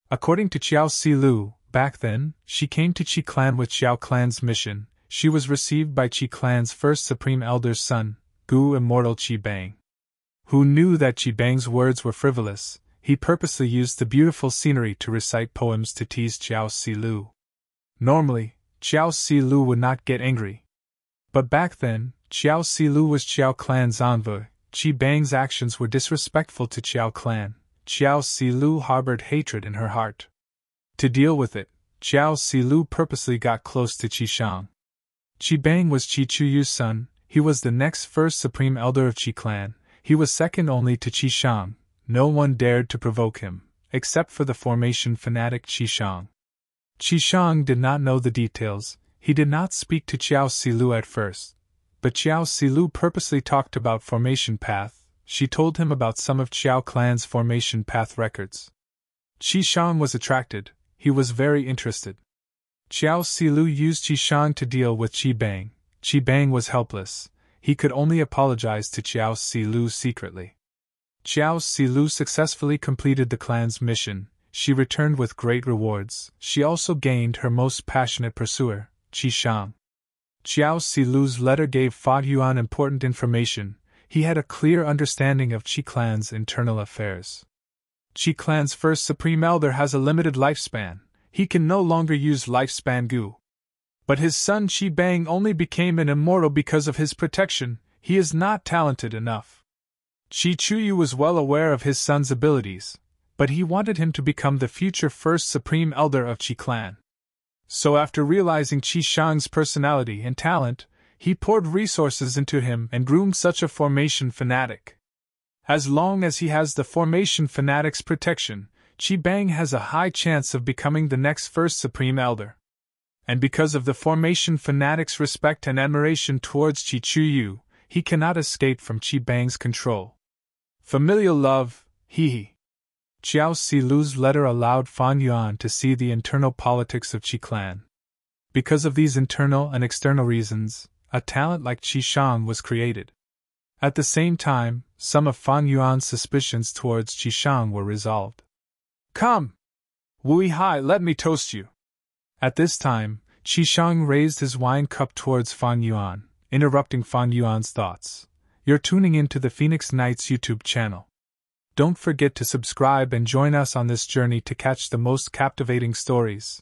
According to Xiao Si Lu, back then, she came to Qi Clan with Xiao Clan's mission. She was received by Qi Clan's first Supreme Elder's son, Gu Immortal Qi Bang. Who knew that Qi Bang's words were frivolous, he purposely used the beautiful scenery to recite poems to tease Xiao Si Lu. Normally, Xiao Si Lu would not get angry. But back then, Xiao Si Lu was Xiao Clan's envoy. Qi Bang's actions were disrespectful to Xiao Clan. Xiao Si Lu harbored hatred in her heart. To deal with it, Xiao Si Lu purposely got close to Qi Shang. Qi Bang was Qi Chuyu's son. He was the next first Supreme Elder of Qi Clan. He was second only to Qi Shang. No one dared to provoke him, except for the formation fanatic Qi Shang. Qi Shang did not know the details. He did not speak to Xiao Si Lu at first. But Xiao Si Lu purposely talked about formation path. She told him about some of Xiao Clan's formation path records. Qi Shang was attracted. He was very interested. Xiao Si Lu used Qi Shang to deal with Qi Bang. Qi Bang was helpless. He could only apologize to Xiao Si Lu secretly. Xiao Si Lu successfully completed the clan's mission. She returned with great rewards. She also gained her most passionate pursuer, Qi Shang. Xiao Si Lu's letter gave Fa Yuan important information. He had a clear understanding of Qi Clan's internal affairs. Qi Clan's first Supreme Elder has a limited lifespan. He can no longer use lifespan Gu. But his son Qi Bang only became an immortal because of his protection. He is not talented enough. Qi Chuyu was well aware of his son's abilities, but he wanted him to become the future first Supreme Elder of Qi Clan. So after realizing Qi Shang's personality and talent, he poured resources into him and groomed such a formation fanatic. As long as he has the formation fanatic's protection, Qi Bang has a high chance of becoming the next first Supreme Elder. And because of the formation fanatic's respect and admiration towards Qi Chuyu, he cannot escape from Qi Bang's control. Familial love, hee. Xiao Si Lu's letter allowed Fan Yuan to see the internal politics of Qi Clan. Because of these internal and external reasons, a talent like Qi Shang was created. At the same time, some of Fan Yuan's suspicions towards Qi Shang were resolved. Come! Wui Hai, let me toast you. At this time, Qi Shang raised his wine cup towards Fan Yuan, interrupting Fan Yuan's thoughts. You're tuning into the Phoenix Knights YouTube channel. Don't forget to subscribe and join us on this journey to catch the most captivating stories.